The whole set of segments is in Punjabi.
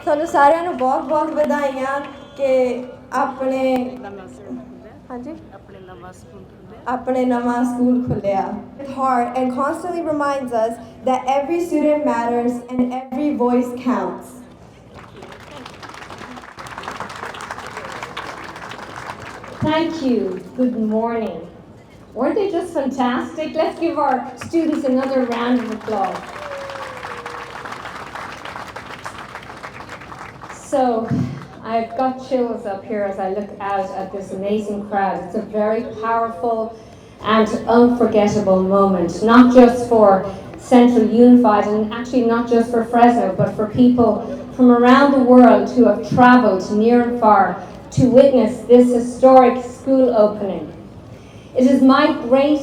ਤੁਹਾਨੂੰ ਸਾਰਿਆਂ ਨੂੰ ਬਹੁਤ ਵਧਾਈਆਂ ਕਿ ਆਪਣੇ ਨਵਾਂ ਸਕੂਲ ਖੁੱਲਿਆ. Heart and constantly reminds us that every student matters and every voice counts. Thank you. Good morning. Weren't they just fantastic? Let's give our students another round of applause. So, I've got chills up here as I look out at this amazing crowd. It's a very powerful and unforgettable moment, not just for Central Unified and actually not just for Fresno, but for people from around the world who have travelled near and far to witness this historic school opening. It is my great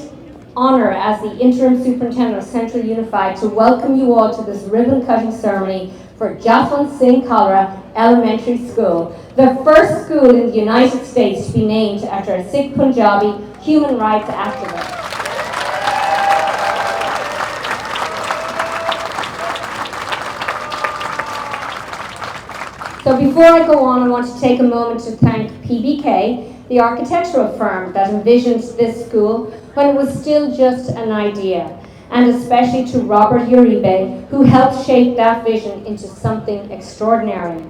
honour as the Interim Superintendent of Central Unified to welcome you all to this ribbon cutting ceremony for Jaswant Singh Kalra Elementary School, the first school in the United States to be named after a Sikh Punjabi human rights activist. So before I go on, I want to take a moment to thank PBK, the architectural firm that envisioned this school when it was still just an idea, and especially to Robert Uribe, who helped shape that vision into something extraordinary.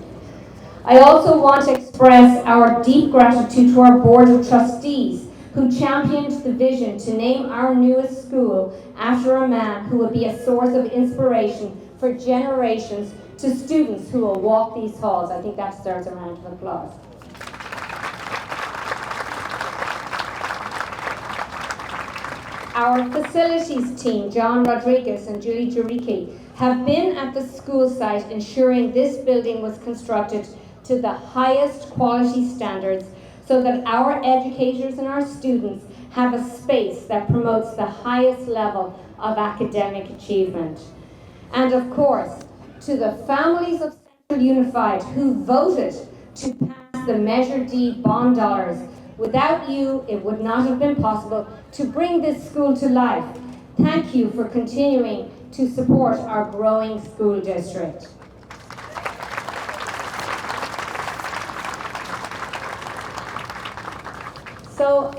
I also want to express our deep gratitude to our Board of Trustees, who championed the vision to name our newest school after a man who will be a source of inspiration for generations to students who will walk these halls. I think that deserves a round of applause. Our facilities team, John Rodriguez and Julie Juriki, have been at the school site ensuring this building was constructed to the highest quality standards so that our educators and our students have a space that promotes the highest level of academic achievement. And of course, to the families of Central Unified who voted to pass the Measure D bond dollars. Without you, it would not have been possible to bring this school to life. Thank you for continuing to support our growing school district. So,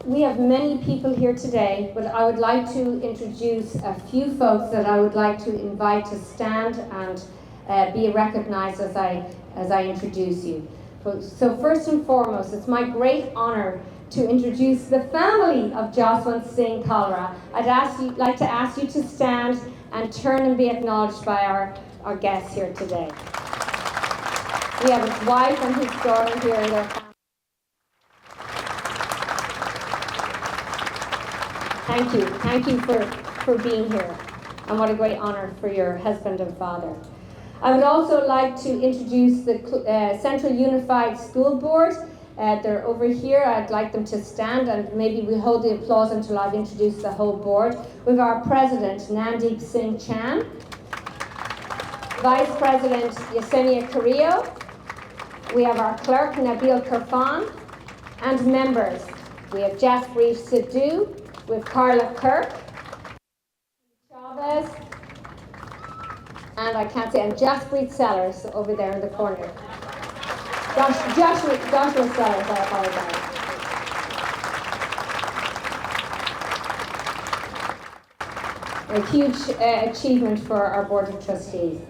we have many people here today, but I would like to introduce a few folks that I would like to invite to stand and be recognized as I introduce you. So first and foremost, it's my great honor to introduce the family of Jaswant Singh Kalra. I'd like to ask you to stand and turn and be acknowledged by our guests here today. We have his wife and his daughter here in their family. Thank you for being here, and what a great honor for your husband and father. I would also like to introduce the Central Unified School Board. They're over here. I'd like them to stand, and maybe we'll hold the applause until I've introduced the whole board. We have our President, Nandeep Singh Chan, Vice President, Yesenia Carrillo. We have our Clerk, Nabil Kirfan, and members. We have Jaspreet Sidhu, we have Carla Kirk, Chavez, and I can't say, and Jaspreet Sellers over there in the corner. Joshua Sellers, I apologize. A huge achievement for our Board of Trustees.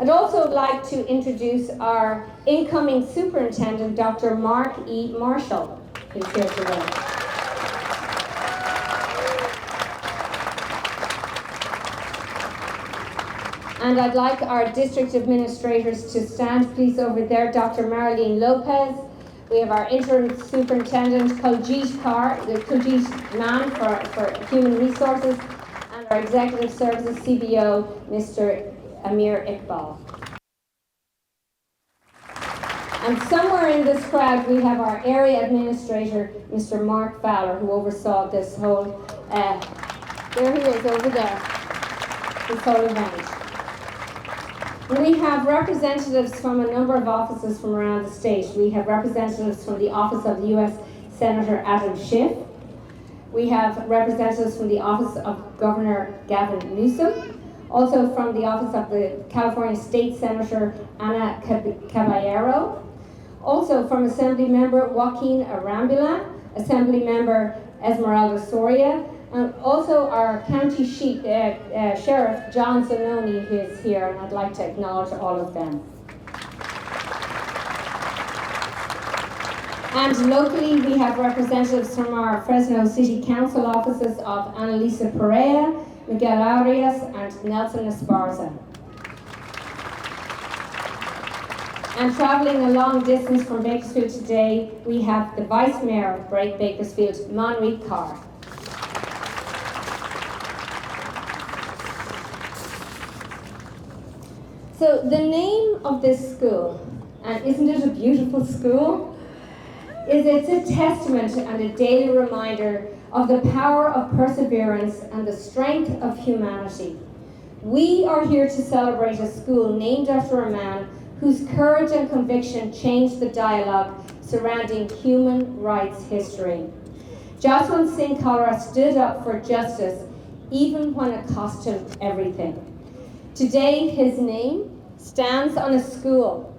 I'd also like to introduce our incoming superintendent, Dr. Mark E. Marshall, who's here today. And I'd like our district administrators to stand, please, over there. Dr. Marilyn Lopez. We have our interim superintendent, Kuljit Mann for Human Resources, and our executive services CBO, Mr. Amir Iqbal. And somewhere in this crowd, we have our area administrator, Mr. Mark Fowler, who oversaw this whole, there he is over there, this whole event. We have representatives from a number of offices from around the state. We have representatives from the office of the U.S. Senator Adam Schiff. We have representatives from the office of Governor Gavin Newsom. Also from the office of the California State Senator Ana Caballero. Also from Assembly Member Joaquin Arambula, Assembly Member Esmeralda Soria, and also our County Sheriff John Zanoni, who is here, and I'd like to acknowledge all of them. And locally, we have representatives from our Fresno City Council offices of Annalisa Perea, Miguel Arias, and Nelson Esparza. And traveling a long distance from Bakersfield today, we have the Vice Mayor of Bakersfield, Monrique Carr. So the name of this school, and isn't it a beautiful school? It's a testament and a daily reminder of the power of perseverance and the strength of humanity. We are here to celebrate a school named after a man whose courage and conviction changed the dialogue surrounding human rights history. Jaswant Singh Kalra stood up for justice even when it cost him everything. Today, his name stands on a school,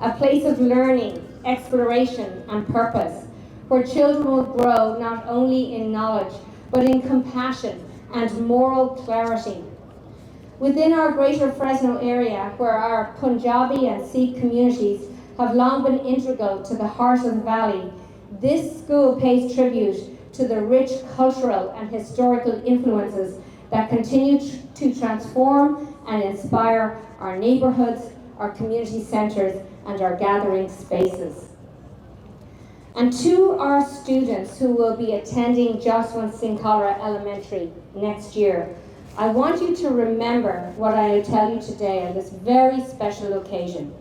a place of learning, exploration, and purpose, where children will grow not only in knowledge, but in compassion and moral clarity. Within our greater Fresno area, where our Punjabi and Sikh communities have long been integral to the heart of the valley, this school pays tribute to the rich cultural and historical influences that continue to transform and inspire our neighborhoods, our community centers, and our gathering spaces. And to our students who will be attending Jaswant Singh Kalra Elementary next year, I want you to remember what I tell you today on this very special occasion.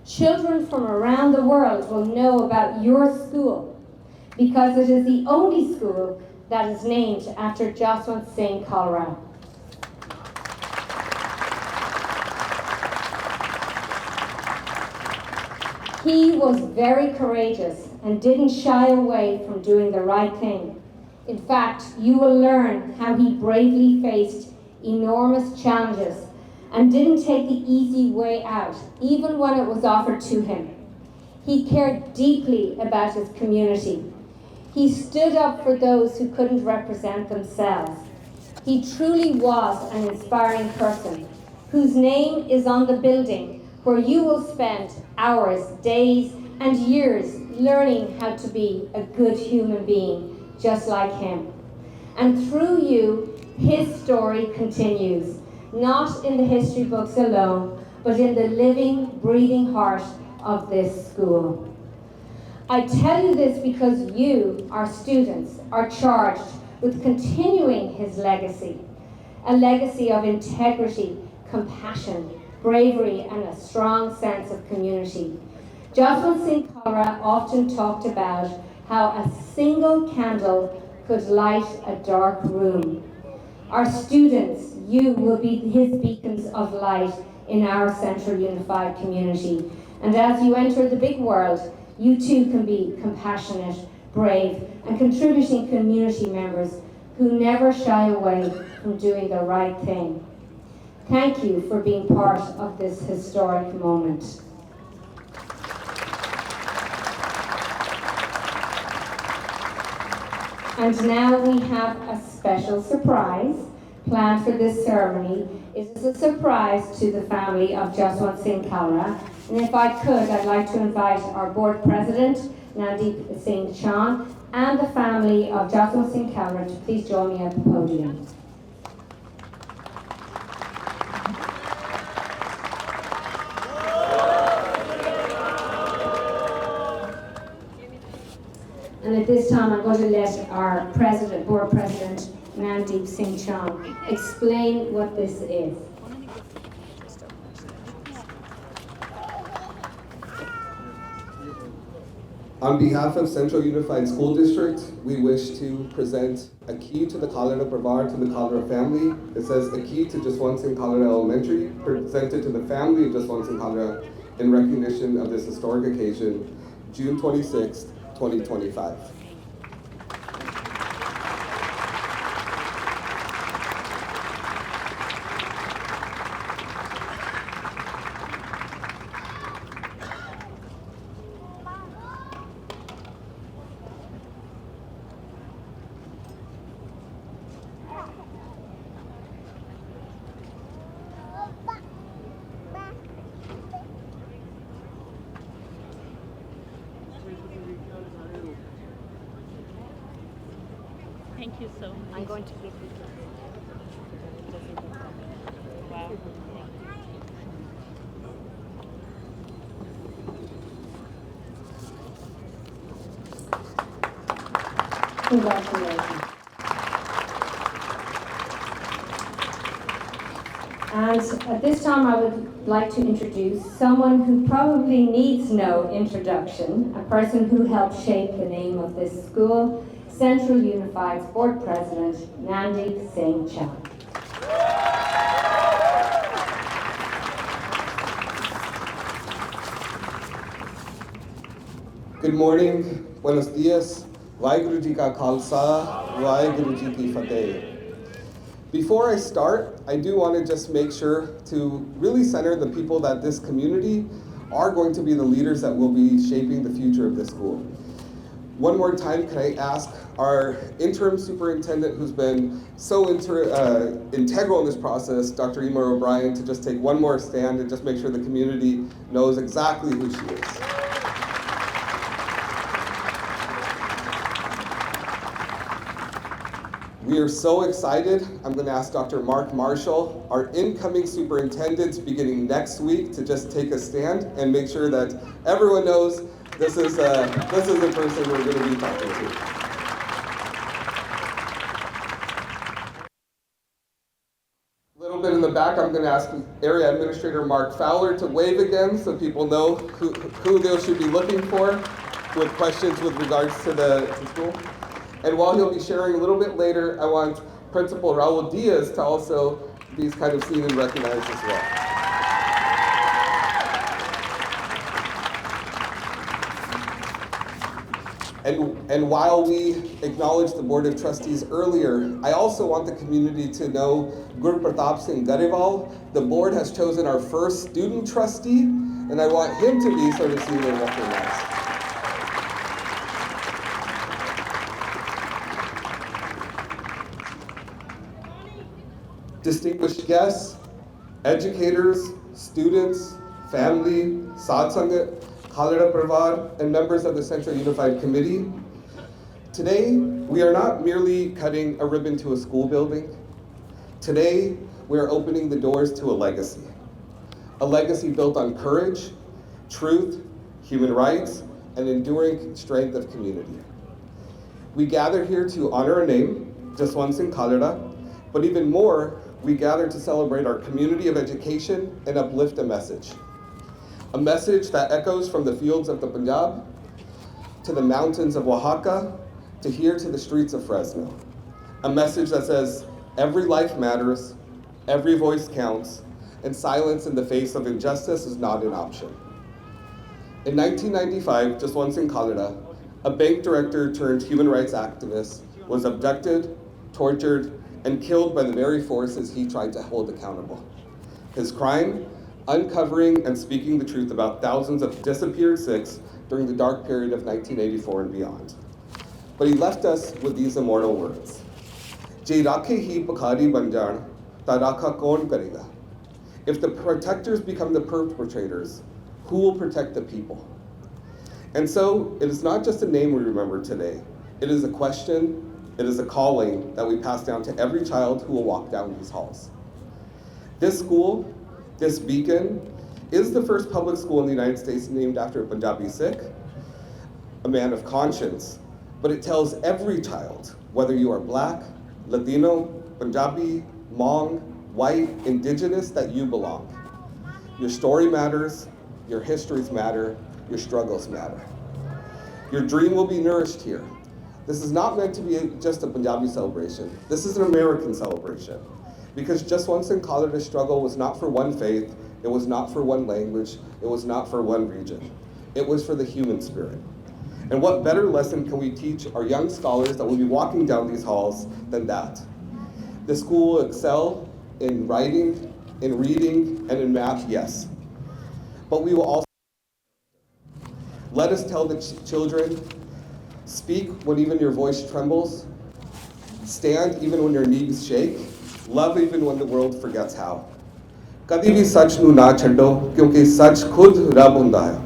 Children from around the world will know about your school because it is the only school that is named after Jaswant Singh Kalra. He was very courageous and didn't shy away from doing the right thing. In fact, you will learn how he bravely faced enormous challenges and didn't take the easy way out, even when it was offered to him. He cared deeply about his community. He stood up for those who couldn't represent themselves. He truly was an inspiring person whose name is on the building where you will spend hours, days, and years learning how to be a good human being, just like him. And through you, his story continues, not in the history books alone, but in the living, breathing heart of this school. I tell you this because you, our students, are charged with continuing his legacy, a legacy of integrity, compassion, bravery, and a strong sense of community. Jaswant Singh Kalra often talked about how a single candle could light a dark room. Our students, you will be his beacons of light in our Central Unified community. And as you enter the big world, you too can be compassionate, brave, and contributing community members who never shy away from doing the right thing. Thank you for being part of this historic moment. And now we have a special surprise planned for this ceremony. It is a surprise to the family of Jaswant Singh Kalra. And if I could, I'd like to invite our board president, Nandeep Singh Chan, and the family of Jaswant Singh Kalra to please join me at the podium. And at this time, I'm going to let our president, board president, Nandeep Singh Chan, explain what this is. On behalf of Central Unified School District, we wish to present a key to the Kalra Parivar to the Kalra family. It says a key to Jaswant Singh Kalra Elementary, presented to the family of Jaswant Singh Kalra in recognition of this historic occasion, June 26, 2025. you so much. I'm going to give you. Wow. Congratulations. And at this time, I would like to introduce someone who probably needs no introduction, a person who helped shape the name of this school, Central Unified's Board President, Nandi Singh Chand. Good morning, buenos dias, Vaheguru Ji Ka Khalsa, Vaheguru Ji Ki Fateh. Before I start, I do want to just make sure to really center the people that this community are going to be the leaders that will be shaping the future of this school. One more time, can I ask our interim superintendent, who's been so integral in this process, Dr. Emer O'Brien, to just take one more stand and just make sure the community knows exactly who she is. We are so excited. I'm going to ask Dr. Mark Marshall, our incoming superintendent, beginning next week, to just take a stand and make sure that everyone knows this is the person we're going to be talking to. A little bit in the back, I'm going to ask Area Administrator Mark Fowler to wave again so people know who they should be looking for with questions with regards to the school. And while he'll be sharing a little bit later, I want Principal Raul Diaz to also be kind of seen and recognized as well. And while we acknowledged the Board of Trustees earlier, I also want the community to know Guru Pratap Singh Gariwal. The board has chosen our first student trustee, and I want him to be sort of seen and recognized. Distinguished guests, educators, students, family, Sadh Sangat, Khalida Parivar, and members of the Central Unified Committee. Today, we are not merely cutting a ribbon to a school building. Today, we are opening the doors to a legacy built on courage, truth, human rights, and enduring strength of community. We gather here to honor a name, Jaswant Singh Khalida, but even more, we gather to celebrate our community of education and uplift a message that echoes from the fields of the Punjab to the mountains of Oaxaca to here to the streets of Fresno. A message that says every life matters, every voice counts, and silence in the face of injustice is not an option. In 1995, Jaswant Singh Khalida, a bank director turned human rights activist, was abducted, tortured, and killed by the very forces he tried to hold accountable. His crime, uncovering and speaking the truth about thousands of disappeared Sikhs during the dark period of 1984 and beyond. But he left us with these immortal words. Je rakhe hi bhikhari ban jaan, ta rakha kaun karega? If the protectors become the perpetrators, who will protect the people? And so, it is not just a name we remember today. It is a question, it is a calling that we pass down to every child who will walk down these halls. This school, this beacon, is the first public school in the United States named after a Punjabi Sikh, a man of conscience, but it tells every child, whether you are Black, Latino, Punjabi, Hmong, white, indigenous, that you belong. Your story matters, your histories matter, your struggles matter. Your dream will be nourished here. This is not meant to be just a Punjabi celebration. This is an American celebration. Because Jaswant Singh Khalida's struggle was not for one faith, it was not for one language, it was not for one region. It was for the human spirit. And what better lesson can we teach our young scholars that will be walking down these halls than that? The school will excel in writing, in reading, and in math, yes. But we will also let us tell the children, speak when even your voice trembles, stand even when your knees shake, love even when the world forgets how. Kadi bhi sach nu na chhaddo, kyunki sach khud Rab hunda hai.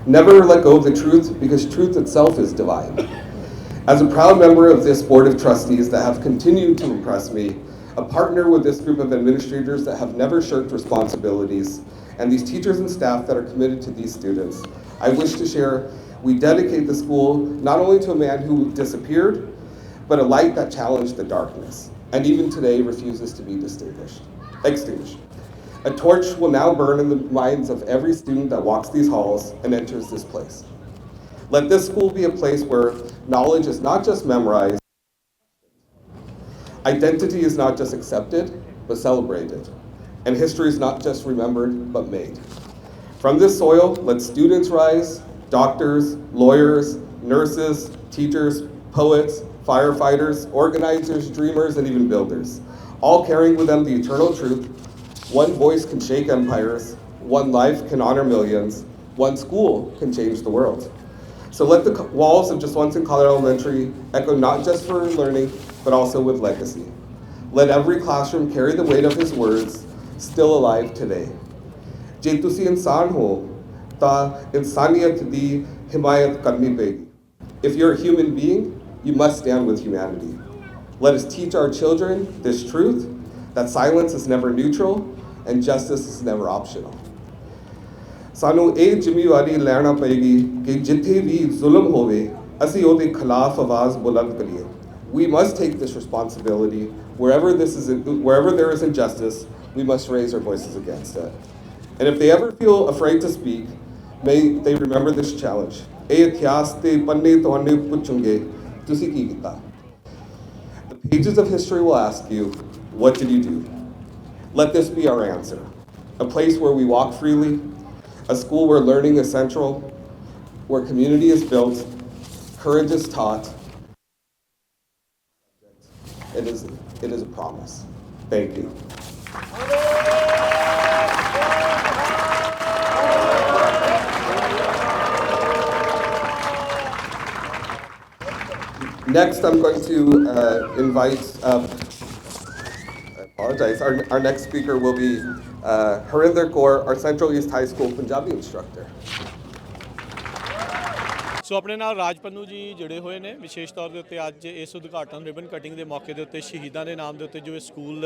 Never let go of the truth, because truth itself is divine. As a proud member of this Board of Trustees that have continued to impress me, a partner with this group of administrators that have never shirked responsibilities, and these teachers and staff that are committed to these students, I wish to share we dedicate the school not only to a man who disappeared, but a light that challenged the darkness, and even today refuses to be extinguished. A torch will now burn in the minds of every student that walks these halls and enters this place. Let this school be a place where knowledge is not just memorized, identity is not just accepted, but celebrated, and history is not just remembered, but made. From this soil, let students rise, doctors, lawyers, nurses, teachers, poets, firefighters, organizers, dreamers, and even builders, all carrying with them the eternal truth. One voice can shake empires, one life can honor millions, one school can change the world. So let the walls of Just Once in Colorado Elementary echo not just for learning, but also with legacy. Let every classroom carry the weight of his words, still alive today. ਜੇ ਤੁਸੀਂ ਇਨਸਾਨ ਹੋ ਤਾਂ ਇਨਸਾਨੀਅਤ ਦੀ ਹਿਮਾਇਤ ਕਰਨੀ ਪਏਗੀ. If you're a human being, you must stand with humanity. Let us teach our children this truth, that silence is never neutral and justice is never optional. ਸਾਨੂੰ ਇਹ ਜ਼ਿੰਮੇਵਾਰੀ ਲੈਣਾ ਪਏਗੀ ਕਿ ਜਿੱਥੇ ਵੀ ਜ਼ੁਲਮ ਹੋਵੇ ਅਸੀਂ ਉਹਦੇ ਖਿਲਾਫ ਆਵਾਜ਼ ਬੁਲੰਦ ਕਰੀਏ. We must take this responsibility. Wherever there is injustice, we must raise our voices against it. And if they ever feel afraid to speak, may they remember this challenge. ਇਹ ਇਤਿਹਾਸ ਦੇ ਪੰਨੇ ਤੁਹਾਨੂੰ ਪੁੱਛਣਗੇ ਤੁਸੀਂ ਕੀ ਕੀਤਾ. The pages of history will ask you, what did you do? Let this be our answer. A place where we walk freely, a school where learning is central, where community is built, courage is taught. It is a promise. Thank you. Next, I'm going to invite, I apologize, our next speaker will be Harinder Kaur, our Central East High School Punjabi instructor. ਸੋ ਆਪਣੇ ਨਾਲ ਰਾਜ ਪੰਨੂ ਜੀ ਜੁੜੇ ਹੋਏ ਨੇ ਵਿਸ਼ੇਸ਼ ਤੌਰ ਦੇ ਉੱਤੇ ਅੱਜ ਇਸ ਉਦਘਾਟਨ ਰਿਬਨ ਕਟਿੰਗ ਦੇ ਮੌਕੇ ਦੇ ਉੱਤੇ ਸ਼ਹੀਦਾਂ ਦੇ ਨਾਮ ਦੇ ਉੱਤੇ ਜੋ ਇਹ ਸਕੂਲ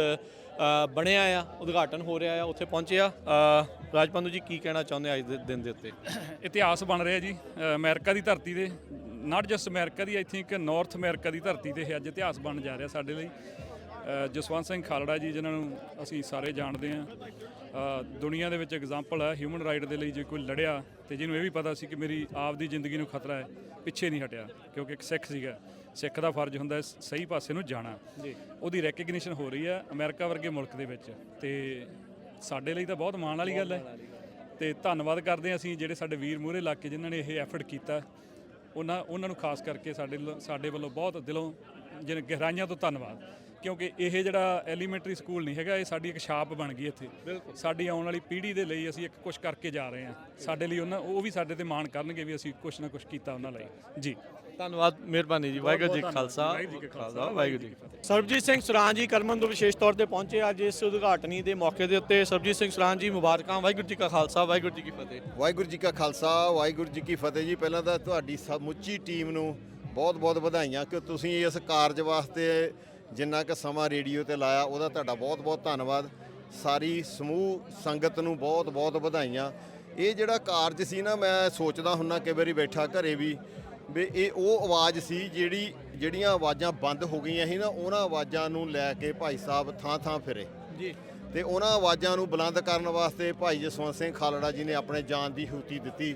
ਬਣਿਆ ਆ ਉਦਘਾਟਨ ਹੋ ਰਿਹਾ ਆ ਉੱਥੇ ਪਹੁੰਚੇ ਆ ਰਾਜ ਪੰਨੂ ਜੀ ਕੀ ਕਹਿਣਾ ਚਾਹੁੰਦੇ ਆ ਅੱਜ ਦੇ ਦਿਨ ਦੇ ਉੱਤੇ ਇਤਿਹਾਸ ਬਣ ਰਿਹਾ ਜੀ ਅਮਰੀਕਾ ਦੀ ਧਰਤੀ ਤੇ not just America the I think north America ਦੀ ਧਰਤੀ ਤੇ ਅੱਜ ਇਤਿਹਾਸ ਬਣ ਜਾ ਰਿਹਾ ਸਾਡੇ ਲਈ ਜਸਵੰਤ ਸਿੰਘ ਖਾਲੜਾ ਜੀ ਜਿਨ੍ਹਾਂ ਨੂੰ ਅਸੀਂ ਸਾਰੇ ਜਾਣਦੇ ਹਾਂ ਦੁਨੀਆ ਦੇ ਵਿੱਚ ਐਗਜ਼ਾਮਪਲ ਹੈ ਹਿਊਮਨ ਰਾਈਟ ਦੇ ਲਈ ਜੇ ਕੋਈ ਲੜਿਆ ਤੇ ਜਿਹਨੂੰ ਇਹ ਵੀ ਪਤਾ ਸੀ ਕਿ ਮੇਰੀ ਆਪਦੀ ਜ਼ਿੰਦਗੀ ਨੂੰ ਖਤਰਾ ਹੈ ਪਿੱਛੇ ਨਹੀਂ ਹਟਿਆ ਕਿਉਂਕਿ ਇੱਕ ਸਿੱਖ ਸੀਗਾ ਸਿੱਖ ਦਾ ਫਰਜ਼ ਹੁੰਦਾ ਸਹੀ ਪਾਸੇ ਨੂੰ ਜਾਣਾ ਉਹਦੀ ਰੈਕਗਨੀਸ਼ਨ ਹੋ ਰਹੀ ਹੈ ਅਮਰੀਕਾ ਵਰਗੇ ਮੁਲਕ ਦੇ ਵਿੱਚ ਤੇ ਸਾਡੇ ਲਈ ਤਾਂ ਬਹੁਤ ਮਾਣ ਵਾਲੀ ਗੱਲ ਹੈ ਤੇ ਧੰਨਵਾਦ ਕਰਦੇ ਹਾਂ ਅਸੀਂ ਜਿਹੜੇ ਸਾਡੇ ਵੀਰ ਮੂਹਰੇ ਲੱਗ ਕੇ ਜਿਨ੍ਹਾਂ ਨੇ ਇਹ ਐਫਰਟ ਕੀਤਾ ਉਹਨਾਂ ਨੂੰ ਖਾਸ ਕਰਕੇ ਸਾਡੇ ਵੱਲੋਂ ਬਹੁਤ ਦਿਲੋਂ ਜਿਹਨੇ ਗਹਿਰਾਈਆਂ ਤੋਂ ਧੰਨਵਾਦ ਕਿਉਂਕਿ ਇਹ ਜਿਹੜਾ ਐਲੀਮੈਂਟਰੀ ਸਕੂਲ ਨਹੀਂ ਹੈਗਾ ਇਹ ਸਾਡੀ ਇੱਕ ਛਾਪ ਬਣ ਗਈ ਇੱਥੇ ਸਾਡੀ ਆਉਣ ਵਾਲੀ ਪੀੜ੍ਹੀ ਦੇ ਲਈ ਅਸੀਂ ਇੱਕ ਕੁਝ ਕਰਕੇ ਜਾ ਰਹੇ ਹਾਂ ਸਾਡੇ ਲਈ ਉਹ ਵੀ ਸਾਡੇ ਤੇ ਮਾਣ ਕਰਨਗੇ ਵੀ ਅਸੀਂ ਕੁਝ ਨਾ ਕੁਝ ਕੀਤਾ ਉਹਨਾਂ ਲਈ ਜੀ ਧੰਨਵਾਦ ਮਿਹਰਬਾਨੀ ਜੀ ਵਾਹਿਗੁਰੂ ਜੀ ਖਾਲਸਾ ਵਾਹਿਗੁਰੂ ਜੀ ਸਰਬਜੀਤ ਸਿੰਘ ਸੁਰਾਨ ਜੀ ਕਰਮਨ ਤੋਂ ਵਿਸ਼ੇਸ਼ ਤੌਰ ਤੇ ਪਹੁੰਚੇ ਅੱਜ ਇਸ ਉਦਘਾਟਨੀ ਦੇ ਮੌਕੇ ਦੇ ਉੱਤੇ ਸਰਬਜੀਤ ਸਿੰਘ ਸੁਰਾਨ ਜੀ ਮੁਬਾਰਕਾਂ ਵਾਹਿਗੁਰੂ ਜੀ ਕਾ ਖਾਲਸਾ ਵਾਹਿਗੁਰੂ ਜੀ ਕੀ ਫਤਿਹ ਵਾਹਿਗੁਰੂ ਜੀ ਕਾ ਖਾਲਸਾ ਵਾਹਿਗੁਰੂ ਜੀ ਕੀ ਫਤਿਹ ਜੀ ਪਹਿਲਾਂ ਤਾਂ ਤੁਹਾਡੀ ਸਮੁੱਚੀ ਟੀਮ ਨੂੰ ਬਹੁਤ ਬਹੁਤ ਵਧਾਈਆਂ ਕਿ ਤੁਸੀਂ ਇਸ ਕਾਰਜ ਵਾਸਤੇ ਜਿੰਨਾ ਕੁ ਸਮਾਂ ਰੇਡੀਓ ਤੇ ਲਾਇਆ ਉਹਦਾ ਤੁਹਾਡਾ ਬਹੁਤ ਬਹੁਤ ਧੰਨਵਾਦ ਸਾਰੀ ਸਮੂਹ ਸੰਗਤ ਨੂੰ ਬਹੁਤ ਬਹੁਤ ਵਧਾਈਆਂ ਇਹ ਜਿਹੜਾ ਕਾਰਜ ਸੀ ਨਾ ਮੈਂ ਸੋਚਦਾ ਹੁੰਨਾ ਕਈ ਵਾਰੀ ਬੈਠਾ ਘਰੇ ਵੀ ਇਹ ਉਹ ਆਵਾਜ਼ ਸੀ ਜਿਹੜੀਆਂ ਆਵਾਜ਼ਾਂ ਬੰਦ ਹੋ ਗਈਆਂ ਸੀ ਨਾ ਉਹਨਾਂ ਆਵਾਜ਼ਾਂ ਨੂੰ ਲੈ ਕੇ ਭਾਈ ਸਾਹਿਬ ਥਾਂ ਥਾਂ ਫਿਰੇ ਜੀ ਤੇ ਉਹਨਾਂ ਆਵਾਜ਼ਾਂ ਨੂੰ ਬੁਲੰਦ ਕਰਨ ਵਾਸਤੇ ਭਾਈ ਜਸਵੰਤ ਸਿੰਘ ਖਾਲੜਾ ਜੀ ਨੇ ਆਪਣੇ ਜਾਨ ਦੀ ਹੂਤੀ ਦਿੱਤੀ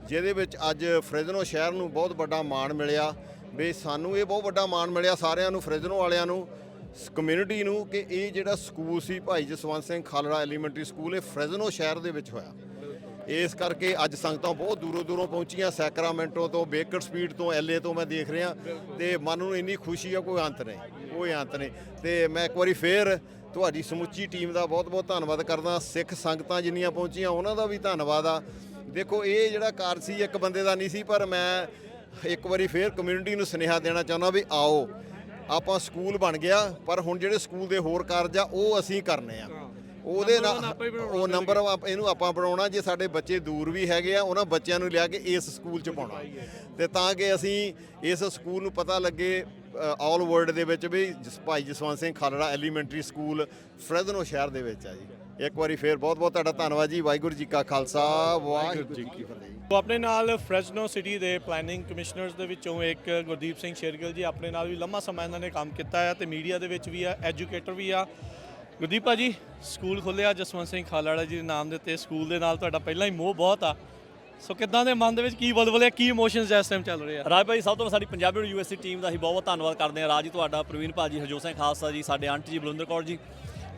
ਜਿਹਦੇ ਵਿੱਚ ਅੱਜ ਫ੍ਰਿਜ਼ਨੋ ਸ਼ਹਿਰ ਨੂੰ ਬਹੁਤ ਵੱਡਾ ਮਾਣ ਮਿਲਿਆ ਵੀ ਸਾਨੂੰ ਇਹ ਬਹੁਤ ਵੱਡਾ ਮਾਣ ਮਿਲਿਆ ਸਾਰਿਆਂ ਨੂੰ ਫ੍ਰਿਜ਼ਨੋ ਵਾਲਿਆਂ ਨੂੰ ਕਮਿਊਨਿਟੀ ਨੂੰ ਕਿ ਇਹ ਜਿਹੜਾ ਸਕੂਲ ਸੀ ਭਾਈ ਜਸਵੰਤ ਸਿੰਘ ਖਾਲੜਾ ਐਲੀਮੈਂਟਰੀ ਸਕੂਲ ਇਹ ਫ੍ਰਿਜ਼ਨੋ ਸ਼ਹਿਰ ਦੇ ਵਿੱਚ ਹੋਇਆ ਇਸ ਕਰਕੇ ਅੱਜ ਸੰਗਤਾਂ ਬਹੁਤ ਦੂਰੋਂ ਦੂਰੋਂ ਪਹੁੰਚੀਆਂ ਸੈਕਰਾਮੈਂਟੋ ਤੋਂ ਬੇਕਰ ਸਪੀਡ ਤੋਂ LA ਤੋਂ ਮੈਂ ਦੇਖ ਰਿਹਾ ਤੇ ਮਨ ਨੂੰ ਇੰਨੀ ਖੁਸ਼ੀ ਆ ਕੋਈ ਅੰਤ ਨਹੀਂ ਤੇ ਮੈਂ ਇੱਕ ਵਾਰੀ ਫੇਰ ਤੁਹਾਡੀ ਸਮੁੱਚੀ ਟੀਮ ਦਾ ਬਹੁਤ ਬਹੁਤ ਧੰਨਵਾਦ ਕਰਦਾ ਸਿੱਖ ਸੰਗਤਾਂ ਜਿੰਨੀਆਂ ਪਹੁੰਚੀਆਂ ਉਹਨਾਂ ਦਾ ਵੀ ਧੰਨਵਾਦ ਆ ਦੇਖੋ ਇਹ ਜਿਹੜਾ ਕਾਰਜ ਸੀ ਇੱਕ ਬੰਦੇ ਦਾ ਨਹੀਂ ਸੀ ਪਰ ਮੈਂ ਇੱਕ ਵਾਰੀ ਫੇਰ ਕਮਿਊਨਿਟੀ ਨੂੰ ਸੁਨੇਹਾ ਦੇਣਾ ਚਾਹੁੰਦਾ ਵੀ ਆਓ ਆਪਾਂ ਸਕੂਲ ਬਣ ਗਿਆ ਪਰ ਹੁਣ ਜਿਹੜੇ ਸਕੂਲ ਦੇ ਹੋਰ ਕਾਰਜ ਆ ਉਹ ਅਸੀਂ ਕਰਨੇ ਆ ਉਹਦੇ Number one ਨਾਲ ਆਪਾਂ ਹੀ ਬਣਾਉਣਾ ਉਹ ਨੰਬਰ ਇਹਨੂੰ ਆਪਾਂ ਬਣਾਉਣਾ। ਜੇ ਸਾਡੇ ਬੱਚੇ ਦੂਰ ਵੀ ਹੈਗੇ ਆ ਉਹਨਾਂ ਬੱਚਿਆਂ ਨੂੰ ਲਿਆ ਕੇ ਇਸ ਸਕੂਲ 'ਚ ਪਾਉਣਾ, ਤੇ ਤਾਂ ਕਿ ਅਸੀਂ ਇਸ ਸਕੂਲ ਨੂੰ ਪਤਾ ਲੱਗੇ ਆਲ ਵਰਲਡ ਦੇ ਵਿੱਚ ਵੀ ਭਾਈ ਜਸਵੰਤ ਸਿੰਘ ਖਾਲੜਾ ਐਲੀਮੈਂਟਰੀ ਸਕੂਲ ਫਰੈਜ਼ਨੋ ਸ਼ਹਿਰ ਦੇ ਵਿੱਚ ਆ ਜੀ। ਇੱਕ ਵਾਰੀ ਫੇਰ ਬਹੁਤ ਬਹੁਤ ਤੁਹਾਡਾ ਧੰਨਵਾਦ ਜੀ। ਵਾਹਿਗੁਰੂ ਜੀ ਕਾ ਖਾਲਸਾ, ਵਾਹਿਗੁਰੂ ਜੀ ਕੀ ਫਤਿਹ। ਉਹ ਆਪਣੇ ਨਾਲ ਫਰੈਜ਼ਨੋ ਸਿਟੀ ਦੇ ਪਲੈਨਿੰਗ ਕਮਿਸ਼ਨਰਸ ਦੇ ਵਿੱਚੋਂ ਇੱਕ ਗੁਰਦੀਪ ਸਿੰਘ ਸ਼ੇਰਗਿੱਲ ਜੀ ਆਪਣੇ ਨਾਲ ਵੀ ਲੰਮਾ ਸਮਾਂ ਇਹਨਾਂ ਨੇ ਕੰਮ ਕੀਤਾ ਹੈ ਤੇ ਮੀਡੀਆ ਦੇ ਵਿੱਚ ਵੀ ਆ, ਐਜੂਕੇਟਰ ਵੀ ਆ। ਗੁਰਦੀਪ ਭਾਜੀ, ਸਕੂਲ ਖੁੱਲ੍ਹਿਆ ਜਸਵੰਤ ਸਿੰਘ ਖਾਲੜਾ ਜੀ ਦੇ ਨਾਮ ਦੇ ਉੱਤੇ, ਸਕੂਲ ਦੇ ਨਾਲ ਤੁਹਾਡਾ ਪਹਿਲਾਂ ਹੀ ਮੋਹ ਬਹੁਤ ਆ, ਸੋ ਕਿੱਦਾਂ ਦੇ ਮਨ ਦੇ ਵਿੱਚ ਕੀ ਬੁਲਬੁਲੇ, ਕੀ ਇਮੋਸ਼ਨਸ ਇਸ ਟਾਈਮ ਚੱਲ ਰਹੇ ਆ? ਰਾਜ ਭਾਈ, ਸਭ ਤੋਂ ਪਹਿਲਾਂ ਸਾਡੀ ਪੰਜਾਬੀ ਯੂਨੀਵਰਸਿਟੀ ਟੀਮ ਦਾ ਅਸੀਂ ਬਹੁਤ ਬਹੁਤ ਧੰਨਵਾਦ ਕਰਦੇ ਹਾਂ। ਰਾਜ ਜੀ ਤੁਹਾਡਾ, ਪ੍ਰਵੀਨ ਭਾਜੀ, ਹਰਜੋਤ ਸਿੰਘ ਖਾਲਸਾ ਜੀ, ਸਾਡੇ ਆਂਟੀ ਜੀ ਬਲਵਿੰਦਰ ਕੌਰ ਜੀ।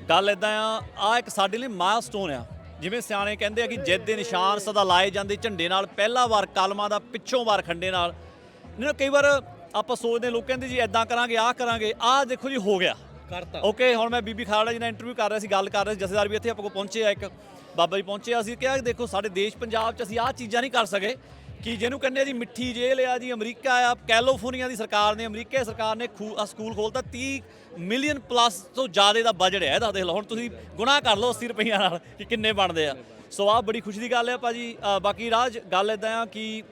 ਗੱਲ ਇਦਾਂ ਆ ਇੱਕ ਸਾਡੇ ਲਈ ਮਾਈਲਸਟੋਨ ਆ। ਜਿਵੇਂ ਸਿਆਣੇ ਕਹਿੰਦੇ ਆ ਕਿ ਜਿੱਤ ਦੇ ਨਿਸ਼ਾਨ ਸਦਾ ਲਾਏ ਜਾਂਦੇ ਝੰਡੇ ਨਾਲ, ਪਹਿਲਾ ਵਾਰ ਕਲਮਾਂ ਦਾ, ਪਿੱਛੋਂ ਵਾਰ ਖੰਡੇ ਨਾਲ। ਨਹੀਂ, ਕਈ ਵਾਰ ਆਪਾਂ ਸੋਚਦੇ, ਲੋਕ ਕਹਿੰਦੇ ਜੀ ਇਦਾਂ ਕਰਾਂਗੇ, ਆਹ ਕਰਾਂਗੇ, ਆਹ ਦੇਖੋ ਜੀ ਹੋ ਗਿਆ, ਕਰਤਾ। ਓਕੇ, ਹੁਣ ਮੈਂ ਬੀਬੀ ਖਾਲੜਾ ਜੀ ਨਾਲ ਇੰਟਰਵਿਊ ਕਰ ਰਿਹਾ ਸੀ, ਗੱਲ ਕਰ ਰਹੇ ਸੀ, ਜਥੇਦਾਰ ਵੀ ਇੱਥੇ ਆਪਾਂ ਕੋਲ ਪਹੁੰਚੇ ਆ, ਇੱਕ ਬਾਬਾ ਜੀ ਪਹੁੰਚੇ ਆ। ਅਸੀਂ ਕਿਹਾ ਦੇਖੋ ਸਾਡੇ ਦੇਸ਼ ਪੰਜਾਬ 'ਚ ਅਸੀਂ ਆਹ ਚੀਜ਼ਾਂ ਨਹੀਂ ਕਰ ਸਕੇ ਕਿ ਜਿਹਨੂੰ ਕਹਿੰਦੇ ਆ ਜੀ ਮਿੱਠੀ ਜੇਲ੍ਹ ਆ ਜੀ। ਅਮਰੀਕਾ ਆ, ਕੈਲੀਫੋਰਨੀਆ ਦੀ ਸਰਕਾਰ ਨੇ, ਅਮਰੀਕਾ ਸਰਕਾਰ ਨੇ ਸਕੂਲ ਖੋਲ੍ਹਤਾ, 30 ਮਿਲੀਅਨ ਪਲੱਸ ਤੋਂ ਜ਼ਿਆਦਾ ਦਾ ਬਜਟ ਹੈ ਇਹਦਾ। ਦੇਖ ਲਓ ਹੁਣ ਤੁਸੀਂ ਗੁਣਾ ਕਰ ਲਓ 80 ਰੁਪਈਆ ਨਾਲ ਕਿ ਕਿੰਨੇ ਬਣਦੇ ਆ। ਸੋ ਆਹ ਬੜੀ ਖੁਸ਼ੀ ਦੀ ਗੱਲ ਹੈ ਭਾਜੀ। ਬਾਕੀ ਰਾਜ ਗੱਲ ਇਦਾਂ ਆ ਕਿ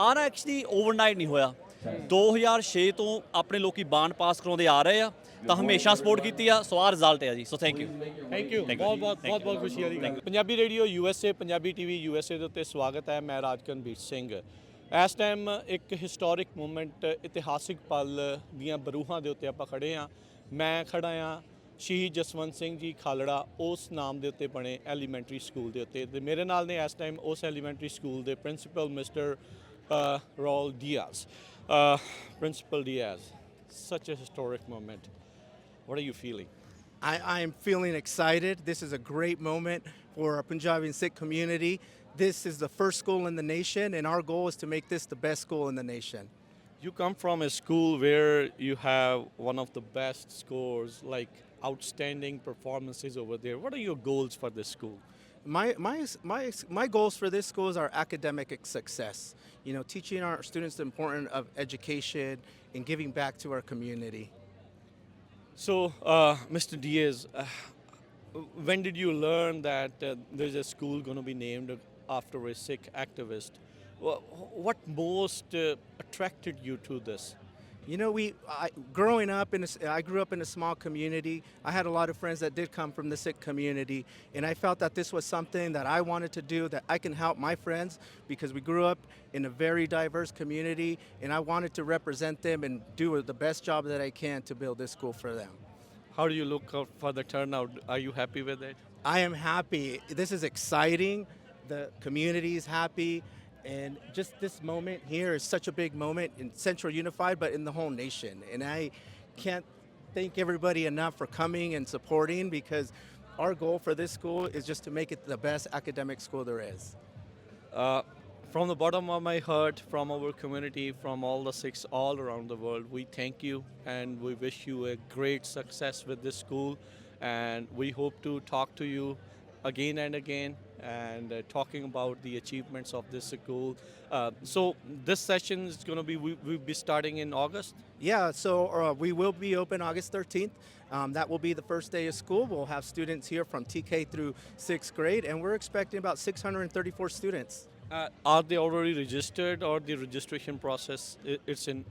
ਆਹ ਨਾ ਐਕਚੁਅਲੀ ਓਵਰਨਾਈਟ ਨਹੀਂ ਹੋਇਆ। 2006 ਤੋਂ ਆਪਣੇ ਲੋਕੀ ਬਾਂਡ ਪਾਸ ਕਰਾਉਂਦੇ ਆ ਰਹੇ ਆ, ਤਾਂ ਹਮੇਸ਼ਾ ਸਪੋਰਟ ਕੀਤੀ ਆ। ਸੋ ਆਹ ਰਿਜ਼ਲਟ ਹੈ ਜੀ। So thank you. ਬਹੁਤ ਖੁਸ਼ੀ ਵਾਲੀ ਗੱਲ। Punjabi radio USA, Punjabi TV USA ਦੇ ਉੱਤੇ ਸਵਾਗਤ ਹੈ। ਮੈਂ ਰਾਜਕਨਵੀਰ ਸਿੰਘ। ਇਸ ਟਾਈਮ ਇੱਕ ਹਿਸਟੋਰਿਕ ਮੂਮੈਂਟ, ਇਤਿਹਾਸਿਕ ਪਲ ਦੀਆਂ ਬਰੂਹਾਂ ਦੇ ਉੱਤੇ ਆਪਾਂ ਖੜੇ ਹਾਂ। ਮੈਂ ਖੜਾ ਹਾਂ ਸ਼ਹੀਦ ਜਸਵੰਤ ਸਿੰਘ ਜੀ ਖਾਲੜਾ ਉਸ ਨਾਮ ਦੇ ਉੱਤੇ ਬਣੇ ਐਲੀਮੈਂਟਰੀ ਸਕੂਲ ਦੇ ਉੱਤੇ, ਤੇ ਮੇਰੇ ਨਾਲ ਨੇ ਇਸ ਟਾਈਮ ਉਸ ਐਲੀਮੈਂਟਰੀ ਸਕੂਲ ਦੇ principal mister Raul Diaz. Principal Diaz, such a historic moment. What are you feeling? I am feeling excited. This is a great moment for our Punjabi and Sikh community. This is the first school in the nation, and our goal is to make this the best school in the nation. You come from a school where you have one of the best scores, like outstanding performances over there. What are your goals for this school? My goals for this school is our academic success. You know, teaching our students the importance of education and giving back to our community. So, Mr. Diaz, when did you learn that there's a school going to be named after a Sikh activist? What most attracted you to this? You know, growing up I grew up in a small community. I had a lot of friends that did come from the Sikh community, and I felt that this was something that I wanted to do, that I can help my friends, because we grew up in a very diverse community, and I wanted to represent them and do the best job that I can to build this school for them. How do you look out for the turnout? Are you happy with it? I am happy. This is exciting. The community is happy. And just this moment here is such a big moment in Central Unified, but in the whole nation. And I can't thank everybody enough for coming and supporting, because our goal for this school is just to make it the best academic school there is. From the bottom of my heart, from our community, from all the Sikhs all around the world, we thank you and we wish you a great success with this school. And we hope to talk to you again and again, and talking about the achievements of this school. So this session is going to be, we'll be starting in August? Yeah, so we will be open August 13th. That will be the first day of school. We'll have students here from TK through 6th grade, and we're expecting about 634 students. Are they already registered, or the registration process it's in?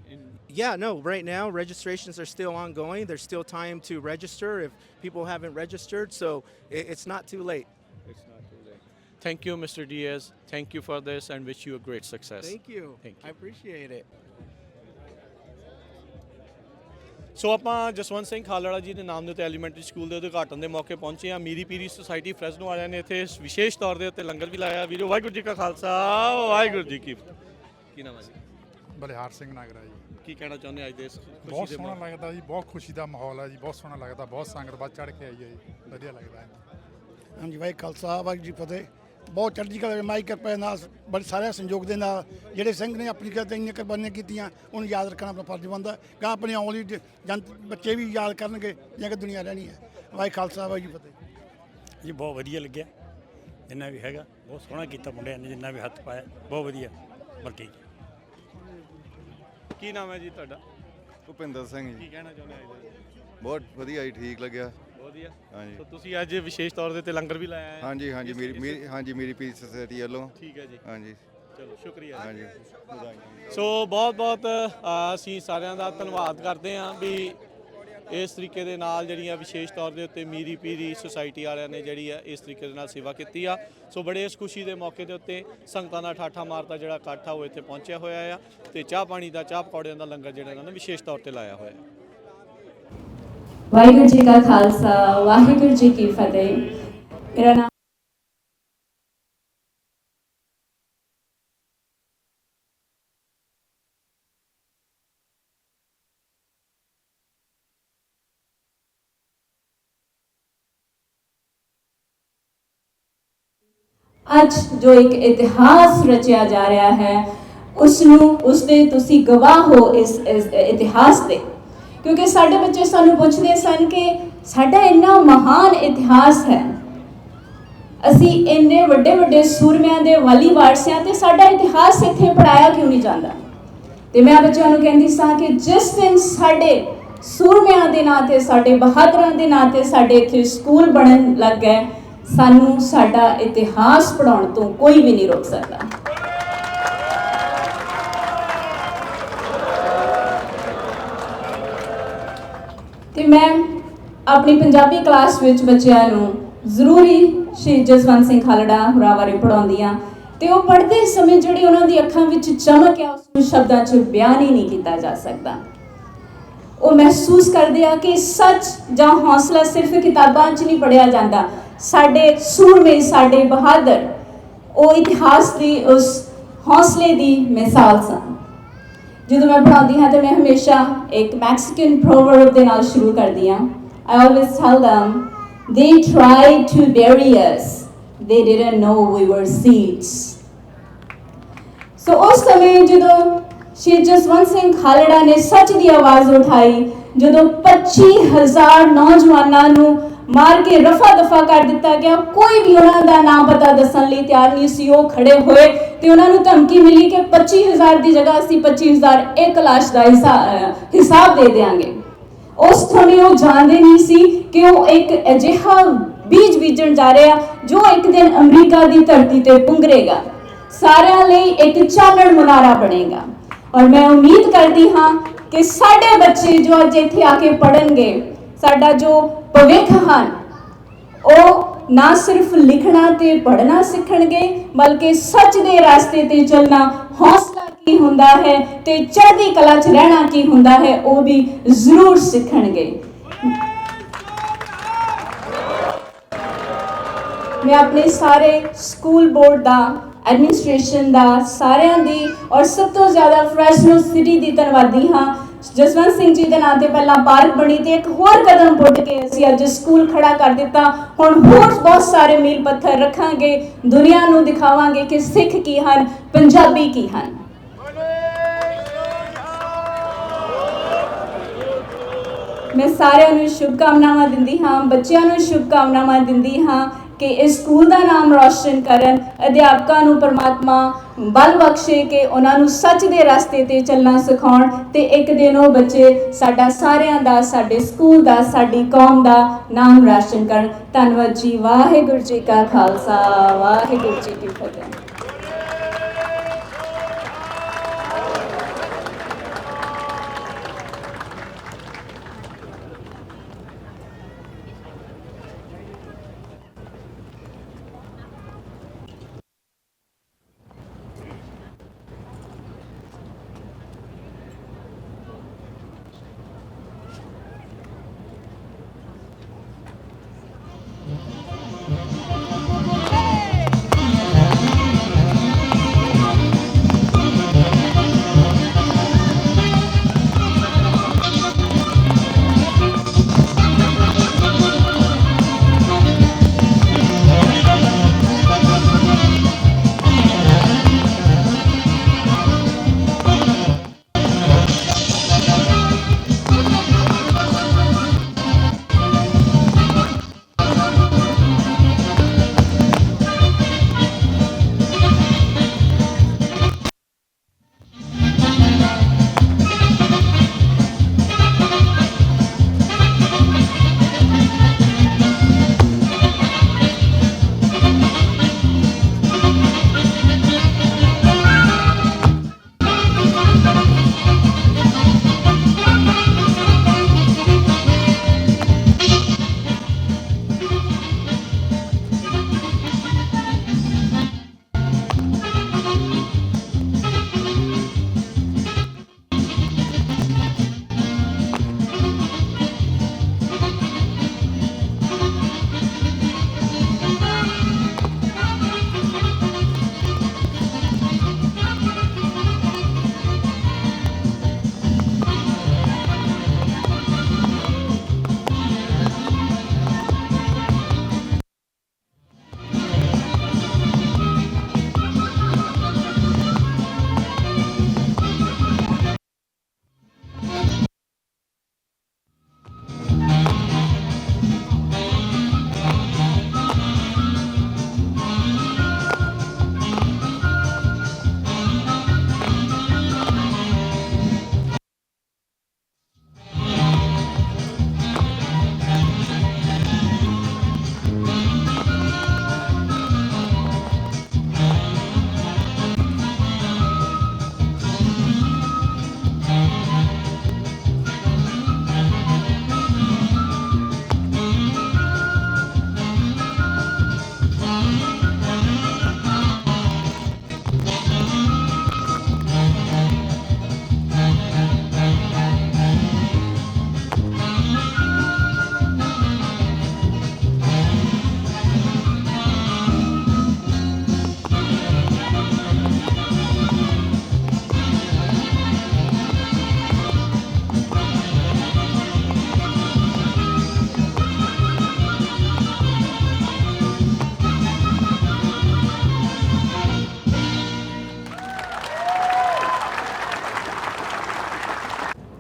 Yeah, no, right now registrations are still ongoing. There's still time to register if people haven't registered, so it's not too late. It's not too late. Thank you, Mr. Diaz. Thank you for this, and wish you a great success. Thank you. Thank you. I appreciate it. ਸੋ ਆਪਾਂ ਜਸਵੰਤ ਸਿੰਘ ਖਾਲੜਾ ਜੀ ਦੇ ਨਾਮ ਦੇ ਉੱਤੇ ਐਲੀਮੈਂਟਰੀ ਸਕੂਲ ਦੇ ਉਦਘਾਟਨ ਦੇ ਮੌਕੇ ਪਹੁੰਚੇ ਹਾਂ। ਮੀਰੀ ਪੀਰੀ ਸੁਸਾਇਟੀ ਫਰੈਜ਼ਨੋ ਵਾਲਿਆਂ ਨੇ ਇੱਥੇ ਵਿਸ਼ੇਸ਼ ਤੌਰ ਦੇ ਉੱਤੇ ਲੰਗਰ ਵੀ ਲਾਇਆ। ਵੀਰੋ ਵਾਹਿਗੁਰੂ ਜੀ ਕਾ ਖਾਲਸਾ, ਵਾਹਿਗੁਰੂ ਜੀ ਕੀ ਫਤਿਹ। ਕੀ ਨਾਮ ਹੈ ਜੀ? ਬਲਿਹਾਰ ਸਿੰਘ ਨਾਗਰਾ ਜੀ। ਕੀ ਕਹਿਣਾ ਚਾਹੁੰਦੇ ਅੱਜ ਦੇ ਇਸ ਬਹੁਤ ਸੋਹਣਾ ਲੱਗਦਾ ਜੀ, ਬਹੁਤ ਖੁਸ਼ੀ ਦਾ ਮਾਹੌਲ ਹੈ ਜੀ, ਬਹੁਤ ਸੋਹਣਾ ਲੱਗਦਾ, ਬਹੁਤ ਸੰਗਤ ਵੱਧ ਚੜ੍ਹ ਕੇ ਆਈ ਹੈ ਜੀ, ਵਧੀਆ ਲੱਗਦਾ ਹੈ। ਹਾਂਜੀ, ਵਾਹਿਗੁਰੂ ਖਾਲਸਾ, ਵਾਹਿਗੁਰੂ ਜੀ ਫਤਿਹ। ਬਹੁਤ ਚੜ੍ਹਦੀ ਕਲਾ ਮਾਈ ਕਿਰਪਾ ਨਾਲ, ਬੜੇ ਸਾਰੇ ਸੰਯੋਗ ਦੇ ਨਾਲ ਜਿਹੜੇ ਸਿੰਘ ਨੇ ਆਪਣੀ ਕਿਤੇ ਇੰਨੀਆਂ ਕੁਰਬਾਨੀਆਂ ਕੀਤੀਆਂ, ਉਹਨੂੰ ਯਾਦ ਰੱਖਣਾ ਆਪਣਾ ਫਰਜ਼ ਬਣਦਾ। ਗਾਂ ਆਪਣੀ ਆਉਣ ਵਾਲੀ ਬੱਚੇ ਵੀ ਯਾਦ ਕਰਨਗੇ ਜਾਂ ਕਿ ਦੁਨੀਆ ਰਹਿਣੀ ਹੈ। ਵਾਹਿਗੁਰੂ ਖਾਲਸਾ, ਵਾਹਿਗੁਰੂ ਜੀ ਫਤਿਹ। ਜੀ ਬਹੁਤ ਵਧੀਆ ਲੱਗਿਆ, ਜਿੰਨਾ ਵੀ ਹੈਗਾ ਬਹੁਤ ਸੋਹਣਾ ਕੀਤਾ ਮੁੰਡਿਆਂ ਨੇ, ਜਿੰਨਾ ਵੀ ਹੱਥ ਪਾਇਆ ਬਹੁਤ ਵਧੀਆ। ਬਾਕੀ ਕੀ ਨਾਮ ਹੈ ਜੀ ਤੁਹਾਡਾ? ਭੁਪਿੰਦਰ ਸਿੰਘ ਜੀ। ਕੀ ਕਹਿਣਾ ਚਾਹੁੰਦੇ ਅੱਜ ਦੇ? ਬਹੁਤ ਵਧੀਆ ਜੀ, ਠੀਕ ਲੱਗਿਆ। ਬਹੁਤ ਵਧੀਆ ਹਾਂਜੀ। ਸੋ ਤੁਸੀਂ ਅੱਜ ਵਿਸ਼ੇਸ਼ ਤੌਰ ਦੇ ਉੱਤੇ ਲੰਗਰ ਵੀ ਲਾਇਆ ਹੈ। ਹਾਂਜੀ ਹਾਂਜੀ ਮੇਰੀ ਪੀਸ ਸੁਸਾਇਟੀ ਵੱਲੋਂ। ਠੀਕ ਹੈ ਜੀ, ਹਾਂਜੀ ਚਲੋ ਸ਼ੁਕਰੀਆ। ਹਾਂਜੀ ਸੋ ਬਹੁਤ ਬਹੁਤ ਅਸੀਂ ਸਾਰਿਆਂ ਦਾ ਧੰਨਵਾਦ ਕਰਦੇ ਹਾਂ ਵੀ ਇਸ ਤਰੀਕੇ ਦੇ ਨਾਲ ਜਿਹੜੀਆਂ ਵਿਸ਼ੇਸ਼ ਤੌਰ ਦੇ ਉੱਤੇ ਮੀਰੀ ਪੀਰੀ ਸੁਸਾਇਟੀ ਵਾਲਿਆਂ ਨੇ ਜਿਹੜੀ ਆ ਇਸ ਤਰੀਕੇ ਦੇ ਨਾਲ ਸੇਵਾ ਕੀਤੀ ਆ। ਸੋ ਬੜੇ ਇਸ ਖੁਸ਼ੀ ਦੇ ਮੌਕੇ ਦੇ ਉੱਤੇ ਸੰਗਤਾਂ ਦਾ ਠਾਠਾ ਮਾਰਦਾ ਜਿਹੜਾ ਇਕੱਠ ਆ ਉਹ ਇੱਥੇ ਪਹੁੰਚਿਆ ਹੋਇਆ ਆ ਤੇ ਚਾਹ ਪਾਣੀ ਦਾ ਚਾਹ ਪਕੌੜਿਆਂ ਦਾ ਲੰਗਰ ਜਿਹੜਾ ਇਹਨਾਂ ਨੇ ਵਿਸ਼ੇਸ਼ ਤੌਰ ਤੇ ਲਾਇਆ ਹੋਇਆ ਹੈ। ਵਾਹਿਗੁਰੂ ਜੀ ਕਾ ਖਾਲਸਾ ਵਾਹਿਗੁਰੂ ਜੀ ਕੀ ਫਤਿਹ। ਮੇਰਾ ਨਾਮ ਅੱਜ ਜੋ ਇੱਕ ਇਤਿਹਾਸ ਰਚਿਆ ਜਾ ਰਿਹਾ ਹੈ ਉਸਦੇ ਤੁਸੀਂ ਗਵਾਹ ਹੋ ਇਸ ਇਤਿਹਾਸ ਦੇ, ਕਿਉਂਕਿ ਸਾਡੇ ਬੱਚੇ ਸਾਨੂੰ ਪੁੱਛਦੇ ਸਨ ਕਿ ਸਾਡਾ ਇੰਨਾ ਮਹਾਨ ਇਤਿਹਾਸ ਹੈ, ਅਸੀਂ ਇੰਨੇ ਵੱਡੇ ਵੱਡੇ ਸੂਰਮਿਆਂ ਦੇ ਵਾਲੀ ਵਾਰਸਿਆਂ ਤੇ ਸਾਡਾ ਇਤਿਹਾਸ ਇੱਥੇ ਪੜਾਇਆ ਕਿਉਂ ਨਹੀਂ ਜਾਂਦਾ। ਤੇ ਮੈਂ ਬੱਚਿਆਂ ਨੂੰ ਕਹਿੰਦੀ ਸਾਂ ਕਿ ਜਿਸ ਦਿਨ ਸਾਡੇ ਸੂਰਮਿਆਂ ਦੇ ਨਾਂ ਤੇ ਸਾਡੇ ਬਹਾਦਰਾਂ ਦੇ ਨਾਂ ਤੇ ਸਾਡੇ ਇੱਥੇ ਸਕੂਲ ਬਣਨ ਲੱਗ ਗਏ, ਸਾਨੂੰ ਸਾਡਾ ਇਤਿਹਾਸ ਪੜਾਉਣ ਤੋਂ ਕੋਈ ਵੀ ਨਹੀਂ ਰੋਕ ਸਕਦਾ। ਤੇ ਮੈਂ ਆਪਣੀ ਪੰਜਾਬੀ ਕਲਾਸ ਵਿੱਚ ਬੱਚਿਆਂ ਨੂੰ ਜ਼ਰੂਰੀ ਸ਼ਹੀਦ ਜਸਵੰਤ ਸਿੰਘ ਖਾਲੜਾ ਹੋਰਾਂ ਬਾਰੇ ਪੜਾਉਂਦੀ ਹਾਂ ਤੇ ਉਹ ਪੜ੍ਹਦੇ ਸਮੇਂ ਜਿਹੜੀ ਉਹਨਾਂ ਦੀ ਅੱਖਾਂ ਵਿੱਚ ਚਮਕ ਹੈ ਉਸ ਨੂੰ ਸ਼ਬਦਾਂ 'ਚ ਬਿਆਨ ਹੀ ਨਹੀਂ ਕੀਤਾ ਜਾ ਸਕਦਾ। ਉਹ ਮਹਿਸੂਸ ਕਰਦੇ ਆ ਕਿ ਸੱਚ ਜਾਂ ਹੌਸਲਾ ਸਿਰਫ ਕਿਤਾਬਾਂ 'ਚ ਨਹੀਂ ਪੜ੍ਹਿਆ ਜਾਂਦਾ। ਸਾਡੇ ਸੂਰਮੇ ਸਾਡੇ ਬਹਾਦਰ ਉਹ ਇਤਿਹਾਸ ਦੀ ਉਸ ਹੌਸਲੇ ਦੀ ਮਿਸਾਲ ਸਨ। ਜਦੋਂ ਮੈਂ ਪੜ੍ਹਾਉਂਦੀ ਹਾਂ ਤਾਂ ਮੈਂ ਹਮੇਸ਼ਾ ਇੱਕ ਮੈਕਸੀਕਨ ਪ੍ਰੋਵਰਬ ਦੇ ਨਾਲ ਸ਼ੁਰੂ ਕਰਦੀ ਹਾਂ। I always tell them, they tried to bury us, they didn't know we were seeds. So ਉਸ ਸਮੇਂ ਜਦੋਂ ਸ਼ਹੀਦ ਜਸਵੰਤ ਸਿੰਘ ਖਾਲੜਾ ਨੇ ਸੱਚ ਦੀ ਆਵਾਜ਼ ਉਠਾਈ, ਜਦੋਂ 25,000 ਨੌਜਵਾਨਾਂ ਨੂੰ ਮਾਰ ਕੇ ਰਫਾ ਦਫਾ ਕਰ ਦਿੱਤਾ ਗਿਆ, ਕੋਈ ਵੀ ਉਹਨਾਂ ਦਾ ਨਾਮ ਪਤਾ ਦੱਸਣ ਲਈ ਤਿਆਰ ਨਹੀਂ ਸੀ। ਉਹ ਖੜੇ ਹੋਏ ਤੇ ਉਹਨਾਂ ਨੂੰ ਧਮਕੀ ਮਿਲੀ ਕਿ 25,000 ਦੀ ਜਗ੍ਹਾ ਅਸੀਂ 25,000 ਇੱਕ ਲਾਸ਼ ਦਾ ਹਿਸਾਬ ਦੇ ਦੇਵਾਂਗੇ। ਉਸ ਸਮੇਂ ਉਹ ਜਾਣਦੇ ਨਹੀਂ ਸੀ ਕਿ ਉਹ ਇੱਕ ਅਜਿਹਾ ਬੀਜ ਬੀਜਣ ਜਾ ਰਿਹਾ ਜੋ ਇੱਕ ਦਿਨ ਅਮਰੀਕਾ ਦੀ ਧਰਤੀ ਤੇ ਪੁੰਗਰੇਗਾ, ਸਾਰਿਆਂ ਲਈ ਇੱਕ ਚਾਨਣ ਮੁਨਾਰਾ ਬਣੇਗਾ। ਔਰ ਮੈਂ ਉਮੀਦ ਕਰਦੀ ਹਾਂ ਕਿ ਸਾਡੇ ਬੱਚੇ ਜੋ ਅੱਜ ਇੱਥੇ ਆ ਕੇ ਪੜ੍ਹਨਗੇ, ਸਾਡਾ ਜੋ ਭਵਿੱਖ ਹਨ, ਉਹ ਨਾ ਸਿਰਫ ਲਿਖਣਾ ਤੇ ਪੜ੍ਹਨਾ ਸਿੱਖਣਗੇ ਬਲਕਿ ਸੱਚ ਦੇ ਰਸਤੇ ਤੇ ਚੱਲਣਾ, ਹੌਸਲਾ ਕੀ ਹੁੰਦਾ ਹੈ ਤੇ ਚੜ੍ਹਦੀ ਕਲਾ 'ਚ ਰਹਿਣਾ ਕੀ ਹੁੰਦਾ ਹੈ ਉਹ ਵੀ ਜ਼ਰੂਰ ਸਿੱਖਣਗੇ। ਮੈਂ ਆਪਣੇ ਸਾਰੇ ਸਕੂਲ ਬੋਰਡ ਦਾ, ਐਡਮਿਨਿਸਟ੍ਰੇਸ਼ਨ ਦਾ, ਸਾਰਿਆਂ ਦੀ ਔਰ ਸਭ ਤੋਂ ਜ਼ਿਆਦਾ ਫਰੈਸ਼ਨੋ ਸਿਟੀ ਦੀ ਧੰਨਵਾਦੀ ਹਾਂ। ਜਸਵੰਤ ਸਿੰਘ ਜੀ ਦੇ ਨਾਂ ਤੇ ਪਹਿਲਾਂ ਪਾਰਕ ਬਣੀ ਤੇ ਇੱਕ ਹੋਰ ਕਦਮ ਪੁੱਟ ਕੇ ਅਸੀਂ ਅੱਜ ਸਕੂਲ ਖੜਾ ਕਰ ਦਿੱਤਾ। ਹੁਣ ਹੋਰ ਬਹੁਤ ਸਾਰੇ ਮੀਲ ਪੱਥਰ ਰੱਖਾਂਗੇ, ਦੁਨੀਆ ਨੂੰ ਦਿਖਾਵਾਂਗੇ ਕਿ ਸਿੱਖ ਕੀ ਹਨ, ਪੰਜਾਬੀ ਕੀ ਹਨ। ਮੈਂ ਸਾਰਿਆਂ ਨੂੰ ਸ਼ੁਭਕਾਮਨਾਵਾਂ ਦਿੰਦੀ ਹਾਂ, ਬੱਚਿਆਂ ਨੂੰ ਸ਼ੁਭਕਾਮਨਾਵਾਂ ਦਿੰਦੀ ਹਾਂ ਕਿ ਇਸ ਸਕੂਲ ਦਾ ਨਾਮ ਰੌਸ਼ਨ ਕਰਨ, ਅਧਿਆਪਕਾਂ ਨੂੰ ਪਰਮਾਤਮਾ ਬਲ ਬਖਸ਼ੇ ਕਿ ਉਹਨਾਂ ਨੂੰ ਸੱਚ ਦੇ ਰਸਤੇ ਤੇ ਚੱਲਣਾ ਸਿਖਾਉਣ ਤੇ ਇੱਕ ਦਿਨ ਉਹ ਬੱਚੇ ਸਾਡਾ ਸਾਰਿਆਂ ਦਾ, ਸਾਡੇ ਸਕੂਲ ਦਾ, ਸਾਡੀ ਕੌਮ ਦਾ ਨਾਮ ਰੌਸ਼ਨ ਕਰਨ। ਧੰਨਵਾਦ ਜੀ। ਵਾਹਿਗੁਰੂ ਜੀ ਕਾ ਖਾਲਸਾ ਵਾਹਿਗੁਰੂ ਜੀ ਕੀ ਫਤਿਹ।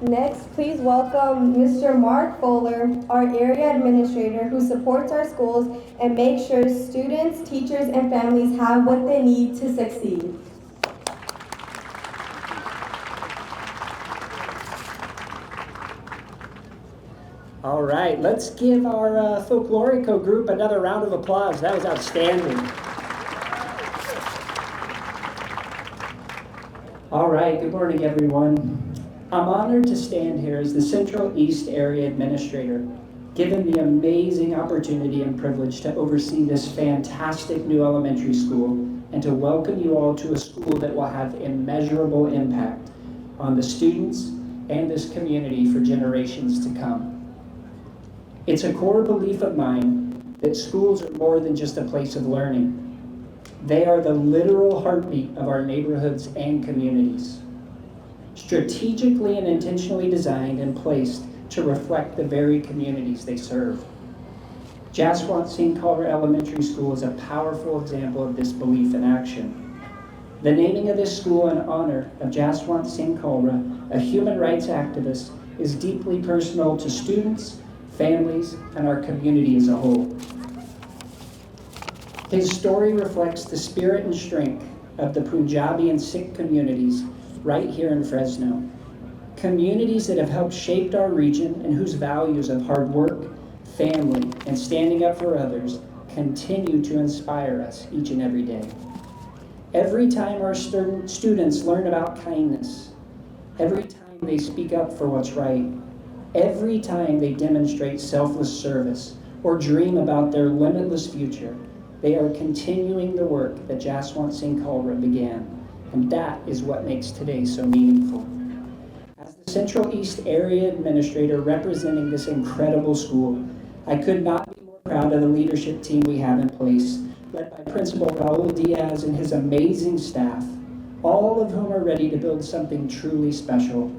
Next, please welcome Mr. Mark Fuller, our area administrator who supports our schools and makes sure students, teachers, and families have what they need to succeed. All right, let's give our Folklorico group another round of applause. That was outstanding. All right, good morning, everyone. I'm honored to stand here as the Central East Area Administrator, given the amazing opportunity and privilege to oversee this fantastic new elementary school and to welcome you all to a school that will have immeasurable impact on the students and this community for generations to come. It's a core belief of mine that schools are more than just a place of learning. They are the literal heartbeat of our neighborhoods and communities, strategically and intentionally designed and placed to reflect the very communities they serve. Jaswant Singh Kalra Elementary School is a powerful example of this belief in action. The naming of this school in honor of Jaswant Singh Kalra, a human rights activist, is deeply personal to students, families, and our community as a whole. His story reflects the spirit and strength of the Punjabi and Sikh communities right here in Fresno. Communities that have helped shape our region and whose values of hard work, family, and standing up for others continue to inspire us each and every day. Every time our students learn about kindness, every time they speak up for what's right, every time they demonstrate selfless service or dream about their limitless future, they are continuing the work that Jaswant Singh Kalra began, and that is what makes today so meaningful. As the Central East Area Administrator representing this incredible school, I could not be more proud of the leadership team we have in place, led by Principal Raul Diaz and his amazing staff, all of whom are ready to build something truly special.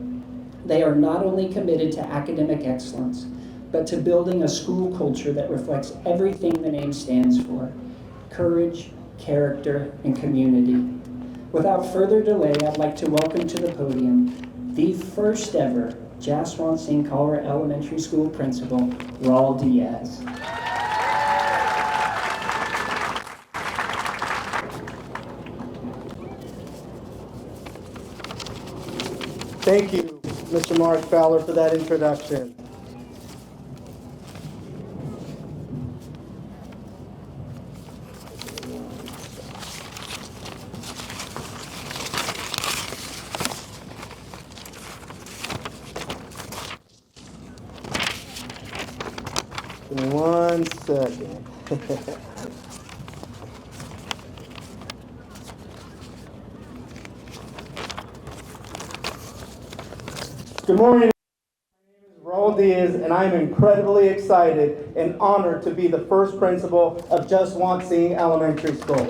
They are not only committed to academic excellence, but to building a school culture that reflects everything the name stands for: courage, character, and community. Without further delay, I'd like to welcome to the podium the first ever Jaswant Singh Kalra Elementary School Principal, Raul Diaz. Thank you, Mr. Mark Fowler, for that introduction. Give me 1 second. Good morning. My name is Raul Diaz, and I am incredibly excited and honored to be the first principal of Jaswant Singh Elementary School.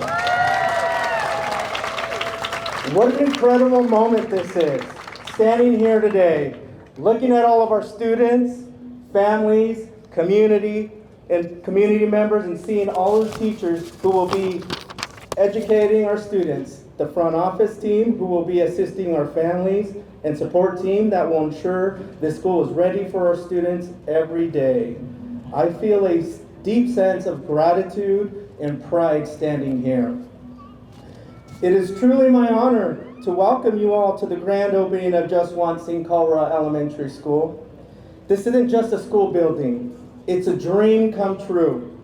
What an incredible moment this is, standing here today, looking at all of our students, families, community, and community members, and seeing all of the teachers who will be educating our students, the front office team who will be assisting our families, and support team that will ensure the school is ready for our students every day. I feel a deep sense of gratitude and pride standing here. It is truly my honor to welcome you all to the grand opening of Jaswant Singh Kalra Elementary School. This isn't just a school building, it's a dream come true.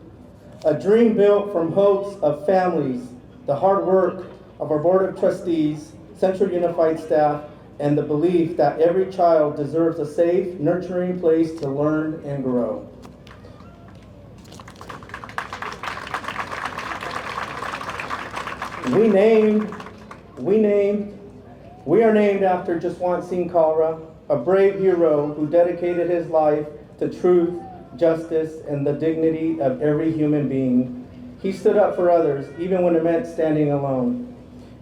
A dream built from hopes of families, the hard work of our Board of Trustees, Central Unified staff, and the belief that every child deserves a safe, nurturing place to learn and grow. We are named after Jaswant Singh Kalra, a brave hero who dedicated his life to truth, justice, and the dignity of every human being. He stood up for others, even when it meant standing alone.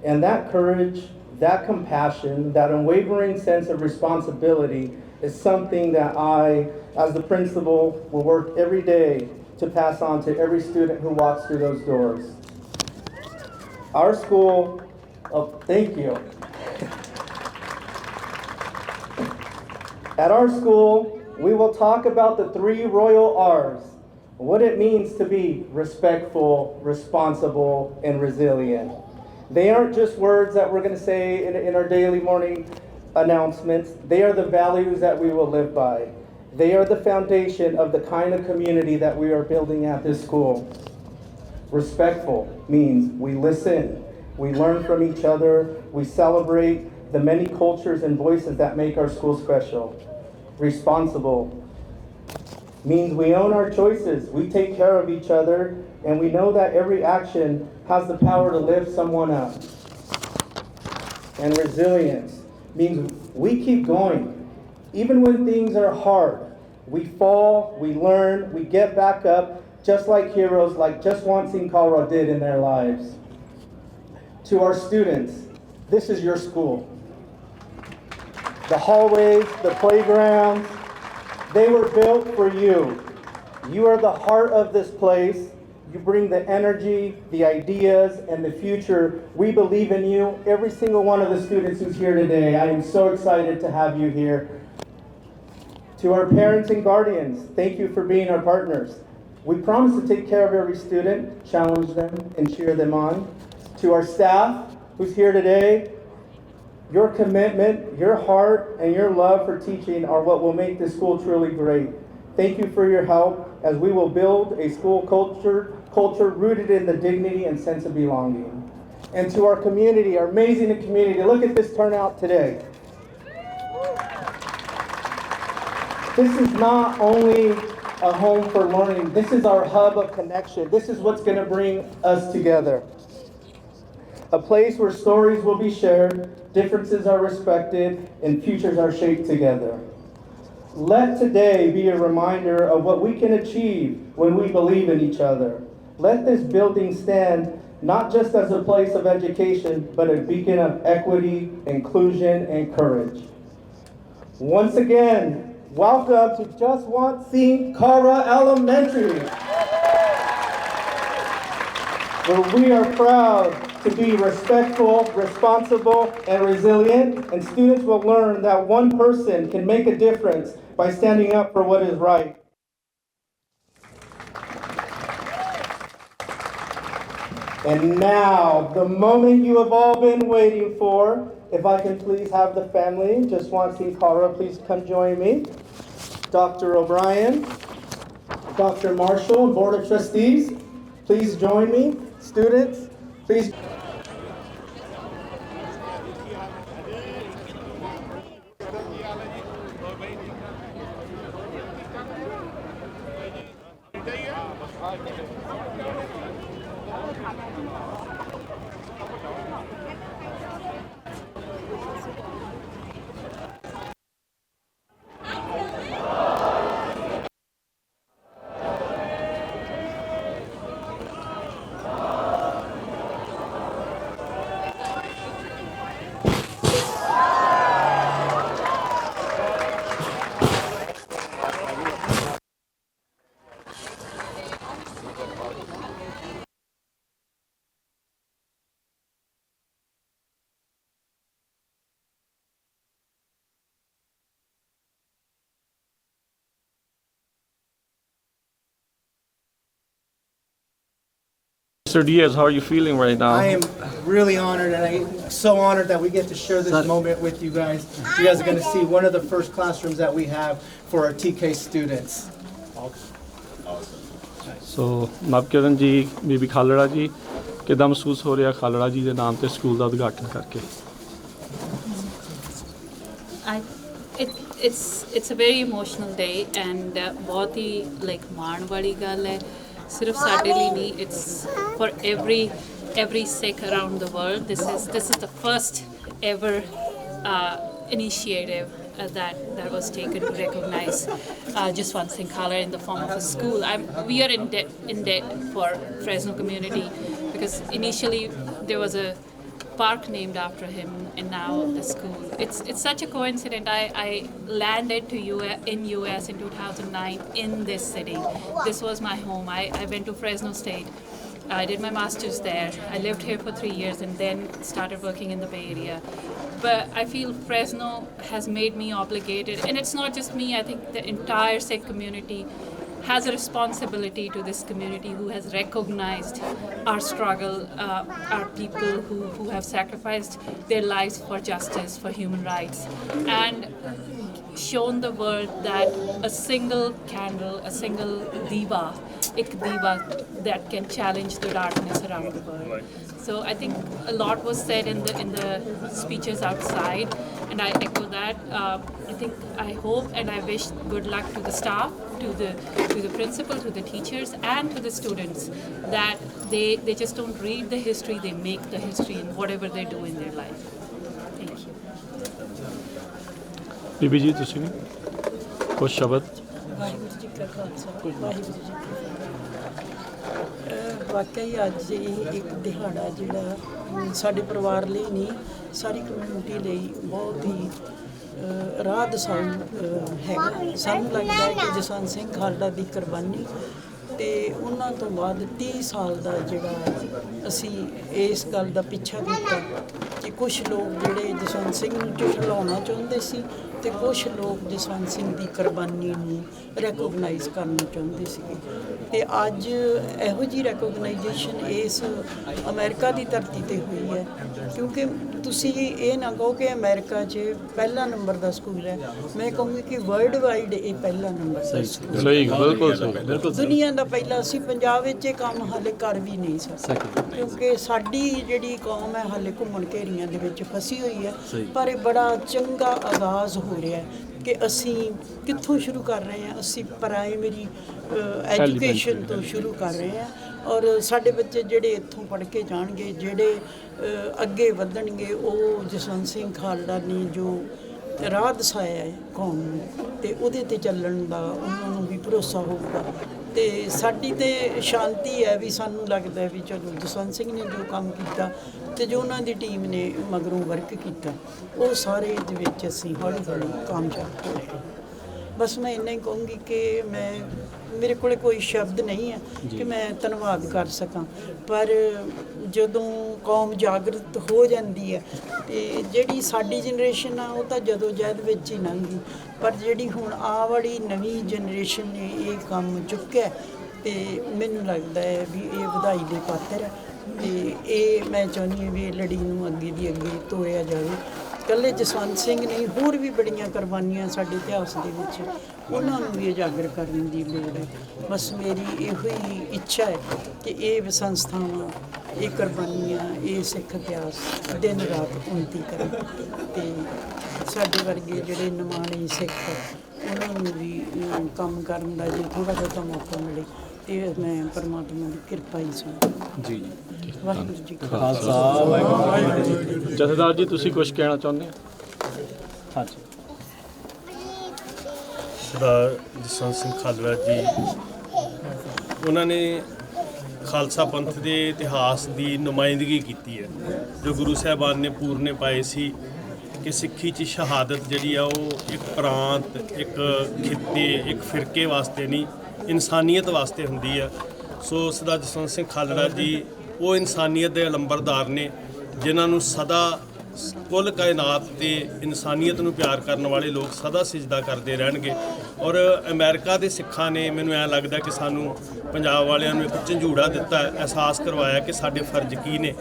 And that courage, that compassion, that unwavering sense of responsibility is something that I, as the principal, will work every day to pass on to every student who walks through those doors. Our school, At our school, we will talk about the 3 royal R's, what it means to be respectful, responsible, and resilient. They aren't just words that we're going to say in our daily morning announcements. They are the values that we will live by. They are the foundation of the kind of community that we are building at this school. Respectful means we listen, we learn from each other, we celebrate the many cultures and voices that make our school special. Responsible means we own our choices, we take care of each other, and we know that every action has the power to lift someone up. And resilience means we keep going. Even when things are hard, we fall, we learn, we get back up, just like heroes like Jaswant Singh Kalra did in their lives. To our students, this is your school. The hallways, the playgrounds, they were built for you. You are the heart of this place. You bring the energy, the ideas, and the future. We believe in you. Every single one of the students who's here today, I am so excited to have you here. To our parents and guardians, thank you for being our partners. We promise to take care of every student, challenge them, and cheer them on. To our staff who's here today, your commitment, your heart, and your love for teaching are what will make this school truly great. Thank you for your help as we will build a school culture rooted in the dignity and sense of belonging. And to our community, our amazing community, look at this turnout today. This is not only a home for learning, this is our hub of connection. This is what's going to bring us together. A place where stories will be shared, differences are respected, and futures are shaped together. Let today be a reminder of what we can achieve when we believe in each other. Let this building stand not just as a place of education, but a beacon of equity, inclusion, and courage. Once again, welcome to Jaswant Singh Kalra Elementary, where we are proud to be respectful, responsible, and resilient, and students will learn that one person can make a difference by standing up for what is right. And now, the moment you have all been waiting for, if I can please have the family, Jaswant Singh Kalra, please come join me. Dr. O'Brien, Dr. Marshall, and Board of Trustees, please join me. Students, please. Mr. Diaz, how are you feeling right now? I am really honored, and I'm so honored that we get to share this moment with you guys. You guys are going to see one of the first classrooms that we have for our TK students. ਸੋ ਨਵਕਿਰਨ ਜੀ, ਬੀਬੀ ਖਾਲੜਾ ਜੀ, ਕਿੱਦਾਂ ਮਹਿਸੂਸ ਹੋ ਰਿਹਾ ਖਾਲੜਾ ਜੀ ਦੇ ਨਾਮ ਤੇ ਸਕੂਲ ਦਾ ਉਦਘਾਟਨ ਕਰਕੇ? It's a very emotional day, and बहुत ही like ਮਾਣ ਵਾਲੀ ਗੱਲ ਹੈ, ਸਿਰਫ ਸਾਡੇ ਲਈ ਨਹੀਂ, it's for every Sikh around the world. This is the first ever initiative that was taken to recognize Jaswant Singh Kalra in the form of a school. We are in debt for Fresno community, because initially there was a park named after him, and now the school. It's such a coincidence. I landed in US in 2009 in this city. This was my home. I went to Fresno State I did my master's there. I lived here for 3 years and then started working in the Bay Area. But I feel Fresno has made me obligated, and it's not just me, I think the entire Sikh community has a responsibility to this community who has recognized our struggle, our people who have sacrificed their lives for justice, for human rights, and shown the world that a single candle, a single diva, ek diva that can challenge the darkness around the world. So I think a lot was said in the speeches outside, and I echo that. I hope and I wish good luck to the staff, to the principal, to the teachers, and to the students, that they just don't read the history, they make the history in whatever they do in their life. Thank you. ਬੀਬੀ ਜੀ ਤੁਸੀਂ ਕੁਝ ਸ਼ਬਦ। ਵਾਹਿਗੁਰੂ ਜੀ ਕਾ ਖਾਲਸਾ ਵਾਹਿਗੁਰੂ ਜੀ ਕੀ ਫਤਿਹ। ਵਾਕਈ ਅੱਜ ਇਹ ਇੱਕ ਦਿਹਾੜਾ ਜਿਹੜਾ ਸਾਡੇ ਪਰਿਵਾਰ ਲਈ ਨਹੀਂ, ਸਾਰੀ ਕਮਿਊਨਿਟੀ ਲਈ ਬਹੁਤ ਹੀ ਰਾਹ ਦਸਾਉ ਹੈਗਾ। ਸਾਨੂੰ ਲੱਗਦਾ ਹੈ ਕਿ ਜਸਵੰਤ ਸਿੰਘ ਖਾਲੜਾ ਦੀ ਕੁਰਬਾਨੀ ਤੇ ਉਹਨਾਂ ਤੋਂ ਬਾਅਦ 30 ਸਾਲ ਦਾ ਜਿਹੜਾ ਅਸੀਂ ਇਸ ਗੱਲ ਦਾ ਪਿੱਛਾ ਕੀਤਾ ਕਿ ਕੁਝ ਲੋਕ ਜਿਹੜੇ ਜਸਵੰਤ ਸਿੰਘ ਨੂੰ ਝੁਠਲਾਉਣਾ ਚਾਹੁੰਦੇ ਸੀ ਤੇ ਕੁਝ ਲੋਕ ਜਸਵੰਤ ਸਿੰਘ ਦੀ ਕੁਰਬਾਨੀ ਨੂੰ ਰੈਕੋਗਨਾਈਜ਼ ਕਰਨਾ ਚਾਹੁੰਦੇ ਸੀਗੇ। ਤੇ ਅੱਜ ਇਹੋ ਜਿਹੀ ਰੈਕੋਗਨਾਈਜੇਸ਼ਨ ਇਸ ਅਮਰੀਕਾ ਦੀ ਧਰਤੀ ਤੇ ਹੋਈ ਹੈ, ਕਿਉਂਕਿ ਤੁਸੀਂ ਇਹ ਨਾ ਕਹੋ ਕਿ ਅਮਰੀਕਾ 'ਚ ਪਹਿਲਾ ਨੰਬਰ ਦਾ ਸਕੂਲ ਹੈ, ਮੈਂ ਕਹੂੰਗੀ ਕਿ ਵਰਲਡ ਵਾਈਡ ਇਹ ਪਹਿਲਾ ਨੰਬਰ ਦਾ ਸਕੂਲ ਹੈ। ਸਹੀ, ਬਿਲਕੁਲ ਸਹੀ, ਬਿਲਕੁਲ ਦੁਨੀਆ ਦਾ ਪਹਿਲਾ। ਅਸੀਂ ਪੰਜਾਬ ਵਿੱਚ ਇਹ ਕੰਮ ਹਾਲੇ ਕਰ ਵੀ ਨਹੀਂ ਸਕਦੇ, ਕਿਉਂਕਿ ਸਾਡੀ ਜਿਹੜੀ ਕੌਮ ਹੈ ਹਾਲੇ ਘੁੰਮਣ ਘੇਰੀਆਂ ਦੇ ਵਿੱਚ ਫਸੀ ਹੋਈ ਹੈ। ਪਰ ਇਹ ਬੜਾ ਚੰਗਾ ਆਗਾਜ਼ ਹੋ ਰਿਹਾ ਹੈ ਕਿ ਅਸੀਂ ਕਿੱਥੋਂ ਸ਼ੁਰੂ ਕਰ ਰਹੇ ਹਾਂ। ਅਸੀਂ ਪ੍ਰਾਇਮਰੀ ਐਜੂਕੇਸ਼ਨ ਤੋਂ ਸ਼ੁਰੂ ਕਰ ਰਹੇ ਹਾਂ, ਔਰ ਸਾਡੇ ਬੱਚੇ ਜਿਹੜੇ ਇੱਥੋਂ ਪੜ੍ਹ ਕੇ ਜਾਣਗੇ, ਜਿਹੜੇ ਅੱਗੇ ਵਧਣਗੇ, ਉਹ ਜਸਵੰਤ ਸਿੰਘ ਖਾਲੜਾ ਨੇ ਜੋ ਰਾਹ ਦਸਾਇਆ ਹੈ ਕੌਮ ਨੂੰ, ਤੇ ਉਹਦੇ 'ਤੇ ਚੱਲਣ ਦਾ ਉਹਨਾਂ ਨੂੰ ਵੀ ਭਰੋਸਾ ਹੋਊਗਾ। ਤੇ ਸਾਡੀ ਤੇ ਸ਼ਾਂਤੀ ਹੈ ਵੀ ਸਾਨੂੰ ਲੱਗਦਾ ਵੀ ਚਲੋ ਜਸਵੰਤ ਸਿੰਘ ਨੇ ਜੋ ਕੰਮ ਕੀਤਾ ਤੇ ਜੋ ਉਹਨਾਂ ਦੀ ਟੀਮ ਨੇ ਮਗਰੋਂ ਵਰਕ ਕੀਤਾ, ਉਹ ਸਾਰੇ ਦੇ ਵਿੱਚ ਅਸੀਂ ਹੌਲੀ ਹੌਲੀ ਕਾਮਯਾਬ ਹੋ ਰਹੇ ਹਾਂ। ਬਸ ਮੈਂ ਇੰਨਾ ਹੀ ਕਹੂੰਗੀ ਕਿ ਮੇਰੇ ਕੋਲ ਕੋਈ ਸ਼ਬਦ ਨਹੀਂ ਹੈ ਕਿ ਮੈਂ ਧੰਨਵਾਦ ਕਰ ਸਕਾਂ, ਪਰ ਜਦੋਂ ਕੌਮ ਜਾਗਰਤ ਹੋ ਜਾਂਦੀ ਹੈ ਤੇ ਜਿਹੜੀ ਸਾਡੀ ਜਨਰੇਸ਼ਨ ਆ ਉਹ ਤਾਂ ਜਦੋਂ ਜਹਿਦ ਵਿੱਚ ਹੀ ਲੰਘੀ, ਪਰ ਜਿਹੜੀ ਹੁਣ ਆਉਣ ਵਾਲੀ ਨਵੀਂ ਜਨਰੇਸ਼ਨ ਨੇ ਇਹ ਕੰਮ ਚੁੱਕਿਆ ਤੇ ਮੈਨੂੰ ਲੱਗਦਾ ਹੈ ਵੀ ਇਹ ਵਧਾਈ ਦੇ ਪਾਤਰ ਹੈ। ਤੇ ਇਹ ਮੈਂ ਚਾਹੁੰਦੀ ਹਾਂ ਵੀ ਇਹ ਲੜੀ ਨੂੰ ਅੱਗੇ ਦੀ ਅੱਗੇ ਤੋਰਿਆ ਜਾਵੇ। ਇਕੱਲੇ ਜਸਵੰਤ ਸਿੰਘ ਨਹੀਂ, ਹੋਰ ਵੀ ਬੜੀਆਂ ਕੁਰਬਾਨੀਆਂ ਸਾਡੇ ਇਤਿਹਾਸ ਦੇ ਵਿੱਚ, ਉਹਨਾਂ ਨੂੰ ਵੀ ਉਜਾਗਰ ਕਰਨ ਦੀ ਲੋੜ ਹੈ। ਬਸ ਮੇਰੀ ਇਹੋ ਹੀ ਇੱਛਾ ਹੈ ਕਿ ਇਹ ਸੰਸਥਾਵਾਂ, ਇਹ ਕੁਰਬਾਨੀਆਂ, ਇਹ ਸਿੱਖ ਇਤਿਹਾਸ ਦਿਨ ਰਾਤ ਉਨਤੀ ਕਰਨ ਤੇ ਸਾਡੇ ਵਰਗੇ ਜਿਹੜੇ ਨਿਮਾਣੇ ਸਿੱਖ ਉਹਨਾਂ ਨੂੰ ਵੀ ਕੰਮ ਕਰਨ ਦਾ ਜੇ ਥੋੜ੍ਹਾ ਬਹੁਤਾ ਮੌਕਾ ਮਿਲੇ ਤੇ ਮੈਂ ਪਰਮਾਤਮਾ ਦੀ ਕਿਰਪਾ ਹੀ ਸੁਣ ਜੀ। ਵਾਹਿਗੁਰੂ ਜੀ ਕਾ ਖਾਲਸਾ ਵਾਹਿਗੁਰੂ ਜੀ ਕੀ ਫਤਿਹ। ਜਥੇਦਾਰ ਜੀ ਤੁਸੀਂ ਕੁਝ ਕਹਿਣਾ ਚਾਹੁੰਦੇ ਹੋ? ਹਾਂਜੀ। ਸਰਦਾਰ ਜਸਵੰਤ ਸਿੰਘ ਖਾਲੜਾ ਜੀ, ਉਹਨਾਂ ਨੇ ਖਾਲਸਾ ਪੰਥ ਦੇ ਇਤਿਹਾਸ ਦੀ ਨੁਮਾਇੰਦਗੀ ਕੀਤੀ ਹੈ। ਜੋ ਗੁਰੂ ਸਾਹਿਬਾਨ ਨੇ ਪੂਰਨੇ ਪਾਏ ਸੀ ਕਿ ਸਿੱਖੀ 'ਚ ਸ਼ਹਾਦਤ ਜਿਹੜੀ ਆ ਉਹ ਇੱਕ ਪ੍ਰਾਂਤ, ਇੱਕ ਖਿੱਤੇ, ਇੱਕ ਫਿਰਕੇ ਵਾਸਤੇ ਨਹੀਂ, ਇਨਸਾਨੀਅਤ ਵਾਸਤੇ ਹੁੰਦੀ ਆ। ਸੋ ਸਰਦਾਰ ਜਸਵੰਤ ਸਿੰਘ ਖਾਲੜਾ ਜੀ ਉਹ ਇਨਸਾਨੀਅਤ ਦੇ ਅਲੰਬਰਦਾਰ ਨੇ, ਜਿਨ੍ਹਾਂ ਨੂੰ ਸਦਾ ਕੁੱਲ ਕਾਇਨਾਤ ਤੇ ਇਨਸਾਨੀਅਤ ਨੂੰ ਪਿਆਰ ਕਰਨ ਵਾਲੇ ਲੋਕ ਸਦਾ ਸਿਜਦਾ ਕਰਦੇ ਰਹਿਣਗੇ। ਔਰ ਅਮਰੀਕਾ ਦੇ ਸਿੱਖਾਂ ਨੇ, ਮੈਨੂੰ ਐਂ ਲੱਗਦਾ ਕਿ ਸਾਨੂੰ ਪੰਜਾਬ ਵਾਲਿਆਂ ਨੂੰ ਇੱਕ ਝੰਜੂੜਾ ਦਿੱਤਾ, ਅਹਿਸਾਸ ਕਰਵਾਇਆ ਕਿ ਸਾਡੇ ਫਰਜ਼ ਕੀ ਨੇ।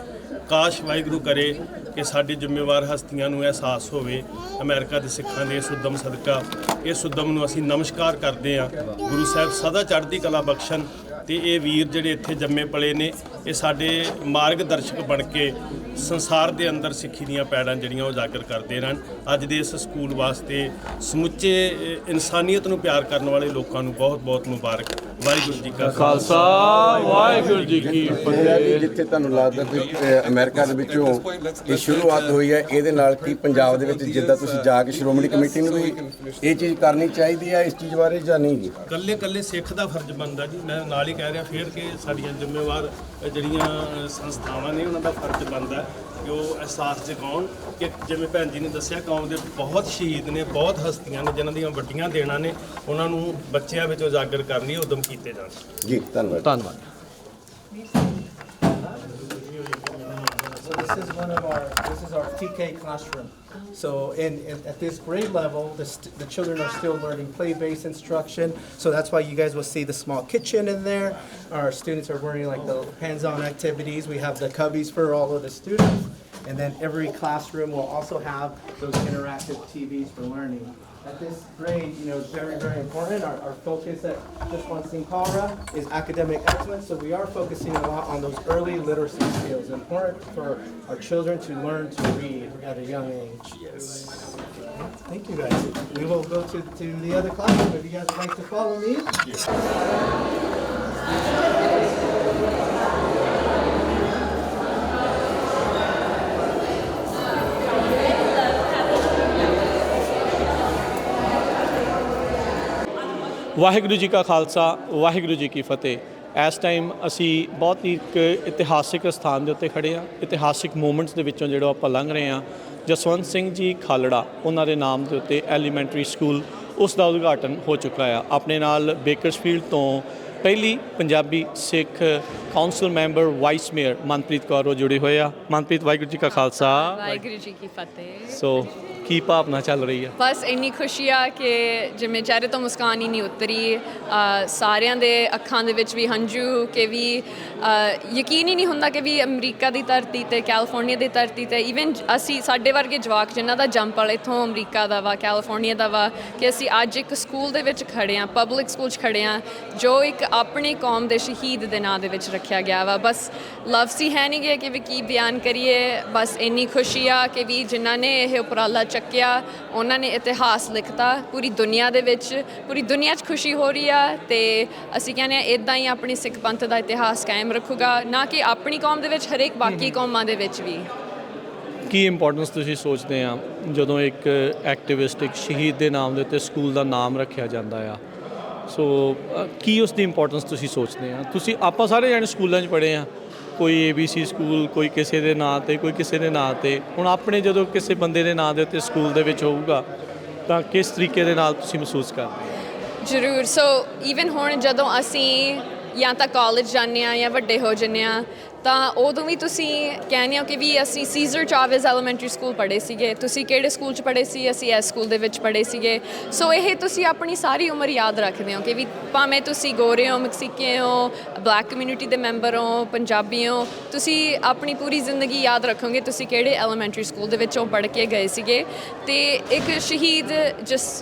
ਕਾਸ਼ ਵਾਹਿਗੁਰੂ ਕਰੇ ਕਿ ਸਾਡੇ ਜ਼ਿੰਮੇਵਾਰ ਹਸਤੀਆਂ ਨੂੰ ਅਹਿਸਾਸ ਹੋਵੇ ਅਮਰੀਕਾ ਦੇ ਸਿੱਖਾਂ ਦੇ ਇਸ ਉਦਮ ਸਦਕਾ। ਇਸ ਉਦਮ ਨੂੰ ਅਸੀਂ ਨਮਸਕਾਰ ਕਰਦੇ ਹਾਂ। ਗੁਰੂ ਸਾਹਿਬ ਸਦਾ ਚੜ੍ਹਦੀ ਕਲਾ ਬਖਸ਼ਣ ਤੇ ਇਹ ਵੀਰ ਜਿਹੜੇ ਇੱਥੇ ਜੰਮੇ ਪਲੇ ਨੇ, ਇਹ ਸਾਡੇ ਮਾਰਗ ਦਰਸ਼ਕ ਬਣ ਕੇ ਸੰਸਾਰ ਦੇ ਅੰਦਰ ਸਿੱਖੀ ਦੀਆਂ ਪੈੜਾਂ ਜਿਹੜੀਆਂ ਉਜਾਗਰ ਕਰਦੇ ਰਹਿਣ। ਅੱਜ ਦੇ ਇਸ ਸਕੂਲ ਵਾਸਤੇ ਸਮੁੱਚੇ ਇਨਸਾਨੀਅਤ ਨੂੰ ਪਿਆਰ ਕਰਨ ਵਾਲੇ ਲੋਕਾਂ ਨੂੰ ਬਹੁਤ ਬਹੁਤ ਮੁਬਾਰਕ। ਵਾਹਿਗੁਰੂ ਜੀ ਕਾ ਖਾਲਸਾ ਵਾਹਿਗੁਰੂ ਜੀ ਕੀ ਫਤਿਹ। ਜਿੱਥੇ ਤੁਹਾਨੂੰ ਲੱਗਦਾ ਕਿ ਅਮਰੀਕਾ ਦੇ ਵਿੱਚੋਂ ਇਹ ਸ਼ੁਰੂਆਤ ਹੋਈ ਹੈ, ਇਹਦੇ ਨਾਲ ਕੀ ਪੰਜਾਬ ਦੇ ਵਿੱਚ ਜਿੱਦਾਂ ਤੁਸੀਂ ਜਾ ਕੇ ਸ਼੍ਰੋਮਣੀ ਕਮੇਟੀ ਨੂੰ ਵੀ ਇਹ ਚੀਜ਼ ਕਰਨੀ ਚਾਹੀਦੀ ਹੈ ਇਸ ਚੀਜ਼ ਬਾਰੇ ਜਾਂ ਨਹੀਂ ਜੀ? ਇਕੱਲੇ ਸਿੱਖ ਦਾ ਫਰਜ਼ ਬਣਦਾ ਜੀ। ਮੈਂ ਨਾਲ ਹੀ ਕਹਿ ਰਿਹਾ ਫਿਰ ਕਿ ਸਾਡੀਆਂ ਜ਼ਿੰਮੇਵਾਰ ਜਿਹੜੀਆਂ ਸੰਸਥਾਵਾਂ ਨੇ ਉਹਨਾਂ ਦਾ ਫਰਜ਼ ਬਣਦਾ ਕਿ ਉਹ ਅਹਿਸਾਸ ਜਗਾਉਣ ਕਿ ਜਿਵੇਂ ਭੈਣ ਜੀ ਨੇ ਦੱਸਿਆ, ਕੌਮ ਦੇ ਬਹੁਤ ਸ਼ਹੀਦ ਨੇ, ਬਹੁਤ ਹਸਤੀਆਂ ਨੇ ਜਿਨ੍ਹਾਂ ਦੀਆਂ ਵੱਡੀਆਂ ਦੇਣਾਂ ਨੇ, ਉਹਨਾਂ ਨੂੰ ਬੱਚਿਆਂ ਵਿੱਚ ਉਜਾਗਰ ਕਰਨ ਲਈ ਉਦਮ ਕੀਤੇ ਜਾਣ। ਜੀ ਧੰਨਵਾਦ। ਧੰਨਵਾਦ। this is our TK classroom. So at this grade level, the children are still learning play-based instruction. So that's why you guys will see the small kitchen in there. Our students are learning like the hands-on activities. We have the cubbies for all of the students. And then every classroom will also have those interactive TVs for learning. At this grade, it's very, very important. Our focus at Just One Thing Colorado is academic excellence, so we are focusing a lot on those early literacy skills. Important for our children to learn to read at a young age. Yes. Thank you, guys. We will go to the other classroom if you guys would like to follow me. Waheguru ji ਕਾ ਖਾਲਸਾ ਵਾਹਿਗੁਰੂ ਜੀ ਕੀ ਫਤਿਹ। ਇਸ ਟਾਈਮ ਅਸੀਂ ਬਹੁਤ ਹੀ ਇੱਕ ਇਤਿਹਾਸਿਕ ਸਥਾਨ ਦੇ ਉੱਤੇ ਖੜ੍ਹੇ ਹਾਂ। ਇਤਿਹਾਸਿਕ ਮੂਮੈਂਟਸ ਦੇ ਵਿੱਚੋਂ ਜਿਹੜਾ ਆਪਾਂ ਲੰਘ ਰਹੇ ਹਾਂ, ਜਸਵੰਤ ਸਿੰਘ ਜੀ ਖਾਲੜਾ ਉਹਨਾਂ ਦੇ ਨਾਮ ਦੇ ਉੱਤੇ ਐਲੀਮੈਂਟਰੀ ਸਕੂਲ ਉਸ ਦਾ ਉਦਘਾਟਨ ਹੋ ਚੁੱਕਾ ਆ। ਆਪਣੇ ਨਾਲ ਬੇਕਰਸਫੀਲਡ ਤੋਂ ਪਹਿਲੀ Punjabi Sikh council member vice mayor Manpreet Kaur ਉਹ ਜੁੜੇ ਹੋਏ ਆ। ਮਨਪ੍ਰੀਤ, ਵਾਹਿਗੁਰੂ ਜੀ ਕਾ ਖਾਲਸਾ ਵਾਹਿਗੁਰੂ ਜੀ ਕੀ ਫਤਿਹ। ਸੋ ਕੀ ਭਾਵਨਾ ਚੱਲ ਰਹੀ ਆ? ਬਸ ਇੰਨੀ ਖੁਸ਼ੀ ਆ ਕਿ ਜਿਵੇਂ ਚਿਹਰੇ ਤੋਂ ਮੁਸਕਾਨ ਹੀ ਨਹੀਂ ਉਤਰੀ, ਸਾਰਿਆਂ ਦੇ ਅੱਖਾਂ ਦੇ ਵਿੱਚ ਵੀ ਹੰਝੂ, ਕਿ ਵੀ ਯਕੀਨ ਹੀ ਨਹੀਂ ਹੁੰਦਾ ਕਿ ਵੀ ਅਮਰੀਕਾ ਦੀ ਧਰਤੀ 'ਤੇ, ਕੈਲੀਫੋਰਨੀਆ ਦੀ ਧਰਤੀ 'ਤੇ, ਈਵਨ ਅਸੀਂ ਸਾਡੇ ਵਰਗੇ ਜਵਾਕ ਜਿਨ੍ਹਾਂ ਦਾ ਜੰਪ ਵਾਲੇ ਇੱਥੋਂ ਅਮਰੀਕਾ ਦਾ ਵਾ, ਕੈਲੀਫੋਰਨੀਆ ਦਾ ਵਾ, ਕਿ ਅਸੀਂ ਅੱਜ ਇੱਕ ਸਕੂਲ ਦੇ ਵਿੱਚ ਖੜ੍ਹੇ ਹਾਂ, ਪਬਲਿਕ ਸਕੂਲ 'ਚ ਖੜ੍ਹੇ ਹਾਂ, ਜੋ ਇੱਕ ਆਪਣੀ ਕੌਮ ਦੇ ਸ਼ਹੀਦ ਦੇ ਨਾਂ ਦੇ ਵਿੱਚ ਰੱਖਿਆ ਗਿਆ ਵਾ। ਬਸ ਲਫ਼ਜ਼ ਹੀ ਹੈ ਨਹੀਂ ਗੇ ਕਿ ਵੀ ਕੀ ਬਿਆਨ ਕਰੀਏ। ਬਸ ਇੰਨੀ ਖੁਸ਼ੀ ਆ ਕਿ ਵੀ ਜਿਨ੍ਹਾਂ ਨੇ ਇਹ ਉਪਰਾਲਾ ਚੱਕਿਆ ਉਹਨਾਂ ਨੇ ਇਤਿਹਾਸ ਲਿਖਤਾ ਪੂਰੀ ਦੁਨੀਆ ਦੇ ਵਿੱਚ, ਪੂਰੀ ਦੁਨੀਆ 'ਚ ਖੁਸ਼ੀ ਹੋ ਰਹੀ ਆ। ਅਤੇ ਅਸੀਂ ਕਹਿੰਦੇ ਹਾਂ ਇੱਦਾਂ ਹੀ ਆਪਣੀ ਸਿੱਖ ਪੰਥ ਦਾ ਇਤਿਹਾਸ ਕਾਇਮ ਰੱਖੂਗਾ, ਨਾ ਕਿ ਆਪਣੀ ਕੌਮ ਦੇ ਵਿੱਚ, ਹਰੇਕ ਬਾਕੀ ਕੌਮਾਂ ਦੇ ਵਿੱਚ ਵੀ। ਕੀ ਇੰਪੋਰਟੈਂਸ ਤੁਸੀਂ ਸੋਚਦੇ ਆ ਜਦੋਂ ਇੱਕ ਐਕਟਿਵਿਸਟ, ਇੱਕ ਸ਼ਹੀਦ ਦੇ ਨਾਮ ਦੇ ਉੱਤੇ ਸਕੂਲ ਦਾ ਨਾਮ ਰੱਖਿਆ ਜਾਂਦਾ ਆ? ਸੋ ਕੀ ਉਸ ਦੀ ਇੰਪੋਰਟੈਂਸ ਤੁਸੀਂ ਸੋਚਦੇ ਆ? ਆਪਾਂ ਸਾਰੇ ਜਾਣੇ ਸਕੂਲਾਂ 'ਚ ਪੜ੍ਹੇ ਆ, ਕੋਈ ABC ਸਕੂਲ, ਕੋਈ ਕਿਸੇ ਦੇ ਨਾਂ 'ਤੇ, ਕੋਈ ਕਿਸੇ ਦੇ ਨਾਂ 'ਤੇ। ਹੁਣ ਆਪਣੇ ਜਦੋਂ ਕਿਸੇ ਬੰਦੇ ਦੇ ਨਾਂ ਦੇ ਉੱਤੇ ਸਕੂਲ ਦੇ ਵਿੱਚ ਹੋਊਗਾ ਤਾਂ ਕਿਸ ਤਰੀਕੇ ਦੇ ਨਾਲ ਤੁਸੀਂ ਮਹਿਸੂਸ ਕਰਦੇ ਹੋ? ਜ਼ਰੂਰ। ਸੋ ਈਵਨ ਹੁਣ ਜਦੋਂ ਅਸੀਂ ਜਾਂ ਤਾਂ ਕਾਲਜ ਜਾਂਦੇ ਹਾਂ ਜਾਂ ਵੱਡੇ ਹੋ ਜਾਂਦੇ ਹਾਂ, ਤਾਂ ਉਦੋਂ ਵੀ ਤੁਸੀਂ ਕਹਿੰਦੇ ਹੋ ਕਿ ਵੀ ਅਸੀਂ ਸੀਜ਼ਰ ਚਾਵੇਜ਼ ਐਲੀਮੈਂਟਰੀ ਸਕੂਲ ਪੜ੍ਹੇ ਸੀਗੇ। ਤੁਸੀਂ ਕਿਹੜੇ ਸਕੂਲ 'ਚ ਪੜ੍ਹੇ ਸੀ? ਅਸੀਂ ਇਸ ਸਕੂਲ ਦੇ ਵਿੱਚ ਪੜ੍ਹੇ ਸੀਗੇ। ਸੋ ਇਹ ਤੁਸੀਂ ਆਪਣੀ ਸਾਰੀ ਉਮਰ ਯਾਦ ਰੱਖਦੇ ਹੋ ਕਿ ਵੀ ਭਾਵੇਂ ਤੁਸੀਂ ਗੋਰੇ ਹੋ, ਮੈਕਸੀਕਨ ਹੋ, ਬਲੈਕ ਕਮਿਊਨਿਟੀ ਦੇ ਮੈਂਬਰ ਹੋ, ਪੰਜਾਬੀ ਹੋ, ਤੁਸੀਂ ਆਪਣੀ ਪੂਰੀ ਜ਼ਿੰਦਗੀ ਯਾਦ ਰੱਖੋਗੇ ਤੁਸੀਂ ਕਿਹੜੇ ਐਲੀਮੈਂਟਰੀ ਸਕੂਲ ਦੇ ਵਿੱਚੋਂ ਪੜ੍ਹ ਕੇ ਗਏ ਸੀਗੇ। ਅਤੇ ਇੱਕ ਸ਼ਹੀਦ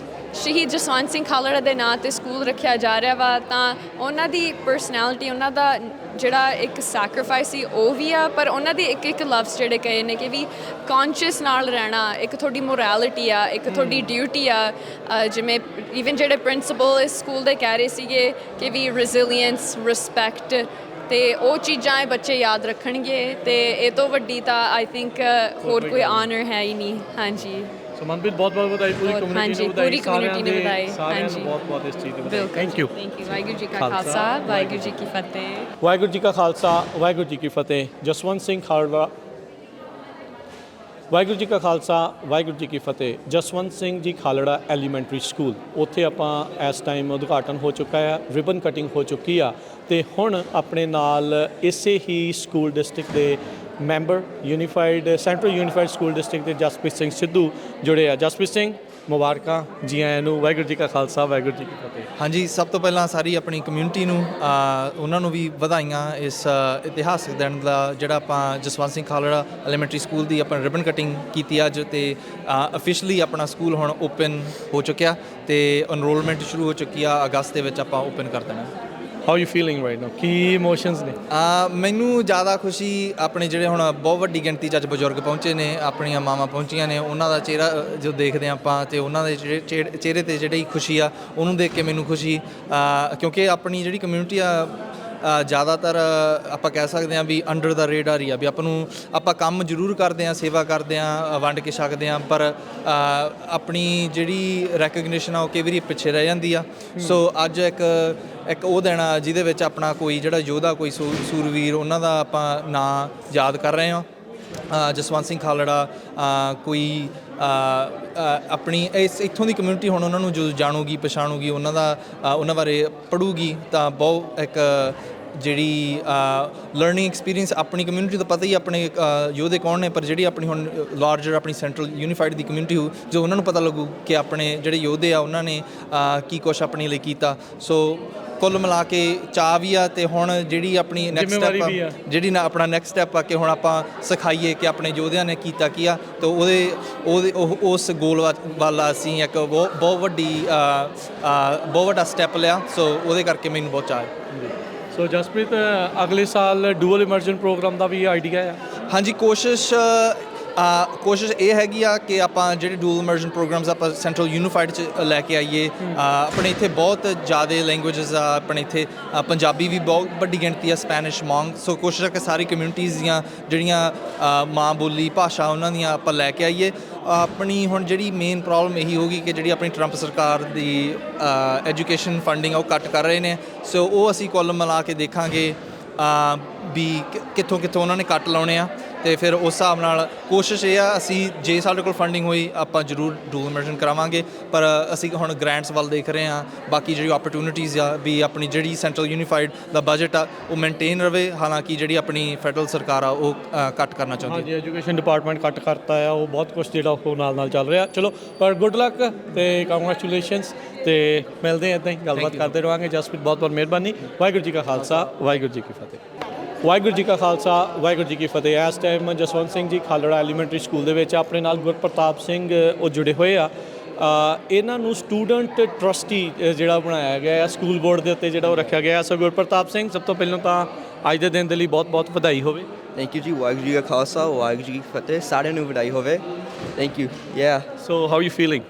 ਜਸਵੰਤ ਸਿੰਘ ਖਾਲੜਾ ਦੇ ਨਾਂ 'ਤੇ ਸਕੂਲ ਰੱਖਿਆ ਜਾ ਰਿਹਾ ਵਾ, ਤਾਂ ਉਹਨਾਂ ਦੀ ਪਰਸਨੈਲਿਟੀ, ਉਹਨਾਂ ਦਾ ਜਿਹੜਾ ਇੱਕ ਸੈਕਰੀਫਾਈਸ ਸੀ ਉਹ ਵੀ ਆ, ਪਰ ਉਹਨਾਂ ਦੇ ਇੱਕ ਲਫ਼ਜ਼ ਜਿਹੜੇ ਕਹੇ ਨੇ ਕਿ ਵੀ ਕੌਨਸ਼ੀਅਸ ਨਾਲ ਰਹਿਣਾ, ਇੱਕ ਤੁਹਾਡੀ ਮੋਰੈਲਿਟੀ ਆ, ਇੱਕ ਤੁਹਾਡੀ ਡਿਊਟੀ ਆ। ਜਿਵੇਂ ਈਵਨ ਜਿਹੜੇ ਪ੍ਰਿੰਸੀਪਲ ਇਸ ਸਕੂਲ ਦੇ ਕਹਿ ਰਹੇ ਸੀਗੇ ਕਿ ਵੀ ਰੈਜ਼ੀਲੀਅੰਸ, ਰਿਸਪੈਕਟ, ਅਤੇ ਉਹ ਚੀਜ਼ਾਂ ਇਹ ਬੱਚੇ ਯਾਦ ਰੱਖਣਗੇ। ਅਤੇ ਇਹ ਤੋਂ ਵੱਡੀ ਤਾਂ ਆਈ ਥਿੰਕ ਹੋਰ ਕੋਈ ਆਨਰ ਹੈ ਹੀ ਨਹੀਂ। ਹਾਂਜੀ। ਸੋ ਮਨਪ੍ਰੀਤ, ਬਹੁਤ ਬਹੁਤ ਵਧਾਈ ਪੂਰੀ ਕਮਿਊਨਿਟੀ ਨੂੰ, ਪੂਰੀ ਕਮਿਊਨਿਟੀ ਨੂੰ ਵਧਾਈ। ਸਾਰਿਆਂ ਨੂੰ ਬਹੁਤ ਬਹੁਤ ਇਸ ਚੀਜ਼ ਦੀ ਵਧਾਈ। Thank you. ਵਾਹਿਗੁਰੂ ਜੀ ਕਾ ਖਾਲਸਾ, ਵਾਹਿਗੁਰੂ ਜੀ ਕੀ ਫਤਿਹ। ਵਾਹਿਗੁਰੂ ਜੀ ਕਾ ਖਾਲਸਾ, ਵਾਹਿਗੁਰੂ ਜੀ ਕੀ ਫਤਿਹ। ਜਸਵੰਤ ਸਿੰਘ ਖਾਲੜਾ, ਵਾਹਿਗੁਰੂ ਜੀ ਕਾ ਖਾਲਸਾ, ਵਾਹਿਗੁਰੂ ਜੀ ਕੀ ਫਤਿਹ। ਜਸਵੰਤ ਸਿੰਘ ਜੀ ਖਾਲੜਾ ਐਲੀਮੈਂਟਰੀ ਸਕੂਲ, ਉੱਥੇ ਆਪਾਂ ਇਸ ਟਾਈਮ ਉਦਘਾਟਨ ਹੋ ਚੁੱਕਾ ਆ, ਰਿਬਨ ਕਟਿੰਗ ਹੋ ਚੁੱਕੀ ਆ, ਅਤੇ ਹੁਣ ਆਪਣੇ ਨਾਲ ਇਸੇ ਹੀ ਸਕੂਲ ਡਿਸਟ੍ਰਿਕਟ ਦੇ member central unified school district ਦੇ ਜਸਪ੍ਰੀਤ ਸਿੰਘ ਸਿੱਧੂ ਜੁੜੇ ਆ। ਜਸਪ੍ਰੀਤ ਸਿੰਘ, ਮੁਬਾਰਕਾਂ, ਜੀ ਆਇਆਂ ਨੂੰ। ਵਾਹਿਗੁਰੂ ਜੀ ਕਾ ਖਾਲਸਾ, ਵਾਹਿਗੁਰੂ ਜੀ ਕੀ ਫਤਿਹ। ਹਾਂਜੀ, ਸਭ ਤੋਂ ਪਹਿਲਾਂ ਸਾਰੀ ਆਪਣੀ ਕਮਿਊਨਿਟੀ ਨੂੰ ਉਹਨਾਂ ਨੂੰ ਵੀ ਵਧਾਈਆਂ ਇਸ ਇਤਿਹਾਸਕ ਦਿਨ ਦਾ, ਜਿਹੜਾ ਆਪਾਂ ਜਸਵੰਤ ਸਿੰਘ ਖਾਲੜਾ ਐਲੀਮੈਂਟਰੀ ਸਕੂਲ ਦੀ ਆਪਾਂ ਰਿਬਨ ਕਟਿੰਗ ਕੀਤੀ ਅੱਜ, ਅਤੇ ਅਫੀਸ਼ੀਅਲੀ ਆਪਣਾ ਸਕੂਲ ਹੁਣ ਓਪਨ ਹੋ ਚੁੱਕਿਆ ਅਤੇ ਅਨਰੋਲਮੈਂਟ ਸ਼ੁਰੂ ਹੋ ਚੁੱਕੀ ਆ। ਅਗਸਤ ਦੇ ਵਿੱਚ ਆਪਾਂ ਓਪਨ ਕਰ ਦੇਣਾ। How you feeling right now? Ki emotions ਨੇ? ਮੈਨੂੰ ਜ਼ਿਆਦਾ ਖੁਸ਼ੀ ਆਪਣੇ ਜਿਹੜੇ ਹੁਣ ਬਹੁਤ ਵੱਡੀ ਗਿਣਤੀ 'ਚ ਅੱਜ ਬਜ਼ੁਰਗ ਪਹੁੰਚੇ ਨੇ, ਆਪਣੀਆਂ ਮਾਵਾਂ ਪਹੁੰਚੀਆਂ ਨੇ, ਉਹਨਾਂ ਦਾ ਚਿਹਰਾ ਜੋ ਦੇਖਦੇ ਹਾਂ ਆਪਾਂ, ਅਤੇ ਉਹਨਾਂ ਦੇ ਚਿਹਰੇ 'ਤੇ ਜਿਹੜੀ ਖੁਸ਼ੀ ਆ ਉਹਨੂੰ ਦੇਖ ਕੇ ਮੈਨੂੰ ਖੁਸ਼ੀ, ਕਿਉਂਕਿ ਆਪਣੀ ਜਿਹੜੀ ਕਮਿਊਨਿਟੀ ਆ ਜ਼ਿਆਦਾਤਰ ਆਪਾਂ ਕਹਿ ਸਕਦੇ ਹਾਂ ਵੀ ਅੰਡਰ ਦਾ ਰੇਡਾਰ ਹੀ ਆ, ਵੀ ਆਪਾਂ ਕੰਮ ਜ਼ਰੂਰ ਕਰਦੇ ਹਾਂ, ਸੇਵਾ ਕਰਦੇ ਹਾਂ, ਵੰਡ ਕੇ ਛਕਦੇ ਹਾਂ, ਪਰ ਆਪਣੀ ਜਿਹੜੀ ਰੈਕਗਨੀਸ਼ਨ ਆ ਉਹ ਕਈ ਵਾਰੀ ਪਿੱਛੇ ਰਹਿ ਜਾਂਦੀ ਆ। ਸੋ ਅੱਜ ਇੱਕ ਉਹ ਦਿਨ ਆ ਜਿਹਦੇ ਵਿੱਚ ਆਪਣਾ ਕੋਈ ਜਿਹੜਾ ਯੋਧਾ, ਕੋਈ ਸੂਰਵੀਰ, ਉਹਨਾਂ ਦਾ ਆਪਾਂ ਨਾਂ ਯਾਦ ਕਰ ਰਹੇ ਹਾਂ। ਜਸਵੰਤ ਸਿੰਘ ਖਾਲੜਾ ਕੋਈ ਆਪਣੀ ਇੱਥੋਂ ਦੀ ਕਮਿਊਨਿਟੀ ਹੁਣ ਉਹਨਾਂ ਨੂੰ ਜਦੋਂ ਜਾਣੂਗੀ, ਪਛਾਣੂਗੀ, ਉਹਨਾਂ ਬਾਰੇ ਪੜ੍ਹੂਗੀ, ਤਾਂ ਬਹੁਤ ਇੱਕ ਜਿਹੜੀ ਲਰਨਿੰਗ ਐਕਸਪੀਰੀਅੰਸ ਆਪਣੀ ਕਮਿਊਨਿਟੀ ਦਾ ਪਤਾ ਹੀ ਆਪਣੇ ਯੋਧੇ ਕੌਣ ਨੇ, ਪਰ ਜਿਹੜੀ ਆਪਣੀ ਹੁਣ ਲਾਰਜਰ ਆਪਣੀ ਸੈਂਟਰਲ ਯੂਨੀਫਾਈਡ ਦੀ ਕਮਿਊਨਿਟੀ ਹੋ ਜੋ ਉਹਨਾਂ ਨੂੰ ਪਤਾ ਲੱਗੂ ਕਿ ਆਪਣੇ ਜਿਹੜੇ ਯੋਧੇ ਆ ਉਹਨਾਂ ਨੇ ਕੀ ਕੁਛ ਆਪਣੇ ਲਈ ਕੀਤਾ। ਸੋ ਕੁੱਲ ਮਿਲਾ ਕੇ ਚਾਅ ਵੀ ਆ ਤੇ ਹੁਣ ਜਿਹੜੀ ਆਪਣੀ ਨੈਕਸਟ ਸਟੈਪ ਆ ਜਿਹੜੀ ਨਾ ਆਪਣਾ ਨੈਕਸਟ ਸਟੈਪ ਆ ਕਿ ਹੁਣ ਆਪਾਂ ਸਿਖਾਈਏ ਕਿ ਆਪਣੇ ਯੋਧਿਆਂ ਨੇ ਕੀਤਾ ਕੀ ਆ, ਤੇ ਉਹਦੇ ਉਸ ਗੋਲ ਵੱਲ ਅਸੀਂ ਇੱਕ ਬਹੁਤ ਵੱਡਾ ਸਟੈਪ ਲਿਆ। ਸੋ ਉਹਦੇ ਕਰਕੇ ਮੈਨੂੰ ਬਹੁਤ ਚਾਅ ਹੈ। ਸੋ ਜਸਪ੍ਰੀਤ, ਅਗਲੇ ਸਾਲ ਡੂਅਲ ਇਮਰਜਨ ਪ੍ਰੋਗਰਾਮ ਦਾ ਵੀ ਆਈਡੀਆ ਆ? ਹਾਂਜੀ, ਕੋਸ਼ਿਸ਼ ਇਹ ਹੈਗੀ ਆ ਕਿ ਆਪਾਂ ਜਿਹੜੇ ਡੂਅਲ ਇਮਰਜਨ ਪ੍ਰੋਗਰਾਮਸ ਆਪਾਂ ਸੈਂਟਰਲ ਯੂਨੀਫਾਈਡ 'ਚ ਲੈ ਕੇ ਆਈਏ। ਆਪਣੇ ਇੱਥੇ ਬਹੁਤ ਜ਼ਿਆਦਾ ਲੈਂਗੁਏਜਸ ਆ, ਆਪਣੇ ਇੱਥੇ ਪੰਜਾਬੀ ਵੀ ਬਹੁਤ ਵੱਡੀ ਗਿਣਤੀ ਆ, ਸਪੈਨਿਸ਼, ਮੌਂਗ। ਸੋ ਕੋਸ਼ਿਸ਼ ਹੈ ਕਿ ਸਾਰੀ ਕਮਿਊਨਿਟੀਜ਼ ਦੀਆਂ ਜਿਹੜੀਆਂ ਮਾਂ ਬੋਲੀ ਭਾਸ਼ਾ ਉਹਨਾਂ ਦੀਆਂ ਆਪਾਂ ਲੈ ਕੇ ਆਈਏ। ਆਪਣੀ ਹੁਣ ਜਿਹੜੀ ਮੇਨ ਪ੍ਰੋਬਲਮ ਇਹੀ ਹੋਗੀ ਕਿ ਜਿਹੜੀ ਆਪਣੀ ਟਰੰਪ ਸਰਕਾਰ ਦੀ ਐਜੂਕੇਸ਼ਨ ਫੰਡਿੰਗ ਆ ਉਹ ਕੱਟ ਕਰ ਰਹੇ ਨੇ। ਸੋ ਉਹ ਅਸੀਂ ਕੁੱਲ ਮਿਲਾ ਕੇ ਦੇਖਾਂਗੇ ਵੀ ਕਿੱਥੋਂ ਉਹਨਾਂ ਨੇ ਕੱਟ ਲਾਉਣੇ ਆ, ਤੇ ਫਿਰ ਉਸ ਹਿਸਾਬ ਨਾਲ ਕੋਸ਼ਿਸ਼ ਇਹ ਆ ਅਸੀਂ ਜੇ ਸਾਡੇ ਕੋਲ ਫੰਡਿੰਗ ਹੋਈ ਆਪਾਂ ਜ਼ਰੂਰ ਡੂਅਲ ਇਮਰਜਨ ਕਰਾਵਾਂਗੇ। ਪਰ ਅਸੀਂ ਹੁਣ ਗ੍ਰਾਂਟਸ ਵੱਲ ਦੇਖ ਰਹੇ ਹਾਂ, ਬਾਕੀ ਜਿਹੜੀ ਓਪਰਚੁਨਿਟੀਜ਼ ਆ ਵੀ ਆਪਣੀ ਜਿਹੜੀ ਸੈਂਟਰਲ ਯੂਨੀਫਾਈਡ ਦਾ ਬਜਟ ਆ ਉਹ ਮੇਨਟੇਨ ਰਵੇ, ਹਾਲਾਂਕਿ ਜਿਹੜੀ ਆਪਣੀ ਫੈਡਰਲ ਸਰਕਾਰ ਆ ਉਹ ਕੱਟ ਕਰਨਾ ਚਾਹੁੰਦੀ ਹੈ। ਹਾਂਜੀ, ਐਜੂਕੇਸ਼ਨ ਡਿਪਾਰਟਮੈਂਟ ਕੱਟ ਕਰਤਾ ਆ, ਉਹ ਬਹੁਤ ਕੁਛ ਜਿਹੜਾ ਉਹ ਨਾਲ ਚੱਲ ਰਿਹਾ। ਚਲੋ, ਪਰ ਗੁੱਡ ਲੱਕ ਤੇ ਕੰਗ੍ਰੈਚੁਲੇਸ਼ਨਸ, ਤੇ ਮਿਲਦੇ ਇੱਦਾਂ ਹੀ ਗੱਲਬਾਤ ਕਰਦੇ ਰਹਾਂਗੇ। ਜਸਪ੍ਰੀਤ, ਬਹੁਤ ਬਹੁਤ ਮਿਹਰਬਾਨੀ। ਵਾਹਿਗੁਰੂ ਜੀ ਕਾ ਖਾਲਸਾ, ਵਾਹਿਗੁਰੂ ਜੀ ਕੀ ਫਤਿਹ। ਵਾਹਿਗੁਰੂ ਜੀ ਕਾ ਖਾਲਸਾ, ਵਾਹਿਗੁਰੂ ਜੀ ਕੀ ਫਤਿਹ। ਇਸ time Jaswant Singh ji Khalra elementary school ਦੇ ਵਿੱਚ ਆਪਣੇ ਨਾਲ ਗੁਰਪ੍ਰਤਾਪ ਸਿੰਘ ਉਹ ਜੁੜੇ ਹੋਏ ਆ। ਇਹਨਾਂ ਨੂੰ ਸਟੂਡੈਂਟ ਟਰਸਟੀ ਜਿਹੜਾ ਬਣਾਇਆ ਗਿਆ ਆ ਸਕੂਲ ਬੋਰਡ ਦੇ ਉੱਤੇ, ਜਿਹੜਾ ਉਹ ਰੱਖਿਆ ਗਿਆ। ਸੋ ਗੁਰਪ੍ਰਤਾਪ ਸਿੰਘ, ਸਭ ਤੋਂ ਪਹਿਲਾਂ ਤਾਂ ਅੱਜ ਦੇ ਦਿਨ ਦੇ ਲਈ ਬਹੁਤ ਬਹੁਤ ਵਧਾਈ ਹੋਵੇ। ਥੈਂਕ ਯੂ ਜੀ। ਵਾਹਿਗੁਰੂ ਜੀ ਕਾ ਖਾਲਸਾ, ਵਾਹਿਗੁਰੂ ਜੀ ਕੀ ਫਤਿਹ। ਸਾਰਿਆਂ ਨੂੰ ਵਧਾਈ ਹੋਵੇ। Thank you. So how you feeling?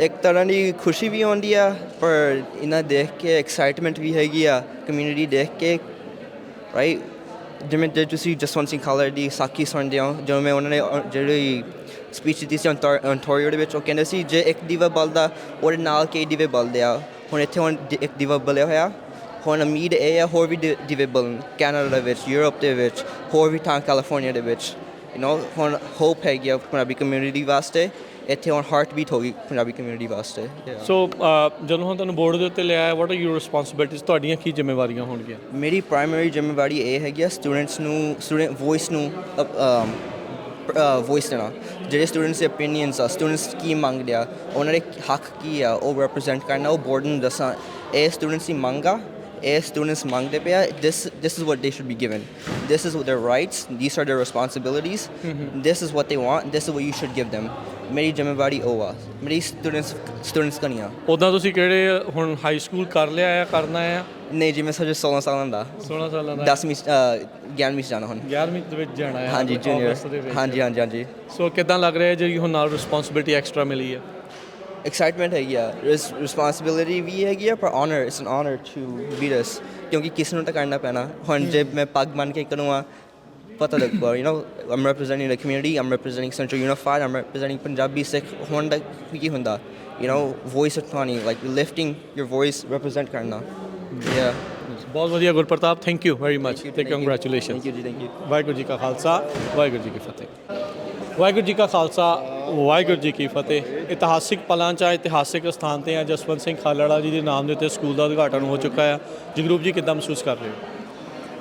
ਇੱਕ ਤਰ੍ਹਾਂ ਦੀ ਖੁਸ਼ੀ ਵੀ ਆਉਂਦੀ ਆ, ਪਰ ਇਹਨਾਂ ਦੇਖ ਕੇ ਐਕਸਾਈਟਮੈਂਟ ਵੀ ਹੈਗੀ ਆ, ਕਮਿਊਨਿਟੀ ਦੇਖ ਕੇ, ਰਾਈਟ। ਜਿਵੇਂ ਜੇ ਤੁਸੀਂ ਜਸਵੰਤ ਸਿੰਘ ਖਾਲੜਾ ਦੀ ਸਾਖੀ ਸੁਣਦੇ ਹੋ, ਜਿਵੇਂ ਉਹਨਾਂ ਨੇ ਜਿਹੜੀ ਸਪੀਚ ਦਿੱਤੀ ਸੀ ਓਨਟਾਰੀਓ ਦੇ ਵਿੱਚ, ਉਹ ਕਹਿੰਦੇ ਸੀ ਜੇ ਇੱਕ ਦੀਵਾ ਬਲਦਾ ਉਹਦੇ ਨਾਲ ਕਈ ਦੀਵੇ ਬਲਦੇ ਆ। ਹੁਣ ਇੱਥੇ ਇੱਕ ਦੀਵਾ ਬਲਿਆ ਹੋਇਆ, ਹੁਣ ਉਮੀਦ ਇਹ ਆ ਹੋਰ ਵੀ ਦੀਵੇ ਬਲਣ, ਕੈਨੇਡਾ ਦੇ ਵਿੱਚ, ਯੂਰਪ ਦੇ ਵਿੱਚ, ਹੋਰ ਵੀ ਥਾਂ ਕੈਲੀਫੋਰਨੀਆ ਦੇ ਵਿੱਚ। ਹੁਣ ਹੋਪ ਹੈਗੀ ਆ ਪੰਜਾਬੀ ਕਮਿਊਨਿਟੀ ਵਾਸਤੇ। ਇੱਥੇ ਹੁਣ ਹਾਰਟ ਬੀਟ ਹੋ ਗਈ ਪੰਜਾਬੀ ਕਮਿਊਨਿਟੀ ਵਾਸਤੇ। ਸੋ ਜਦੋਂ ਹੁਣ ਤੁਹਾਨੂੰ ਬੋਰਡ ਦੇ ਉੱਤੇ ਲਿਆ, ਵਾਟ ਆਰ ਯੂਰ ਰਿਸਪੌਂਸਿਬਿਲਿਟੀਜ਼? ਤੁਹਾਡੀਆਂ ਕੀ ਜ਼ਿੰਮੇਵਾਰੀਆਂ ਹੋਣਗੀਆਂ? ਮੇਰੀ ਪ੍ਰਾਇਮਰੀ ਜ਼ਿੰਮੇਵਾਰੀ ਇਹ ਹੈਗੀ ਆ ਸਟੂਡੈਂਟ ਵੋਇਸ ਨੂੰ ਵੋਇਸ ਦੇਣਾ। ਜਿਹੜੇ ਸਟੂਡੈਂਟਸ ਦੇ ਓਪੀਨੀਅਨਸ ਆ, ਸਟੂਡੈਂਟਸ ਕੀ ਮੰਗਦੇ ਆ, ਉਹਨਾਂ ਦੇ ਹੱਕ ਕੀ ਆ, ਉਹ ਰਿਪਰੈਜ਼ੈਂਟ ਕਰਨਾ, ਉਹ ਬੋਰਡ ਨੂੰ ਦੱਸਾਂ ਇਹ ਸਟੂਡੈਂਟਸ ਦੀ ਮੰਗ ਆ, ਇਹ ਸਟੂਡੈਂਟਸ ਮੰਗਦੇ ਪਿਆ, this is what they should be given, this is their rights, these are their responsibilities, this is what they want, this is what you should give them। ਮੇਰੀ ਜ਼ਿੰਮੇਵਾਰੀ ਉਹ ਆ, ਮੇਰੀ ਸਟੂਡੈਂਟਸ ਕਨੀਆਂ। ਉੱਦਾਂ ਤੁਸੀਂ ਕਿਹੜੇ ਹੁਣ ਹਾਈ ਸਕੂਲ ਕਰ ਲਿਆ ਆ, ਕਰਨਾ ਆ? ਨਹੀਂ ਜੀ, ਮੈਂ ਸਜੇ 16 ਸਾਲਾਂ ਦਾ। 16 ਸਾਲਾਂ ਦਾ? 10ਵੀਂ 11ਵੀਂ 'ਚ ਜਾਣਾ ਹੁਣ। 11ਵੀਂ ਦੇ ਵਿੱਚ ਜਾਣਾ ਹੈ? ਹਾਂਜੀ, ਜੂਨੀਅਰ। ਹਾਂਜੀ। ਸੋ ਕਿੱਦਾਂ ਲੱਗ ਰਿਹਾ ਜਿਹੜੀ ਹੁਣ ਨਾਲ ਰਿਸਪੌਂਸਿਬਿਲਿਟੀ ਐਕਸਟਰਾ ਮਿਲੀ ਹੈ? ਐਕਸਾਈਟਮੈਂਟ ਹੈਗੀ ਆ, ਰਿਸਪੌਂਸਿਬਿਲਿਟੀ ਵੀ ਹੈਗੀ ਆ, ਪਰ honour, it's an honour to be this, ਕਿਉਂਕਿ ਕਿਸ ਨੂੰ ਤਾਂ ਕਰਨਾ ਪੈਣਾ। ਹੁਣ ਜੇ ਮੈਂ ਪੱਗ ਬੰਨ੍ਹ ਕੇ ਕਰੂੰਗਾ ਪਤਾ ਲੱਗੂਗਾ, I'm representing the community, I'm representing Central Unified, I'm representing Punjabi ਸਿੱਖ ਹੋਣ ਦਾ ਕੀ ਹੁੰਦਾ, voice ਉਠਾਉਣੀ, like lifting your voice, represent ਕਰਨਾ। ਬਹੁਤ ਵਧੀਆ Gurpratap, thank you very much ਤੇ ਕੰਗ੍ਰੈਚੁਲੇਸ਼ਨ। ਥੈਂਕ ਯੂ ਜੀ, ਥੈਂਕ ਯੂ। ਵਾਹਿਗੁਰੂ ਜੀ ਕਾ ਖਾਲਸਾ, ਵਾਹਿਗੁਰੂ ਜੀ ਕੀ ਫਤਿਹ। ਵਾਹਿਗੁਰੂ ਜੀ ਕਾ ਖਾਲਸਾ, ਵਾਹਿਗੁਰੂ ਜੀ ਕੀ ਫਤਿਹ। ਇਤਿਹਾਸਿਕ ਪਲਾਂ 'ਚ ਇਤਿਹਾਸਿਕ ਸਥਾਨ 'ਤੇ ਆ ਜਸਵੰਤ ਸਿੰਘ ਖਾਲੜਾ ਜੀ ਦੇ ਨਾਮ ਦੇ ਉੱਤੇ ਸਕੂਲ ਦਾ ਉਦਘਾਟਨ ਹੋ ਚੁੱਕਾ ਆ। ਜਗਰੂਪ ਜੀ, ਕਿੱਦਾਂ ਮਹਿਸੂਸ ਕਰ ਰਹੇ ਹੋ?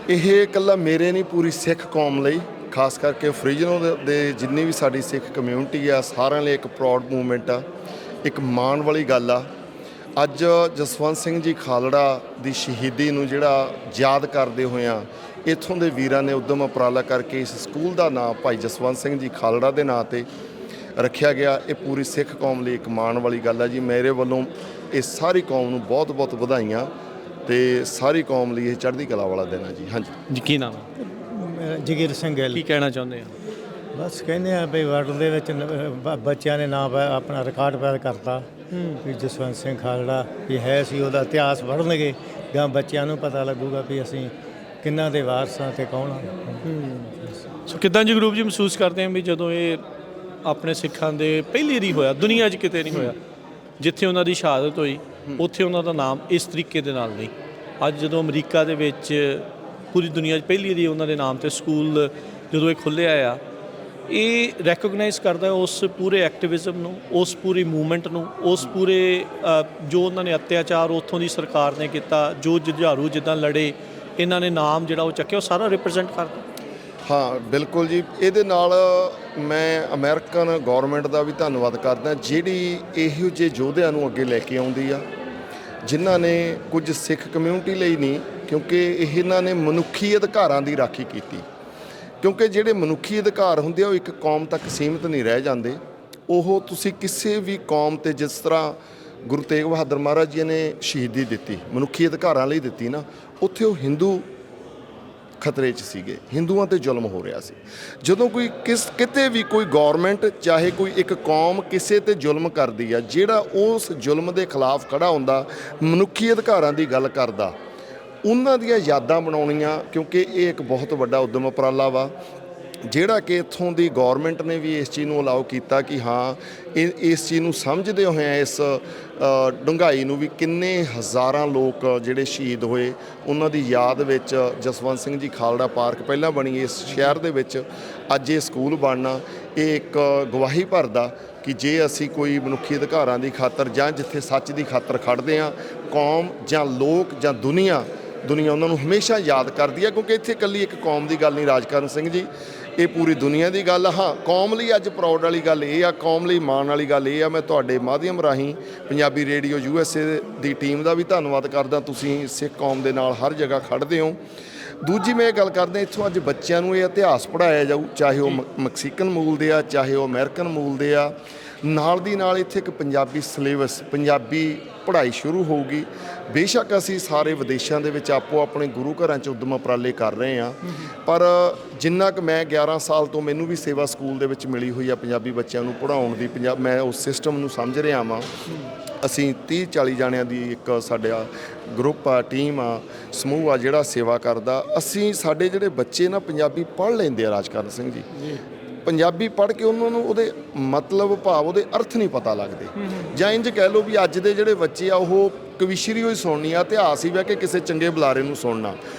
ਇਹ ਇਕੱਲਾ ਮੇਰੇ ਨਹੀਂ, ਪੂਰੀ ਸਿੱਖ ਕੌਮ ਲਈ, ਖਾਸ ਕਰਕੇ ਫਰੀਜ਼ਨੋ ਦੇ ਜਿੰਨੀ ਵੀ ਸਾਡੀ ਸਿੱਖ ਕਮਿਊਨਿਟੀ ਆ, ਸਾਰਿਆਂ ਲਈ ਇੱਕ ਪ੍ਰਾਊਡ ਮੂਵਮੈਂਟ ਆ, ਇੱਕ ਮਾਣ ਵਾਲੀ ਗੱਲ ਆ। ਅੱਜ ਜਸਵੰਤ ਸਿੰਘ ਜੀ ਖਾਲੜਾ ਦੀ ਸ਼ਹੀਦੀ ਨੂੰ ਜਿਹੜਾ ਯਾਦ ਕਰਦੇ ਹੋਇਆਂ ਇੱਥੋਂ ਦੇ ਵੀਰਾਂ ਨੇ ਉਦਮ ਉਪਰਾਲਾ ਕਰਕੇ ਇਸ ਸਕੂਲ ਦਾ ਨਾਮ ਭਾਈ ਜਸਵੰਤ ਸਿੰਘ ਜੀ ਖਾਲੜਾ ਦੇ ਨਾਂ 'ਤੇ ਰੱਖਿਆ ਗਿਆ। ਇਹ ਪੂਰੀ ਸਿੱਖ ਕੌਮ ਲਈ ਇੱਕ ਮਾਣ ਵਾਲੀ ਗੱਲ ਆ ਜੀ। ਮੇਰੇ ਵੱਲੋਂ ਇਹ ਸਾਰੀ ਕੌਮ ਨੂੰ ਬਹੁਤ ਬਹੁਤ ਵਧਾਈਆਂ, ਤੇ ਸਾਰੀ ਕੌਮ ਲਈ ਇਹ ਚੜ੍ਹਦੀ ਕਲਾ ਵਾਲਾ ਦਿਨ ਆ ਜੀ। ਹਾਂਜੀ। ਕੀ ਨਾਮ ਹੈ? ਜਗੀਰ ਸਿੰਘ ਗਿੱਲ। ਕੀ ਕਹਿਣਾ ਚਾਹੁੰਦੇ ਆ? ਬਸ ਕਹਿੰਦੇ ਆ ਵੀ ਵਰਲਡ ਦੇ ਵਿੱਚ ਬੱਚਿਆਂ ਨੇ ਨਾਮ ਆਪਣਾ ਰਿਕਾਰਡ ਪੈਦਾ ਕਰਤਾ ਵੀ ਜਸਵੰਤ ਸਿੰਘ ਖਾਲੜਾ ਵੀ ਹੈ ਸੀ, ਉਹਦਾ ਇਤਿਹਾਸ ਪੜ੍ਹਨਗੇ ਜਾਂ ਬੱਚਿਆਂ ਨੂੰ ਪਤਾ ਲੱਗੂਗਾ ਵੀ ਅਸੀਂ ਕਿੰਨਾਂ ਦੇ ਵਾਰਸ ਹਾਂ ਤੇ ਕੌਣ ਆ। ਸੋ ਕਿੱਦਾਂ ਜਗਰੂਪ ਜੀ ਮਹਿਸੂਸ ਕਰਦੇ ਆ ਵੀ ਜਦੋਂ ਇਹ ਆਪਣੇ ਸਿੱਖਾਂ ਦੇ ਪਹਿਲੀ ਵਾਰੀ ਹੋਇਆ, ਦੁਨੀਆ 'ਚ ਕਿਤੇ ਨਹੀਂ ਹੋਇਆ, ਜਿੱਥੇ ਉਹਨਾਂ ਦੀ ਸ਼ਹਾਦਤ ਹੋਈ ਉੱਥੇ ਉਹਨਾਂ ਦਾ ਨਾਮ ਇਸ ਤਰੀਕੇ ਦੇ ਨਾਲ ਨਹੀਂ। ਅੱਜ ਜਦੋਂ ਅਮਰੀਕਾ ਦੇ ਵਿੱਚ ਪੂਰੀ ਦੁਨੀਆ 'ਚ ਪਹਿਲੀ ਵਾਰੀ ਉਹਨਾਂ ਦੇ ਨਾਮ 'ਤੇ ਸਕੂਲ ਜਦੋਂ ਇਹ ਖੁੱਲ੍ਹਿਆ ਆ, ਇਹ ਰੈਕੋਗਨਾਈਜ਼ ਕਰਦਾ ਉਸ ਪੂਰੇ ਐਕਟਿਵਿਜ਼ਮ ਨੂੰ, ਉਸ ਪੂਰੀ ਮੂਵਮੈਂਟ ਨੂੰ, ਉਸ ਪੂਰੇ ਜੋ ਉਹਨਾਂ ਨੇ ਅਤਿਆਚਾਰ ਉੱਥੋਂ ਦੀ ਸਰਕਾਰ ਨੇ ਕੀਤਾ, ਜੋ ਜੁਝਾਰੂ ਜਿੱਦਾਂ ਲੜੇ, ਇਹਨਾਂ ਨੇ ਨਾਮ ਜਿਹੜਾ ਉਹ ਚੱਕਿਆ, ਉਹ ਸਾਰਾ ਰਿਪਰੈਜ਼ੈਂਟ ਕਰਦਾ। ਹਾਂ ਬਿਲਕੁਲ ਜੀ, ਇਹਦੇ ਨਾਲ ਮੈਂ ਅਮਰੀਕਨ ਗੌਰਮੈਂਟ ਦਾ ਵੀ ਧੰਨਵਾਦ ਕਰਦਾ ਜਿਹੜੀ ਇਹੋ ਜਿਹੇ ਯੋਧਿਆਂ ਨੂੰ ਅੱਗੇ ਲੈ ਕੇ ਆਉਂਦੀ ਆ, ਜਿਨ੍ਹਾਂ ਨੇ ਕੁਝ ਸਿੱਖ ਕਮਿਊਨਿਟੀ ਲਈ ਨਹੀਂ, ਕਿਉਂਕਿ ਇਹਨਾਂ ਨੇ ਮਨੁੱਖੀ ਅਧਿਕਾਰਾਂ ਦੀ ਰਾਖੀ ਕੀਤੀ। ਕਿਉਂਕਿ ਜਿਹੜੇ ਮਨੁੱਖੀ ਅਧਿਕਾਰ ਹੁੰਦੇ ਆ ਉਹ ਇੱਕ ਕੌਮ ਤੱਕ ਸੀਮਿਤ ਨਹੀਂ ਰਹਿ ਜਾਂਦੇ, ਉਹ ਤੁਸੀਂ ਕਿਸੇ ਵੀ ਕੌਮ 'ਤੇ ਜਿਸ ਤਰ੍ਹਾਂ ਗੁਰੂ ਤੇਗ ਬਹਾਦਰ ਮਹਾਰਾਜ ਜੀ ਨੇ ਸ਼ਹੀਦੀ ਦਿੱਤੀ ਮਨੁੱਖੀ ਅਧਿਕਾਰਾਂ ਲਈ ਦਿੱਤੀ ਨਾ, ਉੱਥੇ ਉਹ ਹਿੰਦੂ ਖਤਰੇ 'ਚ ਸੀਗੇ, ਹਿੰਦੂਆਂ 'ਤੇ ਜ਼ੁਲਮ ਹੋ ਰਿਹਾ ਸੀ। ਜਦੋਂ ਕੋਈ ਕਿਤੇ ਵੀ ਕੋਈ ਗੌਰਮੈਂਟ ਚਾਹੇ ਕੋਈ ਇੱਕ ਕੌਮ ਕਿਸੇ 'ਤੇ ਜ਼ੁਲਮ ਕਰਦੀ ਆ, ਜਿਹੜਾ ਉਸ ਜ਼ੁਲਮ ਦੇ ਖਿਲਾਫ ਖੜਾ ਹੁੰਦਾ, ਮਨੁੱਖੀ ਅਧਿਕਾਰਾਂ ਦੀ ਗੱਲ ਕਰਦਾ, ਉਹਨਾਂ ਦੀਆਂ ਯਾਦਾਂ ਬਣਾਉਣੀਆਂ, ਕਿਉਂਕਿ ਇਹ ਇੱਕ ਬਹੁਤ ਵੱਡਾ ਉਦਮ ਉਪਰਾਲਾ ਵਾ ਜਿਹੜਾ ਕਿ ਇੱਥੋਂ ਦੀ ਗੌਰਮੈਂਟ ਨੇ ਵੀ ਇਸ ਚੀਜ਼ ਨੂੰ ਅਲਾਓ ਕੀਤਾ ਕਿ ਹਾਂ ਇਸ ਚੀਜ਼ ਨੂੰ ਸਮਝਦੇ ਹੋਏ ਇਸ ਡੂੰਘਾਈ ਨੂੰ ਵੀ ਕਿੰਨੇ ਹਜ਼ਾਰਾਂ ਲੋਕ ਜਿਹੜੇ ਸ਼ਹੀਦ ਹੋਏ ਉਹਨਾਂ ਦੀ ਯਾਦ ਵਿੱਚ ਜਸਵੰਤ ਸਿੰਘ ਜੀ ਖਾਲੜਾ ਪਾਰਕ ਪਹਿਲਾਂ ਬਣੀ ਇਸ ਸ਼ਹਿਰ ਦੇ ਵਿੱਚ, ਅੱਜ ਇਹ ਸਕੂਲ ਬਣਨਾ ਇਹ ਇੱਕ ਗਵਾਹੀ ਭਰਦਾ ਕਿ ਜੇ ਅਸੀਂ ਕੋਈ ਮਨੁੱਖੀ ਅਧਿਕਾਰਾਂ ਦੀ ਖਾਤਰ ਜਾਂ ਜਿੱਥੇ ਸੱਚ ਦੀ ਖਾਤਰ ਖੜ੍ਹਦੇ ਹਾਂ, ਕੌਮ ਜਾਂ ਲੋਕ ਜਾਂ ਦੁਨੀਆ ਉਹਨਾਂ ਨੂੰ ਹਮੇਸ਼ਾ ਯਾਦ ਕਰਦੀ ਹੈ। ਕਿਉਂਕਿ ਇੱਥੇ ਇਕੱਲੀ ਇੱਕ ਕੌਮ ਦੀ ਗੱਲ ਨਹੀਂ ਰਾਜਕਰਨ ਸਿੰਘ ਜੀ, ਇਹ ਪੂਰੀ ਦੁਨੀਆ ਦੀ ਗੱਲ। ਹਾਂ, ਕੌਮ ਲਈ ਅੱਜ ਪ੍ਰਾਊਡ ਵਾਲੀ ਗੱਲ ਇਹ ਆ, ਕੌਮ ਲਈ ਮਾਣ ਵਾਲੀ ਗੱਲ ਇਹ ਆ, ਮੈਂ ਤੁਹਾਡੇ ਮਾਧਿਅਮ ਰਾਹੀਂ ਪੰਜਾਬੀ ਰੇਡੀਓ USA ਦੀ ਟੀਮ ਦਾ ਵੀ ਧੰਨਵਾਦ ਕਰਦਾ, ਤੁਸੀਂ ਸਿੱਖ ਕੌਮ ਦੇ ਨਾਲ ਹਰ ਜਗ੍ਹਾ ਖੜ੍ਹਦੇ ਹੋ। ਦੂਜੀ ਮੈਂ ਇਹ ਗੱਲ ਕਰਦਾ, ਇੱਥੋਂ ਅੱਜ ਬੱਚਿਆਂ ਨੂੰ ਇਹ ਇਤਿਹਾਸ ਪੜ੍ਹਾਇਆ ਜਾਊ, ਚਾਹੇ ਉਹ ਮੈਕਸੀਕਨ ਮੂਲ ਦੇ ਆ, ਚਾਹੇ ਉਹ ਅਮਰੀਕਨ ਮੂਲ ਦੇ ਆ। ਨਾਲ ਦੀ ਨਾਲ ਇੱਥੇ ਇੱਕ ਪੰਜਾਬੀ ਸਿਲੇਬਸ, ਪੰਜਾਬੀ ਪੜ੍ਹਾਈ ਸ਼ੁਰੂ ਹੋਊਗੀ। ਬੇਸ਼ੱਕ ਅਸੀਂ ਸਾਰੇ ਵਿਦੇਸ਼ਾਂ ਦੇ ਵਿੱਚ ਆਪੋ ਆਪਣੇ ਗੁਰੂ ਘਰਾਂ 'ਚ ਉਦਮ ਉਪਰਾਲੇ ਕਰ ਰਹੇ ਹਾਂ, ਪਰ ਜਿੰਨਾ ਕੁ ਮੈਂ 11 ਸਾਲ ਤੋਂ ਮੈਨੂੰ ਵੀ ਸੇਵਾ ਸਕੂਲ ਦੇ ਵਿੱਚ ਮਿਲੀ ਹੋਈ ਆ ਪੰਜਾਬੀ ਬੱਚਿਆਂ ਨੂੰ ਪੜ੍ਹਾਉਣ ਦੀ, ਮੈਂ ਉਸ ਸਿਸਟਮ ਨੂੰ ਸਮਝ ਰਿਹਾ ਵਾਂ। ਅਸੀਂ 30-40 ਜਾਣਿਆਂ ਦੀ ਇੱਕ ਸਾਡਾ ਗਰੁੱਪ ਆ, ਟੀਮ ਆ, ਸਮੂਹ ਆ ਜਿਹੜਾ ਸੇਵਾ ਕਰਦਾ। ਅਸੀਂ ਸਾਡੇ ਜਿਹੜੇ ਬੱਚੇ ਨਾ ਪੰਜਾਬੀ ਪੜ੍ਹ ਲੈਂਦੇ ਆ ਰਾਜਕਰਨ ਸਿੰਘ ਜੀ, ਪੰਜਾਬੀ ਪੜ੍ਹ ਕੇ ਉਹਨਾਂ ਨੂੰ ਉਹਦੇ ਮਤਲਬ ਭਾਵ ਉਹਦੇ ਅਰਥ ਨਹੀਂ ਪਤਾ ਲੱਗਦੇ, ਜਾਂ ਇੰਝ ਕਹਿ ਲਓ ਵੀ ਅੱਜ ਦੇ ਜਿਹੜੇ ਬੱਚੇ ਆ ਉਹ ਕਵਿਸ਼ਰੀ ਹੋਈ ਸੁਣਨੀ ਆ, ਇਤਿਹਾਸ ਹੀ ਬਹਿ ਕੇ ਕਿਸੇ ਚੰਗੇ ਬੁਲਾਰੇ ਨੂੰ ਸੁਣਨਾ,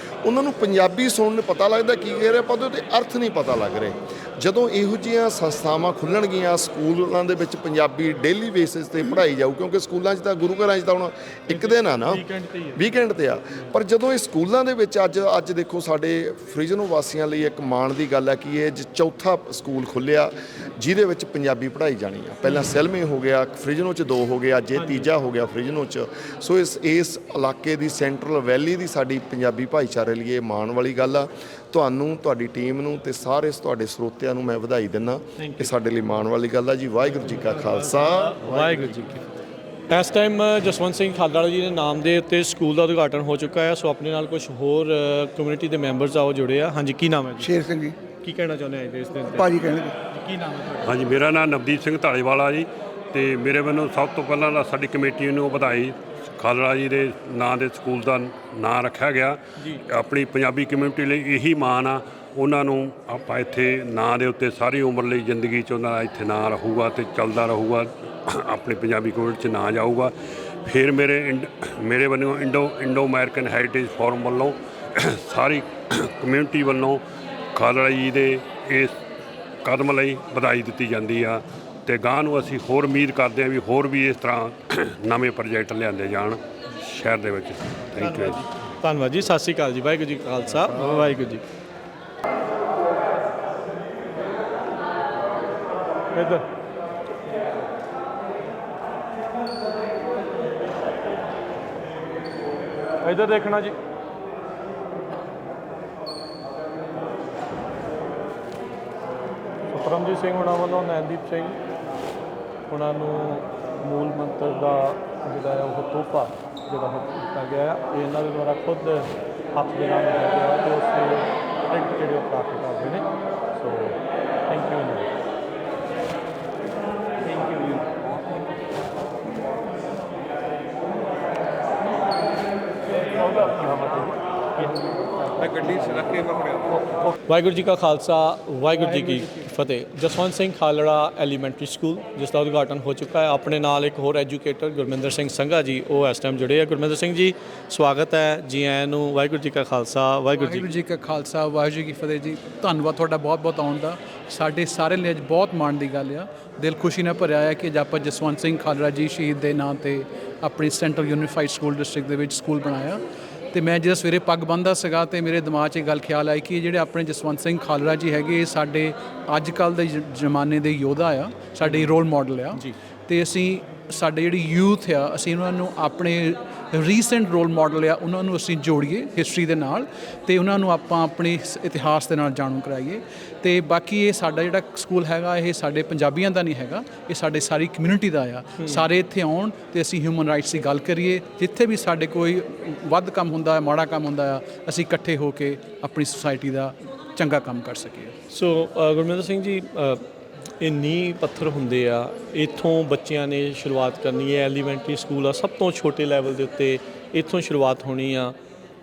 ਉਹਨਾਂ ਨੂੰ ਪੰਜਾਬੀ ਸੁਣਨ ਪਤਾ ਲੱਗਦਾ ਕੀ ਕਹਿ ਰਿਹਾ, ਪਰ ਉਹਦੇ ਅਰਥ ਨਹੀਂ ਪਤਾ ਲੱਗ ਰਹੇ। ਜਦੋਂ ਇਹੋ ਜਿਹੀਆਂ ਸੰਸਥਾਵਾਂ ਖੁੱਲ੍ਹਣਗੀਆਂ, ਸਕੂਲਾਂ ਦੇ ਵਿੱਚ ਪੰਜਾਬੀ ਡੇਲੀ ਬੇਸਿਸ 'ਤੇ ਪੜ੍ਹਾਈ ਜਾਊ, ਕਿਉਂਕਿ ਸਕੂਲਾਂ 'ਚ ਤਾਂ ਗੁਰੂ ਘਰਾਂ 'ਚ ਤਾਂ ਹੁਣ ਇੱਕ ਦਿਨ ਆ ਨਾ, ਵੀਕਐਂਡ 'ਤੇ ਆ, ਪਰ ਜਦੋਂ ਇਹ ਸਕੂਲਾਂ ਦੇ ਵਿੱਚ ਅੱਜ ਦੇਖੋ ਸਾਡੇ ਫਰੀਜ਼ਨੋ ਵਾਸੀਆਂ ਲਈ ਇੱਕ ਮਾਣ ਦੀ ਗੱਲ ਹੈ ਕਿ ਇਹ ਚੌਥਾ ਸਕੂਲ ਖੁੱਲ੍ਹਿਆ ਜਿਹਦੇ ਵਿੱਚ ਪੰਜਾਬੀ ਪੜ੍ਹਾਈ ਜਾਣੀ ਆ। ਪਹਿਲਾਂ ਸੈਲਮੇ ਹੋ ਗਿਆ, ਫਰੀਜ਼ਨੋ 'ਚ 2 ਹੋ ਗਏ, ਅੱਜ ਇਹ ਤੀਜਾ ਹੋ ਗਿਆ ਫਰੀਜ਼ਨੋ 'ਚ। ਸੋ ਇਸ ਇਲਾਕੇ ਦੀ ਸੈਂਟਰਲ ਵੈਲੀ ਦੀ ਸਾਡੀ ਪੰਜਾਬੀ ਭਾਈਚਾਰੇ ਲਈ ਇਹ ਮਾਣ ਵਾਲੀ ਗੱਲ ਆ। ਤੁਹਾਨੂੰ, ਤੁਹਾਡੀ ਟੀਮ ਨੂੰ ਤੇ ਸਾਰੇ ਤੁਹਾਡੇ ਸਰੋਤਿਆਂ ਨੂੰ ਮੈਂ ਵਧਾਈ ਦਿੰਦਾ, ਇਹ ਸਾਡੇ ਲਈ ਮਾਣ ਵਾਲੀ ਗੱਲ ਆ ਜੀ। ਵਾਹਿਗੁਰੂ ਜੀ ਕਾ ਖਾਲਸਾ, ਵਾਹਿਗੁਰੂ ਜੀ ਕੀ ਫਤਿਹ। ਇਸ ਟਾਈਮ ਜਸਵੰਤ ਸਿੰਘ ਖਾਲੜਾ ਜੀ ਦੇ ਨਾਮ ਦੇ ਉੱਤੇ ਸਕੂਲ ਦਾ ਉਦਘਾਟਨ ਹੋ ਚੁੱਕਾ ਹੈ। ਸੋ ਆਪਣੇ ਨਾਲ ਕੁਝ ਹੋਰ ਕਮਿਊਨਿਟੀ ਦੇ ਮੈਂਬਰਸ ਆਓ ਜੁੜੇ ਆ। ਹਾਂਜੀ, ਕੀ ਨਾਮ ਹੈ ਜੀ? ਸ਼ੇਰ ਸਿੰਘ ਜੀ। ਕੀ ਕਹਿਣਾ ਚਾਹੁੰਦੇ ਆ ਇਸ ਦਿਨ ਤੇ? ਭਾਜੀ ਕਹਿਣਗੇ। ਕੀ ਨਾਮ ਹੈ ਤੁਹਾਡਾ? ਹਾਂਜੀ, ਮੇਰਾ ਨਾਮ ਨਵਦੀਪ ਸਿੰਘ ਢਾਲੀਵਾਲਾ ਜੀ, ਤੇ ਮੇਰੇ ਵੱਲੋਂ ਸਭ ਤੋਂ ਪਹਿਲਾਂ ਸਾਡੀ ਕਮੇਟੀ ਨੂੰ ਵਧਾਈ। ਖਾਲੜਾ ਜੀ ਦੇ ਨਾਂ ਦੇ ਸਕੂਲ ਦਾ ਨਾਂ ਰੱਖਿਆ ਗਿਆ, ਆਪਣੀ ਪੰਜਾਬੀ ਕਮਿਊਨਿਟੀ ਲਈ ਇਹੀ ਮਾਣ ਆ। ਉਹਨਾਂ ਨੂੰ ਆਪਾਂ ਇੱਥੇ ਨਾਂ ਦੇ ਉੱਤੇ ਸਾਰੀ ਉਮਰ ਲਈ ਜ਼ਿੰਦਗੀ 'ਚ ਉਹਨਾਂ ਦਾ ਇੱਥੇ ਨਾਂ ਰਹੂਗਾ ਤੇ ਚੱਲਦਾ ਰਹੂਗਾ, ਆਪਣੀ ਪੰਜਾਬੀ ਕਮਿਊਨਿਟੀ 'ਚ ਨਾਂ ਜਾਊਗਾ। ਫਿਰ ਮੇਰੇ ਵੱਲੋਂ ਇੰਡੋ ਅਮਰੀਕਨ ਹੈਰੀਟੇਜ ਫੋਰਮ ਵੱਲੋਂ ਸਾਰੀ ਕਮਿਊਨਿਟੀ ਵੱਲੋਂ ਖਾਲੜਾ ਜੀ ਦੇ ਇਸ ਕਦਮ ਲਈ ਵਧਾਈ ਦਿੱਤੀ ਜਾਂਦੀ ਆ, ਤੇ ਗਾਂ ਨੂੰ ਅਸੀਂ ਹੋਰ ਉਮੀਦ ਕਰਦੇ ਹਾਂ ਵੀ ਹੋਰ ਵੀ ਇਸ ਤਰ੍ਹਾਂ ਨਵੇਂ ਪ੍ਰੋਜੈਕਟ ਲਿਆਂਦੇ ਜਾਣ ਸ਼ਹਿਰ ਦੇ ਵਿੱਚ। ਥੈਂਕ ਯੂ ਜੀ। ਧੰਨਵਾਦ ਜੀ। ਸਤਿ ਸ਼੍ਰੀ ਅਕਾਲ ਜੀ। ਵਾਹਿਗੁਰੂ ਜੀ ਕਾ ਖਾਲਸਾ, ਵਾਹਿਗੁਰੂ ਜੀ। ਇੱਧਰ ਇੱਧਰ ਦੇਖਣਾ ਜੀ। ਪਰਮਜੀਤ ਸਿੰਘ ਉਹਨਾਂ ਵੱਲੋਂ ਨੈਨਦੀਪ ਸਿੰਘ ਉਹਨਾਂ ਨੂੰ ਮੂਲ ਮੰਤਰ ਦਾ ਜਿਹੜਾ ਉਹ ਤੋਹਫਾ ਜਿਹੜਾ ਦਿੱਤਾ ਗਿਆ, ਇਹਨਾਂ ਦੇ ਦੁਆਰਾ ਖੁਦ ਹੱਥ ਦੇ ਨਾਲ ਲਿਖਿਆ ਗਿਆ ਤੇ ਉਸ ਪ੍ਰਿੰਟ ਜਿਹੜੇ ਉਹ ਪ੍ਰਾਪਤ ਕਰਦੇ ਨੇ। ਸੋ ਥੈਂਕ ਯੂ ਜੀ। ਥੈਂਕ ਯੂ ਜੀ। ਵਾਹਿਗੁਰੂ ਜੀ ਕਾ ਖਾਲਸਾ, ਵਾਹਿਗੁਰੂ ਜੀ ਕੀ ਫਤਿਹ। ਜਸਵੰਤ ਸਿੰਘ ਖਾਲੜਾ ਐਲੀਮੈਂਟਰੀ ਸਕੂਲ ਜਿਸ ਦਾ ਉਦਘਾਟਨ ਹੋ ਚੁੱਕਾ ਹੈ। ਆਪਣੇ ਨਾਲ ਇੱਕ ਹੋਰ ਐਜੂਕੇਟਰ ਗੁਰਮਿੰਦਰ ਸਿੰਘ ਸੰਘਾ ਜੀ, ਉਹ ਇਸ ਟਾਈਮ ਜੁੜੇ ਆ। ਗੁਰਮਿੰਦਰ ਸਿੰਘ ਜੀ, ਸਵਾਗਤ ਹੈ, ਜੀ ਆਇਆਂ ਨੂੰ। ਵਾਹਿਗੁਰੂ ਜੀ ਕਾ ਖਾਲਸਾ, ਵਾਹਿਗੁਰੂ ਜੀ ਕਾ ਖਾਲਸਾ, ਵਾਹਿਗੁਰੂ ਜੀ ਕੀ ਫਤਿਹ ਜੀ। ਧੰਨਵਾਦ ਤੁਹਾਡਾ ਬਹੁਤ ਬਹੁਤ ਆਉਣ ਦਾ। ਸਾਡੇ ਸਾਰੇ ਲਈ ਅੱਜ ਬਹੁਤ ਮਾਣ ਦੀ ਗੱਲ ਆ, ਦਿਲ ਖੁਸ਼ੀ ਨਾਲ ਭਰਿਆ ਹੈ ਕਿ ਆਪਾਂ ਜਸਵੰਤ ਸਿੰਘ ਖਾਲੜਾ ਜੀ ਸ਼ਹੀਦ ਦੇ ਨਾਂ 'ਤੇ ਆਪਣੀ ਸੈਂਟਰਲ ਯੂਨੀਫਾਈਡ ਸਕੂਲ ਡਿਸਟ੍ਰਿਕਟ ਦੇ ਵਿੱਚ ਸਕੂਲ ਬਣਾਇਆ। ਤੇ ਮੈਂ ਜਦੋਂ ਸਵੇਰੇ ਪੱਗ ਬੰਨ੍ਹਦਾ ਸੀਗਾ ਤੇ ਮੇਰੇ ਦਿਮਾਗ 'ਚ ਇਹ ਗੱਲ ਖਿਆਲ ਆਈ ਕਿ ਜਿਹੜੇ ਆਪਣੇ ਜਸਵੰਤ ਸਿੰਘ ਖਾਲੜਾ ਜੀ ਹੈਗੇ ਇਹ ਸਾਡੇ ਅੱਜ ਕੱਲ੍ਹ ਦੇ ਜ਼ਮਾਨੇ ਦੇ ਯੋਧਾ ਆ, ਸਾਡੇ ਰੋਲ ਮਾਡਲ ਆ। ਤੇ ਅਸੀਂ ਸਾਡੇ ਜਿਹੜੀ ਯੂਥ ਆ ਅਸੀਂ ਉਹਨਾਂ ਨੂੰ ਆਪਣੇ ਰੀਸੈਂਟ ਰੋਲ ਮਾਡਲ ਆ ਉਹਨਾਂ ਨੂੰ ਅਸੀਂ ਜੋੜੀਏ ਹਿਸਟਰੀ ਦੇ ਨਾਲ ਤੇ ਉਹਨਾਂ ਨੂੰ ਆਪਾਂ ਆਪਣੇ ਇਤਿਹਾਸ ਦੇ ਨਾਲ ਜਾਣੂ ਕਰਾਈਏ। ਤੇ ਬਾਕੀ ਇਹ ਸਾਡਾ ਜਿਹੜਾ ਸਕੂਲ ਹੈਗਾ ਇਹ ਸਾਡੇ ਪੰਜਾਬੀਆਂ ਦਾ ਨਹੀਂ ਹੈਗਾ, ਇਹ ਸਾਡੇ ਸਾਰੀ ਕਮਿਊਨਿਟੀ ਦਾ ਆ। ਸਾਰੇ ਇੱਥੇ ਆਉਣ ਤੇ ਅਸੀਂ ਹਿਊਮਨ ਰਾਈਟਸ ਦੀ ਗੱਲ ਕਰੀਏ, ਜਿੱਥੇ ਵੀ ਸਾਡੇ ਕੋਈ ਵੱਧ ਕੰਮ ਹੁੰਦਾ, ਮਾੜਾ ਕੰਮ ਹੁੰਦਾ ਆ, ਅਸੀਂ ਇਕੱਠੇ ਹੋ ਕੇ ਆਪਣੀ ਸੁਸਾਇਟੀ ਦਾ ਚੰਗਾ ਕੰਮ ਕਰ ਸਕੀਏ। ਸੋ ਗੁਰਮਿੰਦਰ ਸਿੰਘ ਜੀ, ਇਹ ਨੀਂਹ ਪੱਥਰ ਹੁੰਦੇ ਆ, ਇੱਥੋਂ ਬੱਚਿਆਂ ਨੇ ਸ਼ੁਰੂਆਤ ਕਰਨੀ ਹੈ। ਐਲੀਮੈਂਟਰੀ ਸਕੂਲ ਆ, ਸਭ ਤੋਂ ਛੋਟੇ ਲੈਵਲ ਦੇ ਉੱਤੇ ਇੱਥੋਂ ਸ਼ੁਰੂਆਤ ਹੋਣੀ ਆ।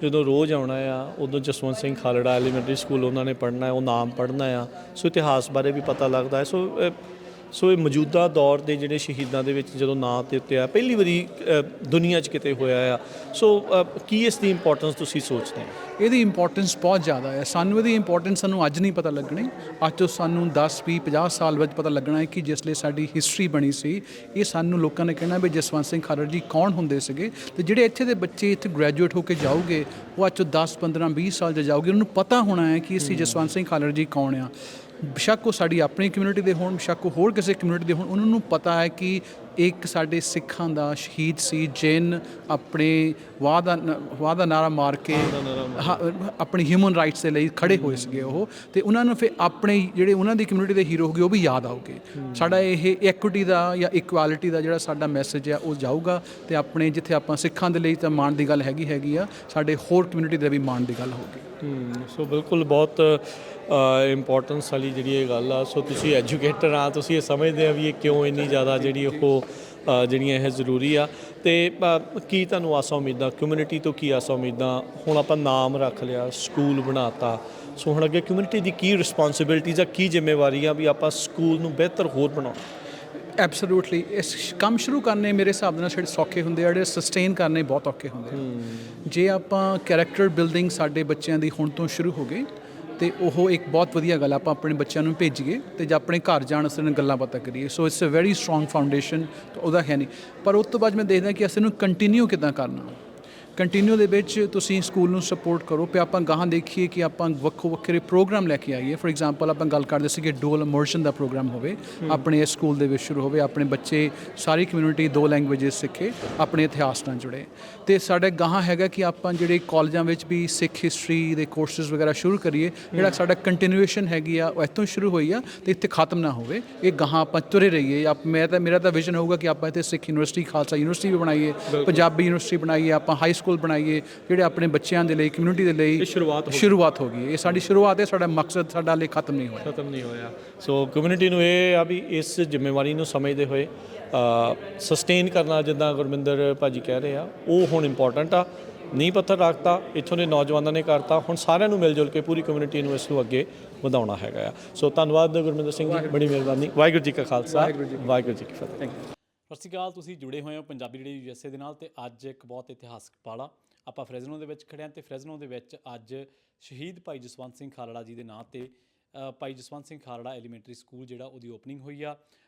ਜਦੋਂ ਰੋਜ਼ ਆਉਣਾ ਆ ਉਦੋਂ ਜਸਵੰਤ ਸਿੰਘ ਖਾਲੜਾ ਐਲੀਮੈਂਟਰੀ ਸਕੂਲ ਉਹਨਾਂ ਨੇ ਪੜ੍ਹਨਾ ਹੈ, ਉਹ ਨਾਮ ਪੜ੍ਹਨਾ ਆ। ਸੋ ਇਤਿਹਾਸ ਬਾਰੇ ਵੀ ਪਤਾ ਲੱਗਦਾ ਹੈ। ਸੋ ਇਹ ਮੌਜੂਦਾ ਦੌਰ ਦੇ ਜਿਹੜੇ ਸ਼ਹੀਦਾਂ ਦੇ ਵਿੱਚ ਜਦੋਂ ਨਾਂ ਦੇ ਉੱਤੇ ਆ ਪਹਿਲੀ ਵਾਰੀ ਦੁਨੀਆ 'ਚ ਕਿਤੇ ਹੋਇਆ ਆ। ਸੋ ਕੀ ਇਸ ਦੀ ਇੰਪੋਰਟੈਂਸ ਤੁਸੀਂ ਸੋਚਦੇ ਹੋ? ਇਹਦੀ ਇੰਪੋਰਟੈਂਸ ਬਹੁਤ ਜ਼ਿਆਦਾ ਹੈ। ਸਾਨੂੰ ਇਹਦੀ ਇੰਪੋਰਟੈਂਸ ਸਾਨੂੰ ਅੱਜ ਨਹੀਂ ਪਤਾ ਲੱਗਣੀ, ਅੱਜ ਤੋਂ ਸਾਨੂੰ 10 20 50 ਸਾਲ ਵਿੱਚ ਪਤਾ ਲੱਗਣਾ ਹੈ ਕਿ ਜਿਸ ਲਈ ਸਾਡੀ ਹਿਸਟਰੀ ਬਣੀ ਸੀ, ਇਹ ਸਾਨੂੰ ਲੋਕਾਂ ਨੇ ਕਹਿਣਾ ਵੀ ਜਸਵੰਤ ਸਿੰਘ ਖਾਲੜਾ ਜੀ ਕੌਣ ਹੁੰਦੇ ਸੀਗੇ। ਤੇ ਜਿਹੜੇ ਇੱਥੇ ਦੇ ਬੱਚੇ ਇੱਥੇ ਗ੍ਰੈਜੂਏਟ ਹੋ ਕੇ ਜਾਊਗੇ ਉਹ ਅੱਜ ਤੋਂ 10 15 20 ਸਾਲ 'ਚ ਜਾਊਗੇ, ਉਹਨਾਂ ਨੂੰ ਪਤਾ ਹੋਣਾ ਹੈ ਕਿ ਅਸੀਂ ਜਸਵੰਤ ਸਿੰਘ ਖਾਲੜਾ ਜੀ ਕੌਣ ਆ। ਬੇਸ਼ੱਕ ਉਹ ਸਾਡੀ ਆਪਣੀ ਕਮਿਊਨਿਟੀ ਦੇ ਹੋਣ, ਬੇਸ਼ੱਕ ਉਹ ਹੋਰ ਕਿਸੇ ਕਮਿਊਨਿਟੀ ਦੇ ਹੋਣ, ਉਹਨਾਂ ਨੂੰ ਪਤਾ ਹੈ ਕਿ ਇੱਕ ਸਾਡੇ ਸਿੱਖਾਂ ਦਾ ਸ਼ਹੀਦ ਸੀ ਜਿਨ ਆਪਣੇ ਵਾਹ ਦਾ ਨਾਰਾ ਮਾਰ ਕੇ ਆਪਣੀ ਹਿਊਮਨ ਰਾਈਟਸ ਦੇ ਲਈ ਖੜੇ ਹੋਏ ਸੀਗੇ ਉਹ। ਤੇ ਉਹਨਾਂ ਨੂੰ ਫਿਰ ਆਪਣੇ ਜਿਹੜੇ ਉਹਨਾਂ ਦੀ ਕਮਿਊਨਿਟੀ ਦੇ ਹੀਰੋ ਹੋਗੇ ਉਹ ਵੀ ਯਾਦ ਆਉਗੇ। ਸਾਡਾ ਇਹ ਐਕੁਇਟੀ ਦਾ ਜਾਂ ਇਕੁਐਲਿਟੀ ਦਾ ਜਿਹੜਾ ਸਾਡਾ ਮੈਸੇਜ ਆ ਉਹ ਜਾਊਗਾ ਤੇ ਆਪਣੇ ਜਿੱਥੇ ਆਪਾਂ ਸਿੱਖਾਂ ਦੇ ਲਈ ਤਾਂ ਮਾਣ ਦੀ ਗੱਲ ਹੈਗੀ ਆ, ਸਾਡੇ ਹੋਰ ਕਮਿਊਨਿਟੀ ਦੇ ਵੀ ਮਾਣ ਦੀ ਗੱਲ ਹੋਊਗੀ। ਸੋ ਬਿਲਕੁਲ ਬਹੁਤ ਇੰਪੋਰਟੈਂਸ ਵਾਲੀ ਜਿਹੜੀ ਇਹ ਗੱਲ ਆ। ਸੋ ਤੁਸੀਂ ਐਜੂਕੇਟਰ ਆ, ਤੁਸੀਂ ਇਹ ਸਮਝਦੇ ਆ ਵੀ ਇਹ ਕਿਉਂ ਇੰਨੀ ਜ਼ਿਆਦਾ ਜਿਹੜੀ ਉਹ ਜਿਹੜੀਆਂ ਇਹ ਜ਼ਰੂਰੀ ਆ। ਤੇ ਕੀ ਤੁਹਾਨੂੰ ਆਸਾਂ ਉਮੀਦਾਂ ਕਮਿਊਨਿਟੀ ਤੋਂ, ਕੀ ਆਸਾਂ ਉਮੀਦਾਂ? ਹੁਣ ਆਪਾਂ ਨਾਮ ਰੱਖ ਲਿਆ, ਸਕੂਲ ਬਣਾਤਾ, ਸੋ ਹੁਣ ਅੱਗੇ ਕਮਿਊਨਿਟੀ ਦੀ ਕੀ ਰਿਸਪੌਂਸਿਬਿਲਟੀਜ਼ ਆ, ਕੀ ਜ਼ਿੰਮੇਵਾਰੀ ਆ ਵੀ ਆਪਾਂ ਸਕੂਲ ਨੂੰ ਬਿਹਤਰ ਹੋਰ ਬਣਾਉਣਾ? ਐਬਸੋਲੂਟਲੀ ਇਸ ਕੰਮ ਸ਼ੁਰੂ ਕਰਨੇ ਮੇਰੇ ਹਿਸਾਬ ਨਾਲ ਜਿਹੜੇ ਸੌਖੇ ਹੁੰਦੇ ਆ, ਜਿਹੜੇ ਸਸਟੇਨ ਕਰਨੇ ਬਹੁਤ ਔਖੇ ਹੁੰਦੇ ਆ। ਜੇ ਆਪਾਂ ਕੈਰੈਕਟਰ ਬਿਲਡਿੰਗ ਸਾਡੇ ਬੱਚਿਆਂ ਦੀ ਹੁਣ ਤੋਂ ਸ਼ੁਰੂ ਹੋ ਗਈ ਤੇ ਉਹ ਇੱਕ ਬਹੁਤ ਵਧੀਆ ਗੱਲ ਆਪਾਂ ਆਪਣੇ ਬੱਚਿਆਂ ਨੂੰ ਭੇਜੀਏ ਤੇ ਜੇ ਆਪਣੇ ਘਰ ਜਾਣ ਅਸੀਂ ਨਾਲ ਗੱਲਾਂ ਬਾਤਾਂ ਕਰੀਏ। So it's a very strong foundation ਉਹਦਾ ਹੈ ਨਹੀਂ। ਪਰ ਉਸ ਤੋਂ ਬਾਅਦ ਮੈਂ ਦੇਖਦਾ ਕਿ ਅਸੀਂ ਇਹਨੂੰ ਕੰਟੀਨਿਊ ਕਿੱਦਾਂ ਕਰਨਾ। ਕੰਟੀਨਿਊ ਦੇ ਵਿੱਚ ਤੁਸੀਂ ਸਕੂਲ ਨੂੰ ਸਪੋਰਟ ਕਰੋ ਕਿ ਆਪਾਂ ਗਾਹਾਂ ਦੇਖੀਏ ਕਿ ਆਪਾਂ ਵੱਖੋ ਵੱਖਰੇ ਪ੍ਰੋਗਰਾਮ ਲੈ ਕੇ ਆਈਏ। ਫੋਰ ਐਗਜ਼ਾਮਪਲ ਆਪਾਂ ਗੱਲ ਕਰਦੇ ਸੀ ਕਿ ਡੂਅਲ ਇਮਰਸ਼ਨ ਦਾ ਪ੍ਰੋਗਰਾਮ ਹੋਵੇ ਆਪਣੇ ਇਸ ਸਕੂਲ ਦੇ ਵਿੱਚ ਸ਼ੁਰੂ ਹੋਵੇ, ਆਪਣੇ ਬੱਚੇ ਸਾਰੀ ਕਮਿਊਨਿਟੀ 2 ਲੈਂਗੁਏਜਸ ਸਿੱਖੇ, ਆਪਣੇ ਇਤਿਹਾਸ ਨਾਲ ਜੁੜੇ। ਤੇ ਸਾਡੇ ਗਾਹਾਂ ਹੈਗਾ ਕਿ ਆਪਾਂ ਜਿਹੜੇ ਕਾਲਜਾਂ ਵਿੱਚ ਵੀ ਸਿੱਖ ਹਿਸਟਰੀ ਦੇ ਕੋਰਸਿਸ ਵਗੈਰਾ ਸ਼ੁਰੂ ਕਰੀਏ। ਜਿਹੜਾ ਸਾਡਾ ਕੰਟੀਨਿਊਏਸ਼ਨ ਹੈਗੀ ਆ ਉਹ ਇੱਥੋਂ ਸ਼ੁਰੂ ਹੋਈ ਆ ਤੇ ਇੱਥੇ ਖਤਮ ਨਾ ਹੋਵੇ, ਇਹ ਗਾਹਾਂ ਆਪਾਂ ਤੁਰੇ ਰਹੀਏ। ਮੇਰਾ ਤਾਂ ਵਿਜ਼ਨ ਹੋਊਗਾ ਕਿ ਆਪਾਂ ਇੱਥੇ ਸਿੱਖ ਯੂਨੀਵਰਸਿਟੀ, ਖਾਲਸਾ ਯੂਨੀਵਰਸਿਟੀ ਵੀ ਬਣਾਈਏ, ਪੰਜਾਬੀ ਯੂਨੀਵਰਸਿਟੀ ਬਣਾਈਏ, ਆਪਾਂ ਹਾਈ ਸਕੂਲ ਬਣਾਈਏ ਜਿਹੜੇ ਆਪਣੇ ਬੱਚਿਆਂ ਦੇ ਲਈ, ਕਮਿਊਨਿਟੀ ਦੇ ਲਈ ਸ਼ੁਰੂਆਤ ਹੋ ਗਈ। ਇਹ ਸਾਡੀ ਸ਼ੁਰੂਆਤ ਹੈ, ਸਾਡਾ ਮਕਸਦ ਸਾਡਾ ਲਈ ਖਤਮ ਨਹੀਂ ਹੋਇਆ। ਸੋ ਕਮਿਊਨਿਟੀ ਨੂੰ ਇਹ ਆ ਵੀ ਇਸ ਜ਼ਿੰਮੇਵਾਰੀ ਨੂੰ ਸਮਝਦੇ ਹੋਏ ਸਸਟੇਨ ਕਰਨਾ, ਜਿੱਦਾਂ ਗੁਰਮਿੰਦਰ ਭਾਜੀ ਕਹਿ ਰਹੇ ਆ, ਉਹ ਹੁਣ ਇੰਪੋਰਟੈਂਟ ਆ। ਨੀਂਹ ਪੱਥਰ ਰੱਖਤਾ, ਇੱਥੋਂ ਦੇ ਨੌਜਵਾਨਾਂ ਨੇ ਕਰਤਾ, ਹੁਣ ਸਾਰਿਆਂ ਨੂੰ ਮਿਲ ਜੁਲ ਕੇ ਪੂਰੀ ਕਮਿਊਨਿਟੀ ਨੂੰ ਇਸ ਨੂੰ ਅੱਗੇ ਵਧਾਉਣਾ ਹੈਗਾ ਆ। ਸੋ ਧੰਨਵਾਦ ਗੁਰਮਿੰਦਰ ਸਿੰਘ ਜੀ, ਬੜੀ ਮਿਹਰਬਾਨੀ। ਵਾਹਿਗੁਰੂ ਜੀ ਕਾ ਖਾਲਸਾ, ਵਾਹਿਗੁਰੂ ਜੀ ਕੀ ਫਤਿਹ। ਸਤਿ ਸ਼੍ਰੀ ਅਕਾਲ, ਤੁਸੀਂ ਜੁੜੇ ਹੋਏ ਹੋ ਪੰਜਾਬੀ ਰੇਡੀਓ USA ਦੇ ਨਾਲ। ਤੇ ਅੱਜ ਇੱਕ ਬਹੁਤ ਇਤਿਹਾਸਕ ਪਾਲਾ ਆਪਾਂ ਫਰੈਜ਼ਨੋ ਦੇ ਵਿੱਚ ਖੜ੍ਹੇ ਹਾਂ ਤੇ ਫਰੈਜ਼ਨੋ ਦੇ ਵਿੱਚ ਅੱਜ ਸ਼ਹੀਦ ਭਾਈ ਜਸਵੰਤ ਸਿੰਘ ਖਾਲੜਾ ਜੀ ਦੇ ਨਾਂ ਤੇ ਭਾਈ ਜਸਵੰਤ ਸਿੰਘ ਖਾਲੜਾ ਐਲੀਮੈਂਟਰੀ ਸਕੂਲ ਜਿਹੜਾ ਉਹਦੀ ਓਪਨਿੰਗ ਹੋਈ ਆ।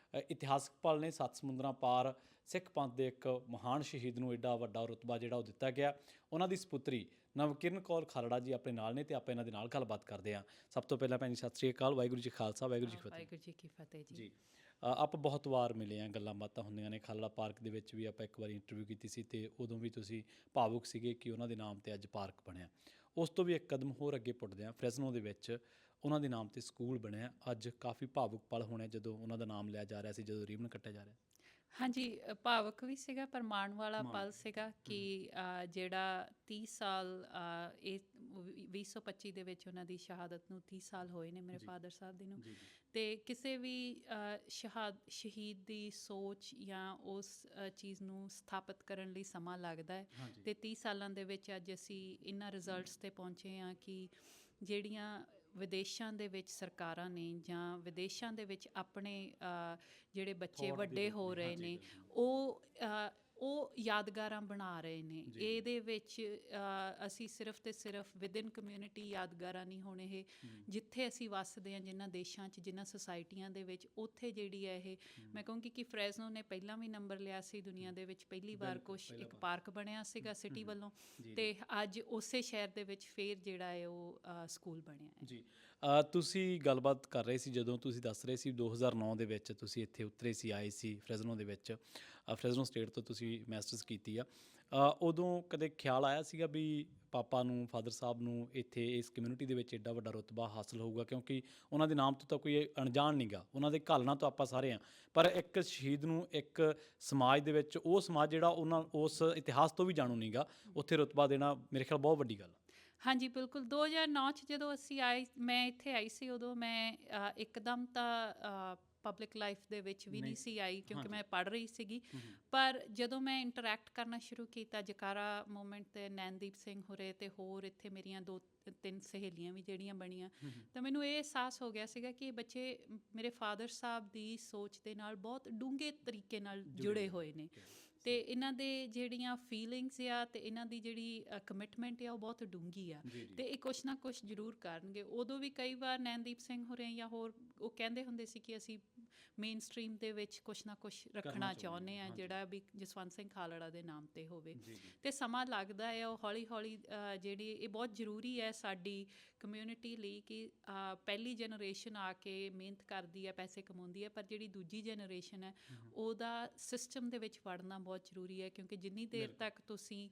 ਇਤਿਹਾਸਕ ਪਲ ਨੇ, 7 ਸਮੁੰਦਰਾਂ ਪਾਰ ਸਿੱਖ ਪੰਥ ਦੇ ਇੱਕ ਮਹਾਨ ਸ਼ਹੀਦ ਨੂੰ ਐਡਾ ਵੱਡਾ ਰੁਤਬਾ ਜਿਹੜਾ ਉਹ ਦਿੱਤਾ ਗਿਆ। ਉਹਨਾਂ ਦੀ ਸਪੁੱਤਰੀ ਨਵਕਿਰਨ ਕੌਰ ਖਾਲੜਾ ਜੀ ਆਪਣੇ ਨਾਲ ਨੇ ਤੇ ਆਪਾਂ ਇਹਨਾਂ ਦੇ ਨਾਲ ਗੱਲਬਾਤ ਕਰਦੇ ਹਾਂ। ਸਭ ਤੋਂ ਪਹਿਲਾਂ ਭੈਣ ਜੀ ਸਤਿ ਸ਼੍ਰੀ ਅਕਾਲ, ਵਾਹਿਗੁਰੂ ਜੀ ਖਾਲਸਾ, ਵਾਹਿਗੁਰੂ ਜੀ ਕੀ ਫਤਿਹ। ਵਾਹਿਗੁਰੂ ਜੀ ਕੀ ਫਤਿਹ ਜੀ। ਆਪਾਂ ਬਹੁਤ ਵਾਰ ਮਿਲੇ ਹਾਂ, ਗੱਲਾਂ ਬਾਤਾਂ ਹੁੰਦੀਆਂ ਨੇ। ਖਾਲੜਾ ਪਾਰਕ ਦੇ ਵਿੱਚ ਵੀ ਆਪਾਂ ਇੱਕ ਵਾਰੀ ਇੰਟਰਵਿਊ ਕੀਤੀ ਸੀ ਤੇ ਉਦੋਂ ਵੀ ਤੁਸੀਂ ਭਾਵੁਕ ਸੀਗੇ ਕਿ ਉਹਨਾਂ ਦੇ ਨਾਮ ਤੇ ਅੱਜ ਪਾਰਕ ਬਣਿਆ। ਉਸ ਤੋਂ ਵੀ ਇੱਕ ਕਦਮ ਹੋਰ ਅੱਗੇ ਪੁੱਟਦੇ ਹਾਂ, ਫਰੈਜ਼ਨੋ ਦੇ ਵਿੱਚ ਉਹਨਾਂ ਦੇ ਨਾਮ ਤੇ ਸਕੂਲ ਬਣਿਆ। ਅੱਜ ਕਾਫੀ ਭਾਵੁਕ ਪਲ ਹੋਣਾ ਜਦੋਂ ਉਹਨਾਂ ਦਾ ਨਾਮ ਲਿਆ ਜਾ ਰਿਹਾ ਸੀ, ਜਦੋਂ ਰੀਬਨ ਕੱਟਿਆ ਜਾ ਰਿਹਾ। ਹਾਂਜੀ, ਭਾਵੁਕ ਵੀ ਸੀਗਾ ਪਰ ਮਾਣ ਵਾਲਾ ਪਲ ਸੀਗਾ ਕਿ ਜਿਹੜਾ 30 ਸਾਲ ਇਹ 2025 ਦੇ ਵਿੱਚ ਉਹਨਾਂ ਦੀ ਸ਼ਹਾਦਤ ਨੂੰ 30 ਸਾਲ ਹੋਏ ਨੇ, ਮੇਰੇ ਫਾਦਰ ਸਾਹਿਬ ਦੀ ਨੂੰ। ਤੇ ਕਿਸੇ ਵੀ ਸ਼ਹੀਦ ਦੀ ਸੋਚ ਜਾਂ ਉਸ ਚੀਜ਼ ਨੂੰ ਸਥਾਪਿਤ ਕਰਨ ਲਈ ਸਮਾਂ ਲੱਗਦਾ ਹੈ। ਤੇ 30 ਸਾਲਾਂ ਦੇ ਵਿੱਚ ਅੱਜ ਅਸੀਂ ਇਹਨਾਂ ਰਿਜ਼ਲਟਸ 'ਤੇ ਪਹੁੰਚੇ ਹਾਂ ਕਿ ਜਿਹੜੀਆਂ ਵਿਦੇਸ਼ਾਂ ਦੇ ਵਿੱਚ ਸਰਕਾਰਾਂ ਨੇ ਜਾਂ ਵਿਦੇਸ਼ਾਂ ਦੇ ਵਿੱਚ ਆਪਣੇ ਜਿਹੜੇ ਬੱਚੇ ਵੱਡੇ ਹੋ ਰਹੇ ਨੇ, ਉਹ ਉਹ ਯਾਦਗਾਰਾਂ ਬਣਾ ਰਹੇ ਨੇ। ਇਹਦੇ ਵਿੱਚ ਅਸੀਂ ਸਿਰਫ ਤੇ ਸਿਰਫ ਵਿਦਿਨ ਕਮਿਊਨਿਟੀ ਯਾਦਗਾਰਾਂ ਨਹੀਂ ਹੋਣ, ਇਹ ਜਿੱਥੇ ਅਸੀਂ ਵੱਸਦੇ ਹਾਂ, ਜਿਨ੍ਹਾਂ ਦੇਸ਼ਾਂ 'ਚ, ਜਿਨ੍ਹਾਂ ਸੁਸਾਇਟੀਆਂ ਦੇ ਵਿੱਚ, ਉੱਥੇ ਜਿਹੜੀ ਹੈ ਇਹ ਮੈਂ ਕਹੂੰਗੀ ਕਿ ਫਰੈਜ਼ਨੋ ਨੇ ਪਹਿਲਾਂ ਵੀ ਨੰਬਰ ਲਿਆ ਸੀ ਦੁਨੀਆ ਦੇ ਵਿੱਚ, ਪਹਿਲੀ ਵਾਰ ਕੁਛ ਇੱਕ ਪਾਰਕ ਬਣਿਆ ਸੀਗਾ ਸਿਟੀ ਵੱਲੋਂ, ਤੇ ਅੱਜ ਉਸੇ ਸ਼ਹਿਰ ਦੇ ਵਿੱਚ ਫਿਰ ਜਿਹੜਾ ਹੈ ਉਹ ਸਕੂਲ ਬਣਿਆ ਹੈ। ਜੀ ਤੁਸੀਂ ਗੱਲਬਾਤ ਕਰ ਰਹੇ ਸੀ ਜਦੋਂ ਤੁਸੀਂ ਦੱਸ ਰਹੇ ਸੀ 2009 ਦੇ ਵਿੱਚ ਤੁਸੀਂ ਇੱਥੇ ਉਤਰੇ ਸੀ, ਆਏ ਸੀ ਫਰੈਜ਼ਨੋ ਦੇ ਵਿੱਚ, ਫਰੈਜ਼ਨੋ ਸਟੇਟ ਤੋਂ ਤੁਸੀਂ ਮਾਸਟਰਸ ਕੀਤੀ ਆ, ਉਦੋਂ ਕਦੇ ਖਿਆਲ ਆਇਆ ਸੀਗਾ ਵੀ ਪਾਪਾ ਨੂੰ, ਫਾਦਰ ਸਾਹਿਬ ਨੂੰ ਇੱਥੇ ਇਸ ਕਮਿਊਨਿਟੀ ਦੇ ਵਿੱਚ ਐਡਾ ਵੱਡਾ ਰੁਤਬਾ ਹਾਸਲ ਹੋਊਗਾ? ਕਿਉਂਕਿ ਉਹਨਾਂ ਦੇ ਨਾਮ ਤੋਂ ਤਾਂ ਕੋਈ ਅਣਜਾਣ ਨਹੀਂ ਗਾ, ਉਹਨਾਂ ਦੇ ਘਾਲਣਾ ਤੋਂ ਆਪਾਂ ਸਾਰੇ ਹਾਂ, ਪਰ ਇੱਕ ਸ਼ਹੀਦ ਨੂੰ ਇੱਕ ਸਮਾਜ ਦੇ ਵਿੱਚ, ਉਹ ਸਮਾਜ ਜਿਹੜਾ ਉਹਨਾਂ ਉਸ ਇਤਿਹਾਸ ਤੋਂ ਵੀ ਜਾਣੂ ਨਹੀਂ ਗਾ, ਉੱਥੇ ਰੁਤਬਾ ਦੇਣਾ ਮੇਰੇ ਖਿਆਲ ਬਹੁਤ ਵੱਡੀ ਗੱਲ। ਹਾਂਜੀ ਬਿਲਕੁਲ। 2009 'ਚ ਜਦੋਂ ਅਸੀਂ ਆਏ, ਮੈਂ ਇੱਥੇ ਆਈ ਸੀ, ਉਦੋਂ ਮੈਂ ਇੱਕਦਮ ਤਾਂ ਪਬਲਿਕ ਲਾਈਫ ਦੇ ਵਿੱਚ ਵੀ ਨਹੀਂ ਸੀ ਆਈ ਕਿਉਂਕਿ ਮੈਂ ਪੜ੍ਹ ਰਹੀ ਸੀਗੀ, ਪਰ ਜਦੋਂ ਮੈਂ ਇੰਟਰੈਕਟ ਕਰਨਾ ਸ਼ੁਰੂ ਕੀਤਾ ਜਕਾਰਾ ਮੂਵਮੈਂਟ ਤੇ ਨੈਨਦੀਪ ਸਿੰਘ ਹੋਰੇ ਤੇ ਹੋਰ ਇੱਥੇ ਮੇਰੀਆਂ 2-3 ਸਹੇਲੀਆਂ ਵੀ ਜਿਹੜੀਆਂ ਬਣੀਆਂ, ਤਾਂ ਮੈਨੂੰ ਇਹ ਅਹਿਸਾਸ ਹੋ ਗਿਆ ਸੀਗਾ ਕਿ ਬੱਚੇ ਮੇਰੇ ਫਾਦਰ ਸਾਹਿਬ ਦੀ ਸੋਚ ਦੇ ਨਾਲ ਬਹੁਤ ਡੂੰਘੇ ਤਰੀਕੇ ਨਾਲ ਜੁੜੇ ਹੋਏ ਨੇ, ਤੇ ਇਹਨਾਂ ਦੇ ਜਿਹੜੀਆਂ ਫੀਲਿੰਗਸ ਆ ਤੇ ਇਹਨਾਂ ਦੀ ਜਿਹੜੀ ਕਮਿਟਮੈਂਟ ਆ ਉਹ ਬਹੁਤ ਡੂੰਘੀ ਆ, ਤੇ ਇਹ ਕੁਛ ਨਾ ਕੁਛ ਜ਼ਰੂਰ ਕਰਨਗੇ। ਉਦੋਂ ਵੀ ਕਈ ਵਾਰ ਨੈਨਦੀਪ ਸਿੰਘ ਹੋਰੇ ਜਾਂ ਹੋਰ ਉਹ ਕਹਿੰਦੇ ਹੁੰਦੇ ਸੀ ਕਿ ਅਸੀਂ ਮੇਨ ਸਟਰੀਮ ਦੇ ਵਿੱਚ ਕੁਛ ਨਾ ਕੁਛ ਰੱਖਣਾ ਚਾਹੁੰਦੇ ਆ ਜਿਹੜਾ ਵੀ ਜਸਵੰਤ ਸਿੰਘ ਖਾਲੜਾ ਦੇ ਨਾਮ ਤੇ ਹੋਵੇ, ਤੇ ਸਮਾਂ ਲੱਗਦਾ ਹੈ ਉਹ ਹੌਲੀ ਹੌਲੀ ਜਿਹੜੀ ਇਹ ਬਹੁਤ ਜ਼ਰੂਰੀ ਹੈ ਸਾਡੀ ਕਮਿਊਨਿਟੀ ਲਈ ਕਿ ਪਹਿਲੀ ਜਨਰੇਸ਼ਨ ਆ ਕੇ ਮਿਹਨਤ ਕਰਦੀ ਹੈ, ਪੈਸੇ ਕਮਾਉਂਦੀ ਹੈ, ਪਰ ਜਿਹੜੀ ਦੂਜੀ ਜਨਰੇਸ਼ਨ ਹੈ ਉਹਦਾ ਸਿਸਟਮ ਦੇ ਵਿੱਚ ਵੜਨਾ ਬਹੁਤ ਜ਼ਰੂਰੀ ਹੈ, ਕਿਉਂਕਿ ਜਿੰਨੀ ਦੇਰ ਤੱਕ ਤੁਸੀਂ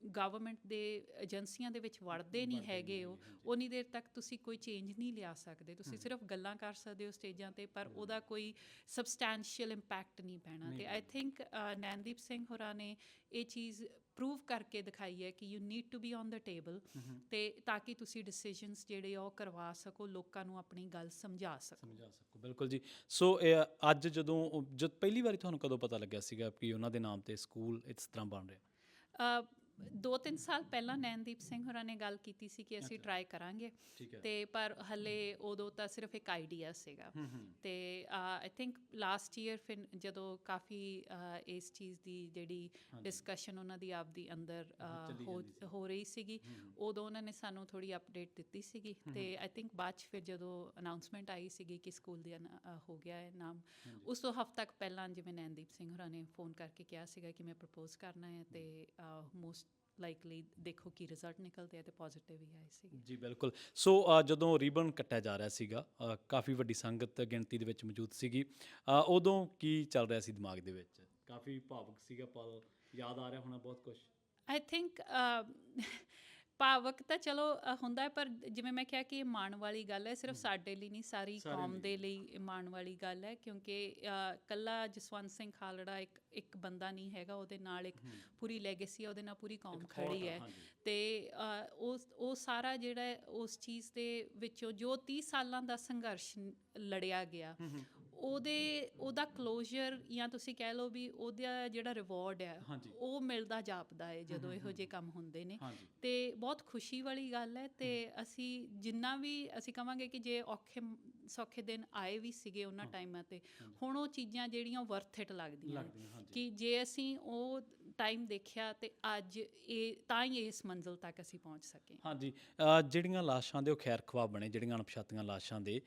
ਗਵਰਨਮੈਂਟ ਦੇ ਏਜੰਸੀਆਂ ਦੇ ਵਿੱਚ ਵੜਦੇ ਨਹੀਂ ਹੈਗੇ ਹੋ, ਉਨੀ ਦੇਰ ਤੱਕ ਤੁਸੀਂ ਕੋਈ ਚੇਂਜ ਨਹੀਂ ਲਿਆ ਸਕਦੇ। ਤੁਸੀਂ ਸਿਰਫ ਗੱਲਾਂ ਕਰ ਸਕਦੇ ਹੋ ਸਟੇਜਾਂ 'ਤੇ, ਪਰ ਉਹਦਾ ਕੋਈ ਸਬਸਟੈਂਸ਼ੀਅਲ ਇੰਪੈਕਟ ਨਹੀਂ ਪੈਣਾ। ਅਤੇ ਆਈ ਥਿੰਕ ਨੈਨਦੀਪ ਸਿੰਘ ਹੋਰਾਂ ਨੇ ਇਹ ਚੀਜ਼ ਪ੍ਰੂਵ ਕਰਕੇ ਦਿਖਾਈ ਹੈ ਕਿ you need to be on the table, ਤੇ ਤਾਂ ਕਿ ਤੁਸੀਂ ਡਿਸੀਜਨਸ ਜਿਹੜੇ ਉਹ ਕਰਵਾ ਸਕੋ, ਲੋਕਾਂ ਨੂੰ ਆਪਣੀ ਗੱਲ ਸਮਝਾ ਸਕੋ। ਬਿਲਕੁਲ ਜੀ। ਸੋ ਅੱਜ ਜਦੋਂ ਪਹਿਲੀ ਵਾਰੀ ਤੁਹਾਨੂੰ ਕਦੋਂ ਪਤਾ ਲੱਗਿਆ ਸੀਗਾ ਕਿ ਉਹਨਾਂ ਦੇ ਨਾਮ ਤੇ ਸਕੂਲ ਇਸ ਤਰ੍ਹਾਂ ਬਣ ਰਿਹਾ? 2-3 ਸਾਲ ਪਹਿਲਾਂ ਨੈਨਦੀਪ ਸਿੰਘ ਹੋਰਾਂ ਨੇ ਗੱਲ ਕੀਤੀ ਸੀ ਕਿ ਅਸੀਂ ਟਰਾਈ ਕਰਾਂਗੇ, ਤੇ ਪਰ ਹਲੇ ਉਦੋਂ ਤਾਂ ਸਿਰਫ ਇੱਕ ਆਈਡੀਆ ਸੀਗਾ, ਤੇ ਆਈ ਥਿੰਕ ਲਾਸਟ ਈਅਰ ਫਿਰ ਜਦੋਂ ਕਾਫੀ ਇਸ ਚੀਜ਼ ਦੀ ਜਿਹੜੀ ਡਿਸਕਸ਼ਨ ਉਹਨਾਂ ਦੀ ਆਪਦੀ ਅੰਦਰ ਹੋ ਰਹੀ ਸੀਗੀ, ਉਦੋਂ ਉਹਨਾਂ ਨੇ ਸਾਨੂੰ ਥੋੜ੍ਹੀ ਅਪਡੇਟ ਦਿੱਤੀ ਸੀਗੀ, ਤੇ ਆਈ ਥਿੰਕ ਬਾਅਦ 'ਚ ਫਿਰ ਜਦੋਂ ਅਨਾਊਂਸਮੈਂਟ ਆਈ ਸੀਗੀ ਕਿ ਸਕੂਲ ਦੀ ਹੋ ਗਿਆ ਹੈ ਨਾਮ, ਉਸ ਤੋਂ ਹਫ਼ਤਾ ਕੁ ਪਹਿਲਾਂ ਜਿਵੇਂ ਨੈਨਦੀਪ ਸਿੰਘ ਹੋਰਾਂ ਨੇ ਫੋਨ ਕਰਕੇ ਕਿਹਾ ਸੀਗਾ ਕਿ ਮੈਂ ਪ੍ਰਪੋਜ਼ ਕਰਨਾ ਹੈ, ਤੇ ਮੋਸਟ ਲਾਈਕਲੀ ਦੇਖੋ ਕੀ ਰਿਜ਼ਲਟ ਨਿਕਲਦੇ ਆ, ਤੇ ਪੋਜ਼ਿਟਿਵ ਹੀ ਆਏ ਸੀ ਜੀ। ਬਿਲਕੁਲ। ਸੋ ਜਦੋਂ ਰੀਬਨ ਕੱਟਿਆ ਜਾ ਰਿਹਾ ਸੀਗਾ, ਕਾਫੀ ਵੱਡੀ ਸੰਗਤ ਗਿਣਤੀ ਦੇ ਵਿੱਚ ਮੌਜੂਦ ਸੀਗੀ, ਉਦੋਂ ਕੀ ਚੱਲ ਰਿਹਾ ਸੀ ਦਿਮਾਗ ਦੇ ਵਿੱਚ? ਕਾਫੀ ਭਾਵੁਕ ਸੀਗਾ ਪਲ, ਯਾਦ ਆ ਰਿਹਾ ਹੋਣਾ ਬਹੁਤ ਕੁਝ? ਆਈ ਥਿੰਕ ਭਾਵਕ ਤਾਂ ਚਲੋ ਹੁੰਦਾ ਹੈ, ਪਰ ਜਿਵੇਂ ਮੈਂ ਕਿਹਾ ਕਿ ਇਹ ਮਾਣ ਵਾਲੀ ਗੱਲ ਹੈ, ਸਿਰਫ ਸਾਡੇ ਲਈ ਨਹੀਂ, ਸਾਰੀ ਕੌਮ ਦੇ ਲਈ ਮਾਣ ਵਾਲੀ ਗੱਲ ਹੈ, ਕਿਉਂਕਿ ਇਕੱਲਾ ਜਸਵੰਤ ਸਿੰਘ ਖਾਲੜਾ ਇੱਕ ਬੰਦਾ ਨਹੀਂ ਹੈਗਾ, ਉਹਦੇ ਨਾਲ ਇੱਕ ਪੂਰੀ ਲੈਗੇਸੀ ਹੈ, ਉਹਦੇ ਨਾਲ ਪੂਰੀ ਕੌਮ ਖੜੀ ਹੈ, ਤੇ ਉਹ ਸਾਰਾ ਜਿਹੜਾ ਉਸ ਚੀਜ਼ ਦੇ ਵਿੱਚੋਂ ਜੋ 30 ਸਾਲਾਂ ਦਾ ਸੰਘਰਸ਼ ਲੜਿਆ ਗਿਆ, ਉਹਦਾ ਕਲੋਜ਼ਰ ਜਾਂ ਤੁਸੀਂ ਕਹਿ ਲਓ ਵੀ ਉਹਦਾ ਜਿਹੜਾ ਰਿਵਾਰਡ ਹੈ ਉਹ ਮਿਲਦਾ ਜਾਪਦਾ ਹੈ ਜਦੋਂ ਇਹੋ ਜਿਹੇ ਕੰਮ ਹੁੰਦੇ ਨੇ, ਤੇ ਬਹੁਤ ਖੁਸ਼ੀ ਵਾਲੀ ਗੱਲ ਹੈ। ਤੇ ਅਸੀਂ ਜਿੰਨਾ ਵੀ ਅਸੀਂ ਕਹਾਂਗੇ ਕਿ ਜੇ ਔਖੇ ਸੌਖੇ ਦਿਨ ਆਏ ਵੀ ਸੀਗੇ ਉਹਨਾਂ ਟਾਈਮਾਂ 'ਤੇ, ਹੁਣ ਉਹ ਚੀਜ਼ਾਂ ਜਿਹੜੀਆਂ ਵਰਥ ਇਟ ਲੱਗਦੀਆਂ ਕਿ ਜੇ ਅਸੀਂ ਉਹ ਟਾਈਮ ਦੇਖਿਆ ਤੇ ਅੱਜ ਇਹ ਤਾਂ ਹੀ ਇਸ ਮੰਜ਼ਿਲ ਤੱਕ ਅਸੀਂ ਪਹੁੰਚ ਸਕੇ। ਹਾਂਜੀ, ਜਿਹੜੀਆਂ ਲਾਸ਼ਾਂ ਦੇ ਉਹ ਖੈਰ ਖਵਾ ਬਣੇ, ਜਿਹੜੀਆਂ ਅਣਪਛਾਤੀਆਂ ਲਾਸ਼ਾਂ ਦੇ,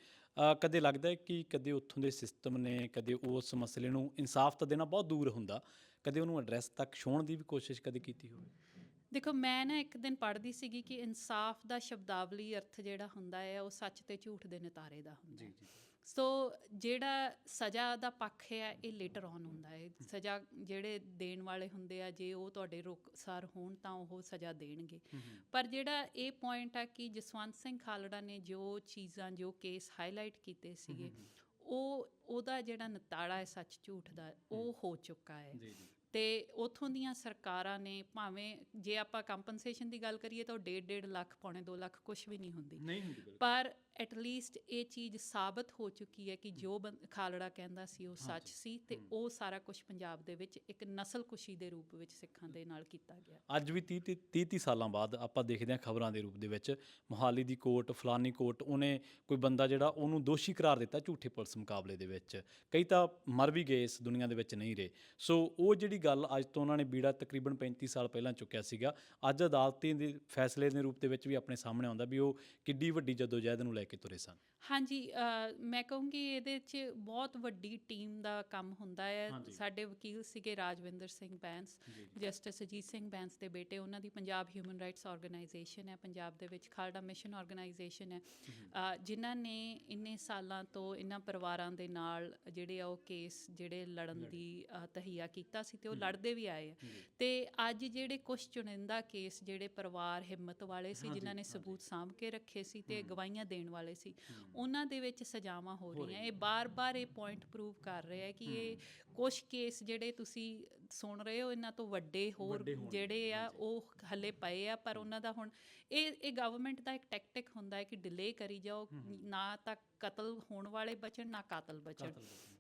ਕਦੇ ਲੱਗਦਾ ਹੈ ਕਿ ਕਦੇ ਉੱਥੋਂ ਦੇ ਸਿਸਟਮ ਨੇ ਕਦੇ ਉਸ ਮਸਲੇ ਨੂੰ ਇਨਸਾਫ ਤਾਂ ਦੇਣਾ ਬਹੁਤ ਦੂਰ ਹੁੰਦਾ, ਕਦੇ ਉਹਨੂੰ ਐਡਰੈਸ ਤੱਕ ਛੋਹਣ ਦੀ ਵੀ ਕੋਸ਼ਿਸ਼ ਕਦੇ ਕੀਤੀ ਹੋਵੇ? ਦੇਖੋ, ਮੈਂ ਨਾ ਇੱਕ ਦਿਨ ਪੜ੍ਹਦੀ ਸੀਗੀ ਕਿ ਇਨਸਾਫ ਦਾ ਸ਼ਬਦਾਵਲੀ ਅਰਥ ਜਿਹੜਾ ਹੁੰਦਾ ਹੈ ਉਹ ਸੱਚ ਤੇ ਝੂਠ ਦੇ ਨਿਤਾਰੇ ਦਾ ਹੁੰਦਾ। ਸੋ ਜਿਹੜਾ ਸਜ਼ਾ ਦਾ ਪੱਖ ਹੈ ਇਹ ਲੇਟਰ ਔਨ ਹੁੰਦਾ ਹੈ। ਸਜ਼ਾ ਜਿਹੜੇ ਦੇਣ ਵਾਲੇ ਹੁੰਦੇ ਆ, ਜੇ ਉਹ ਤੁਹਾਡੇ ਰੁਖਸਾਰ ਹੋਣ ਤਾਂ ਉਹ ਸਜ਼ਾ ਦੇਣਗੇ, ਪਰ ਜਿਹੜਾ ਇਹ ਪੁਆਇੰਟ ਆ ਕਿ ਜਸਵੰਤ ਸਿੰਘ ਖਾਲੜਾ ਨੇ ਜੋ ਚੀਜ਼ਾਂ, ਜੋ ਕੇਸ ਹਾਈਲਾਈਟ ਕੀਤੇ ਸੀਗੇ, ਉਹਦਾ ਜਿਹੜਾ ਨਿਤਾੜਾ ਹੈ ਸੱਚ ਝੂਠ ਦਾ, ਉਹ ਹੋ ਚੁੱਕਾ ਹੈ। ਤੇ ਉੱਥੋਂ ਦੀਆਂ ਸਰਕਾਰਾਂ ਨੇ, ਭਾਵੇਂ ਜੇ ਆਪਾਂ ਕੰਪਨਸੇਸ਼ਨ ਦੀ ਗੱਲ ਕਰੀਏ ਤਾਂ ਉਹ 1.5 ਲੱਖ, 2.25 ਲੱਖ ਕੁਛ ਵੀ ਨਹੀਂ ਹੁੰਦੀ, ਪਰ ਐਟਲੀਸਟ ਇਹ ਚੀਜ਼ ਸਾਬਤ ਹੋ ਚੁੱਕੀ ਹੈ ਕਿ ਜੋ ਖਾਲੜਾ ਕਹਿੰਦਾ ਸੀ ਉਹ ਸੱਚ ਸੀ, ਤੇ ਉਹ ਸਾਰਾ ਕੁਝ ਪੰਜਾਬ ਦੇ ਵਿੱਚ ਇੱਕ ਨਸਲਕੁਸ਼ੀ ਦੇ ਰੂਪ ਵਿੱਚ ਸਿੱਖਾਂ ਦੇ ਨਾਲ ਕੀਤਾ ਗਿਆ। ਅੱਜ ਵੀ 30 ਸਾਲਾਂ ਬਾਅਦ ਆਪਾਂ ਦੇਖਦੇ ਹਾਂ ਖਬਰਾਂ ਦੇ ਰੂਪ ਦੇ ਵਿੱਚ ਮੋਹਾਲੀ ਦੀ ਕੋਰਟ, ਫਲਾਨੀ ਕੋਰਟ, ਉਹਨੇ ਕੋਈ ਬੰਦਾ ਜਿਹੜਾ ਉਹਨੂੰ ਦੋਸ਼ੀ ਕਰਾਰ ਦਿੱਤਾ ਝੂਠੇ ਪੁਲਿਸ ਮੁਕਾਬਲੇ ਦੇ ਵਿੱਚ। ਕਈ ਤਾਂ ਮਰ ਵੀ ਗਏ, ਇਸ ਦੁਨੀਆ ਦੇ ਵਿੱਚ ਨਹੀਂ ਰਹੇ। ਸੋ ਉਹ ਜਿਹੜੀ ਗੱਲ ਅੱਜ ਤੋਂ ਉਹਨਾਂ ਨੇ ਬੀੜਾ ਤਕਰੀਬਨ 35 ਸਾਲ ਪਹਿਲਾਂ ਚੁੱਕਿਆ ਸੀਗਾ, ਅੱਜ ਅਦਾਲਤੀ ਦੇ ਫੈਸਲੇ ਦੇ ਰੂਪ ਦੇ ਵਿੱਚ ਵੀ ਆਪਣੇ ਸਾਹਮਣੇ ਆਉਂਦਾ ਵੀ ਉਹ ਕਿੱਡੀ ਵੱਡੀ ਜਦੋਜਹਿਦ ਨੂੰ ਲੈ ਕੇ ਤੁਰੇ ਸਨ। ਹਾਂਜੀ, ਮੈਂ ਕਹੂੰਗੀ ਇਹਦੇ 'ਚ ਬਹੁਤ ਵੱਡੀ ਟੀਮ ਦਾ ਕੰਮ ਹੁੰਦਾ ਹੈ। ਸਾਡੇ ਵਕੀਲ ਸੀਗੇ ਰਾਜਵਿੰਦਰ ਸਿੰਘ ਬੈਂਸ, ਜਸਟਿਸ ਅਜੀਤ ਸਿੰਘ ਬੈਂਸ ਦੇ ਬੇਟੇ, ਉਹਨਾਂ ਦੀ ਪੰਜਾਬ ਹਿਊਮਨ ਰਾਈਟਸ ਆਰਗੇਨਾਈਜੇਸ਼ਨ ਹੈ ਪੰਜਾਬ ਦੇ ਵਿੱਚ, ਖਾਲੜਾ ਮਿਸ਼ਨ ਆਰਗੇਨਾਈਜੇਸ਼ਨ ਹੈ, ਜਿਨ੍ਹਾਂ ਨੇ ਇੰਨੇ ਸਾਲਾਂ ਤੋਂ ਇਹਨਾਂ ਪਰਿਵਾਰਾਂ ਦੇ ਨਾਲ ਜਿਹੜੇ ਆ ਉਹ ਕੇਸ ਜਿਹੜੇ ਲੜਨ ਦੀ ਤਹੀਆ ਕੀਤਾ ਸੀ, ਤੇ ਉਹ ਲੜਦੇ ਵੀ ਆਏ ਆ। ਤੇ ਅੱਜ ਜਿਹੜੇ ਕੁਛ ਚੁਣਿੰਦਾ ਕੇਸ ਜਿਹੜੇ ਪਰਿਵਾਰ ਹਿੰਮਤ ਵਾਲੇ ਸੀ, ਜਿਨ੍ਹਾਂ ਨੇ ਸਬੂਤ ਸਾਂਭ ਕੇ ਰੱਖੇ ਸੀ ਤੇ ਗਵਾਹੀਆਂ ਦੇਣ ਵਾਲੇ ਸੀ, ਉਹਨਾਂ ਦੇ ਵਿੱਚ ਸਜ਼ਾਵਾਂ ਹੋ ਰਹੀਆਂ। ਇਹ ਬਾਰ-ਬਾਰ ਇਹ ਪੁਆਇੰਟ ਪ੍ਰੂਵ ਕਰ ਰਿਹਾ ਹੈ ਕਿ ਇਹ ਕੁਛ ਕੇਸ ਜਿਹੜੇ ਤੁਸੀਂ ਸੁਣ ਰਹੇ ਹੋ, ਇਹਨਾਂ ਤੋਂ ਵੱਡੇ ਹੋਰ ਜਿਹੜੇ ਆ ਉਹ ਹਲੇ ਪਏ ਆ, ਪਰ ਉਹਨਾਂ ਦਾ ਹੁਣ ਇਹ ਗਵਰਨਮੈਂਟ ਦਾ ਇੱਕ ਟੈਕਟਿਕ ਹੁੰਦਾ ਹੈ ਕਿ ਡਿਲੇ ਕਰੀ ਜਾਓ, ਨਾ ਤਾਂ ਕਤਲ ਹੋਣ ਵਾਲੇ ਬਚਣ ਨਾ ਕਾਤਲ ਬਚਣ,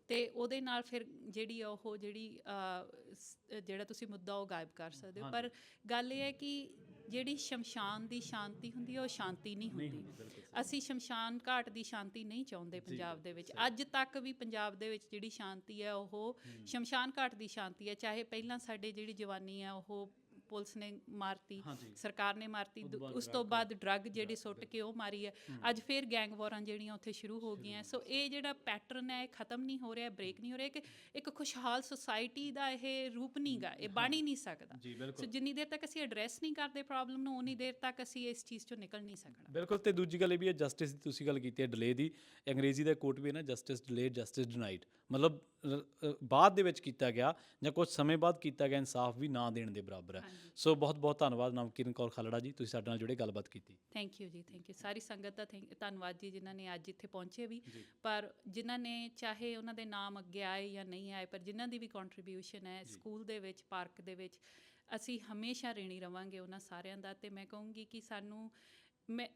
ਤੇ ਉਹਦੇ ਨਾਲ ਫਿਰ ਜਿਹੜੀ ਉਹ ਜਿਹੜਾ ਤੁਸੀਂ ਮੁੱਦਾ ਉਹ ਗਾਇਬ ਕਰ ਸਕਦੇ ਹੋ। ਪਰ ਗੱਲ ਇਹ ਹੈ ਕਿ ਜਿਹੜੀ ਸ਼ਮਸ਼ਾਨ ਦੀ ਸ਼ਾਂਤੀ ਹੁੰਦੀ ਹੈ ਉਹ ਸ਼ਾਂਤੀ ਨਹੀਂ ਹੁੰਦੀ। ਅਸੀਂ ਸ਼ਮਸ਼ਾਨ ਘਾਟ ਦੀ ਸ਼ਾਂਤੀ ਨਹੀਂ ਚਾਹੁੰਦੇ ਪੰਜਾਬ ਦੇ ਵਿੱਚ। ਅੱਜ ਤੱਕ ਵੀ ਪੰਜਾਬ ਦੇ ਵਿੱਚ ਜਿਹੜੀ ਸ਼ਾਂਤੀ ਹੈ ਉਹ ਸ਼ਮਸ਼ਾਨ ਘਾਟ ਦੀ ਸ਼ਾਂਤੀ ਹੈ। ਚਾਹੇ ਪਹਿਲਾਂ ਸਾਡੇ ਜਿਹੜੀ ਜਵਾਨੀ ਹੈ ਉਹ ਪੁਲਿਸ ਨੇ ਮਾਰਤੀ, ਸਰਕਾਰ ਨੇ ਮਾਰਤੀ, ਉਸ ਤੋਂ ਬਾਅਦ ਡਰੱਗ ਜਿਹੜੀ ਸੁੱਟ ਕੇ ਉਹ ਮਾਰੀ ਹੈ, ਅੱਜ ਫਿਰ ਗੈਂਗ ਵਾਰਾਂ ਜਿਹੜੀਆਂ ਉੱਥੇ ਸ਼ੁਰੂ ਹੋ ਗਈਆਂ। ਸੋ ਇਹ ਜਿਹੜਾ ਪੈਟਰਨ ਹੈ ਇਹ ਖਤਮ ਨਹੀਂ ਹੋ ਰਿਹਾ, ਬ੍ਰੇਕ ਨਹੀਂ ਹੋ ਰਿਹਾ, ਕਿ ਇੱਕ ਖੁਸ਼ਹਾਲ ਸੁਸਾਇਟੀ ਦਾ ਇਹ ਰੂਪ ਨਹੀਂ ਗਾ, ਇਹ ਬਣ ਹੀ ਨਹੀਂ ਸਕਦਾ। ਸੋ ਜਿੰਨੀ ਦੇਰ ਤੱਕ ਅਸੀਂ ਐਡਰੈਸ ਨਹੀਂ ਕਰਦੇ ਪ੍ਰੋਬਲਮ ਨੂੰ, ਉਨੀ ਦੇਰ ਤੱਕ ਅਸੀਂ ਇਸ ਚੀਜ਼ ਚੋਂ ਨਿਕਲ ਨਹੀਂ ਸਕਣਾ। ਬਿਲਕੁਲ। ਤੇ ਦੂਜੀ ਗੱਲ ਇਹ ਵੀ ਹੈ, ਜਸਟਿਸ ਦੀ ਤੁਸੀਂ ਗੱਲ ਕੀਤੀ ਹੈ ਡਿਲੇ ਦੀ, ਅੰਗਰੇਜ਼ੀ ਦਾ ਕੋਟ ਵੀ ਹੈ ਨਾ, ਜਸਟਿਸ ਡਿਲੇਡ ਜਸਟਿਸ ਡਿਨਾਈਡ, ਮਤਲਬ ਬਾਅਦ ਦੇ ਵਿੱਚ ਕੀਤਾ ਗਿਆ ਜਾਂ ਕੁਝ ਸਮੇਂ ਬਾਅਦ ਕੀਤਾ ਗਿਆ ਇਨਸਾਫ ਵੀ ਨਾ ਦੇਣ ਦੇ ਬਰਾਬਰ ਹੈ। ਸੋ ਬਹੁਤ ਬਹੁਤ ਧੰਨਵਾਦ ਨਵਕਿਰਨ ਕੌਰ ਖਾਲੜਾ ਜੀ, ਤੁਸੀਂ ਸਾਡੇ ਨਾਲ ਜੁੜੇ, ਗੱਲਬਾਤ ਕੀਤੀ। ਥੈਂਕ ਯੂ ਜੀ, ਥੈਂਕ ਯੂ। ਸਾਰੀ ਸੰਗਤ ਦਾ ਧੰਨਵਾਦ ਜੀ, ਜਿਨ੍ਹਾਂ ਨੇ ਅੱਜ ਇੱਥੇ ਪਹੁੰਚੇ ਵੀ, ਪਰ ਜਿਨ੍ਹਾਂ ਨੇ ਚਾਹੇ ਉਹਨਾਂ ਦੇ ਨਾਮ ਅੱਗੇ ਆਏ ਜਾਂ ਨਹੀਂ ਆਏ, ਪਰ ਜਿਨ੍ਹਾਂ ਦੀ ਵੀ ਕੰਟਰੀਬਿਊਸ਼ਨ ਹੈ ਸਕੂਲ ਦੇ ਵਿੱਚ, ਪਾਰਕ ਦੇ ਵਿੱਚ, ਅਸੀਂ ਹਮੇਸ਼ਾ ਰਿਣੀ ਰਵਾਂਗੇ ਉਹਨਾਂ ਸਾਰਿਆਂ ਦਾ। ਤੇ ਮੈਂ ਕਹੂੰਗੀ ਕਿ ਸਾਨੂੰ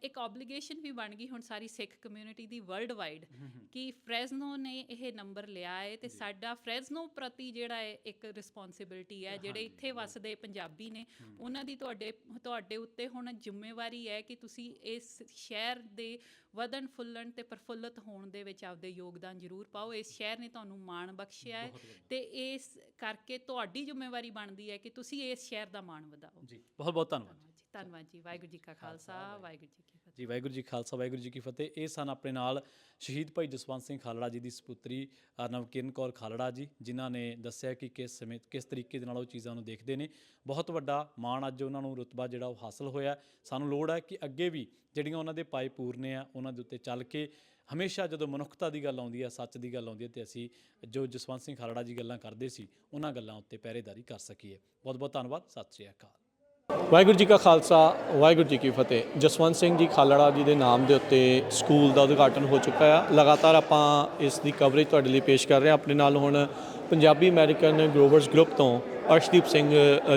ਇੱਕ ਓਬਲੀਗੇਸ਼ਨ ਵੀ ਬਣ ਗਈ ਹੁਣ ਸਾਰੀ ਸਿੱਖ ਕਮਿਊਨਿਟੀ ਦੀ ਵਰਲਡ ਵਾਈਡ, ਕਿ ਫਰੈਜ਼ਨੋ ਨੇ ਇਹ ਨੰਬਰ ਲਿਆ ਹੈ, ਤੇ ਸਾਡਾ ਫਰੈਜ਼ਨੋ ਪ੍ਰਤੀ ਜਿਹੜਾ ਹੈ ਇੱਕ ਰਿਸਪੌਂਸਿਬਿਲਿਟੀ ਹੈ, ਜਿਹੜੇ ਇੱਥੇ ਵੱਸਦੇ ਪੰਜਾਬੀ ਨੇ ਉਹਨਾਂ ਦੀ ਤੁਹਾਡੇ ਉੱਤੇ ਹੁਣ ਜ਼ਿੰਮੇਵਾਰੀ ਹੈ ਕਿ ਤੁਸੀਂ ਇਸ ਸ਼ਹਿਰ ਦੇ ਵਧਣ ਫੁੱਲਣ ਤੇ ਪ੍ਰਫੁੱਲਤ ਹੋਣ ਦੇ ਵਿੱਚ ਆਪਦੇ ਯੋਗਦਾਨ ਜ਼ਰੂਰ ਪਾਓ। ਇਸ ਸ਼ਹਿਰ ਨੇ ਤੁਹਾਨੂੰ ਮਾਣ ਬਖਸ਼ਿਆ ਹੈ, ਤੇ ਇਸ ਕਰਕੇ ਤੁਹਾਡੀ ਜ਼ਿੰਮੇਵਾਰੀ ਬਣਦੀ ਹੈ ਕਿ ਤੁਸੀਂ ਇਸ ਸ਼ਹਿਰ ਦਾ ਮਾਣ ਵਧਾਓ। ਜੀ ਬਹੁਤ ਬਹੁਤ ਧੰਨਵਾਦ। ਧੰਨਵਾਦ ਜੀ। ਵਾਹਿਗੁਰੂ ਜੀ ਕਾ ਖਾਲਸਾ, ਵਾਹਿਗੁਰੂ ਜੀ ਕੀ ਫਤਿਹ। ਜੀ ਵਾਹਿਗੁਰੂ ਜੀ ਖਾਲਸਾ, ਵਾਹਿਗੁਰੂ ਜੀ ਕੀ ਫਤਿਹ। ਇਹ ਸਨ ਆਪਣੇ ਨਾਲ ਸ਼ਹੀਦ ਭਾਈ ਜਸਵੰਤ ਸਿੰਘ ਖਾਲੜਾ ਜੀ ਦੀ ਸਪੁੱਤਰੀ ਨਵਕਿਰਨ ਕੌਰ ਖਾਲੜਾ ਜੀ, ਜਿਨ੍ਹਾਂ ਨੇ ਦੱਸਿਆ ਕਿ ਕਿਸ ਸਮੇਂ ਕਿਸ ਤਰੀਕੇ ਦੇ ਨਾਲ ਉਹ ਚੀਜ਼ਾਂ ਨੂੰ ਦੇਖਦੇ ਨੇ। ਬਹੁਤ ਵੱਡਾ ਮਾਣ ਅੱਜ ਉਹਨਾਂ ਨੂੰ ਰੁਤਬਾ ਜਿਹੜਾ ਉਹ ਹਾਸਲ ਹੋਇਆ। ਸਾਨੂੰ ਲੋੜ ਹੈ ਕਿ ਅੱਗੇ ਵੀ ਜਿਹੜੀਆਂ ਉਹਨਾਂ ਦੇ ਪਾਏ ਪੂਰਨੇ ਆ ਉਹਨਾਂ ਦੇ ਉੱਤੇ ਚੱਲ ਕੇ ਹਮੇਸ਼ਾ ਜਦੋਂ ਮਨੁੱਖਤਾ ਦੀ ਗੱਲ ਆਉਂਦੀ ਹੈ, ਸੱਚ ਦੀ ਗੱਲ ਆਉਂਦੀ ਹੈ, ਤੇ ਅਸੀਂ ਜੋ ਜਸਵੰਤ ਸਿੰਘ ਖਾਲੜਾ ਜੀ ਗੱਲਾਂ ਕਰਦੇ ਸੀ ਉਹਨਾਂ ਗੱਲਾਂ ਉੱਤੇ ਪਹਿਰੇਦਾਰੀ ਕਰ ਸਕੀਏ। ਬਹੁਤ ਬਹੁਤ ਧੰਨਵਾਦ। ਸਤਿ ਸ਼੍ਰੀ ਅਕਾਲ। ਵਾਹਿਗੁਰੂ ਜੀ ਕਾ ਖਾਲਸਾ, ਵਾਹਿਗੁਰੂ ਜੀ ਕੀ ਫਤਿਹ। ਜਸਵੰਤ ਸਿੰਘ ਜੀ ਖਾਲੜਾ ਜੀ ਦੇ ਨਾਮ ਦੇ ਉੱਤੇ ਸਕੂਲ ਦਾ ਉਦਘਾਟਨ ਹੋ ਚੁੱਕਾ ਆ। ਲਗਾਤਾਰ ਆਪਾਂ ਇਸ ਦੀ ਕਵਰੇਜ ਤੁਹਾਡੇ ਲਈ ਪੇਸ਼ ਕਰ ਰਹੇ ਹਾਂ। ਆਪਣੇ ਨਾਲ ਹੁਣ ਪੰਜਾਬੀ ਅਮਰੀਕਨ ਗਰੋਵਰਸ ਗਰੁੱਪ ਤੋਂ ਅਰਸ਼ਦੀਪ ਸਿੰਘ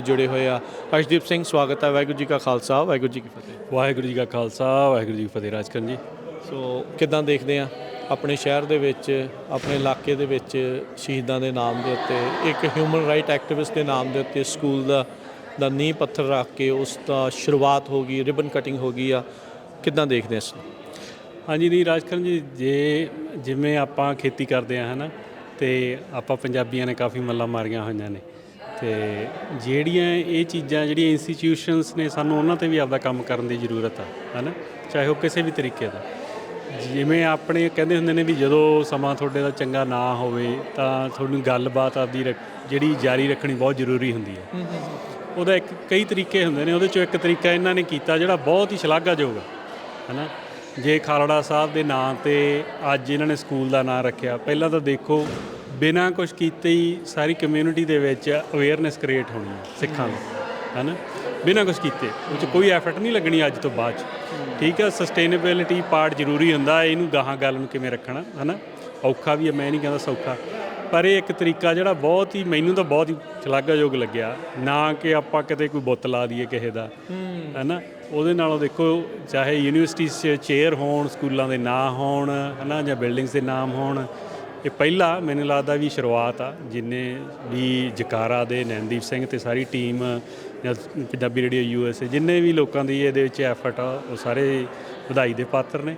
ਜੁੜੇ ਹੋਏ ਆ। ਅਰਸ਼ਦੀਪ ਸਿੰਘ, ਸਵਾਗਤ ਹੈ। ਵਾਹਿਗੁਰੂ ਜੀ ਕਾ ਖਾਲਸਾ, ਵਾਹਿਗੁਰੂ ਜੀ ਕੀ ਫਤਿਹ। ਵਾਹਿਗੁਰੂ ਜੀ ਕਾ ਖਾਲਸਾ, ਵਾਹਿਗੁਰੂ ਜੀ ਕੀ ਫਤਿਹ। ਰਾਜਕਰਨ ਜੀ, ਸੋ ਕਿੱਦਾਂ ਦੇਖਦੇ ਆ ਆਪਣੇ ਸ਼ਹਿਰ ਦੇ ਵਿੱਚ, ਆਪਣੇ ਇਲਾਕੇ ਦੇ ਵਿੱਚ ਸ਼ਹੀਦਾਂ ਦੇ ਨਾਮ ਦੇ ਉੱਤੇ, ਇੱਕ ਹਿਊਮਨ ਰਾਈਟ ਐਕਟਿਵਿਸਟ ਦੇ ਨਾਮ ਦੇ ਉੱਤੇ ਸਕੂਲ ਦਾ ਨੀਂਹ ਪੱਥਰ ਰੱਖ ਕੇ ਉਸ ਦਾ ਸ਼ੁਰੂਆਤ ਹੋ ਗਈ, ਰਿਬਨ ਕਟਿੰਗ ਹੋ ਗਈ ਆ, ਕਿੱਦਾਂ ਦੇਖਦੇ ਇਸ ਨੂੰ? ਹਾਂਜੀ, ਨਹੀਂ ਰਾਜਕਰਨ ਜੀ, ਜਿਵੇਂ ਆਪਾਂ ਖੇਤੀ ਕਰਦੇ ਆ ਹੈ ਨਾ, ਤੇ ਆਪਾਂ ਪੰਜਾਬੀਆਂ ਨੇ ਕਾਫੀ ਮੱਲਾਂ ਮਾਰੀਆਂ ਹੋਈਆਂ ਨੇ, ਤੇ ਜਿਹੜੀਆਂ ਇਹ ਚੀਜ਼ਾਂ ਜਿਹੜੀਆਂ ਇੰਸਟੀਟਿਊਸ਼ਨਸ ਨੇ, ਸਾਨੂੰ ਉਹਨਾਂ 'ਤੇ ਵੀ ਆਪਦਾ ਕੰਮ ਕਰਨ ਦੀ ਜ਼ਰੂਰਤ ਆ, ਹੈ ਨਾ, ਚਾਹੇ ਉਹ ਕਿਸੇ ਵੀ ਤਰੀਕੇ ਦਾ। ਜਿਵੇਂ ਆਪਣੇ ਕਹਿੰਦੇ ਹੁੰਦੇ ਨੇ ਵੀ ਜਦੋਂ ਸਮਾਂ ਤੁਹਾਡੇ ਦਾ ਚੰਗਾ ਨਾ ਹੋਵੇ ਤਾਂ ਤੁਹਾਨੂੰ ਗੱਲਬਾਤ ਆਪਦੀ ਜਿਹੜੀ ਜਾਰੀ ਰੱਖਣੀ ਬਹੁਤ ਜ਼ਰੂਰੀ ਹੁੰਦੀ ਹੈ। ਉਹਦਾ ਕਈ ਤਰੀਕੇ ਹੁੰਦੇ ਨੇ, ਉਹਦੇ 'ਚੋਂ ਇੱਕ ਤਰੀਕਾ ਇਹਨਾਂ ਨੇ ਕੀਤਾ ਜਿਹੜਾ ਬਹੁਤ ਹੀ ਸ਼ਲਾਘਾਯੋਗ ਹੈ ਨਾ। ਜੇ ਖਾਲੜਾ ਸਾਹਿਬ ਦੇ ਨਾਂ 'ਤੇ ਅੱਜ ਇਹਨਾਂ ਨੇ ਸਕੂਲ ਦਾ ਨਾਂ ਰੱਖਿਆ, ਪਹਿਲਾਂ ਤਾਂ ਦੇਖੋ ਬਿਨਾਂ ਕੁਛ ਕੀਤੇ ਹੀ ਸਾਰੀ ਕਮਿਊਨਿਟੀ ਦੇ ਵਿੱਚ ਅਵੇਅਰਨੈਸ ਕ੍ਰੀਏਟ ਹੋਣੀ ਹੈ ਸਿੱਖਾਂ ਦੀ, ਹੈ ਨਾ, ਬਿਨਾਂ ਕੁਛ ਕੀਤੇ। ਉਹ 'ਚ ਕੋਈ ਐਫਰਟ ਨਹੀਂ ਲੱਗਣੀ ਅੱਜ ਤੋਂ ਬਾਅਦ 'ਚ। ਠੀਕ ਹੈ, ਸਸਟੇਨੇਬਿਲਿਟੀ ਪਾਰਟ ਜ਼ਰੂਰੀ ਹੁੰਦਾ, ਇਹਨੂੰ ਗਾਹਾਂ ਗੱਲ ਨੂੰ ਕਿਵੇਂ ਰੱਖਣਾ, ਹੈ ਨਾ। ਔਖਾ ਵੀ ਹੈ, ਮੈਂ ਨਹੀਂ ਕਹਿੰਦਾ ਸੌਖਾ, ਪਰ ਇਹ ਇੱਕ ਤਰੀਕਾ ਜਿਹੜਾ ਬਹੁਤ ਹੀ, ਮੈਨੂੰ ਤਾਂ ਬਹੁਤ ਹੀ ਸ਼ਲਾਘਾਯੋਗ ਲੱਗਿਆ। ਨਾ ਕਿ ਆਪਾਂ ਕਿਤੇ ਕੋਈ ਬੁੱਤ ਲਾ ਦਈਏ ਕਿਸੇ ਦਾ, ਹੈ ਨਾ, ਉਹਦੇ ਨਾਲੋਂ ਦੇਖੋ ਚਾਹੇ ਯੂਨੀਵਰਸਿਟੀ 'ਚ ਚੇਅਰ ਹੋਣ, ਸਕੂਲਾਂ ਦੇ ਨਾਂ ਹੋਣ ਹੈ ਨਾ, ਜਾਂ ਬਿਲਡਿੰਗਸ ਦੇ ਨਾਮ ਹੋਣ, ਇਹ ਪਹਿਲਾ ਮੈਨੂੰ ਲੱਗਦਾ ਵੀ ਸ਼ੁਰੂਆਤ ਆ। ਜਿੰਨੇ ਵੀ ਜਕਾਰਾ ਦੇ, ਨੈਨਦੀਪ ਸਿੰਘ ਤੇ ਸਾਰੀ ਟੀਮ ਜਾਂ ਪੰਜਾਬੀ ਰੇਡੀਓ USA, ਜਿੰਨੇ ਵੀ ਲੋਕਾਂ ਦੀ ਇਹਦੇ ਵਿੱਚ ਐਫਰਟ ਆ, ਉਹ ਸਾਰੇ ਵਧਾਈ ਦੇ ਪਾਤਰ ਨੇ।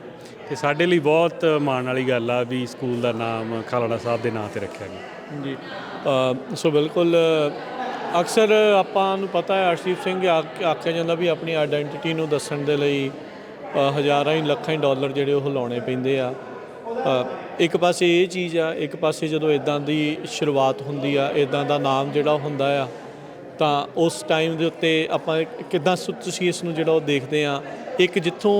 ਤੇ ਸਾਡੇ ਲਈ ਬਹੁਤ ਮਾਣ ਵਾਲੀ ਗੱਲ ਆ ਵੀ ਸਕੂਲ ਦਾ ਨਾਮ ਖਾਲੜਾ ਸਾਹਿਬ ਦੇ ਨਾਂ 'ਤੇ ਰੱਖਿਆ ਗਿਆ ਜੀ। ਸੋ ਬਿਲਕੁਲ ਅਕਸਰ ਆਪਾਂ ਨੂੰ ਪਤਾ ਹੈ ਅਰਸ਼ਦੀਪ ਸਿੰਘ ਆਖਿਆ ਜਾਂਦਾ ਵੀ ਆਪਣੀ ਆਈਡੈਂਟੀਟੀ ਨੂੰ ਦੱਸਣ ਦੇ ਲਈ ਹਜ਼ਾਰਾਂ ਹੀ ਲੱਖਾਂ ਹੀ ਡਾਲਰ ਜਿਹੜੇ ਉਹ ਲਾਉਣੇ ਪੈਂਦੇ ਆ। ਇੱਕ ਪਾਸੇ ਇਹ ਚੀਜ਼ ਆ, ਇੱਕ ਪਾਸੇ ਜਦੋਂ ਇੱਦਾਂ ਦੀ ਸ਼ੁਰੂਆਤ ਹੁੰਦੀ ਆ, ਇੱਦਾਂ ਦਾ ਨਾਮ ਜਿਹੜਾ ਹੁੰਦਾ ਆ, ਤਾਂ ਉਸ ਟਾਈਮ ਦੇ ਉੱਤੇ ਆਪਾਂ ਕਿੱਦਾਂ ਤੁਸੀਂ ਇਸ ਨੂੰ ਜਿਹੜਾ ਉਹ ਦੇਖਦੇ ਆ? ਇੱਕ ਜਿੱਥੋਂ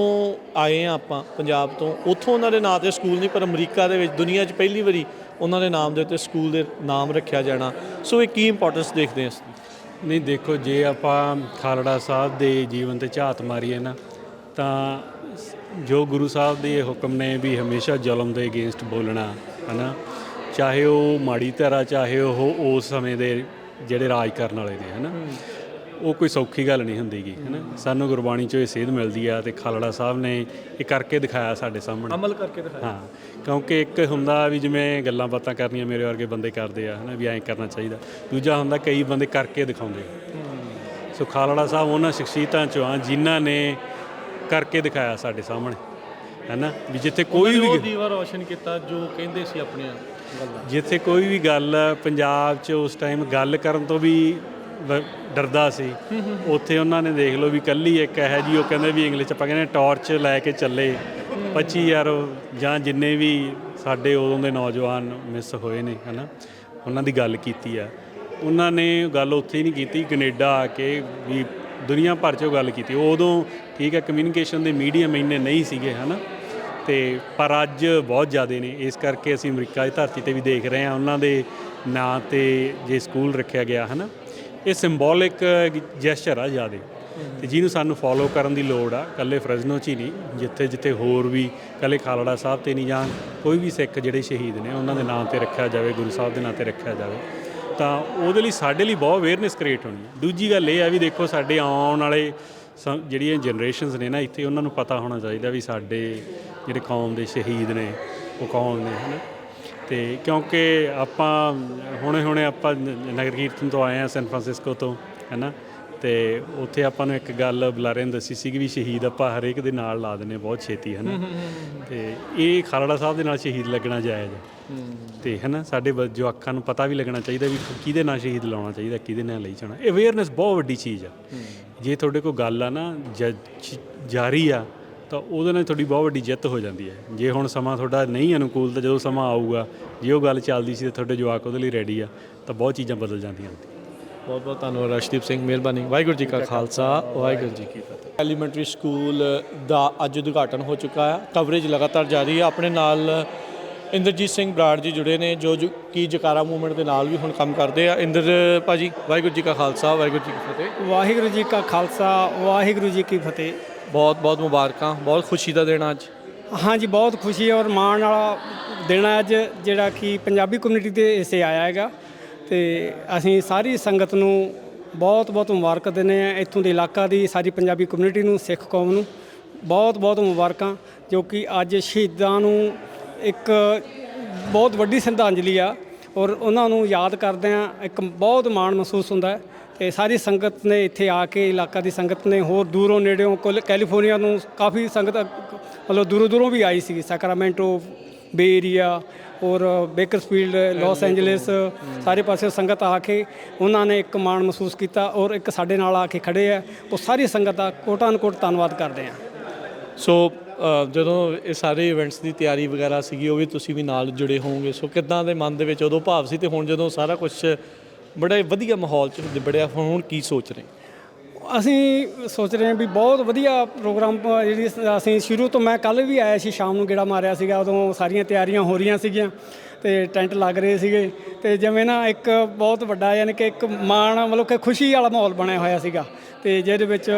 ਆਏ ਆ ਆਪਾਂ ਪੰਜਾਬ ਤੋਂ, ਉੱਥੋਂ ਉਹਨਾਂ ਦੇ ਨਾਂ 'ਤੇ ਸਕੂਲ ਨਹੀਂ, ਪਰ ਅਮਰੀਕਾ ਦੇ ਵਿੱਚ ਦੁਨੀਆ 'ਚ ਪਹਿਲੀ ਵਾਰੀ ਉਹਨਾਂ ਦੇ ਨਾਮ ਦੇ ਉੱਤੇ ਸਕੂਲ ਦੇ ਨਾਮ ਰੱਖਿਆ ਜਾਣਾ। ਸੋ ਇਹ ਕੀ ਇੰਪੋਰਟੈਂਸ ਦੇਖਦੇ ਆ ਇਸ ਦੀ? ਨਹੀਂ ਦੇਖੋ, ਜੇ ਆਪਾਂ ਖਾਲੜਾ ਸਾਹਿਬ ਦੇ ਜੀਵਨ 'ਤੇ ਝਾਤ ਮਾਰੀਏ ਨਾ, ਤਾਂ ਜੋ ਗੁਰੂ ਸਾਹਿਬ ਦੇ ਹੁਕਮ ਨੇ ਵੀ ਹਮੇਸ਼ਾ ਜ਼ੁਲਮ ਦੇ ਅਗੇਂਸਟ ਬੋਲਣਾ ਹੈ ਨਾ, ਚਾਹੇ ਉਹ ਮਾੜੀ ਧਿਰਾ, ਚਾਹੇ ਉਹ ਉਸ ਸਮੇਂ ਦੇ ਜਿਹੜੇ ਰਾਜ ਕਰਨ ਵਾਲੇ ਨੇ ਹੈ ਨਾ, ਉਹ ਕੋਈ ਸੌਖੀ ਗੱਲ ਨਹੀਂ ਹੁੰਦੀ ਗੀ ਹੈ ਨਾ। ਸਾਨੂੰ ਗੁਰਬਾਣੀ 'ਚੋਂ ਇਹ ਸੇਧ ਮਿਲਦੀ ਆ, ਅਤੇ ਖਾਲੜਾ ਸਾਹਿਬ ਨੇ ਇਹ ਕਰਕੇ ਦਿਖਾਇਆ ਸਾਡੇ ਸਾਹਮਣੇ, ਅਮਲ ਕਰਕੇ ਦਿਖਾਇਆ। ਹਾਂ, ਕਿਉਂਕਿ ਇੱਕ ਹੁੰਦਾ ਵੀ ਜਿਵੇਂ ਗੱਲਾਂ ਬਾਤਾਂ ਕਰਨੀਆਂ ਮੇਰੇ ਵਰਗੇ ਬੰਦੇ ਕਰਦੇ ਆ ਹੈ ਨਾ, ਵੀ ਐਂ ਕਰਨਾ ਚਾਹੀਦਾ। ਦੂਜਾ ਹੁੰਦਾ ਕਈ ਬੰਦੇ ਕਰਕੇ ਦਿਖਾਉਂਦੇ। ਸੋ ਖਾਲੜਾ ਸਾਹਿਬ ਉਹਨਾਂ ਸ਼ਖਸੀਅਤਾਂ 'ਚੋਂ ਆ ਜਿਨ੍ਹਾਂ ਨੇ ਕਰਕੇ ਦਿਖਾਇਆ ਸਾਡੇ ਸਾਹਮਣੇ ਹੈ ਨਾ, ਵੀ ਜਿੱਥੇ ਕੋਈ ਵੀ ਦੀਵਾ ਰੋਸ਼ਨ ਕੀਤਾ ਜੋ ਕਹਿੰਦੇ ਸੀ ਆਪਣੀਆਂ ਗੱਲਾਂ, ਜਿੱਥੇ ਕੋਈ ਵੀ ਗੱਲ ਪੰਜਾਬ 'ਚ ਉਸ ਟਾਈਮ ਗੱਲ ਕਰਨ ਤੋਂ ਵੀ ਡਰਦਾ ਸੀ, ਉੱਥੇ ਉਹਨਾਂ ਨੇ ਦੇਖ ਲਓ ਵੀ ਇਕੱਲੀ ਇੱਕ ਹੈ ਜੀ, ਉਹ ਕਹਿੰਦੇ ਵੀ ਇੰਗਲਿਸ਼ 'ਚ ਆਪਾਂ ਕਹਿੰਦੇ ਟਾਰਚ ਲੈ ਕੇ ਚੱਲੇ 25,000 ਜਾਂ ਜਿੰਨੇ ਵੀ ਸਾਡੇ ਉਦੋਂ ਦੇ ਨੌਜਵਾਨ ਮਿਸ ਹੋਏ ਨੇ ਹੈ ਨਾ, ਉਹਨਾਂ ਦੀ ਗੱਲ ਕੀਤੀ ਆ। ਉਹਨਾਂ ਨੇ ਗੱਲ ਉੱਥੇ ਹੀ ਨਹੀਂ ਕੀਤੀ, ਕੈਨੇਡਾ ਆ ਕੇ ਵੀ ਦੁਨੀਆ ਭਰ 'ਚ ਉਹ ਗੱਲ ਕੀਤੀ। ਉਦੋਂ ਠੀਕ ਹੈ, ਕਮਿਊਨੀਕੇਸ਼ਨ ਦੇ ਮੀਡੀਅਮ ਇੰਨੇ ਨਹੀਂ ਸੀਗੇ ਹੈ ਨਾ, ਤੇ ਪਰ ਅੱਜ ਬਹੁਤ ਜ਼ਿਆਦਾ ਨੇ। ਇਸ ਕਰਕੇ ਅਸੀਂ ਅਮਰੀਕਾ ਦੀ ਧਰਤੀ 'ਤੇ ਵੀ ਦੇਖ ਰਹੇ ਹਾਂ ਉਹਨਾਂ ਦੇ ਨਾਂ 'ਤੇ ਜੇ ਸਕੂਲ ਰੱਖਿਆ ਗਿਆ ਹੈ ਨਾ, ਇਹ ਸਿੰਬੋਲਿਕ ਜੈਸਚਰ ਆ ਜ਼ਿਆਦਾ, ਅਤੇ ਜਿਹਨੂੰ ਸਾਨੂੰ ਫੋਲੋ ਕਰਨ ਦੀ ਲੋੜ ਆ। ਇਕੱਲੇ ਫਰੈਜ਼ਨੋ 'ਚ ਹੀ ਨਹੀਂ, ਜਿੱਥੇ ਜਿੱਥੇ ਹੋਰ ਵੀ ਇਕੱਲੇ ਖਾਲੜਾ ਸਾਹਿਬ 'ਤੇ ਨਹੀਂ, ਜਾਂ ਕੋਈ ਵੀ ਸਿੱਖ ਜਿਹੜੇ ਸ਼ਹੀਦ ਨੇ ਉਹਨਾਂ ਦੇ ਨਾਂ 'ਤੇ ਰੱਖਿਆ ਜਾਵੇ, ਗੁਰੂ ਸਾਹਿਬ ਦੇ ਨਾਂ 'ਤੇ ਰੱਖਿਆ ਜਾਵੇ, ਤਾਂ ਉਹਦੇ ਲਈ ਸਾਡੇ ਲਈ ਬਹੁਤ ਅਵੇਅਰਨੈਸ ਕ੍ਰੀਏਟ ਹੋਣੀ ਹੈ। ਦੂਜੀ ਗੱਲ ਇਹ ਆ ਵੀ ਦੇਖੋ, ਸਾਡੇ ਆਉਣ ਵਾਲੇ ਜਿਹੜੀਆਂ ਜਨਰੇਸ਼ਨਸ ਨੇ ਨਾ ਇੱਥੇ, ਉਹਨਾਂ ਨੂੰ ਪਤਾ ਹੋਣਾ ਚਾਹੀਦਾ ਵੀ ਸਾਡੇ ਜਿਹੜੇ ਕੌਮ ਦੇ ਸ਼ਹੀਦ ਨੇ ਉਹ ਕੌਣ ਨੇ ਹੈ ਨਾ। ਅਤੇ ਕਿਉਂਕਿ ਆਪਾਂ ਹੁਣੇ ਆਪਾਂ ਨਗਰ ਕੀਰਤਨ ਤੋਂ ਆਏ ਹਾਂ, ਸੈਨ ਫਰਾਂਸਿਸਕੋ ਤੋਂ ਹੈ ਨਾ, ਅਤੇ ਉੱਥੇ ਆਪਾਂ ਨੂੰ ਇੱਕ ਗੱਲ ਬੁਲਾਰੇ ਨੇ ਦੱਸੀ ਸੀ ਵੀ ਸ਼ਹੀਦ ਆਪਾਂ ਹਰੇਕ ਦੇ ਨਾਲ ਲਾ ਦਿੰਦੇ ਬਹੁਤ ਛੇਤੀ ਹੈ ਨਾ, ਅਤੇ ਇਹ ਖਾਲੜਾ ਸਾਹਿਬ ਦੇ ਨਾਲ ਸ਼ਹੀਦ ਲੱਗਣਾ ਜਾਇਜ਼ ਹੈ। ਅਤੇ ਹੈ ਨਾ, ਸਾਡੇ ਜਵਾਕਾਂ ਨੂੰ ਪਤਾ ਵੀ ਲੱਗਣਾ ਚਾਹੀਦਾ ਵੀ ਕਿਹਦੇ ਨਾਲ ਸ਼ਹੀਦ ਲਾਉਣਾ ਚਾਹੀਦਾ, ਕਿਹਦੇ ਨਾਲ ਲਈ ਜਾਣਾ। ਇਹ ਅਵੇਅਰਨੈਸ ਬਹੁਤ ਵੱਡੀ ਚੀਜ਼ ਆ। ਜੇ ਤੁਹਾਡੇ ਕੋਲ ਗੱਲ ਆ ਨਾ ਜਾਰੀ ਆ, ਤਾਂ ਉਹਦੇ ਨਾਲ ਤੁਹਾਡੀ ਬਹੁਤ ਵੱਡੀ ਜਿੱਤ ਹੋ ਜਾਂਦੀ ਹੈ। ਜੇ ਹੁਣ ਸਮਾਂ ਤੁਹਾਡਾ ਨਹੀਂ ਅਨੁਕੂਲ, ਤਾਂ ਜਦੋਂ ਸਮਾਂ ਆਊਗਾ, ਜੇ ਉਹ ਗੱਲ ਚੱਲਦੀ ਸੀ ਤਾਂ ਤੁਹਾਡੇ ਜਵਾਕ ਉਹਦੇ ਲਈ ਰੈਡੀ ਆ, ਤਾਂ ਬਹੁਤ ਚੀਜ਼ਾਂ ਬਦਲ ਜਾਂਦੀਆਂ। ਬਹੁਤ ਬਹੁਤ ਧੰਨਵਾਦ ਅਰਸ਼ਦੀਪ ਸਿੰਘ, ਮਿਹਰਬਾਨੀ। ਵਾਹਿਗੁਰੂ ਜੀ ਕਾ ਖਾਲਸਾ, ਵਾਹਿਗੁਰੂ ਜੀ ਕੀ ਫਤਿਹ। ਐਲੀਮੈਂਟਰੀ ਸਕੂਲ ਦਾ ਅੱਜ ਉਦਘਾਟਨ ਹੋ ਚੁੱਕਾ ਹੈ, ਕਵਰੇਜ ਲਗਾਤਾਰ ਜਾਰੀ ਹੈ। ਆਪਣੇ ਨਾਲ ਇੰਦਰਜੀਤ ਸਿੰਘ ਬਰਾੜ ਜੀ ਜੁੜੇ ਨੇ, ਜੋ ਕਿ ਜਕਾਰਾ ਮੂਵਮੈਂਟ ਦੇ ਨਾਲ ਵੀ ਹੁਣ ਕੰਮ ਕਰਦੇ ਆ। ਇੰਦਰ ਭਾਜੀ, ਵਾਹਿਗੁਰੂ ਜੀ ਕਾ ਖਾਲਸਾ, ਵਾਹਿਗੁਰੂ ਜੀ ਕੀ ਫਤਿਹ। ਵਾਹਿਗੁਰੂ ਜੀ ਕਾ ਖਾਲਸਾ, ਵਾਹਿਗੁਰੂ ਜੀ ਕੀ ਫਤਿਹ। ਬਹੁਤ ਬਹੁਤ ਮੁਬਾਰਕਾਂ, ਬਹੁਤ ਖੁਸ਼ੀ ਦਾ ਦਿਨ ਅੱਜ। ਹਾਂਜੀ, ਬਹੁਤ ਖੁਸ਼ੀ ਔਰ ਮਾਣ ਵਾਲਾ ਦਿਨ ਅੱਜ, ਜਿਹੜਾ ਕਿ ਪੰਜਾਬੀ ਕਮਿਊਨਿਟੀ ਦੇ ਹਿੱਸੇ ਆਇਆ ਹੈਗਾ, ਅਤੇ ਅਸੀਂ ਸਾਰੀ ਸੰਗਤ ਨੂੰ ਬਹੁਤ ਬਹੁਤ ਮੁਬਾਰਕ ਦਿੰਦੇ ਹਾਂ। ਇੱਥੋਂ ਦੇ ਇਲਾਕਾ ਦੀ ਸਾਰੀ ਪੰਜਾਬੀ ਕਮਿਊਨਿਟੀ ਨੂੰ, ਸਿੱਖ ਕੌਮ ਨੂੰ ਬਹੁਤ ਬਹੁਤ ਮੁਬਾਰਕਾਂ, ਜੋ ਕਿ ਅੱਜ ਸ਼ਹੀਦਾਂ ਨੂੰ ਇੱਕ ਬਹੁਤ ਵੱਡੀ ਸ਼ਰਧਾਂਜਲੀ ਆ, ਔਰ ਉਹਨਾਂ ਨੂੰ ਯਾਦ ਕਰਦਿਆਂ ਇੱਕ ਬਹੁਤ ਮਾਣ ਮਹਿਸੂਸ ਹੁੰਦਾ ਹੈ। ਅਤੇ ਸਾਰੀ ਸੰਗਤ ਨੇ ਇੱਥੇ ਆ ਕੇ, ਇਲਾਕਾ ਦੀ ਸੰਗਤ ਨੇ, ਹੋਰ ਦੂਰੋਂ ਨੇੜਿਓਂ ਕੈਲੀਫੋਰਨੀਆ ਨੂੰ ਕਾਫੀ ਸੰਗਤ ਮਤਲਬ ਦੂਰੋਂ ਦੂਰੋਂ ਵੀ ਆਈ ਸੀ, ਸੈਕਰਾਮੈਂਟੋ, ਬੇ ਏਰੀਆ ਔਰ ਬੇਕਰਸਫੀਲਡ, ਲਾਸ ਐਂਜਲਸ, ਸਾਰੇ ਪਾਸੇ ਸੰਗਤ ਆ ਕੇ ਉਹਨਾਂ ਨੇ ਇੱਕ ਮਾਣ ਮਹਿਸੂਸ ਕੀਤਾ, ਔਰ ਇੱਕ ਸਾਡੇ ਨਾਲ ਆ ਕੇ ਖੜ੍ਹੇ ਆ। ਉਹ ਸਾਰੀ ਸੰਗਤ ਦਾ ਕੋਟਾਂ ਕੋਟ ਧੰਨਵਾਦ ਕਰਦੇ ਹਾਂ। ਸੋ ਜਦੋਂ ਇਹ ਸਾਰੇ ਇਵੈਂਟਸ ਦੀ ਤਿਆਰੀ ਵਗੈਰਾ ਸੀਗੀ, ਉਹ ਵੀ ਤੁਸੀਂ ਵੀ ਨਾਲ ਜੁੜੇ ਹੋਵੋਗੇ, ਸੋ ਕਿੱਦਾਂ ਦੇ ਮਨ ਦੇ ਵਿੱਚ ਉਦੋਂ ਭਾਵ ਸੀ, ਅਤੇ ਹੁਣ ਜਦੋਂ ਸਾਰਾ ਕੁਛ ਬੜੇ ਵਧੀਆ ਮਾਹੌਲ 'ਚ ਨਿਬੜਿਆ, ਹੁਣ ਕੀ ਸੋਚ ਰਹੇ? ਅਸੀਂ ਸੋਚ ਰਹੇ ਹਾਂ ਵੀ ਬਹੁਤ ਵਧੀਆ ਪ੍ਰੋਗਰਾਮ, ਜਿਹੜੀ ਅਸੀਂ ਸ਼ੁਰੂ ਤੋਂ, ਮੈਂ ਕੱਲ੍ਹ ਵੀ ਆਇਆ ਸੀ, ਸ਼ਾਮ ਨੂੰ ਗੇੜਾ ਮਾਰਿਆ ਸੀਗਾ, ਉਦੋਂ ਸਾਰੀਆਂ ਤਿਆਰੀਆਂ ਹੋ ਰਹੀਆਂ ਸੀਗੀਆਂ ਅਤੇ ਟੈਂਟ ਲੱਗ ਰਹੇ ਸੀਗੇ, ਅਤੇ ਜਿਵੇਂ ਨਾ ਇੱਕ ਬਹੁਤ ਵੱਡਾ, ਯਾਨੀ ਕਿ ਇੱਕ ਮਾਣ, ਮਤਲਬ ਕਿ ਖੁਸ਼ੀ ਵਾਲਾ ਮਾਹੌਲ ਬਣਿਆ ਹੋਇਆ ਸੀਗਾ, ਅਤੇ ਜਿਹਦੇ ਵਿੱਚ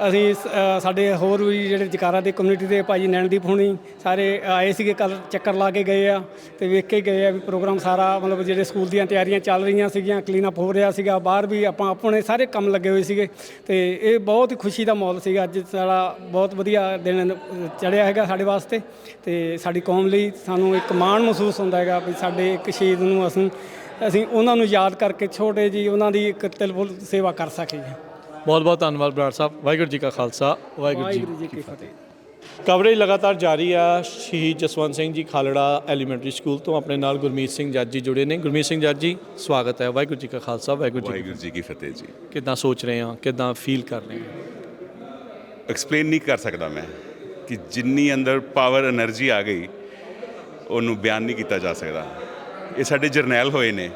ਅਸੀਂ ਸਾਡੇ ਹੋਰ ਵੀ ਜਿਹੜੇ ਜਕਾਰਾ ਦੇ ਕਮਿਊਨਿਟੀ ਦੇ ਭਾਈ ਨੈਣਦੀਪ ਹੁਣੀ ਸਾਰੇ ਆਏ ਸੀਗੇ, ਕੱਲ੍ਹ ਚੱਕਰ ਲਾ ਕੇ ਗਏ ਆ ਅਤੇ ਵੇਖ ਕੇ ਗਏ ਆ ਵੀ ਪ੍ਰੋਗਰਾਮ ਸਾਰਾ ਮਤਲਬ ਜਿਹੜੇ ਸਕੂਲ ਦੀਆਂ ਤਿਆਰੀਆਂ ਚੱਲ ਰਹੀਆਂ ਸੀਗੀਆਂ, ਕਲੀਨ ਅਪ ਹੋ ਰਿਹਾ ਸੀਗਾ, ਬਾਹਰ ਵੀ ਆਪਾਂ ਆਪਣੇ ਸਾਰੇ ਕੰਮ ਲੱਗੇ ਹੋਏ ਸੀਗੇ ਅਤੇ ਇਹ ਬਹੁਤ ਹੀ ਖੁਸ਼ੀ ਦਾ ਮਾਹੌਲ ਸੀਗਾ। ਅੱਜ ਸਾਡਾ ਬਹੁਤ ਵਧੀਆ ਦਿਨ ਚੜ੍ਹਿਆ ਹੈਗਾ ਸਾਡੇ ਵਾਸਤੇ ਅਤੇ ਸਾਡੀ ਕੌਮ ਲਈ ਸਾਨੂੰ ਇੱਕ ਮਾਣ ਮਹਿਸੂਸ ਹੁੰਦਾ ਹੈਗਾ ਵੀ ਸਾਡੇ ਇੱਕ ਸ਼ਹੀਦ ਨੂੰ ਅਸੀਂ ਉਹਨਾਂ ਨੂੰ ਯਾਦ ਕਰਕੇ ਛੋਟੇ ਜੀ ਉਹਨਾਂ ਦੀ ਇੱਕ ਤਿਲਫੁਲ ਸੇਵਾ ਕਰ ਸਕੀਏ। ਬਹੁਤ ਬਹੁਤ ਧੰਨਵਾਦ ਬਰਾੜ ਸਾਹਿਬ। ਵਾਹਿਗੁਰੂ ਜੀ ਕਾ ਖਾਲਸਾ, ਵਾਹਿਗੁਰੂ ਜੀ ਕੀ ਫਤਿਹ। ਕਵਰੇਜ ਲਗਾਤਾਰ ਜਾਰੀ ਆ। ਸ਼ਹੀਦ ਜਸਵੰਤ ਸਿੰਘ ਜੀ ਖਾਲੜਾ ਐਲੀਮੈਂਟਰੀ ਸਕੂਲ ਤੋਂ ਆਪਣੇ ਨਾਲ ਗੁਰਮੀਤ ਸਿੰਘ ਜੱਜ ਜੀ ਜੁੜੇ ਨੇ। ਗੁਰਮੀਤ ਸਿੰਘ ਜੱਜ ਜੀ, ਸਵਾਗਤ ਹੈ। ਵਾਹਿਗੁਰੂ ਜੀ ਕਾ ਖਾਲਸਾ, ਵਾਹਿਗੁਰੂ ਜੀ ਕੀ ਫਤਿਹ ਜੀ। ਕਿੱਦਾਂ ਸੋਚ ਰਹੇ ਹਾਂ, ਕਿੱਦਾਂ ਫੀਲ ਕਰ ਰਹੇ ਹਾਂ? ਐਕਸਪਲੇਨ ਨਹੀਂ ਕਰ ਸਕਦਾ ਮੈਂ ਕਿ ਜਿੰਨੀ ਅੰਦਰ ਪਾਵਰ એનર્ਜੀ ਆ ਗਈ ਉਹਨੂੰ ਬਿਆਨ ਨਹੀਂ ਕੀਤਾ ਜਾ ਸਕਦਾ। ਇਹ ਸਾਡੇ ਜਰਨੈਲ ਹੋਏ ਨੇ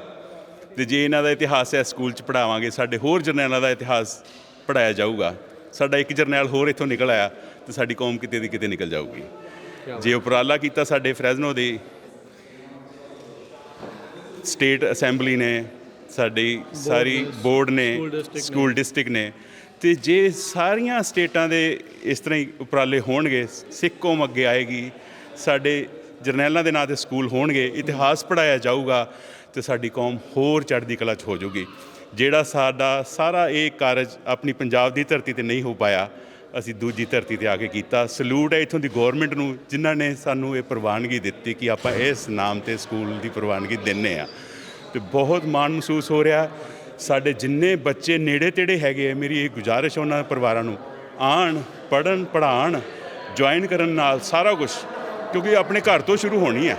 ਅਤੇ ਜੇ ਇਹਨਾਂ ਦਾ ਇਤਿਹਾਸ ਹੈ ਸਕੂਲ 'ਚ ਪੜ੍ਹਾਵਾਂਗੇ, ਸਾਡੇ ਹੋਰ ਜਰਨੈਲਾਂ ਦਾ ਇਤਿਹਾਸ ਪੜ੍ਹਾਇਆ ਜਾਊਗਾ। ਸਾਡਾ ਇੱਕ ਜਰਨੈਲ ਹੋਰ ਇੱਥੋਂ ਨਿਕਲ ਆਇਆ ਅਤੇ ਸਾਡੀ ਕੌਮ ਕਿਤੇ ਦੀ ਕਿਤੇ ਨਿਕਲ ਜਾਊਗੀ। ਜੇ ਉਪਰਾਲਾ ਕੀਤਾ ਸਾਡੇ ਫਰੈਜ਼ਨੋ ਦੀ ਸਟੇਟ ਅਸੈਂਬਲੀ ਨੇ, ਸਾਡੀ ਸਾਰੀ ਬੋਰਡ ਨੇ, ਸਕੂਲ ਡਿਸਟ੍ਰਿਕਟ ਨੇ, ਅਤੇ ਜੇ ਸਾਰੀਆਂ ਸਟੇਟਾਂ ਦੇ ਇਸ ਤਰ੍ਹਾਂ ਹੀ ਉਪਰਾਲੇ ਹੋਣਗੇ, ਸਿੱਖ ਕੌਮ ਅੱਗੇ ਆਏਗੀ, ਸਾਡੇ ਜਰਨੈਲਾਂ ਦੇ ਨਾਂ 'ਤੇ ਸਕੂਲ ਹੋਣਗੇ, ਇਤਿਹਾਸ ਪੜ੍ਹਾਇਆ ਜਾਊਗਾ ਅਤੇ ਸਾਡੀ ਕੌਮ ਹੋਰ ਚੜ੍ਹਦੀ ਕਲਾ 'ਚ ਹੋ ਜਾਊਗੀ। ਜਿਹੜਾ ਸਾਡਾ ਸਾਰਾ ਇਹ ਕਾਰਜ ਆਪਣੀ ਪੰਜਾਬ ਦੀ ਧਰਤੀ 'ਤੇ ਨਹੀਂ ਹੋ ਪਾਇਆ, ਅਸੀਂ ਦੂਜੀ ਧਰਤੀ 'ਤੇ ਆ ਕੇ ਕੀਤਾ। ਸਲੂਟ ਹੈ ਇੱਥੋਂ ਦੀ ਗੌਰਮੈਂਟ ਨੂੰ ਜਿਨ੍ਹਾਂ ਨੇ ਸਾਨੂੰ ਇਹ ਪ੍ਰਵਾਨਗੀ ਦਿੱਤੀ ਕਿ ਆਪਾਂ ਇਸ ਨਾਮ 'ਤੇ ਸਕੂਲ ਦੀ ਪ੍ਰਵਾਨਗੀ ਦਿੰਦੇ ਹਾਂ ਅਤੇ ਬਹੁਤ ਮਾਣ ਮਹਿਸੂਸ ਹੋ ਰਿਹਾ। ਸਾਡੇ ਜਿੰਨੇ ਬੱਚੇ ਨੇੜੇ ਤੇੜੇ ਹੈਗੇ, ਮੇਰੀ ਇਹ ਗੁਜ਼ਾਰਿਸ਼ ਉਹਨਾਂ ਪਰਿਵਾਰਾਂ ਨੂੰ ਆਉਣ, ਪੜ੍ਹਨ, ਪੜ੍ਹਾਉਣ, ਜੁਆਇਨ ਕਰਨ ਨਾਲ ਸਾਰਾ ਕੁਛ, ਕਿਉਂਕਿ ਆਪਣੇ ਘਰ ਤੋਂ ਸ਼ੁਰੂ ਹੋਣੀ ਹੈ।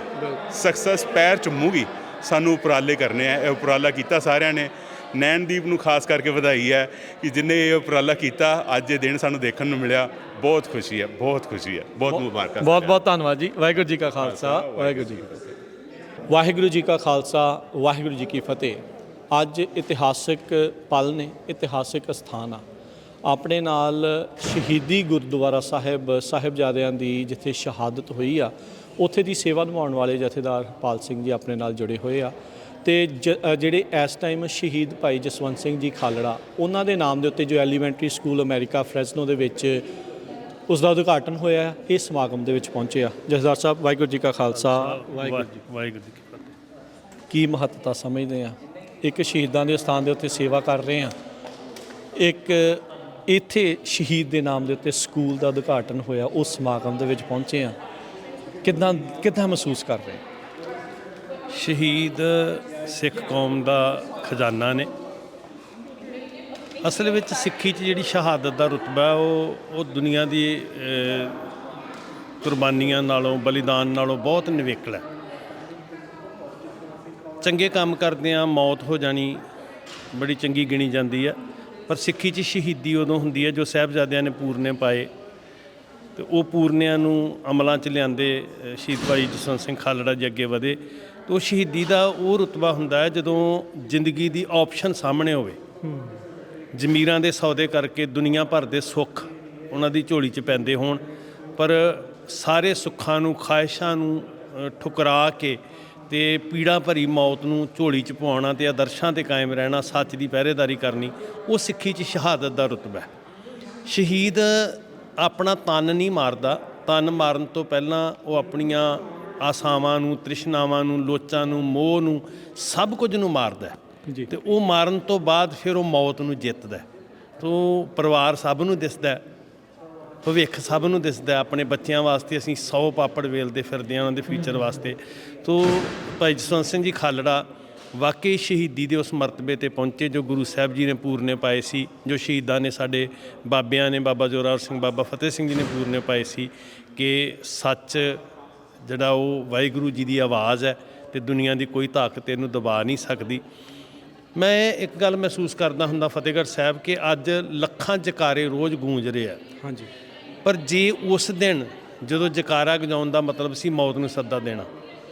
ਸਕਸੈਸ ਪੈਰ ਚੁੰਮੂਗੀ। ਸਾਨੂੰ ਉਪਰਾਲੇ ਕਰਨੇ ਆ। ਇਹ ਉਪਰਾਲਾ ਕੀਤਾ ਸਾਰਿਆਂ ਨੇ। ਨੈਣਦੀਪ ਨੂੰ ਖਾਸ ਕਰਕੇ ਵਧਾਈ ਹੈ ਕਿ ਜਿਹਨੇ ਇਹ ਉਪਰਾਲਾ ਕੀਤਾ, ਅੱਜ ਇਹ ਦਿਨ ਸਾਨੂੰ ਦੇਖਣ ਨੂੰ ਮਿਲਿਆ। ਬਹੁਤ ਖੁਸ਼ੀ ਹੈ, ਬਹੁਤ ਖੁਸ਼ੀ ਹੈ, ਬਹੁਤ ਮੁਬਾਰਕਾਂ। ਬਹੁਤ ਬਹੁਤ ਧੰਨਵਾਦ ਜੀ। ਵਾਹਿਗੁਰੂ ਜੀ ਕਾ ਖਾਲਸਾ, ਵਾਹਿਗੁਰੂ ਜੀ ਕੀ ਫਤਿਹ। ਵਾਹਿਗੁਰੂ ਜੀ ਕਾ ਖਾਲਸਾ, ਵਾਹਿਗੁਰੂ ਜੀ ਕੀ ਫਤਿਹ। ਅੱਜ ਇਤਿਹਾਸਿਕ ਪਲ ਨੇ, ਇਤਿਹਾਸਿਕ ਅਸਥਾਨ ਆ। ਆਪਣੇ ਨਾਲ ਸ਼ਹੀਦੀ ਗੁਰਦੁਆਰਾ ਸਾਹਿਬ, ਸਾਹਿਬਜ਼ਾਦਿਆਂ ਦੀ ਜਿੱਥੇ ਸ਼ਹਾਦਤ ਹੋਈ ਆ, ਉੱਥੇ ਦੀ ਸੇਵਾ ਨਿਭਾਉਣ ਵਾਲੇ ਜਥੇਦਾਰ ਹਰਪਾਲ ਸਿੰਘ ਜੀ ਆਪਣੇ ਨਾਲ ਜੁੜੇ ਹੋਏ ਆ। ਅਤੇ ਜਿਹੜੇ ਇਸ ਟਾਈਮ ਸ਼ਹੀਦ ਭਾਈ ਜਸਵੰਤ ਸਿੰਘ ਜੀ ਖਾਲੜਾ, ਉਹਨਾਂ ਦੇ ਨਾਮ ਦੇ ਉੱਤੇ ਜੋ ਐਲੀਮੈਂਟਰੀ ਸਕੂਲ ਅਮਰੀਕਾ ਫਰੈਜ਼ਨੋ ਦੇ ਵਿੱਚ ਉਸ ਦਾ ਉਦਘਾਟਨ ਹੋਇਆ, ਇਸ ਸਮਾਗਮ ਦੇ ਵਿੱਚ ਪਹੁੰਚੇ ਆ। ਜਥੇਦਾਰ ਸਾਹਿਬ, ਵਾਹਿਗੁਰੂ ਜੀ ਕਾ ਖਾਲਸਾ, ਵਾਹਿਗੁਰੂ ਜੀ ਕੀ ਫਤਿਹ। ਕੀ ਮਹੱਤਤਾ ਸਮਝਦੇ ਆ? ਇੱਕ ਸ਼ਹੀਦਾਂ ਦੇ ਸਥਾਨ ਦੇ ਉੱਤੇ ਸੇਵਾ ਕਰ ਰਹੇ ਆ, ਇੱਕ ਇੱਥੇ ਸ਼ਹੀਦ ਦੇ ਨਾਮ ਦੇ ਉੱਤੇ ਸਕੂਲ ਦਾ ਉਦਘਾਟਨ ਹੋਇਆ, ਉਸ ਸਮਾਗਮ ਦੇ ਵਿੱਚ ਪਹੁੰਚੇ ਆ। ਕਿੱਦਾਂ ਮਹਿਸੂਸ ਕਰ ਰਹੇ? ਸ਼ਹੀਦ ਸਿੱਖ ਕੌਮ ਦਾ ਖਜ਼ਾਨਾ ਨੇ। ਅਸਲ ਵਿੱਚ ਸਿੱਖੀ 'ਚ ਜਿਹੜੀ ਸ਼ਹਾਦਤ ਦਾ ਰੁਤਬਾ ਉਹ ਦੁਨੀਆ ਦੀ ਕੁਰਬਾਨੀਆਂ ਨਾਲੋਂ, ਬਲੀਦਾਨ ਨਾਲੋਂ ਬਹੁਤ ਨਿਵੇਕਲਾ ਹੈ। ਚੰਗੇ ਕੰਮ ਕਰਦਿਆਂ ਮੌਤ ਹੋ ਜਾਣੀ ਬੜੀ ਚੰਗੀ ਗਿਣੀ ਜਾਂਦੀ ਹੈ, ਪਰ ਸਿੱਖੀ 'ਚ ਸ਼ਹੀਦੀ ਉਦੋਂ ਹੁੰਦੀ ਹੈ ਜੋ ਸਾਹਿਬਜ਼ਾਦਿਆਂ ਨੇ ਪੂਰਨੇ ਪਾਏ ਅਤੇ ਉਹ ਪੂਰਨਿਆਂ ਨੂੰ ਅਮਲਾਂ 'ਚ ਲਿਆਂਦੇ। ਸ਼ਹੀਦ ਭਾਈ ਜਸਵੰਤ ਸਿੰਘ ਖਾਲੜਾ ਜੀ ਅੱਗੇ ਵਧੇ ਅਤੇ ਉਹ ਸ਼ਹੀਦੀ ਦਾ ਉਹ ਰੁਤਬਾ ਹੁੰਦਾ ਹੈ ਜਦੋਂ ਜ਼ਿੰਦਗੀ ਦੀ ਆਪਸ਼ਨ ਸਾਹਮਣੇ ਹੋਵੇ। ਜ਼ਮੀਰਾਂ ਦੇ ਸੌਦੇ ਕਰਕੇ ਦੁਨੀਆ ਭਰ ਦੇ ਸੁੱਖ ਉਹਨਾਂ ਦੀ ਝੋਲੀ 'ਚ ਪੈਂਦੇ ਹੋਣ, ਪਰ ਸਾਰੇ ਸੁੱਖਾਂ ਨੂੰ, ਖਾਹਿਸ਼ਾਂ ਨੂੰ ਠੁਕਰਾ ਕੇ ਅਤੇ ਪੀੜਾ ਭਰੀ ਮੌਤ ਨੂੰ ਝੋਲੀ 'ਚ ਪਵਾਉਣਾ ਅਤੇ ਆਦਰਸ਼ਾਂ 'ਤੇ ਕਾਇਮ ਰਹਿਣਾ, ਸੱਚ ਦੀ ਪਹਿਰੇਦਾਰੀ ਕਰਨੀ, ਉਹ ਸਿੱਖੀ 'ਚ ਸ਼ਹਾਦਤ ਦਾ ਰੁਤਬਾ ਹੈ। ਸ਼ਹੀਦ ਆਪਣਾ ਤਨ ਨਹੀਂ ਮਾਰਦਾ। ਤਨ ਮਾਰਨ ਤੋਂ ਪਹਿਲਾਂ ਉਹ ਆਪਣੀਆਂ ਆਸਾਵਾਂ ਨੂੰ, ਤ੍ਰਿਸ਼ਨਾਵਾਂ ਨੂੰ, ਲੋਚਾਂ ਨੂੰ, ਮੋਹ ਨੂੰ, ਸਭ ਕੁਝ ਨੂੰ ਮਾਰਦਾ ਅਤੇ ਉਹ ਮਾਰਨ ਤੋਂ ਬਾਅਦ ਫਿਰ ਉਹ ਮੌਤ ਨੂੰ ਜਿੱਤਦਾ। ਤੋ ਪਰਿਵਾਰ ਸਭ ਨੂੰ ਦਿਸਦਾ, ਭਵਿੱਖ ਸਭ ਨੂੰ ਦਿਸਦਾ। ਆਪਣੇ ਬੱਚਿਆਂ ਵਾਸਤੇ ਅਸੀਂ 100 ਪਾਪੜ ਵੇਲਦੇ ਫਿਰਦੇ ਹਾਂ ਉਹਨਾਂ ਦੇ ਫਿਊਚਰ ਵਾਸਤੇ। ਤੋ ਭਾਈ ਜਸਵੰਤ ਸਿੰਘ ਜੀ ਖਾਲੜਾ ਵਾਕਈ ਸ਼ਹੀਦੀ ਦੇ ਉਸ ਮਰਤਬੇ 'ਤੇ ਪਹੁੰਚੇ ਜੋ ਗੁਰੂ ਸਾਹਿਬ ਜੀ ਨੇ ਪੂਰਨੇ ਪਾਏ ਸੀ, ਜੋ ਸ਼ਹੀਦਾਂ ਨੇ, ਸਾਡੇ ਬਾਬਿਆਂ ਨੇ, ਬਾਬਾ ਜ਼ੋਰਾਵਰ ਸਿੰਘ, ਬਾਬਾ ਫਤਿਹ ਸਿੰਘ ਜੀ ਨੇ ਪੂਰਨੇ ਪਾਏ ਸੀ ਕਿ ਸੱਚ ਜਿਹੜਾ ਉਹ ਵਾਹਿਗੁਰੂ ਜੀ ਦੀ ਆਵਾਜ਼ ਹੈ ਅਤੇ ਦੁਨੀਆ ਦੀ ਕੋਈ ਤਾਕਤ ਇਹਨੂੰ ਦਬਾ ਨਹੀਂ ਸਕਦੀ। ਮੈਂ ਇੱਕ ਗੱਲ ਮਹਿਸੂਸ ਕਰਦਾ ਹੁੰਦਾ ਫਤਿਹਗੜ੍ਹ ਸਾਹਿਬ ਕਿ ਅੱਜ ਲੱਖਾਂ ਜਕਾਰੇ ਰੋਜ਼ ਗੂੰਜ ਰਹੇ ਆ। ਹਾਂਜੀ। ਪਰ ਜੇ ਉਸ ਦਿਨ ਜਦੋਂ ਜਕਾਰਾ ਗਜਾਉਣ ਦਾ ਮਤਲਬ ਸੀ ਮੌਤ ਨੂੰ ਸੱਦਾ ਦੇਣਾ,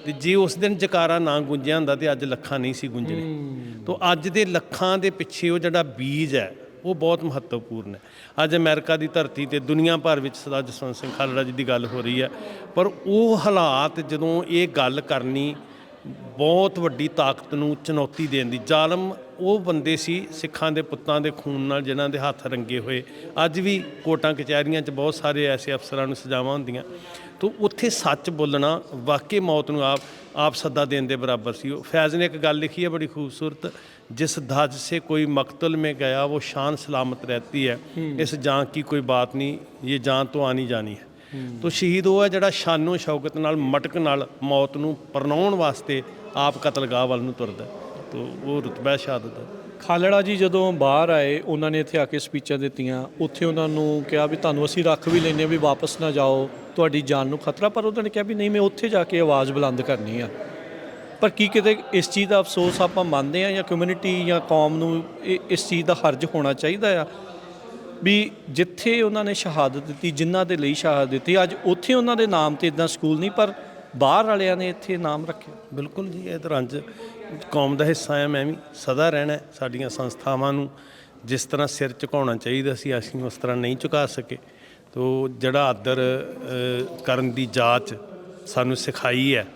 ਅਤੇ ਜੇ ਉਸ ਦਿਨ ਜਕਾਰਾ ਨਾ ਗੂੰਜਿਆ ਹੁੰਦਾ ਤਾਂ ਅੱਜ ਲੱਖਾਂ ਨਹੀਂ ਸੀ ਗੂੰਜਣੇ। ਤੋ ਅੱਜ ਦੇ ਲੱਖਾਂ ਦੇ ਪਿੱਛੇ ਉਹ ਜਿਹੜਾ ਬੀਜ ਹੈ ਉਹ ਬਹੁਤ ਮਹੱਤਵਪੂਰਨ ਹੈ। ਅੱਜ ਅਮਰੀਕਾ ਦੀ ਧਰਤੀ 'ਤੇ ਦੁਨੀਆ ਭਰ ਵਿੱਚ ਸਰਦਾਰ ਜਸਵੰਤ ਸਿੰਘ ਖਾਲੜਾ ਜੀ ਦੀ ਗੱਲ ਹੋ ਰਹੀ ਹੈ, ਪਰ ਉਹ ਹਾਲਾਤ ਜਦੋਂ ਇਹ ਗੱਲ ਕਰਨੀ ਬਹੁਤ ਵੱਡੀ ਤਾਕਤ ਨੂੰ ਚੁਣੌਤੀ ਦੇਣ ਦੀ। ਜ਼ਾਲਮ ਉਹ ਬੰਦੇ ਸੀ ਸਿੱਖਾਂ ਦੇ ਪੁੱਤਾਂ ਦੇ ਖੂਨ ਨਾਲ ਜਿਨ੍ਹਾਂ ਦੇ ਹੱਥ ਰੰਗੇ ਹੋਏ। ਅੱਜ ਵੀ ਕੋਰਟਾਂ ਕਚਹਿਰੀਆਂ 'ਚ ਬਹੁਤ ਸਾਰੇ ਐਸੇ ਅਫਸਰਾਂ ਨੂੰ ਸਜ਼ਾਵਾਂ ਹੁੰਦੀਆਂ। ਤੋ ਉੱਥੇ ਸੱਚ ਬੋਲਣਾ ਵਾਕਈ ਮੌਤ ਨੂੰ ਆਪ ਸੱਦਾ ਦੇਣ ਦੇ ਬਰਾਬਰ ਸੀ। ਉਹ ਫੈਜ਼ ਨੇ ਇੱਕ ਗੱਲ ਲਿਖੀ ਹੈ ਬੜੀ ਖੂਬਸੂਰਤ, ਜਿਸ धज से कोई मकतल में गया वो शान सलामत रहती है, इस जान की कोई बात नहीं, ये जान तो आनी जानी है। तो शहीद ਉਹ ਹੈ ਜਿਹੜਾ ਸ਼ਾਨੋ ਸ਼ੌਕਤ ਨਾਲ ਮਟਕ ਨਾਲ ਮੌਤ ਨੂੰ ਪਰਨਾਉਣ ਵਾਸਤੇ ਆਪ ਕਤਲਗਾਹ ਵੱਲ ਨੂੰ ਤੁਰਦਾ। ਤੋ ਉਹ ਰੁਤਬਾ ਸ਼ਹਾਦਤ ਹੈ। ਖਾਲੜਾ ਜੀ ਜਦੋਂ ਬਾਹਰ ਆਏ ਉਹਨਾਂ ਨੇ ਇੱਥੇ ਆ ਕੇ ਸਪੀਚਾਂ ਦਿੱਤੀਆਂ, ਉੱਥੇ ਉਹਨਾਂ ਨੂੰ ਕਿਹਾ ਵੀ ਤੁਹਾਨੂੰ ਅਸੀਂ ਰੱਖ ਵੀ ਲੈਂਦੇ ਹਾਂ ਵੀ ਵਾਪਸ ਨਾ ਜਾਓ, ਤੁਹਾਡੀ ਜਾਨ ਨੂੰ ਖਤਰਾ, ਪਰ ਉਹਨਾਂ ਨੇ ਕਿਹਾ ਵੀ ਨਹੀਂ ਮੈਂ ਉੱਥੇ ਜਾ ਕੇ ਆਵਾਜ਼ ਬੁਲੰਦ ਕਰਨੀ ਆ। ਪਰ ਕੀ ਕਿਤੇ ਇਸ ਚੀਜ਼ ਦਾ ਅਫਸੋਸ ਆਪਾਂ ਮੰਨਦੇ ਹਾਂ ਜਾਂ ਕਮਿਊਨਿਟੀ ਜਾਂ ਕੌਮ ਨੂੰ ਇਸ ਚੀਜ਼ ਦਾ ਹਰਜ ਹੋਣਾ ਚਾਹੀਦਾ ਆ ਵੀ ਜਿੱਥੇ ਉਹਨਾਂ ਨੇ ਸ਼ਹਾਦਤ ਦਿੱਤੀ, ਜਿਨ੍ਹਾਂ ਦੇ ਲਈ ਸ਼ਹਾਦਤ ਦਿੱਤੀ, ਅੱਜ ਉੱਥੇ ਉਹਨਾਂ ਦੇ ਨਾਮ 'ਤੇ ਇੱਦਾਂ ਸਕੂਲ ਨਹੀਂ ਪਰ ਬਾਹਰ ਵਾਲਿਆਂ ਨੇ ਇੱਥੇ ਨਾਮ ਰੱਖਿਆ। ਬਿਲਕੁਲ ਜੀ, ਇਹ ਤਾਂ ਰੰਜ ਕੌਮ ਦਾ ਹਿੱਸਾ ਹੈ। ਮੈਂ ਵੀ ਸਦਾ ਰਹਿਣਾ। ਸਾਡੀਆਂ ਸੰਸਥਾਵਾਂ ਨੂੰ ਜਿਸ ਤਰ੍ਹਾਂ ਸਿਰ ਝੁਕਾਉਣਾ ਚਾਹੀਦਾ ਸੀ ਅਸੀਂ ਉਸ ਤਰ੍ਹਾਂ ਨਹੀਂ ਝੁਕਾ ਸਕੇ। ਤੋ ਜਿਹੜਾ ਆਦਰ ਕਰਨ ਦੀ ਜਾਚ ਸਾਨੂੰ ਸਿਖਾਈ ਹੈ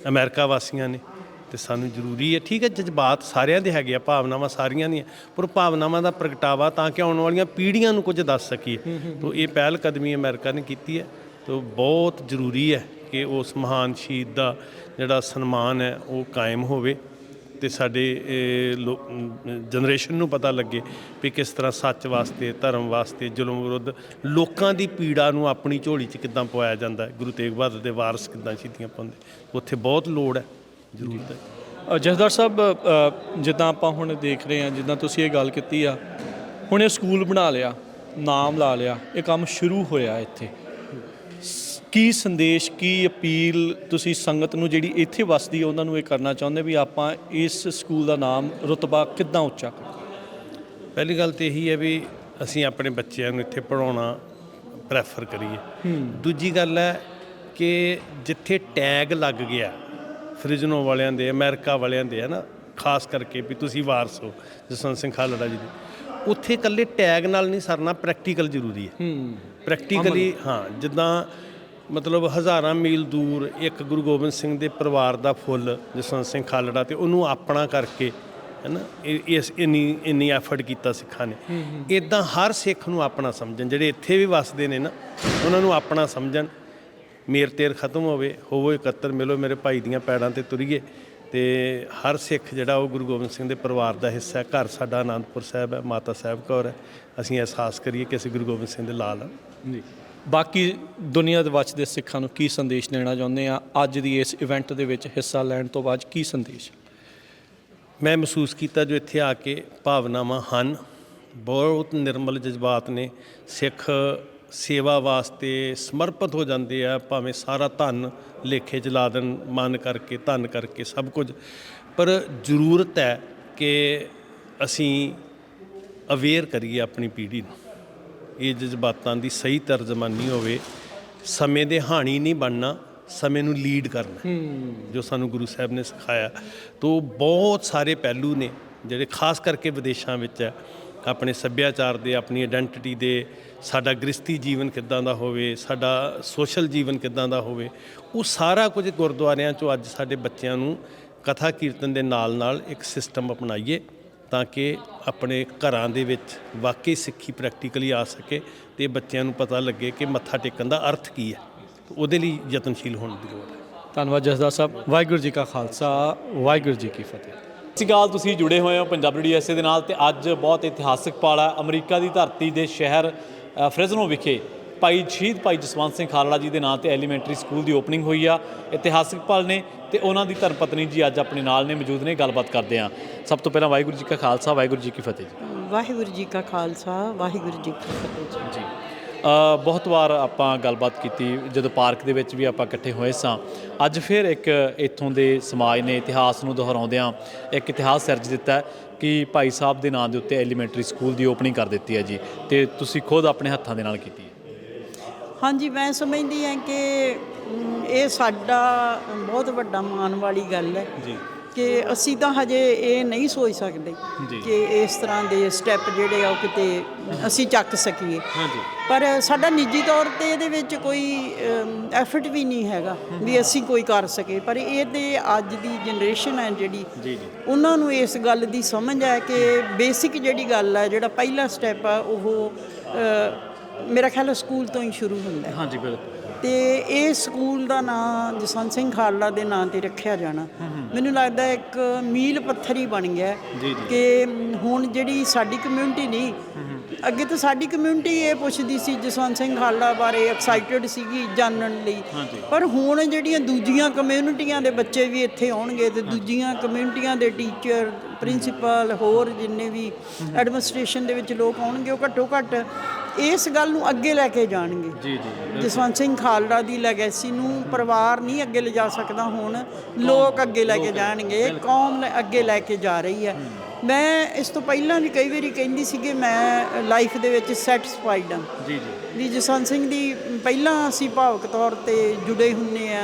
ਅਮਰੀਕਾ ਵਾਸੀਆਂ ਨੇ, ਤੇ ਸਾਨੂੰ ਜ਼ਰੂਰੀ ਹੈ। ਠੀਕ ਹੈ, ਜਜ਼ਬਾਤ ਸਾਰਿਆਂ ਦੇ ਹੈਗੇ ਆ, ਭਾਵਨਾਵਾਂ ਸਾਰੀਆਂ ਦੀਆਂ, ਪਰ ਭਾਵਨਾਵਾਂ ਦਾ ਪ੍ਰਗਟਾਵਾ ਤਾਂ ਕਿ ਆਉਣ ਵਾਲੀਆਂ ਪੀੜ੍ਹੀਆਂ ਨੂੰ ਕੁਝ ਦੱਸ ਸਕੀਏ। ਤੋ ਇਹ ਪਹਿਲ ਕਦਮੀ ਅਮਰੀਕਾ ਨੇ ਕੀਤੀ ਹੈ। ਤੋ ਬਹੁਤ ਜ਼ਰੂਰੀ ਹੈ ਕਿ ਉਸ ਮਹਾਨ ਸ਼ਹੀਦ ਦਾ ਜਿਹੜਾ ਸਨਮਾਨ ਹੈ ਉਹ ਕਾਇਮ ਹੋਵੇ ਤੇ ਸਾਡੇ ਜਨਰੇਸ਼ਨ ਨੂੰ ਪਤਾ ਲੱਗੇ ਵੀ ਕਿਸ ਤਰ੍ਹਾਂ ਸੱਚ ਵਾਸਤੇ, ਧਰਮ ਵਾਸਤੇ, ਜ਼ੁਲਮ ਵਿਰੁੱਧ ਲੋਕਾਂ ਦੀ ਪੀੜਾ ਨੂੰ ਆਪਣੀ ਝੋਲੀ 'ਚ ਕਿੱਦਾਂ ਪਵਾਇਆ ਜਾਂਦਾ। ਗੁਰੂ ਤੇਗ ਬਹਾਦਰ ਦੇ ਵਾਰਸ ਕਿੱਦਾਂ ਸ਼ਹੀਦੀਆਂ ਪਾਉਂਦੇ, ਉੱਥੇ ਬਹੁਤ ਲੋੜ ਹੈ, ਜ਼ਰੂਰਤ ਹੈ। ਜਥੇਦਾਰ ਸਾਹਿਬ, ਜਿੱਦਾਂ ਆਪਾਂ ਹੁਣ ਦੇਖ ਰਹੇ ਹਾਂ, ਜਿੱਦਾਂ ਤੁਸੀਂ ਇਹ ਗੱਲ ਕੀਤੀ ਆ, ਹੁਣ ਇਹ ਸਕੂਲ ਬਣਾ ਲਿਆ, ਨਾਮ ਲਾ ਲਿਆ, ਇਹ ਕੰਮ ਸ਼ੁਰੂ ਹੋਇਆ ਇੱਥੇ, ਕੀ ਸੰਦੇਸ਼, ਕੀ ਅਪੀਲ ਤੁਸੀਂ ਸੰਗਤ ਨੂੰ ਜਿਹੜੀ ਇੱਥੇ ਵੱਸਦੀ ਹੈ ਉਹਨਾਂ ਨੂੰ ਇਹ ਕਰਨਾ ਚਾਹੁੰਦੇ ਵੀ ਆਪਾਂ ਇਸ ਸਕੂਲ ਦਾ ਨਾਮ, ਰੁਤਬਾ ਕਿੱਦਾਂ ਉੱਚਾ ਕਰੀਏ? ਪਹਿਲੀ ਗੱਲ ਤਾਂ ਇਹੀ ਹੈ ਵੀ ਅਸੀਂ ਆਪਣੇ ਬੱਚਿਆਂ ਨੂੰ ਇੱਥੇ ਪੜ੍ਹਾਉਣਾ ਪ੍ਰੈਫਰ ਕਰੀਏ। ਦੂਜੀ ਗੱਲ ਹੈ ਕਿ ਜਿੱਥੇ ਟੈਗ ਲੱਗ ਗਿਆ ਫ੍ਰਿਜ਼ਨੋ ਵਾਲਿਆਂ ਦੇ, ਅਮਰੀਕਾ ਵਾਲਿਆਂ ਦੇ, ਹੈ ਨਾ, ਖਾਸ ਕਰਕੇ ਵੀ ਤੁਸੀਂ ਵਾਰਸ ਹੋ ਜਸਵੰਤ ਸਿੰਘ ਖਾਲੜਾ ਜੀ ਦੇ, ਉੱਥੇ ਇਕੱਲੇ ਟੈਗ ਨਾਲ ਨਹੀਂ ਸਰਨਾ, ਪ੍ਰੈਕਟੀਕਲ ਜ਼ਰੂਰੀ ਹੈ। ਪ੍ਰੈਕਟੀਕਲੀ, ਹਾਂ, ਜਿੱਦਾਂ ਮਤਲਬ ਹਜ਼ਾਰਾਂ ਮੀਲ ਦੂਰ ਇੱਕ ਗੁਰੂ ਗੋਬਿੰਦ ਸਿੰਘ ਦੇ ਪਰਿਵਾਰ ਦਾ ਫੁੱਲ ਜਸਵੰਤ ਸਿੰਘ ਖਾਲੜਾ, ਤੇ ਉਹਨੂੰ ਆਪਣਾ ਕਰਕੇ, ਹੈ ਨਾ, ਇੰਨੀ ਐਫਰਟ ਕੀਤਾ ਸਿੱਖਾਂ ਨੇ। ਇੱਦਾਂ ਹਰ ਸਿੱਖ ਨੂੰ ਆਪਣਾ ਸਮਝਣ, ਜਿਹੜੇ ਇੱਥੇ ਵੀ ਵੱਸਦੇ ਨੇ ਨਾ, ਉਹਨਾਂ ਨੂੰ ਆਪਣਾ ਸਮਝਣ। ਮੇਰ ਤੇਰ ਖਤਮ ਹੋਵੋ ਇਕੱਤਰ, ਮਿਲੋ ਮੇਰੇ ਭਾਈ ਦੀਆਂ ਪੈੜਾਂ 'ਤੇ ਤੁਰੀਏ। ਤੇ ਹਰ ਸਿੱਖ ਜਿਹੜਾ ਉਹ ਗੁਰੂ ਗੋਬਿੰਦ ਸਿੰਘ ਦੇ ਪਰਿਵਾਰ ਦਾ ਹਿੱਸਾ ਹੈ। ਘਰ ਸਾਡਾ ਆਨੰਦਪੁਰ ਸਾਹਿਬ ਹੈ, ਮਾਤਾ ਸਾਹਿਬ ਕੌਰ ਹੈ। ਅਸੀਂ ਅਹਿਸਾਸ ਕਰੀਏ ਕਿ ਅਸੀਂ ਗੁਰੂ ਗੋਬਿੰਦ ਸਿੰਘ ਦੇ ਲਾਲ ਹਾਂ ਜੀ। ਬਾਕੀ ਦੁਨੀਆ ਦੇ ਵੱਸਦੇ ਸਿੱਖਾਂ ਨੂੰ ਕੀ ਸੰਦੇਸ਼ ਦੇਣਾ ਚਾਹੁੰਦੇ ਆ ਅੱਜ ਦੀ ਇਸ ਇਵੈਂਟ ਦੇ ਵਿੱਚ ਹਿੱਸਾ ਲੈਣ ਤੋਂ ਬਾਅਦ? ਕੀ ਸੰਦੇਸ਼ ਮੈਂ ਮਹਿਸੂਸ ਕੀਤਾ ਜੋ ਇੱਥੇ ਆ ਕੇ ਭਾਵਨਾਵਾਂ ਹਨ, ਬਹੁਤ ਨਿਰਮਲ ਜਜ਼ਬਾਤ ਨੇ। ਸਿੱਖ ਸੇਵਾ ਵਾਸਤੇ ਸਮਰਪਿਤ ਹੋ ਜਾਂਦੇ ਆ, ਭਾਵੇਂ ਸਾਰਾ ਧਨ ਲੇਖੇ 'ਚ ਲਾ ਦੇਣ, ਮਨ ਕਰਕੇ, ਧਨ ਕਰਕੇ, ਸਭ ਕੁਝ। ਪਰ ਜ਼ਰੂਰਤ ਹੈ ਕਿ ਅਸੀਂ ਅਵੇਅਰ ਕਰੀਏ ਆਪਣੀ ਪੀੜ੍ਹੀ ਨੂੰ। ਇਹ ਜਜ਼ਬਾਤਾਂ ਦੀ ਸਹੀ ਤਰਜਮਾਨੀ ਹੋਵੇ। ਸਮੇਂ ਦੇ ਹਾਣੀ ਨਹੀਂ ਬਣਨਾ, ਸਮੇਂ ਨੂੰ ਲੀਡ ਕਰਨਾ, ਜੋ ਸਾਨੂੰ ਗੁਰੂ ਸਾਹਿਬ ਨੇ ਸਿਖਾਇਆ। ਤੋ ਬਹੁਤ ਸਾਰੇ ਪਹਿਲੂ ਨੇ ਜਿਹੜੇ ਖਾਸ ਕਰਕੇ ਵਿਦੇਸ਼ਾਂ ਵਿੱਚ ਹੈ, ਆਪਣੇ ਸੱਭਿਆਚਾਰ ਦੇ, ਆਪਣੀ ਆਇਡੈਂਟੀਟੀ ਦੇ, ਸਾਡਾ ਗ੍ਰਸਤੀ ਜੀਵਨ ਕਿੱਦਾਂ ਦਾ ਹੋਵੇ, ਸਾਡਾ ਸੋਸ਼ਲ ਜੀਵਨ ਕਿੱਦਾਂ ਦਾ ਹੋਵੇ, ਉਹ ਸਾਰਾ ਕੁਝ ਗੁਰਦੁਆਰਿਆਂ 'ਚੋਂ ਅੱਜ ਸਾਡੇ ਬੱਚਿਆਂ ਨੂੰ ਕਥਾ ਕੀਰਤਨ ਦੇ ਨਾਲ ਨਾਲ ਇੱਕ ਸਿਸਟਮ ਅਪਣਾਈਏ ਤਾਂ ਕਿ ਆਪਣੇ ਘਰਾਂ ਦੇ ਵਿੱਚ ਵਾਕਈ ਸਿੱਖੀ ਪ੍ਰੈਕਟੀਕਲੀ ਆ ਸਕੇ ਤੇ ਬੱਚਿਆਂ ਨੂੰ ਪਤਾ ਲੱਗੇ ਕਿ ਮੱਥਾ ਟੇਕਣ ਦਾ ਅਰਥ ਕੀ ਹੈ। ਉਹਦੇ ਲਈ ਯਤਨਸ਼ੀਲ ਹੋਣ ਦੀ ਲੋੜ ਹੈ। ਧੰਨਵਾਦ ਜਥੇਦਾਰ ਸਾਹਿਬ। ਵਾਹਿਗੁਰੂ ਜੀ ਕਾ ਖਾਲਸਾ, ਵਾਹਿਗੁਰੂ ਜੀ ਕੀ ਫਤਿਹ। ਸਤਿ ਸ਼੍ਰੀ ਅਕਾਲ, ਤੁਸੀਂ ਜੁੜੇ ਹੋਏ ਹੋ ਪੰਜਾਬੀ ਰੇਡੀਓ USA ਦੇ ਨਾਲ ਤੇ ਅੱਜ ਬਹੁਤ ਇਤਿਹਾਸਕ ਪਲ ਹੈ। ਅਮਰੀਕਾ ਦੀ ਧਰਤੀ ਦੇ ਸ਼ਹਿਰ ਫ੍ਰਿਜ਼ਨੋ ਵਿਖੇ ਸ਼ਹੀਦ ਭਾਈ ਜਸਵੰਤ ਸਿੰਘ ਖਾਲੜਾ ਜੀ ਦੇ ਨਾਂ ਤੇ ਐਲੀਮੈਂਟਰੀ ਸਕੂਲ ਦੀ ਓਪਨਿੰਗ ਹੋਈ ਆ। ਇਤਿਹਾਸਕ ਪਲ ਨੇ ਤੇ ਉਹਨਾਂ ਦੀ ਧਰਮ ਪਤਨੀ ਜੀ ਅੱਜ ਆਪਣੇ ਨਾਲ ਨੇ, ਮੌਜੂਦ ਨੇ, ਗੱਲਬਾਤ ਕਰਦੇ ਹਾਂ। ਸਭ ਤੋਂ ਪਹਿਲਾਂ ਵਾਹਿਗੁਰੂ ਜੀ ਕਾ ਖਾਲਸਾ, ਵਾਹਿਗੁਰੂ ਜੀ ਕੀ ਫਤਿਹ ਜੀ। ਵਾਹਿਗੁਰੂ ਜੀ ਕਾ ਖਾਲਸਾ, ਵਾਹਿਗੁਰੂ ਜੀ ਕੀ ਫਤਿਹ ਜੀ। ਬਹੁਤ ਵਾਰ ਆਪਾਂ ਗੱਲਬਾਤ ਕੀਤੀ, ਜਦੋਂ ਪਾਰਕ ਦੇ ਵਿੱਚ ਵੀ ਆਪਾਂ ਇਕੱਠੇ ਹੋਏ ਸਾਂ। ਅੱਜ ਫਿਰ ਇੱਕ ਇੱਥੋਂ ਦੇ ਸਮਾਜ ਨੇ ਇਤਿਹਾਸ ਨੂੰ ਦੁਹਰਾਉਂਦਿਆਂ ਇੱਕ ਇਤਿਹਾਸ ਸਿਰਜ ਦਿੱਤਾ ਕਿ ਭਾਈ ਸਾਹਿਬ ਦੇ ਨਾਂ ਦੇ ਉੱਤੇ ਐਲੀਮੈਂਟਰੀ ਸਕੂਲ ਦੀ ਓਪਨਿੰਗ ਕਰ ਦਿੱਤੀ ਹੈ ਜੀ, ਤੇ ਤੁਸੀਂ ਖੁਦ ਆਪਣੇ ਹੱਥਾਂ ਦੇ ਨਾਲ ਕੀਤੀ ਹੈ। ਹਾਂਜੀ, ਮੈਂ ਸਮਝਦੀ ਹਾਂ ਕਿ ਇਹ ਸਾਡਾ ਬਹੁਤ ਵੱਡਾ ਮਾਣ ਵਾਲੀ ਗੱਲ ਹੈ ਜੀ ਕਿ ਅਸੀਂ ਤਾਂ ਹਜੇ ਇਹ ਨਹੀਂ ਸੋਚ ਸਕਦੇ ਕਿ ਇਸ ਤਰ੍ਹਾਂ ਦੇ ਸਟੈਪ ਜਿਹੜੇ ਆ ਉਹ ਕਿਤੇ ਅਸੀਂ ਚੱਕ ਸਕੀਏ। ਪਰ ਸਾਡਾ ਨਿੱਜੀ ਤੌਰ ਤੇ ਇਹਦੇ ਵਿੱਚ ਕੋਈ ਐਫਰਟ ਵੀ ਨਹੀਂ ਹੈਗਾ ਵੀ ਅਸੀਂ ਕੋਈ ਕਰ ਸਕੇ, ਪਰ ਇਹ ਤੇ ਅੱਜ ਦੀ ਜਨਰੇਸ਼ਨ ਹੈ ਜਿਹੜੀ ਉਹਨਾਂ ਨੂੰ ਇਸ ਗੱਲ ਦੀ ਸਮਝ ਹੈ ਕਿ ਬੇਸਿਕ ਜਿਹੜੀ ਗੱਲ ਹੈ, ਜਿਹੜਾ ਪਹਿਲਾ ਸਟੈਪ ਆ ਉਹ ਮੇਰਾ ਖਿਆਲ ਸਕੂਲ ਤੋਂ ਹੀ ਸ਼ੁਰੂ ਹੁੰਦਾ ਹੈ। ਹਾਂਜੀ ਬਿਲਕੁਲ। ਤੇ ਇਹ ਸਕੂਲ ਦਾ ਨਾਂ ਜਸਵੰਤ ਸਿੰਘ ਖਾਲੜਾ ਦੇ ਨਾਂ ਤੇ ਰੱਖਿਆ ਜਾਣਾ ਮੈਨੂੰ ਲੱਗਦਾ ਇੱਕ ਮੀਲ ਪੱਥਰ ਹੀ ਬਣ ਗਿਆ ਕਿ ਹੁਣ ਜਿਹੜੀ ਸਾਡੀ ਕਮਿਊਨਿਟੀ ਨਹੀਂ, ਅੱਗੇ ਤਾਂ ਸਾਡੀ ਕਮਿਊਨਿਟੀ ਇਹ ਪੁੱਛਦੀ ਸੀ ਜਸਵੰਤ ਸਿੰਘ ਖਾਲੜਾ ਬਾਰੇ, ਐਕਸਾਈਟਡ ਸੀਗੀ ਜਾਣਨ ਲਈ, ਪਰ ਹੁਣ ਜਿਹੜੀਆਂ ਦੂਜੀਆਂ ਕਮਿਊਨਿਟੀਆਂ ਦੇ ਬੱਚੇ ਵੀ ਇੱਥੇ ਆਉਣਗੇ ਤੇ ਦੂਜੀਆਂ ਕਮਿਊਨਿਟੀਆਂ ਦੇ ਟੀਚਰ, ਪ੍ਰਿੰਸੀਪਲ, ਹੋਰ ਜਿੰਨੇ ਵੀ ਐਡਮਿਨਿਸਟ੍ਰੇਸ਼ਨ ਦੇ ਵਿੱਚ ਲੋਕ ਆਉਣਗੇ ਉਹ ਘੱਟੋ ਘੱਟ ਇਸ ਗੱਲ ਨੂੰ ਅੱਗੇ ਲੈ ਕੇ ਜਾਣਗੇ। ਜਸਵੰਤ ਸਿੰਘ ਖਾਲੜਾ ਦੀ ਲੈਗੇਸੀ ਨੂੰ ਪਰਿਵਾਰ ਨਹੀਂ ਅੱਗੇ ਲਿਜਾ ਸਕਦਾ, ਹੁਣ ਲੋਕ ਅੱਗੇ ਲੈ ਕੇ ਜਾਣਗੇ, ਕੌਮ ਅੱਗੇ ਲੈ ਕੇ ਜਾ ਰਹੀ ਹੈ। ਮੈਂ ਇਸ ਤੋਂ ਪਹਿਲਾਂ ਵੀ ਕਈ ਵਾਰੀ ਕਹਿੰਦੀ ਸੀ ਕਿ ਮੈਂ ਲਾਈਫ ਦੇ ਵਿੱਚ ਸੈਟਿਸਫਾਈਡ ਹਾਂ ਵੀ ਜਸਵੰਤ ਸਿੰਘ ਦੀ ਪਹਿਲਾਂ ਅਸੀਂ ਭਾਵਕ ਤੌਰ ਤੇ ਜੁੜੇ ਹੁੰਦੇ ਆ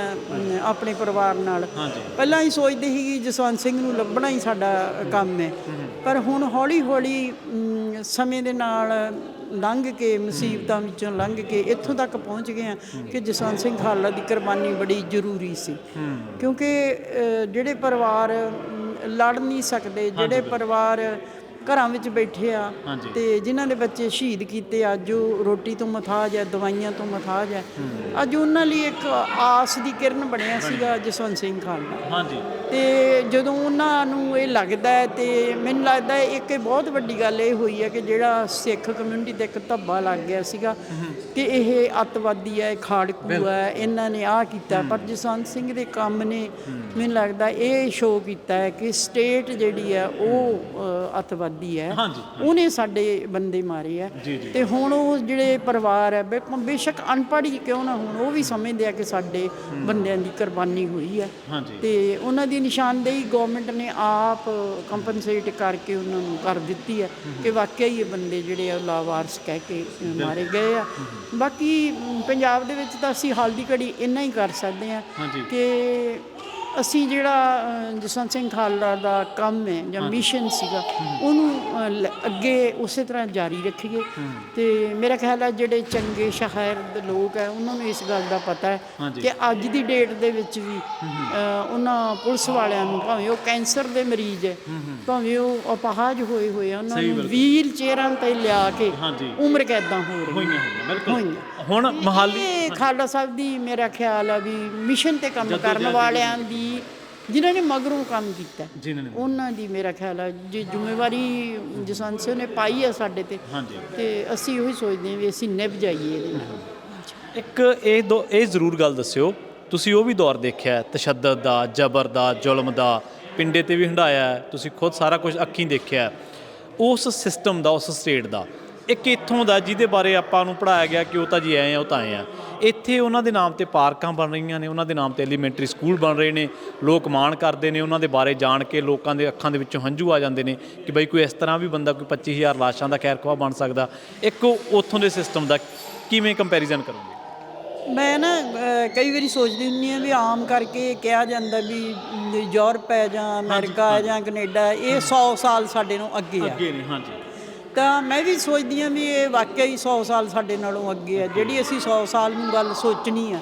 ਆਪਣੇ ਪਰਿਵਾਰ ਨਾਲ, ਪਹਿਲਾਂ ਹੀ ਸੋਚਦੇ ਸੀ ਕਿ ਜਸਵੰਤ ਸਿੰਘ ਨੂੰ ਲੱਭਣਾ ਹੀ ਸਾਡਾ ਕੰਮ ਹੈ, ਪਰ ਹੁਣ ਹੌਲੀ ਹੌਲੀ ਸਮੇਂ ਦੇ ਨਾਲ ਲੰਘ ਕੇ, ਮੁਸੀਬਤਾਂ ਵਿੱਚੋਂ ਲੰਘ ਕੇ ਇੱਥੋਂ ਤੱਕ ਪਹੁੰਚ ਗਏ ਹਾਂ ਕਿ ਜਸਵੰਤ ਸਿੰਘ ਖਾਲੜਾ ਦੀ ਕੁਰਬਾਨੀ ਬੜੀ ਜ਼ਰੂਰੀ ਸੀ, ਕਿਉਂਕਿ ਜਿਹੜੇ ਪਰਿਵਾਰ ਲੜ ਨਹੀਂ ਸਕਦੇ, ਜਿਹੜੇ ਪਰਿਵਾਰ ਘਰਾਂ ਵਿੱਚ ਬੈਠੇ ਆ ਤੇ ਜਿਨ੍ਹਾਂ ਦੇ ਬੱਚੇ ਸ਼ਹੀਦ ਕੀਤੇ, ਅੱਜ ਉਹ ਰੋਟੀ ਤੋਂ ਮੁਤਾਜ ਹੈ, ਦਵਾਈਆਂ ਤੋਂ ਮੁਤਾਜ ਹੈ, ਅੱਜ ਉਹਨਾਂ ਲਈ ਇੱਕ ਆਸ ਦੀ ਕਿਰਨ ਬਣਿਆ ਸੀਗਾ ਜਸਵੰਤ ਸਿੰਘ ਖਾਲੜਾ। ਤੇ ਜਦੋਂ ਉਹਨਾਂ ਨੂੰ ਇਹ ਲੱਗਦਾ ਹੈ ਤੇ ਮੈਨੂੰ ਲੱਗਦਾ ਹੈ ਇੱਕ ਬਹੁਤ ਵੱਡੀ ਗੱਲ ਇਹ ਹੋਈ ਹੈ ਕਿ ਜਿਹੜਾ ਸਿੱਖ ਕਮਿਊਨਿਟੀ ਤੇ ਇੱਕ ਧੱਬਾ ਲੱਗ ਗਿਆ ਸੀਗਾ ਕਿ ਇਹ ਅੱਤਵਾਦੀ ਹੈ, ਖਾੜਕੂ ਹੈ, ਇਹਨਾਂ ਨੇ ਆਹ ਕੀਤਾ, ਪਰ ਜਸਵੰਤ ਸਿੰਘ ਦੇ ਕੰਮ ਨੇ ਮੈਨੂੰ ਲੱਗਦਾ ਇਹ ਸ਼ੋਅ ਕੀਤਾ ਹੈ ਕਿ ਸਟੇਟ ਜਿਹੜੀ ਹੈ ਉਹ ਅੱਤਵਾਦੀ ਹੈ, ਉਹਨੇ ਸਾਡੇ ਬੰਦੇ ਮਾਰੇ ਆ। ਤੇ ਹੁਣ ਉਹ ਜਿਹੜੇ ਪਰਿਵਾਰ ਹੈ ਬੇਸ਼ੱਕ ਅਨਪੜ੍ਹ ਹੀ ਕਿਉਂ ਨਾ ਹੋਣ, ਉਹ ਵੀ ਸਮਝਦੇ ਆ ਕਿ ਸਾਡੇ ਬੰਦਿਆਂ ਦੀ ਕੁਰਬਾਨੀ ਹੋਈ ਹੈ ਤੇ ਉਹਨਾਂ ਦੀ ਨਿਸ਼ਾਨਦੇਹੀ ਗਵਰਨਮੈਂਟ ਨੇ ਆਪ ਕੰਪਨਸੇਟ ਕਰਕੇ ਉਹਨਾਂ ਨੂੰ ਕਰ ਦਿੱਤੀ ਹੈ ਕਿ ਵਾਕਿਆ ਹੀ ਇਹ ਬੰਦੇ ਜਿਹੜੇ ਆ ਲਾਵਾਰਸ ਕਹਿ ਕੇ ਮਾਰੇ ਗਏ ਆ। ਬਾਕੀ ਪੰਜਾਬ ਦੇ ਵਿੱਚ ਤਾਂ ਅਸੀਂ ਹਾਲ ਦੀ ਘੜੀ ਇੰਨਾ ਹੀ ਕਰ ਸਕਦੇ ਹਾਂ ਕਿ ਅਸੀਂ ਜਿਹੜਾ ਜਸਵੰਤ ਸਿੰਘ ਖਾਲੜਾ ਦਾ ਕੰਮ ਹੈ ਜਾਂ ਮਿਸ਼ਨ ਸੀਗਾ ਉਹਨੂੰ ਅੱਗੇ ਉਸੇ ਤਰ੍ਹਾਂ ਜਾਰੀ ਰੱਖੀਏ। ਤੇ ਮੇਰਾ ਖਿਆਲ ਹੈ ਜਿਹੜੇ ਚੰਗੇ ਸ਼ਹਿਰ ਦੇ ਲੋਕ ਹੈ ਉਹਨਾਂ ਨੂੰ ਇਸ ਗੱਲ ਦਾ ਪਤਾ ਹੈ ਕਿ ਅੱਜ ਦੀ ਡੇਟ ਦੇ ਵਿੱਚ ਵੀ ਉਹਨਾਂ ਪੁਲਿਸ ਵਾਲਿਆਂ ਨੂੰ, ਭਾਵੇਂ ਉਹ ਕੈਂਸਰ ਦੇ ਮਰੀਜ਼ ਹੈ, ਭਾਵੇਂ ਉਹ ਅਪਾਹਜ ਹੋਏ ਆ, ਉਹਨਾਂ ਨੂੰ ਵੀਲ ਚੇਅਰਾਂ 'ਤੇ ਲਿਆ ਕੇ ਉਮਰ ਕੈਦਾਂ ਹੋ ਰਹੀਆਂ। ਹੁਣ ਮਹਾਲੀ ਖਾਲੜਾ ਸਾਹਿਬ ਦੀ ਮੇਰਾ ਖਿਆਲ ਹੈ ਵੀ ਮਿਸ਼ਨ ਤੇ ਕੰਮ ਕਰਨ ਵਾਲਿਆਂ ਦੀ, ਜਿਨ੍ਹਾਂ ਨੇ ਮਗਰੋਂ ਕੰਮ ਕੀਤਾ, ਉਹਨਾਂ ਦੀ ਮੇਰਾ ਖਿਆਲ ਹੈ ਜੇ ਜ਼ਿੰਮੇਵਾਰੀ ਜਸਵੰਤ ਸਿੰਘ ਨੇ ਪਾਈ ਹੈ ਸਾਡੇ ਤੇ ਅਸੀਂ ਉਹੀ ਸੋਚਦੇ ਹਾਂ ਵੀ ਅਸੀਂ ਨਿਭ ਜਾਈਏ ਇਹਦੇ ਨਾਲ। ਇੱਕ ਇਹ ਜ਼ਰੂਰ ਗੱਲ ਦੱਸਿਓ, ਤੁਸੀਂ ਉਹ ਵੀ ਦੌਰ ਦੇਖਿਆ ਤਸ਼ੱਦਦ ਦਾ, ਜ਼ਬਰ ਦਾ, ਜ਼ੁਲਮ ਦਾ, ਪਿੰਡੇ ਤੇ ਵੀ ਹੰਢਾਇਆ, ਤੁਸੀਂ ਖੁਦ ਸਾਰਾ ਕੁਝ ਅੱਖੀਂ ਦੇਖਿਆ, ਉਸ ਸਿਸਟਮ ਦਾ, ਉਸ ਸਟੇਟ ਦਾ। ਇੱਕ ਇੱਥੋਂ ਦਾ ਜਿਹਦੇ ਬਾਰੇ ਆਪਾਂ ਨੂੰ ਪੜ੍ਹਾਇਆ ਗਿਆ ਕਿ ਉਹ ਤਾਂ ਜੀ ਐਂ ਆ, ਉਹ ਤਾਂ ਐਂ ਆ। ਇੱਥੇ ਉਹਨਾਂ ਦੇ ਨਾਮ 'ਤੇ ਪਾਰਕਾਂ ਬਣ ਰਹੀਆਂ ਨੇ, ਉਹਨਾਂ ਦੇ ਨਾਮ 'ਤੇ ਐਲੀਮੈਂਟਰੀ ਸਕੂਲ ਬਣ ਰਹੇ ਨੇ, ਲੋਕ ਮਾਣ ਕਰਦੇ ਨੇ ਉਹਨਾਂ ਦੇ ਬਾਰੇ ਜਾਣ ਕੇ, ਲੋਕਾਂ ਦੇ ਅੱਖਾਂ ਦੇ ਵਿੱਚੋਂ ਹੰਝੂ ਆ ਜਾਂਦੇ ਨੇ ਕਿ ਬਈ ਕੋਈ ਇਸ ਤਰ੍ਹਾਂ ਵੀ ਬੰਦਾ, ਕੋਈ 25,000 ਲਾਸ਼ਾਂ ਦਾ ਖੈਰਖਵਾਹ ਬਣ ਸਕਦਾ। ਇੱਕ ਉੱਥੋਂ ਦੇ ਸਿਸਟਮ ਦਾ ਕਿਵੇਂ ਕੰਪੈਰੀਜ਼ਨ ਕਰੋਗੇ? ਮੈਂ ਨਾ ਕਈ ਵਾਰੀ ਸੋਚਦੀ ਹੁੰਦੀ ਹਾਂ ਵੀ ਆਮ ਕਰਕੇ ਕਿਹਾ ਜਾਂਦਾ ਵੀ ਯੂਰਪ ਹੈ ਜਾਂ ਅਮਰੀਕਾ ਹੈ ਜਾਂ ਕੈਨੇਡਾ, ਇਹ 100 ਸਾਲ ਸਾਡੇ ਨੂੰ ਅੱਗੇ ਆ। ਤਾਂ ਮੈਂ ਵੀ ਸੋਚਦੀ ਹਾਂ ਵੀ ਇਹ ਵਾਕਿਆ ਹੀ 100 ਸਾਲ ਸਾਡੇ ਨਾਲੋਂ ਅੱਗੇ ਹੈ, ਜਿਹੜੀ ਅਸੀਂ 100 ਸਾਲ ਨੂੰ ਗੱਲ ਸੋਚਣੀ ਆ।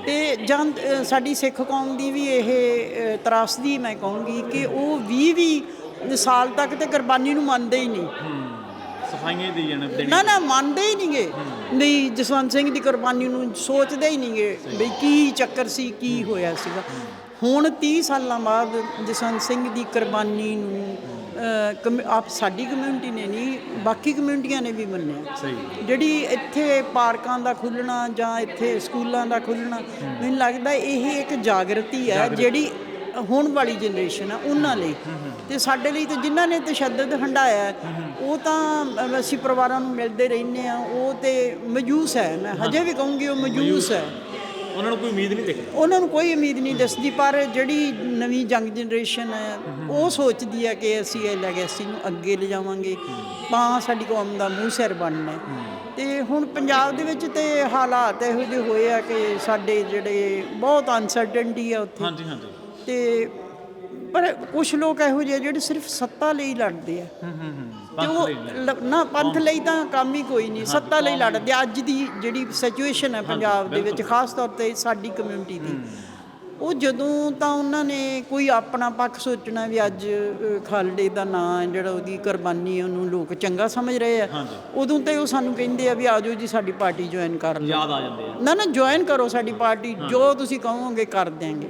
ਤੇ ਜਾਂ ਸਾਡੀ ਸਿੱਖ ਕੌਮ ਦੀ ਵੀ ਇਹ ਤਰਾਸਦੀ ਮੈਂ ਕਹੂੰਗੀ ਕਿ ਉਹ 20 ਸਾਲ ਤੱਕ ਤੇ ਕੁਰਬਾਨੀ ਨੂੰ ਮੰਨਦੇ ਹੀ ਨਹੀਂ, ਸਫਾਈਆਂ ਦੇ ਜਾਣ ਨਾ ਮੰਨਦੇ ਹੀ ਨਹੀਂਗੇ, ਨਹੀਂ ਜਸਵੰਤ ਸਿੰਘ ਦੀ ਕੁਰਬਾਨੀ ਨੂੰ ਸੋਚਦੇ ਹੀ ਨਹੀਂਗੇ ਬਈ ਕੀ ਚੱਕਰ ਸੀ, ਕੀ ਹੋਇਆ ਸੀਗਾ। ਹੁਣ 30 ਸਾਲਾਂ ਬਾਅਦ ਜਸਵੰਤ ਸਿੰਘ ਦੀ ਕੁਰਬਾਨੀ ਨੂੰ ਆਪ ਸਾਡੀ ਕਮਿਊਨਿਟੀ ਨੇ ਨਹੀਂ, ਬਾਕੀ ਕਮਿਊਨਿਟੀਆਂ ਨੇ ਵੀ ਮੰਨਿਆ। ਜਿਹੜੀ ਇੱਥੇ ਪਾਰਕਾਂ ਦਾ ਖੁੱਲ੍ਹਣਾ ਜਾਂ ਇੱਥੇ ਸਕੂਲਾਂ ਦਾ ਖੁੱਲ੍ਹਣਾ, ਮੈਨੂੰ ਲੱਗਦਾ ਇਹ ਇੱਕ ਜਾਗਰਤੀ ਹੈ ਜਿਹੜੀ ਹੁਣ ਵਾਲੀ ਜਨਰੇਸ਼ਨ ਆ ਉਹਨਾਂ ਲਈ। ਤੇ ਸਾਡੇ ਲਈ ਤਾਂ ਜਿਨ੍ਹਾਂ ਨੇ ਤਸ਼ੱਦਦ ਹੰਢਾਇਆ ਉਹ ਤਾਂ ਅਸੀਂ ਪਰਿਵਾਰਾਂ ਨੂੰ ਮਿਲਦੇ ਰਹਿੰਦੇ ਹਾਂ, ਉਹ ਤੇ ਮਜੂਸ ਹੈ, ਮੈਂ ਹਜੇ ਵੀ ਕਹੂੰਗੀ ਉਹ ਮਜੂਸ ਹੈ। ਉਹਨਾਂ ਨੂੰ ਕੋਈ ਉਮੀਦ ਨਹੀਂ ਦਿਖਦੀ, ਉਹਨਾਂ ਨੂੰ ਕੋਈ ਉਮੀਦ ਨਹੀਂ ਦਿਸਦੀ। ਪਰ ਜਿਹੜੀ ਨਵੀਂ ਯੰਗ ਜਨਰੇਸ਼ਨ ਹੈ ਉਹ ਸੋਚਦੀ ਹੈ ਕਿ ਅਸੀਂ ਇਹ ਲੈਗੇਸੀ ਨੂੰ ਅੱਗੇ ਲਿਜਾਵਾਂਗੇ ਤਾਂ ਸਾਡੀ ਕੌਮ ਦਾ ਮੂੰਹ ਸਿਰ ਬਣਨਾ। ਤੇ ਹੁਣ ਪੰਜਾਬ ਦੇ ਵਿੱਚ ਤੇ ਹਾਲਾਤ ਇਹੋ ਜਿਹੇ ਹੋਏ ਆ ਕਿ ਸਾਡੇ ਜਿਹੜੇ ਬਹੁਤ ਅਨਸਰਟਨਟੀ ਆ ਉੱਥੇ। ਤੇ ਪਰ ਕੁਝ ਲੋਕ ਇਹੋ ਜਿਹੇ ਜਿਹੜੇ ਸਿਰਫ ਸੱਤਾ ਲਈ ਲੜਦੇ ਆ ਤੇ ਉਹ ਨਾ ਪੰਥ ਲਈ ਤਾਂ ਕੰਮ ਹੀ ਕੋਈ ਨਹੀਂ, ਸੱਤਾ ਲਈ ਲੜਦੇ ਆ। ਅੱਜ ਦੀ ਜਿਹੜੀ ਸਿਚੁਏਸ਼ਨ ਹੈ ਪੰਜਾਬ ਦੇ ਵਿੱਚ, ਖਾਸ ਤੌਰ ਤੇ ਸਾਡੀ ਕਮਿਊਨਿਟੀ ਦੀ, ਉਹ ਜਦੋਂ ਤਾਂ ਉਹਨਾਂ ਨੇ ਕੋਈ ਆਪਣਾ ਪੱਖ ਸੋਚਣਾ ਵੀ ਅੱਜ ਖਾਲੜੇ ਦਾ ਨਾਂ ਜਿਹੜਾ ਉਹਦੀ ਕੁਰਬਾਨੀ ਉਹਨੂੰ ਲੋਕ ਚੰਗਾ ਸਮਝ ਰਹੇ ਆ, ਉਦੋਂ ਤੇ ਉਹ ਸਾਨੂੰ ਕਹਿੰਦੇ ਆ ਵੀ ਆ ਜਾਓ ਜੀ ਸਾਡੀ ਪਾਰਟੀ ਜੁਆਇਨ ਕਰ ਲਓ। ਯਾਦ ਆ ਜਾਂਦੇ ਆ ਨਾ ਜੁਆਇਨ ਕਰੋ ਸਾਡੀ ਪਾਰਟੀ, ਜੋ ਤੁਸੀਂ ਕਹੋਗੇ ਕਰ ਦਿਆਂਗੇ।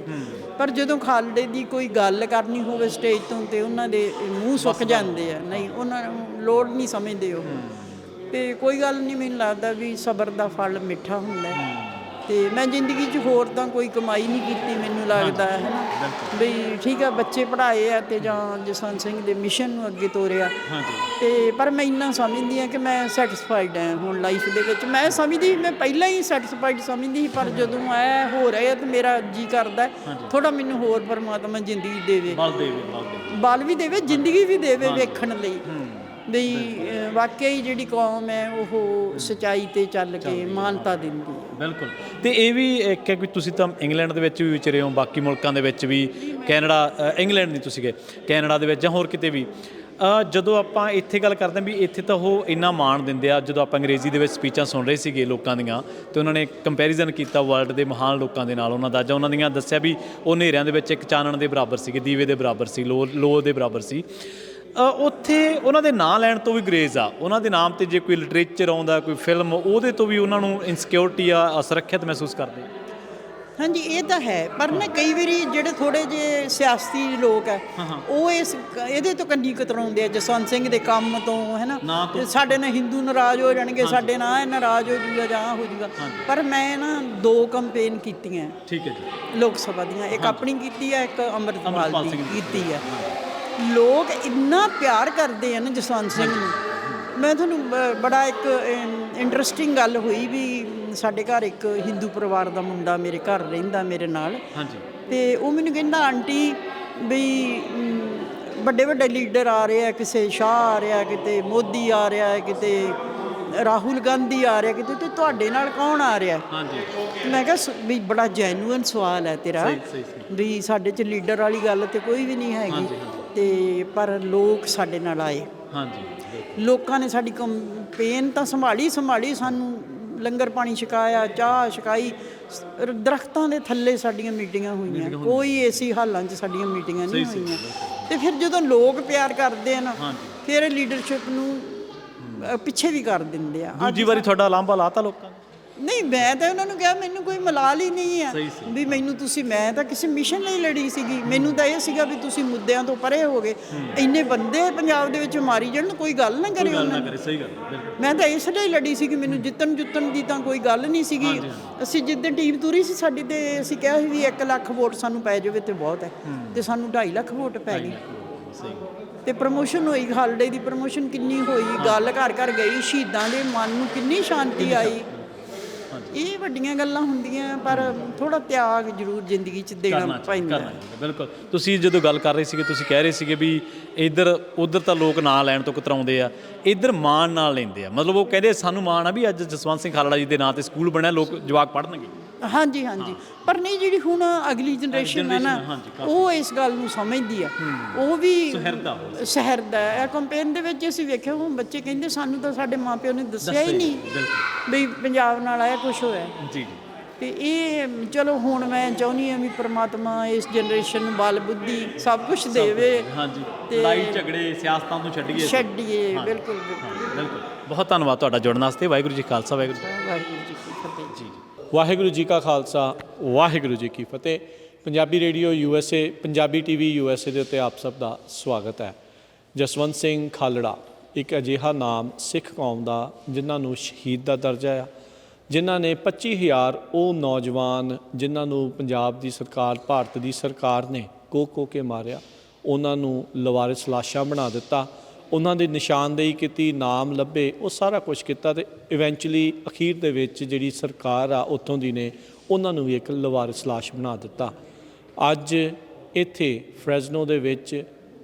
ਪਰ ਜਦੋਂ ਖਾਲੜੇ ਦੀ ਕੋਈ ਗੱਲ ਕਰਨੀ ਹੋਵੇ ਸਟੇਜ ਤੋਂ ਤੇ ਉਹਨਾਂ ਦੇ ਮੂੰਹ ਸੁੱਕ ਜਾਂਦੇ ਆ, ਨਹੀਂ ਉਹਨਾਂ ਨੂੰ ਲੋੜ ਨਹੀਂ ਸਮਝਦੇ ਉਹ। ਤੇ ਕੋਈ ਗੱਲ ਨਹੀਂ, ਮੈਨੂੰ ਲੱਗਦਾ ਵੀ ਸਬਰ ਦਾ ਫਲ ਮਿੱਠਾ ਹੁੰਦਾ ਹੈ। ਤੇ ਮੈਂ ਜ਼ਿੰਦਗੀ 'ਚ ਹੋਰ ਤਾਂ ਕੋਈ ਕਮਾਈ ਨਹੀਂ ਕੀਤੀ, ਮੈਨੂੰ ਲੱਗਦਾ ਹੈ ਨਾ ਬਈ ਠੀਕ ਆ ਬੱਚੇ ਪੜ੍ਹਾਏ ਆ ਤੇ ਜਾਂ ਜਸਵੰਤ ਸਿੰਘ ਦੇ ਮਿਸ਼ਨ ਨੂੰ ਅੱਗੇ ਤੋਰਿਆ। ਤੇ ਪਰ ਮੈਂ ਇੰਨਾ ਸਮਝਦੀ ਹਾਂ ਕਿ ਮੈਂ ਸੈਟਿਸਫਾਈਡ ਹਾਂ ਹੁਣ ਲਾਈਫ ਦੇ ਵਿੱਚ। ਮੈਂ ਸਮਝਦੀ, ਮੈਂ ਪਹਿਲਾਂ ਹੀ ਸੈਟਿਸਫਾਈਡ ਸਮਝਦੀ ਸੀ, ਪਰ ਜਦੋਂ ਇਹ ਹੋ ਰਿਹਾ ਤਾਂ ਮੇਰਾ ਜੀ ਕਰਦਾ ਥੋੜਾ ਮੈਨੂੰ ਹੋਰ ਪਰਮਾਤਮਾ ਜ਼ਿੰਦਗੀ ਦੇਵੇ, ਬਲ ਵੀ ਦੇਵੇ, ਜ਼ਿੰਦਗੀ ਵੀ ਦੇਵੇ ਵੇਖਣ ਲਈ ਬਈ ਵਾਕਈ ਜਿਹੜੀ ਕੌਮ ਹੈ ਉਹ ਸੱਚਾਈ ਤੇ ਚੱਲ ਕੇ ਮਾਨਤਾ ਦਿੰਦੀ ਹੈ। ਬਿਲਕੁਲ। ਤੇ ਇਹ ਵੀ ਇੱਕ ਹੈ ਕਿ ਤੁਸੀਂ ਤਾਂ ਇੰਗਲੈਂਡ ਦੇ ਵਿੱਚ ਵੀ ਵਿਚਰੇ ਹੋ, ਬਾਕੀ ਮੁਲਕਾਂ ਦੇ ਵਿੱਚ ਵੀ, ਕੈਨੇਡਾ, ਇੰਗਲੈਂਡ ਨਹੀਂ ਤੁਸੀਂ ਗਏ, ਕੈਨੇਡਾ ਦੇ ਵਿੱਚ ਜਾਂ ਹੋਰ ਕਿਤੇ ਵੀ। ਜਦੋਂ ਆਪਾਂ ਇੱਥੇ ਗੱਲ ਕਰਦੇ ਹਾਂ ਵੀ ਇੱਥੇ ਤਾਂ ਉਹ ਇੰਨਾ ਮਾਣ ਦਿੰਦੇ ਆ, ਜਦੋਂ ਆਪਾਂ ਅੰਗਰੇਜ਼ੀ ਦੇ ਵਿੱਚ ਸਪੀਚਾਂ ਸੁਣ ਰਹੇ ਸੀਗੇ ਲੋਕਾਂ ਦੀਆਂ ਤੇ ਉਹਨਾਂ ਨੇ ਕੰਪੈਰੀਜ਼ਨ ਕੀਤਾ ਵਰਲਡ ਦੇ ਮਹਾਨ ਲੋਕਾਂ ਦੇ ਨਾਲ ਉਹਨਾਂ ਦਾ, ਜਾਂ ਉਹਨਾਂ ਦੀਆਂ ਦੱਸਿਆ ਵੀ ਉਹ ਹਨੇਰਿਆਂ ਦੇ ਵਿੱਚ ਇੱਕ ਚਾਨਣ ਦੇ ਬਰਾਬਰ ਸੀਗੇ, ਦੀਵੇ ਦੇ ਬਰਾਬਰ ਸੀ, ਲੋ ਦੇ ਬਰਾਬਰ ਸੀ। ਉੱਥੇ ਉਹਨਾਂ ਦੇ ਨਾਂ ਲੈਣ ਤੋਂ ਵੀ ਗਰੇਜ਼ ਆ, ਉਹਨਾਂ ਦੇ ਨਾਮ 'ਤੇ ਜੇ ਕੋਈ ਲਿਟਰੇਚਰ ਆਉਂਦਾ, ਕੋਈ ਫਿਲਮ, ਉਹਦੇ ਤੋਂ ਵੀ ਉਹਨਾਂ ਨੂੰ ਇਨਸਿਕਿਉਰਿਟੀ ਆ, ਅਸੁਰੱਖਿਅਤ ਮਹਿਸੂਸ ਕਰਦੇ। ਹਾਂਜੀ ਇਹ ਤਾਂ ਹੈ, ਪਰ ਨਾ ਕਈ ਵਾਰੀ ਜਿਹੜੇ ਥੋੜ੍ਹੇ ਜਿਹੇ ਸਿਆਸਤੀ ਲੋਕ ਹੈ ਉਹ ਇਹਦੇ ਤੋਂ ਕੰਨੀ ਕਤਰਾਉਂਦੇ ਆ ਜਸਵੰਤ ਸਿੰਘ ਦੇ ਕੰਮ ਤੋਂ, ਹੈ ਨਾ, ਸਾਡੇ ਨਾਲ ਹਿੰਦੂ ਨਾਰਾਜ਼ ਹੋ ਜਾਣਗੇ, ਸਾਡੇ ਨਾਲ ਨਾਰਾਜ਼ ਹੋ ਜੂਗਾ ਜਾਂ ਹੋ ਜੂਗਾ। ਪਰ ਮੈਂ ਨਾ 2 ਕੰਪੇਨ ਕੀਤੀਆਂ, ਠੀਕ ਹੈ ਜੀ, ਲੋਕ ਸਭਾ ਦੀਆਂ, ਇੱਕ ਆਪਣੀ ਕੀਤੀ ਹੈ, ਇੱਕ ਅੰਮ੍ਰਿਤਪਾਲ ਦੀ ਕੀਤੀ ਹੈ। ਲੋਕ ਇੰਨਾ ਪਿਆਰ ਕਰਦੇ ਆ ਨਾ ਜਸਵੰਤ ਸਿੰਘ ਨੂੰ। ਮੈਂ ਤੁਹਾਨੂੰ ਬੜਾ ਇੱਕ ਇੰਟਰਸਟਿੰਗ ਗੱਲ ਹੋਈ ਵੀ ਸਾਡੇ ਘਰ ਇੱਕ ਹਿੰਦੂ ਪਰਿਵਾਰ ਦਾ ਮੁੰਡਾ ਮੇਰੇ ਘਰ ਰਹਿੰਦਾ ਮੇਰੇ ਨਾਲ, ਤੇ ਉਹ ਮੈਨੂੰ ਕਹਿੰਦਾ ਆਂਟੀ ਵੀ ਵੱਡੇ ਵੱਡੇ ਲੀਡਰ ਆ ਰਹੇ ਆ, ਕਿਸੇ ਸ਼ਾਹ ਆ ਰਿਹਾ, ਕਿਤੇ ਮੋਦੀ ਆ ਰਿਹਾ, ਕਿਤੇ ਰਾਹੁਲ ਗਾਂਧੀ ਆ ਰਿਹਾ, ਕਿਤੇ ਤੇ ਤੁਹਾਡੇ ਨਾਲ ਕੌਣ ਆ ਰਿਹਾ? ਮੈਂ ਕਿਹਾ ਵੀ ਬੜਾ ਜੈਨੂਅਨ ਸਵਾਲ ਹੈ ਤੇਰਾ, ਵੀ ਸਾਡੇ 'ਚ ਲੀਡਰ ਵਾਲੀ ਗੱਲ ਤੇ ਕੋਈ ਵੀ ਨਹੀਂ ਹੈਗੀ, ਤੇ ਪਰ ਲੋਕ ਸਾਡੇ ਨਾਲ ਆਏ। ਲੋਕਾਂ ਨੇ ਸਾਡੀ ਕੰਪੇਨ ਤਾਂ ਸੰਭਾਲੀ ਸਾਨੂੰ ਲੰਗਰ ਪਾਣੀ ਛਕਾਇਆ, ਚਾਹ ਛਕਾਈ, ਦਰਖਤਾਂ ਦੇ ਥੱਲੇ ਸਾਡੀਆਂ ਮੀਟਿੰਗਾਂ ਹੋਈਆਂ, ਕੋਈ ਏਸੀ ਹਾਲਾਂ 'ਚ ਸਾਡੀਆਂ ਮੀਟਿੰਗਾਂ ਨਹੀਂ ਹੋਈਆਂ। ਤੇ ਫਿਰ ਜਦੋਂ ਲੋਕ ਪਿਆਰ ਕਰਦੇ ਆ ਨਾ, ਫਿਰ ਲੀਡਰਸ਼ਿਪ ਨੂੰ ਪਿੱਛੇ ਵੀ ਕਰ ਦਿੰਦੇ ਆ। ਦੂਜੀ ਵਾਰੀ ਤੁਹਾਡਾ ਲਾਂਭਾ ਲਾਤਾ ਲੋਕਾਂ ਨੇ? ਨਹੀਂ, ਮੈਂ ਤਾਂ ਉਹਨਾਂ ਨੂੰ ਕਿਹਾ ਮੈਨੂੰ ਕੋਈ ਮਲਾਲ ਹੀ ਨਹੀਂ ਆ ਵੀ ਮੈਨੂੰ ਤੁਸੀਂ, ਮੈਂ ਤਾਂ ਕਿਸੇ ਮਿਸ਼ਨ ਲਈ ਲੜੀ ਸੀਗੀ, ਮੈਨੂੰ ਤਾਂ ਇਹ ਸੀਗਾ ਵੀ ਤੁਸੀਂ ਮੁੱਦਿਆਂ ਤੋਂ ਪਰੇ ਹੋ ਗਏ, ਇੰਨੇ ਬੰਦੇ ਪੰਜਾਬ ਦੇ ਵਿੱਚ ਮਾਰੀ ਜਾਣ, ਕੋਈ ਗੱਲ ਨਾ ਕਰੇ ਉਹਨਾਂ ਨੇ। ਸਹੀ ਗੱਲ। ਮੈਂ ਤਾਂ ਇਸ ਲਈ ਲੜੀ ਸੀਗੀ, ਮੈਨੂੰ ਜਿੱਤਣ ਦੀ ਤਾਂ ਕੋਈ ਗੱਲ ਨਹੀਂ ਸੀਗੀ। ਅਸੀਂ ਜਿੱਦਣ ਟੀਮ ਤੁਰੀ ਸੀ ਸਾਡੀ, ਤੇ ਅਸੀਂ ਕਿਹਾ ਸੀ ਵੀ 1 ਲੱਖ ਵੋਟ ਸਾਨੂੰ ਪੈ ਜਾਵੇ ਤੇ ਬਹੁਤ ਹੈ, ਤੇ ਸਾਨੂੰ 2.5 ਲੱਖ ਵੋਟ ਪੈ ਗਈ। ਤੇ ਪ੍ਰਮੋਸ਼ਨ ਹੋਈ, ਖਾਲੜੇ ਦੀ ਪ੍ਰਮੋਸ਼ਨ ਕਿੰਨੀ ਹੋਈ, ਗੱਲ ਘਰ ਘਰ ਗਈ, ਸ਼ਹੀਦਾਂ ਦੇ ਮਨ ਨੂੰ ਕਿੰਨੀ ਸ਼ਾਂਤੀ ਆਈ। ਇਹ ਵੱਡੀਆਂ ਗੱਲਾਂ ਹੁੰਦੀਆਂ, ਪਰ ਥੋੜਾ ਤਿਆਗ ਜ਼ਰੂਰ ਜ਼ਿੰਦਗੀ 'ਚ ਦੇਣਾ ਪੈਂਦਾ। ਬਿਲਕੁਲ। ਤੁਸੀਂ ਜਦੋਂ ਗੱਲ ਕਰ ਰਹੇ ਸੀਗੇ, ਤੁਸੀਂ ਕਹਿ ਰਹੇ ਸੀਗੇ ਵੀ ਇੱਧਰ ਉੱਧਰ ਤਾਂ ਲੋਕ ਨਾਂ ਲੈਣ ਤੋਂ ਕਤਰਾਉਂਦੇ ਆ, ਇੱਧਰ ਮਾਣ ਨਾਲ ਲੈਂਦੇ ਆ, ਮਤਲਬ ਉਹ ਕਹਿੰਦੇ ਸਾਨੂੰ ਮਾਣ ਆ ਵੀ ਅੱਜ ਜਸਵੰਤ ਸਿੰਘ ਖਾਲੜਾ ਜੀ ਦੇ ਨਾਂ 'ਤੇ ਸਕੂਲ ਬਣਿਆ, ਲੋਕ ਜਵਾਕ ਪੜ੍ਹਨਗੇ। ਹਾਂਜੀ, ਪਰ ਨਹੀਂ ਜਿਹੜੀ ਹੁਣ ਅਗਲੀ ਜਨਰੇਸ਼ਨ ਹੈ ਨਾ, ਉਹ ਇਸ ਗੱਲ ਨੂੰ ਸਮਝਦੀ ਆ, ਉਹ ਵੀ ਸਹਿਰਦਾ ਹੈ। ਇਹ ਕੰਪੇਨ ਦੇ ਵਿੱਚ ਅਸੀਂ ਵੇਖਿਆ, ਉਹ ਬੱਚੇ ਕਹਿੰਦੇ ਸਾਨੂੰ ਤਾਂ ਸਾਡੇ ਮਾਪਿਓ ਨੇ ਦੱਸਿਆ ਹੀ ਨਹੀਂ ਵੀ ਪੰਜਾਬ ਨਾਲ ਆਇਆ ਕੁਛ ਹੋਇਆ। ਤੇ ਇਹ ਚਲੋ ਹੁਣ ਮੈਂ ਚਾਹੁੰਦੀ ਹਾਂ ਵੀ ਪ੍ਰਮਾਤਮਾ ਇਸ ਜਨਰੇਸ਼ਨ ਨੂੰ ਬਲ ਬੁੱਧੀ ਸਭ ਕੁਝ ਦੇਵੇ। ਤੇ ਲੜਾਈ ਝਗੜੇ ਸਿਆਸਤਾਂ ਨੂੰ ਛੱਡੀਏ। ਬਿਲਕੁਲ। ਬਹੁਤ ਧੰਨਵਾਦ ਤੁਹਾਡਾ ਜੁੜਨ ਵਾਸਤੇ। ਵਾਹਿਗੁਰੂ ਜੀ ਖਾਲਸਾ, ਵਾਹਿਗੁਰੂ ਜੀ ਕੀ ਫਤਿਹ। ਜੀ ਵਾਹਿਗੁਰੂ ਜੀ ਕਾ ਖਾਲਸਾ, ਵਾਹਿਗੁਰੂ ਜੀ ਕੀ ਫਤਿਹ। Punjabi radio USA, Punjabi TV USA ਦੇ ਉੱਤੇ ਆਪ ਸਭ ਦਾ ਸਵਾਗਤ ਹੈ। ਜਸਵੰਤ ਸਿੰਘ ਖਾਲੜਾ ਇੱਕ ਅਜਿਹਾ ਨਾਮ ਸਿੱਖ ਕੌਮ ਦਾ ਜਿਨ੍ਹਾਂ ਨੂੰ ਸ਼ਹੀਦ ਦਾ ਦਰਜਾ ਆ, ਜਿਨ੍ਹਾਂ ਨੇ 25,000 ਉਹ ਨੌਜਵਾਨ ਜਿਨ੍ਹਾਂ ਨੂੰ ਪੰਜਾਬ ਦੀ ਸਰਕਾਰ, ਭਾਰਤ ਦੀ ਸਰਕਾਰ ਨੇ ਕੋਹ ਕੇ ਮਾਰਿਆ, ਉਹਨਾਂ ਨੂੰ ਲਵਾਰਿਸ ਲਾਸ਼ਾਂ ਬਣਾ ਦਿੱਤਾ, ਉਹਨਾਂ ਦੀ ਨਿਸ਼ਾਨਦੇਹੀ ਕੀਤੀ, ਨਾਮ ਲੱਭੇ, ਉਹ ਸਾਰਾ ਕੁਝ ਕੀਤਾ, ਤੇ ਇਵੈਂਚੁਅਲੀ ਅਖੀਰ ਦੇ ਵਿੱਚ ਜਿਹੜੀ ਸਰਕਾਰ ਆ ਉੱਥੋਂ ਦੀ ਨੇ ਉਹਨਾਂ ਨੂੰ ਵੀ ਇੱਕ ਲਵਾਰਿਸ ਲਾਸ਼ ਬਣਾ ਦਿੱਤਾ। ਅੱਜ ਇੱਥੇ ਫਰੈਜ਼ਨੋ ਦੇ ਵਿੱਚ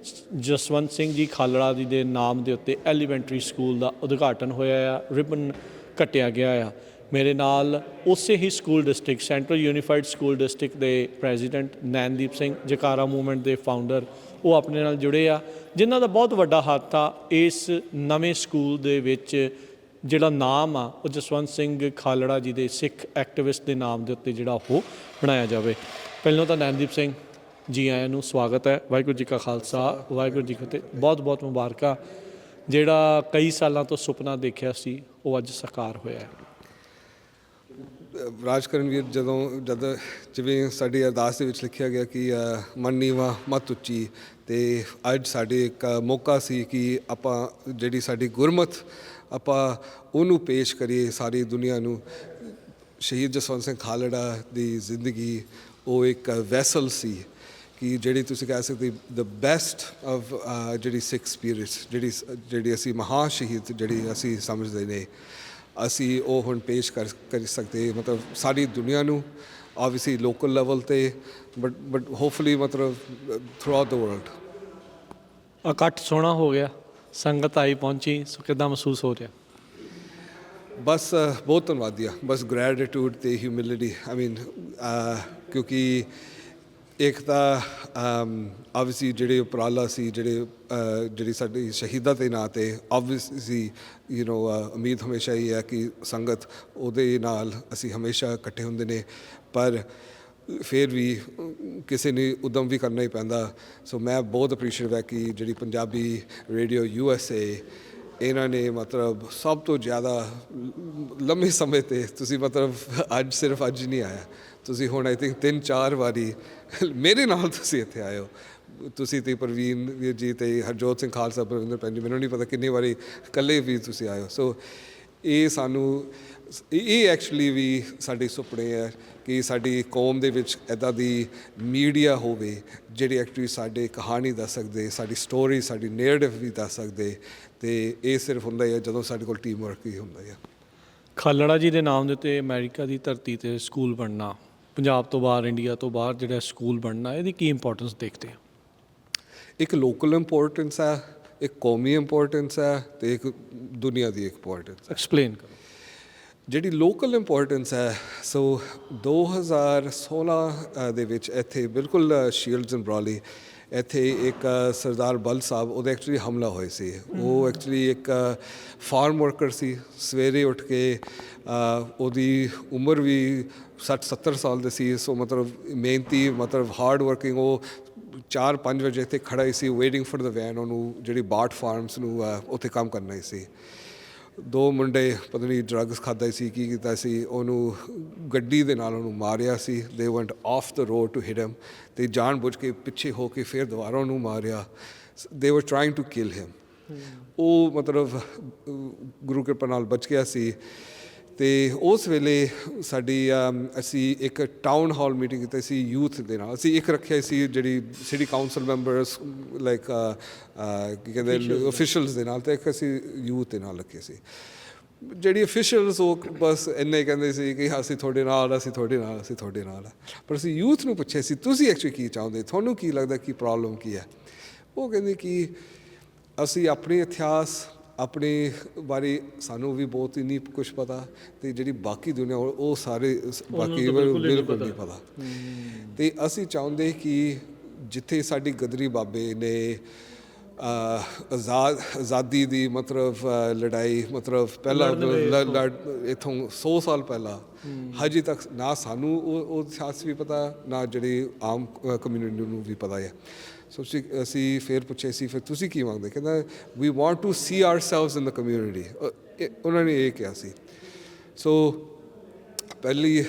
ਜਸਵੰਤ ਸਿੰਘ ਜੀ ਖਾਲੜਾ ਜੀ ਦੇ ਨਾਮ ਦੇ ਉੱਤੇ ਐਲੀਮੈਂਟਰੀ ਸਕੂਲ ਦਾ ਉਦਘਾਟਨ ਹੋਇਆ ਆ, ਰਿਬਨ ਕੱਟਿਆ ਗਿਆ ਆ। ਮੇਰੇ ਨਾਲ ਉਸੇ ਹੀ school district central unified school district ਦੇ ਪ੍ਰੈਜ਼ੀਡੈਂਟ ਨੈਨਦੀਪ ਸਿੰਘ, ਜਕਾਰਾ ਮੂਵਮੈਂਟ ਦੇ ਫਾਊਂਡਰ, ਉਹ ਆਪਣੇ ਨਾਲ ਜੁੜੇ ਆ, ਜਿਨ੍ਹਾਂ ਦਾ ਬਹੁਤ ਵੱਡਾ ਹੱਥ ਆ ਇਸ ਨਵੇਂ ਸਕੂਲ ਦੇ ਵਿੱਚ ਜਿਹੜਾ ਨਾਮ ਆ ਉਹ ਜਸਵੰਤ ਸਿੰਘ ਖਾਲੜਾ ਜੀ ਦੇ ਸਿੱਖ ਐਕਟਿਵਿਸਟ ਦੇ ਨਾਮ ਦੇ ਉੱਤੇ ਜਿਹੜਾ ਉਹ ਬਣਾਇਆ ਜਾਵੇ। ਪਹਿਲਾਂ ਤਾਂ ਨੈਨਦੀਪ ਸਿੰਘ ਜੀ ਆਇਆਂ ਨੂੰ ਸਵਾਗਤ ਹੈ। ਵਾਹਿਗੁਰੂ ਜੀ ਕਾ ਖਾਲਸਾ, ਵਾਹਿਗੁਰੂ ਜੀ ਕੀ ਫਤਿਹ। ਬਹੁਤ ਬਹੁਤ ਮੁਬਾਰਕਾਂ। ਜਿਹੜਾ ਕਈ ਸਾਲਾਂ ਤੋਂ ਸੁਪਨਾ ਦੇਖਿਆ ਸੀ ਉਹ ਅੱਜ ਸਾਕਾਰ ਹੋਇਆ ਹੈ। ਰਾਜਕਰਨ ਜਦ ਜਿਵੇਂ ਸਾਡੀ ਅਰਦਾਸ ਦੇ ਵਿੱਚ ਲਿਖਿਆ ਗਿਆ ਕਿ ਮਨ ਨੀਵਾਂ ਮਤ ਉੱਚੀ, ਅਤੇ ਅੱਜ ਸਾਡੇ ਇੱਕ ਮੌਕਾ ਸੀ ਕਿ ਆਪਾਂ ਜਿਹੜੀ ਸਾਡੀ ਗੁਰਮਤ ਆਪਾਂ ਉਹਨੂੰ ਪੇਸ਼ ਕਰੀਏ ਸਾਰੀ ਦੁਨੀਆ ਨੂੰ। ਸ਼ਹੀਦ ਜਸਵੰਤ ਸਿੰਘ ਖਾਲੜਾ ਦੀ ਜ਼ਿੰਦਗੀ ਉਹ ਇੱਕ ਵੈਸਲ ਸੀ ਕਿ ਜਿਹੜੀ ਤੁਸੀਂ ਕਹਿ ਸਕਦੇ ਦ ਬੈਸਟ ਆਫ ਜਿਹੜੀ ਸਿੱਖ ਸਪਿਰਿਟ, ਜਿਹੜੀ ਅਸੀਂ ਮਹਾਂ ਸ਼ਹੀਦ ਜਿਹੜੀ ਅਸੀਂ ਸਮਝਦੇ ਨੇ, ਅਸੀਂ ਉਹ ਹੁਣ ਪੇਸ਼ ਕਰ ਸਕਦੇ ਮਤਲਬ ਸਾਰੀ ਦੁਨੀਆ ਨੂੰ, ਆਬਵੀਅਸਲੀ ਲੋਕਲ ਲੈਵਲ 'ਤੇ, ਬਟ ਹੋਪਫੁਲੀ ਮਤਲਬ ਥਰੂ ਆਊਟ ਦ ਵਰਲਡ। ਇਕੱਠ ਸੋਹਣਾ ਹੋ ਗਿਆ, ਸੰਗਤ ਆਈ ਪਹੁੰਚੀ, ਸੋ ਕਿੱਦਾਂ ਮਹਿਸੂਸ ਹੋ ਰਿਹਾ? ਬਸ ਬਹੁਤ ਧੰਨਵਾਦੀ ਆ, ਬਸ ਗ੍ਰੈਟੀਟਿਊਡ ਅਤੇ ਹਿਊਮਿਲਿਟੀ। ਆਈ ਮੀਨ ਕਿਉਂਕਿ ਇੱਕ ਤਾਂ ਆਬਵੀਅਸਲੀ ਜਿਹੜੇ ਉਪਰਾਲਾ ਸੀ ਜਿਹੜੀ ਸਾਡੀ ਸ਼ਹੀਦਾਂ ਦੇ ਨਾਂ 'ਤੇ ਆਬਵੀਅਸਲੀ ਉਮੀਦ ਹਮੇਸ਼ਾ ਹੀ ਹੈ ਕਿ ਸੰਗਤ ਉਹਦੇ ਨਾਲ ਅਸੀਂ ਹਮੇਸ਼ਾ ਇਕੱਠੇ ਹੁੰਦੇ ਨੇ, ਪਰ ਫਿਰ ਵੀ ਕਿਸੇ ਨੇ ਉਦਮ ਵੀ ਕਰਨਾ ਹੀ ਪੈਂਦਾ। ਸੋ ਮੈਂ ਬਹੁਤ ਅਪਰੀਸ਼ੀਏਟ ਹੈ ਕਿ ਜਿਹੜੀ ਪੰਜਾਬੀ ਰੇਡੀਓ USA ਇਹਨਾਂ ਨੇ ਮਤਲਬ ਸਭ ਤੋਂ ਜ਼ਿਆਦਾ ਲੰਮੇ ਸਮੇਂ 'ਤੇ ਤੁਸੀਂ ਮਤਲਬ ਸਿਰਫ ਅੱਜ ਨਹੀਂ ਆਇਆ, ਤੁਸੀਂ ਹੁਣ ਆਈ ਥਿੰਕ 3-4 ਵਾਰੀ ਮੇਰੇ ਨਾਲ ਤੁਸੀਂ ਇੱਥੇ ਆਏ ਹੋ। ਤੁਸੀਂ ਅਤੇ ਪ੍ਰਵੀਨ ਵੀਰ ਜੀ ਅਤੇ ਹਰਜੋਤ ਸਿੰਘ ਖਾਲਸਾ, ਬਲਵਿੰਦਰ ਭੈਣ ਜੀ, ਮੈਨੂੰ ਨਹੀਂ ਪਤਾ ਕਿੰਨੀ ਵਾਰੀ ਇਕੱਲੇ ਵੀ ਤੁਸੀਂ ਆਏ ਹੋ। ਸੋ ਇਹ ਸਾਨੂੰ ਇਹ ਐਕਚੁਅਲੀ ਵੀ ਸਾਡੇ ਸੁਪਨੇ ਹੈ ਕਿ ਸਾਡੀ ਕੌਮ ਦੇ ਵਿੱਚ ਇੱਦਾਂ ਦੀ ਮੀਡੀਆ ਹੋਵੇ ਜਿਹੜੀ ਐਕਚੁਅਲੀ ਸਾਡੇ ਕਹਾਣੀ ਦੱਸ ਸਕਦੇ, ਸਾਡੀ ਸਟੋਰੀ, ਸਾਡੀ ਨੈਰੇਟਿਵ ਵੀ ਦੱਸ ਸਕਦੇ, ਅਤੇ ਇਹ ਸਿਰਫ ਹੁੰਦਾ ਹੀ ਹੈ ਜਦੋਂ ਸਾਡੇ ਕੋਲ ਟੀਮ ਵਰਕ ਹੀ ਹੁੰਦਾ ਹੈ। ਖਾਲੜਾ ਜੀ ਦੇ ਨਾਮ ਦੇ ਉੱਤੇ ਅਮਰੀਕਾ ਦੀ ਧਰਤੀ 'ਤੇ ਸਕੂਲ ਬਣਨਾ, ਪੰਜਾਬ ਤੋਂ ਬਾਹਰ, ਇੰਡੀਆ ਤੋਂ ਬਾਹਰ ਜਿਹੜਾ ਸਕੂਲ ਬਣਨਾ, ਇਹਦੀ ਕੀ ਇੰਪੋਰਟੈਂਸ ਦੇਖਦੇ ਆ? ਇੱਕ ਲੋਕਲ ਇੰਪੋਰਟੈਂਸ ਹੈ, ਇੱਕ ਕੌਮੀ ਇੰਪੋਰਟੈਂਸ ਹੈ, ਅਤੇ ਇੱਕ ਦੁਨੀਆ ਦੀ ਇੰਪੋਰਟੈਂਸ। ਐਕਸਪਲੇਨ ਕਰੋ। ਜਿਹੜੀ ਲੋਕਲ ਇੰਪੋਰਟੈਂਸ ਹੈ, ਸੋ 2016 ਦੇ ਵਿੱਚ ਇੱਥੇ ਬਿਲਕੁਲ ਸ਼ੀਲਡਸ ਐਂਡ ਬਰਾਲੀ ਇੱਥੇ ਇੱਕ ਸਰਦਾਰ ਬਲ ਸਾਹਿਬ ਉਹਦੇ ਐਕਚੁਅਲੀ ਹਮਲਾ ਹੋਏ ਸੀ। ਉਹ ਐਕਚੁਅਲੀ ਇੱਕ ਫਾਰਮ ਵਰਕਰ ਸੀ, ਸਵੇਰੇ ਉੱਠ ਕੇ ਉਹਦੀ ਉਮਰ ਵੀ 60-70 ਸਾਲ ਦੀ ਸੀ, ਸੋ ਮਤਲਬ ਮਿਹਨਤੀ, ਮਤਲਬ ਹਾਰਡ ਵਰਕਿੰਗ। ਉਹ 4-5 ਵਜੇ ਇੱਥੇ ਖੜ੍ਹਾ ਹੀ ਸੀ ਵੇਟਿੰਗ ਫॉर ਦ ਵੈਨ, ਉਹਨੂੰ ਜਿਹੜੀ ਬਾਟ ਫਾਰਮਸ ਨੂੰ ਉੱਥੇ ਕੰਮ ਕਰਨਾ ਹੀ ਸੀ। 2 ਮੁੰਡੇ ਪਤਾ ਨਹੀਂ ਡਰੱਗਸ ਖਾਧਾ ਸੀ, ਕੀ ਕੀਤਾ ਸੀ, ਉਹਨੂੰ ਗੱਡੀ ਦੇ ਨਾਲ ਉਹਨੂੰ ਮਾਰਿਆ ਸੀ। They went off the road to hit him, ਅਤੇ ਜਾਣ ਬੁੱਝ ਕੇ ਪਿੱਛੇ ਹੋ ਕੇ ਫਿਰ ਦੁਬਾਰਾ ਉਹਨੂੰ ਮਾਰਿਆ। ਦੇ ਵਰ ਟਰਾਈਂਗ ਟੂ ਕਿਲ ਹਿਮ। ਉਹ ਮਤਲਬ ਗੁਰੂ ਕਿਰਪਾ ਨਾਲ ਬਚ ਗਿਆ ਸੀ। ਅਤੇ ਉਸ ਵੇਲੇ ਸਾਡੀ ਅਸੀਂ ਇੱਕ ਟਾਊਨ ਹਾਲ ਮੀਟਿੰਗ ਕੀਤੀ ਸੀ ਯੂਥ ਦੇ ਨਾਲ। ਅਸੀਂ ਇੱਕ ਰੱਖਿਆ ਸੀ ਜਿਹੜੀ ਸਿਟੀ ਕਾਊਂਸਲ ਮੈਂਬਰਸ ਲਾਈਕ ਕੀ ਕਹਿੰਦੇ ਓਫੀਸ਼ੀਅਲਸ ਦੇ ਨਾਲ, ਅਤੇ ਇੱਕ ਅਸੀਂ ਯੂਥ ਦੇ ਨਾਲ ਰੱਖੇ ਸੀ। ਜਿਹੜੀ ਅਫੀਸ਼ੀਅਲਸ ਉਹ ਬਸ ਇੰਨੇ ਕਹਿੰਦੇ ਸੀ ਕਿ ਅਸੀਂ ਤੁਹਾਡੇ ਨਾਲ, ਅਸੀਂ ਤੁਹਾਡੇ ਨਾਲ, ਅਸੀਂ ਤੁਹਾਡੇ ਨਾਲ। ਪਰ ਅਸੀਂ ਯੂਥ ਨੂੰ ਪੁੱਛਿਆ ਸੀ ਤੁਸੀਂ ਐਕਚੁਅਲੀ ਕੀ ਚਾਹੁੰਦੇ, ਤੁਹਾਨੂੰ ਕੀ ਲੱਗਦਾ ਕੀ ਪ੍ਰੋਬਲਮ ਕੀ ਹੈ? ਉਹ ਕਹਿੰਦੇ ਕਿ ਅਸੀਂ ਆਪਣੇ ਇਤਿਹਾਸ, ਆਪਣੇ ਬਾਰੇ ਸਾਨੂੰ ਵੀ ਬਹੁਤ ਹੀ ਨਹੀਂ ਕੁਛ ਪਤਾ, ਅਤੇ ਜਿਹੜੀ ਬਾਕੀ ਦੁਨੀਆ ਉਹ ਸਾਰੇ ਬਾਕੀ ਬਿਲਕੁਲ ਨਹੀਂ ਪਤਾ। ਅਤੇ ਅਸੀਂ ਚਾਹੁੰਦੇ ਕਿ ਜਿੱਥੇ ਸਾਡੀ ਗਦਰੀ ਬਾਬੇ ਨੇ ਆਜ਼ਾਦੀ ਦੀ ਮਤਲਬ ਲੜਾਈ, ਮਤਲਬ ਪਹਿਲਾਂ ਇੱਥੋਂ 100 ਸਾਲ ਪਹਿਲਾਂ, ਹਜੇ ਤੱਕ ਨਾ ਸਾਨੂੰ ਉਹ ਇਤਿਹਾਸ ਵੀ ਪਤਾ, ਨਾ ਜਿਹੜੀ ਆਮ ਕਮਿਊਨਿਟੀ ਨੂੰ ਵੀ ਪਤਾ ਹੈ। ਸੋ ਅਸੀਂ ਫਿਰ ਪੁੱਛਿਆ ਸੀ ਫਿਰ ਤੁਸੀਂ ਕੀ ਮੰਗਦੇ? ਕਹਿੰਦਾ we want to see ourselves in the community. ਉਹਨਾਂ ਨੇ ਇਹ ਕਿਹਾ ਸੀ। ਸੋ ਪਹਿਲੀ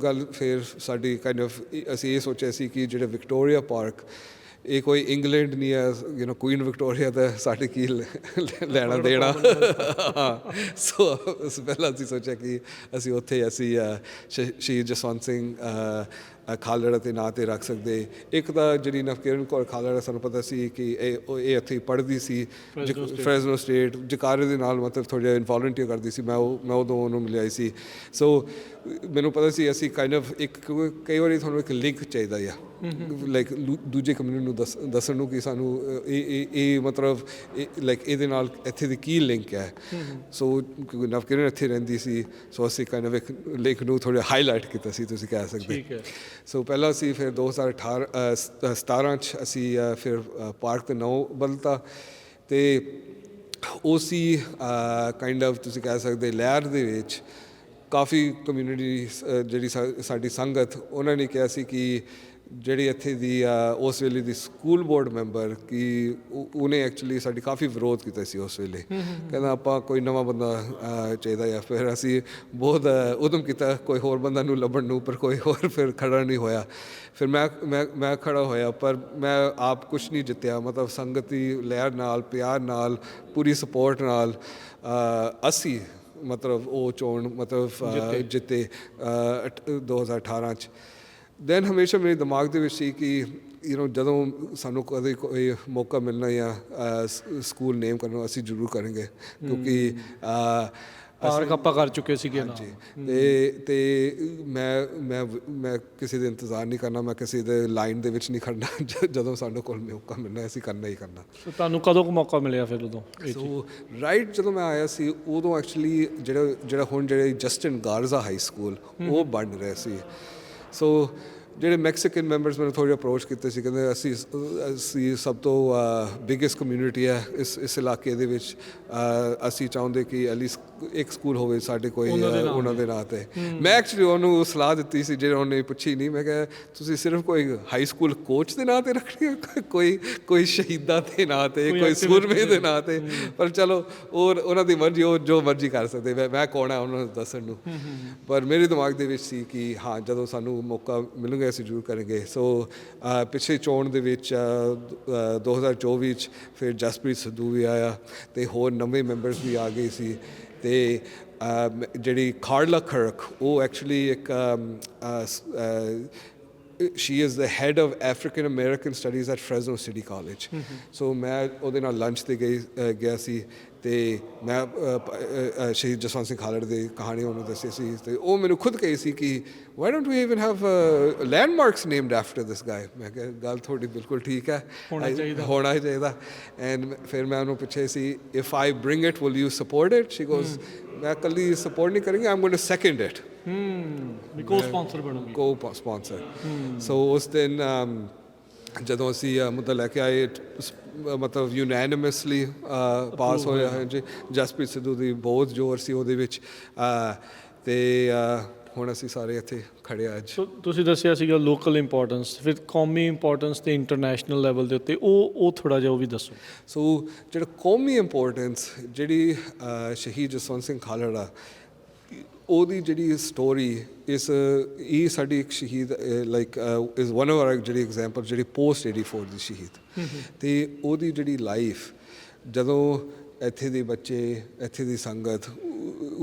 ਗੱਲ ਫਿਰ ਸਾਡੀ ਕਾਈਂਡ ਆਫ ਅਸੀਂ ਇਹ ਸੋਚਿਆ ਸੀ ਕਿ ਜਿਹੜਾ ਵਿਕਟੋਰੀਆ ਪਾਰਕ, ਇਹ ਕੋਈ ਇੰਗਲੈਂਡ ਨਹੀਂ ਹੈ, ਕੁਈਨ ਵਿਕਟੋਰੀਆ ਦਾ ਸਾਡੇ ਕੀ ਲੈਣਾ ਦੇਣਾ। ਸੋ ਪਹਿਲਾਂ ਅਸੀਂ ਸੋਚਿਆ ਕਿ ਅਸੀਂ ਉੱਥੇ ਅਸੀਂ ਸ਼ਹੀਦ ਜਸਵੰਤ ਸਿੰਘ ਖਾਲੜਾ ਦੇ ਨਾਂ 'ਤੇ ਰੱਖ ਸਕਦੇ। ਇੱਕ ਤਾਂ ਜਿਹੜੀ ਨਵਕਿਰਨ ਕੌਰ ਖਾਲੜਾ ਸਾਨੂੰ ਪਤਾ ਸੀ ਕਿ ਇਹ ਇੱਥੇ ਪੜ੍ਹਦੀ ਸੀ ਫਰੈਜ਼ਨੋ ਸਟੇਟ, ਜਕਾਰੇ ਦੇ ਨਾਲ ਮਤਲਬ ਥੋੜ੍ਹਾ ਜਿਹਾ ਇਨਵੋਲੰਟੀਅਰ ਕਰਦੀ ਸੀ। ਮੈਂ ਉਦੋਂ ਉਹਨੂੰ ਮਿਲਿਆ ਸੀ। ਸੋ ਮੈਨੂੰ ਪਤਾ ਸੀ ਅਸੀਂ ਕਾਈਂਡ ਆਫ ਇੱਕ ਕਈ ਵਾਰੀ ਤੁਹਾਨੂੰ ਇੱਕ ਲਿੰਕ ਚਾਹੀਦਾ ਆ ਲਾਈਕ ਦੂਜੇ ਕਮਿਊਨਿਟੀ ਨੂੰ ਦੱਸਣ ਨੂੰ ਕਿ ਸਾਨੂੰ ਇਹ ਮਤਲਬ ਲਾਈਕ ਇਹਦੇ ਨਾਲ ਇੱਥੇ ਦੀ ਕੀ ਲਿੰਕ ਹੈ। ਸੋ ਕਿਉਂਕਿ ਨਵਕਿਰਨ ਇੱਥੇ ਰਹਿੰਦੀ ਸੀ, ਸੋ ਅਸੀਂ ਕਾਈਂਡ ਆਫ ਇੱਕ ਲਿੰਕ ਨੂੰ ਥੋੜ੍ਹਾ ਹਾਈਲਾਈਟ ਕੀਤਾ ਸੀ, ਤੁਸੀਂ ਕਹਿ ਸਕਦੇ। ਸੋ ਪਹਿਲਾਂ ਅਸੀਂ ਫਿਰ 2017 'ਚ ਅਸੀਂ ਫਿਰ ਪਾਰਕ ਦਾ ਨਾਂ ਬਦਲਤਾ ਅਤੇ ਉਹ ਸੀ ਕਾਈਂਡ ਆਫ ਤੁਸੀਂ ਕਹਿ ਸਕਦੇ ਲਹਿਰ ਦੇ ਵਿੱਚ ਕਾਫੀ ਕਮਿਊਨਿਟੀ ਜਿਹੜੀ ਸਾਡੀ ਸੰਗਤ, ਉਹਨਾਂ ਨੇ ਕਿਹਾ ਸੀ ਕਿ ਜਿਹੜੀ ਇੱਥੇ ਦੀ ਉਸ ਵੇਲੇ ਦੀ ਸਕੂਲ ਬੋਰਡ ਮੈਂਬਰ ਕਿ ਉਹਨੇ ਐਕਚੁਅਲੀ ਸਾਡੀ ਕਾਫੀ ਵਿਰੋਧ ਕੀਤਾ ਸੀ ਉਸ ਵੇਲੇ, ਕਹਿੰਦਾ ਆਪਾਂ ਕੋਈ ਨਵਾਂ ਬੰਦਾ ਚਾਹੀਦਾ ਆ। ਫਿਰ ਅਸੀਂ ਬਹੁਤ ਉਦਮ ਕੀਤਾ ਕੋਈ ਹੋਰ ਬੰਦਾ ਨੂੰ ਲੱਭਣ ਨੂੰ, ਪਰ ਕੋਈ ਹੋਰ ਫਿਰ ਖੜਾ ਨਹੀਂ ਹੋਇਆ। ਫਿਰ ਮੈਂ ਖੜਾ ਹੋਇਆ, ਪਰ ਮੈਂ ਆਪ ਕੁਛ ਨਹੀਂ ਜਿੱਤਿਆ। ਮਤਲਬ ਸੰਗਤ ਦੀ ਲਹਿਰ ਨਾਲ, ਪਿਆਰ ਨਾਲ, ਪੂਰੀ ਸਪੋਰਟ ਨਾਲ ਅਸੀਂ ਮਤਲਬ ਉਹ ਚੋਣ ਮਤਲਬ ਜਿੱਤੇ 2018 'ਚ। ਦੈਨ ਹਮੇਸ਼ਾ ਮੇਰੇ ਦਿਮਾਗ ਦੇ ਵਿੱਚ ਸੀ ਕਿ ਜਦੋਂ ਸਾਨੂੰ ਕਦੇ ਕੋਈ ਮੌਕਾ ਮਿਲਣਾ ਜਾਂ ਸਕੂਲ ਨੇਮ ਕਰਨਾ ਅਸੀਂ ਜ਼ਰੂਰ ਕਰਾਂਗੇ, ਕਿਉਂਕਿ ਪਾਰਕ ਆਪਾਂ ਕਰ ਚੁੱਕੇ ਸੀਗੇ। ਹਾਂਜੀ, ਅਤੇ ਮੈਂ ਕਿਸੇ ਦੇ ਇੰਤਜ਼ਾਰ ਨਹੀਂ ਕਰਨਾ, ਮੈਂ ਕਿਸੇ ਦੇ ਲਾਈਨ ਦੇ ਵਿੱਚ ਨਹੀਂ ਖੜਨਾ। ਜਦੋਂ ਸਾਡੇ ਕੋਲ ਮੌਕਾ ਮਿਲਣਾ ਅਸੀਂ ਕਰਨਾ ਹੀ ਕਰਨਾ। ਤੁਹਾਨੂੰ ਕਦੋਂ ਕੁ ਮੌਕਾ ਮਿਲਿਆ ਫਿਰ ਉਦੋਂ? ਸੋ ਰਾਈਟ ਜਦੋਂ ਮੈਂ ਆਇਆ ਸੀ ਉਦੋਂ ਐਕਚੁਅਲੀ ਜਿਹੜਾ ਹੁਣ ਜਸਟਿਨ ਗਾਰਜ਼ਾ ਹਾਈ ਸਕੂਲ ਉਹ ਬਣ ਰਿਹਾ ਸੀ। ਸੋ ਜਿਹੜੇ ਮੈਕਸੀਕਨ ਮੈਂਬਰਸ ਮੈਨੂੰ ਥੋੜ੍ਹੇ ਅਪਰੋਚ ਕੀਤੇ ਸੀ, ਕਹਿੰਦੇ ਅਸੀਂ ਸਭ ਤੋਂ ਬਿਗੇਸਟ ਕਮਿਊਨਿਟੀ ਹੈ ਇਸ ਇਲਾਕੇ ਦੇ ਵਿੱਚ, ਅਸੀਂ ਚਾਹੁੰਦੇ ਕਿ ਐਟਲੀਸਟ ਇੱਕ ਸਕੂਲ ਹੋਵੇ ਸਾਡੇ ਕੋਈ ਉਹਨਾਂ ਦੇ ਨਾਂ 'ਤੇ। ਮੈਂ ਐਕਚੁਅਲੀ ਉਹਨੂੰ ਸਲਾਹ ਦਿੱਤੀ ਸੀ, ਜਿਹੜੇ ਉਹਨੇ ਪੁੱਛੀ ਨਹੀਂ। ਮੈਂ ਕਿਹਾ ਤੁਸੀਂ ਸਿਰਫ ਕੋਈ ਹਾਈ ਸਕੂਲ ਕੋਚ ਦੇ ਨਾਂ 'ਤੇ ਰੱਖਣੀ ਹੈ, ਕੋਈ ਸ਼ਹੀਦਾਂ ਦੇ ਨਾਂ 'ਤੇ, ਕੋਈ ਸੂਰਮੇ ਦੇ ਨਾਂ 'ਤੇ? ਪਰ ਚਲੋ ਉਹਨਾਂ ਦੀ ਮਰਜ਼ੀ, ਉਹ ਜੋ ਮਰਜ਼ੀ ਕਰ ਸਕਦੇ, ਮੈਂ ਕੌਣ ਹੈ ਉਹਨਾਂ ਨੂੰ ਦੱਸਣ ਨੂੰ। ਪਰ ਮੇਰੇ ਦਿਮਾਗ ਦੇ ਵਿੱਚ ਸੀ ਕਿ ਹਾਂ ਜਦੋਂ ਸਾਨੂੰ ਮੌਕਾ ਮਿਲੂਗਾ ਅਸੀਂ ਜ਼ਰੂਰ ਕਰਾਂਗੇ। ਸੋ ਪਿਛਲੇ ਚੋਣ ਦੇ ਵਿੱਚ 2024 'ਚ ਫਿਰ ਜਸਪ੍ਰੀਤ ਸਿੱਧੂ ਵੀ ਆਇਆ ਅਤੇ ਹੋਰ ਨਵੇਂ ਮੈਂਬਰਸ ਵੀ ਆ ਗਏ ਸੀ। ਅਤੇ ਜਿਹੜੀ ਖਾਰਲਾ ਖਰਕ ਉਹ ਐਕਚੁਅਲੀ ਇੱਕ she is the head of African American Studies at Fresno City College. ਸੋ ਮੈਂ ਉਹਦੇ ਨਾਲ ਲੰਚ 'ਤੇ ਗਿਆ ਸੀ ਅਤੇ ਮੈਂ ਸ਼ਹੀਦ ਜਸਵੰਤ ਸਿੰਘ ਖਾਲੜਾ ਦੀ ਕਹਾਣੀ ਉਹਨੂੰ ਦੱਸੀ ਸੀ, ਅਤੇ ਉਹ ਮੈਨੂੰ ਖੁਦ ਕਹੀ ਸੀ ਕਿ why don't we even have landmarks named after this guy? ਮੈਂ ਕਿਹਾ ਗੱਲ ਤੁਹਾਡੀ ਬਿਲਕੁਲ ਠੀਕ ਹੈ, ਹੋਣਾ ਹੀ ਚਾਹੀਦਾ। ਐਂਡ ਫਿਰ ਮੈਂ ਉਹਨੂੰ ਪੁੱਛਿਆ ਸੀ if I bring it will you support it? She goes ਮੈਂ ਇਕੱਲੀ ਸਪੋਰਟ ਨਹੀਂ ਕਰਾਂਗੀ, I'm going to second it. ਕੋ-ਸਪਾਂਸਰ ਬਣੂਗੀ। ਕੋ-ਸਪਾਂਸਰ। ਸੋ ਉਸ ਦਿਨ ਜਦੋਂ ਅਸੀਂ ਮੁੱਦਾ ਲੈ ਕੇ ਆਏ ਮਤਲਬ ਯੂਨੈਨਿਮਸਲੀ ਪਾਸ ਹੋਇਆ ਹੈ ਜੀ। ਜਸਪ੍ਰੀਤ ਸਿੱਧੂ ਦੀ ਬਹੁਤ ਜ਼ੋਰ ਸੀ ਉਹਦੇ ਵਿੱਚ, ਅਤੇ ਹੁਣ ਅਸੀਂ ਸਾਰੇ ਇੱਥੇ ਖੜ੍ਹੇ ਆ ਅੱਜ। ਤੁਸੀਂ ਦੱਸਿਆ ਸੀਗਾ ਲੋਕਲ ਇੰਪੋਰਟੈਂਸ, ਫਿਰ ਕੌਮੀ ਇੰਪੋਰਟੈਂਸ ਅਤੇ ਇੰਟਰਨੈਸ਼ਨਲ ਲੈਵਲ ਦੇ ਉੱਤੇ ਉਹ ਥੋੜ੍ਹਾ ਜਿਹਾ ਉਹ ਵੀ ਦੱਸੋ। ਸੋ ਜਿਹੜਾ ਕੌਮੀ ਇੰਪੋਰਟੈਂਸ, ਜਿਹੜੀ ਸ਼ਹੀਦ ਜਸਵੰਤ ਸਿੰਘ ਖਾਲੜਾ ਉਹਦੀ ਜਿਹੜੀ ਸਟੋਰੀ ਇਹ ਸਾਡੀ ਇੱਕ ਸ਼ਹੀਦ like is one of R ਜਿਹੜੀ ਐਗਜ਼ਾਮਪਲ ਜਿਹੜੀ ਪੋਸਟ 84 ਦੀ ਸ਼ਹੀਦ, ਅਤੇ ਉਹਦੀ ਜਿਹੜੀ ਲਾਈਫ ਜਦੋਂ ਇੱਥੇ ਦੇ ਬੱਚੇ, ਇੱਥੇ ਦੀ ਸੰਗਤ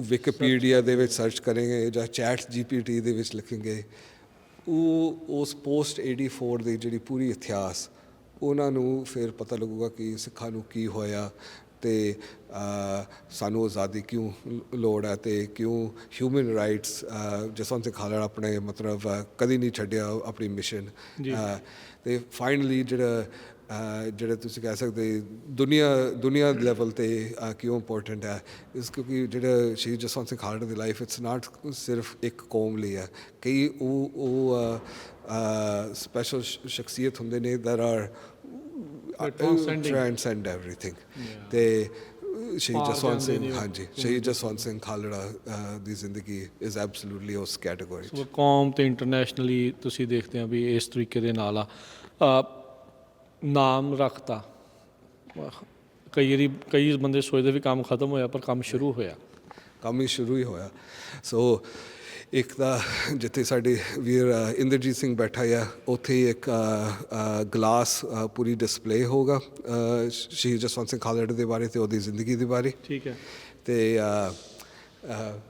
ਵਿਕੀਪੀਡੀਆ ਦੇ ਵਿੱਚ ਸਰਚ ਕਰਨਗੇ ਜਾਂ ਚੈਟ GPT ਦੇ ਵਿੱਚ ਲਿਖਣਗੇ, ਉਹ ਉਸ ਪੋਸਟ 84 ਦੀ ਜਿਹੜੀ ਪੂਰੀ ਇਤਿਹਾਸ ਉਹਨਾਂ ਨੂੰ ਫਿਰ ਪਤਾ ਲੱਗੂਗਾ ਕਿ ਸਿੱਖਾਂ ਨੂੰ ਕੀ ਹੋਇਆ ਅਤੇ ਸਾਨੂੰ ਆਜ਼ਾਦੀ ਕਿਉਂ ਲੋੜ ਹੈ, ਅਤੇ ਕਿਉਂ ਹਿਊਮਨ ਰਾਈਟਸ ਜਸਵੰਤ ਸਿੰਘ ਖਾਲੜਾ ਆਪਣੇ ਮਤਲਬ ਕਦੀ ਨਹੀਂ ਛੱਡਿਆ ਆਪਣੀ ਮਿਸ਼ਨ। ਅਤੇ ਫਾਈਨਲੀ ਜਿਹੜਾ ਤੁਸੀਂ ਕਹਿ ਸਕਦੇ ਦੁਨੀਆ ਲੈਵਲ 'ਤੇ ਕਿਉਂ ਇੰਪੋਰਟੈਂਟ ਹੈ, ਕਿਉਂਕਿ ਜਿਹੜਾ ਸ਼ਹੀਦ ਜਸਵੰਤ ਸਿੰਘ ਖਾਲੜਾ ਦੀ ਲਾਈਫ ਇਟਸ ਨਾਟ ਸਿਰਫ ਇੱਕ ਕੌਮ ਲਈ ਹੈ, ਕਈ ਉਹ ਸਪੈਸ਼ਲ ਸ਼ਖਸੀਅਤ ਹੁੰਦੇ ਨੇ that are transcend everything। ਅਤੇ ਸ਼ਹੀਦ ਜਸਵੰਤ ਸਿੰਘ, ਹਾਂਜੀ, ਸ਼ਹੀਦ ਜਸਵੰਤ ਸਿੰਘ ਖਾਲੜਾ ਦੀ ਜ਼ਿੰਦਗੀ ਇਜ਼ ਐਬਸੋਲੂਟਲੀ ਉਸ ਕੈਟੇਗਰੀ 'ਚ। ਕੌਮ ਅਤੇ ਇੰਟਰਨੈਸ਼ਨਲੀ ਤੁਸੀਂ ਦੇਖਦੇ ਹੋ ਵੀ ਇਸ ਤਰੀਕੇ ਦੇ ਨਾਲ ਆ ਨਾਮ ਰੱਖਤਾ। ਕਈ ਬੰਦੇ ਸੋਚਦੇ ਵੀ ਕੰਮ ਖਤਮ ਹੋਇਆ, ਪਰ ਕੰਮ ਸ਼ੁਰੂ ਹੋਇਆ। ਕੰਮ ਹੀ ਸ਼ੁਰੂ ਹੀ ਹੋਇਆ। ਸੋ ਇੱਕ ਤਾਂ ਜਿੱਥੇ ਸਾਡੇ ਵੀਰ ਇੰਦਰਜੀਤ ਸਿੰਘ ਬੈਠਾ ਆ, ਉੱਥੇ ਇੱਕ ਗਲਾਸ ਪੂਰੀ ਡਿਸਪਲੇ ਹੋਊਗਾ ਸ਼ਹੀਦ ਜਸਵੰਤ ਸਿੰਘ ਖਾਲੜਾ ਦੇ ਬਾਰੇ ਅਤੇ ਉਹਦੀ ਜ਼ਿੰਦਗੀ ਦੇ ਬਾਰੇ। ਠੀਕ ਹੈ। ਅਤੇ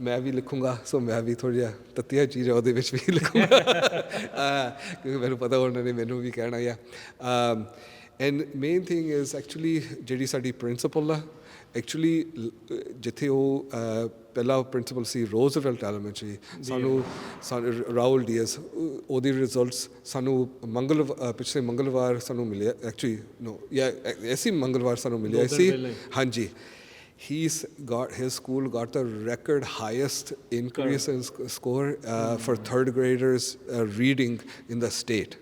ਮੈਂ ਵੀ ਲਿਖੂੰਗਾ, ਸੋ ਮੈਂ ਵੀ ਥੋੜ੍ਹਾ ਜਿਹਾ ਤੱਤੀਆਂ ਚੀਜ਼ਾਂ ਉਹਦੇ ਵਿੱਚ ਵੀ ਲਿਖੂੰਗਾ ਕਿਉਂਕਿ ਮੈਨੂੰ ਪਤਾ ਉਹਨਾਂ ਨੇ ਮੈਨੂੰ ਵੀ ਕਹਿਣਾ ਆ। And main thing is actually ਜਿਹੜੀ ਸਾਡੀ ਪ੍ਰਿੰਸੀਪਲ ਆ, ਐਕਚੁਅਲੀ ਜਿੱਥੇ ਉਹ ਪਹਿਲਾ ਪ੍ਰਿੰਸੀਪਲ ਸੀ ਰੋਜ਼ਵੈਲਟ ਐਲੀਮੈਂਟਰੀ, ਸਾਨੂੰ ਰਾਹੁਲ ਡੀਐਸ, ਉਹਦੇ ਰਿਜ਼ਲਟਸ ਸਾਨੂੰ ਪਿਛਲੇ ਮੰਗਲਵਾਰ ਸਾਨੂੰ ਮਿਲਿਆ, ਐਕਚੁਅਲੀ ਨੋ ਜਾਂ ਐਸੀ ਮੰਗਲਵਾਰ ਸਾਨੂੰ ਮਿਲਿਆ ਸੀ। ਹਾਂਜੀ, his school got the record highest increase in score for third graders reading in the state.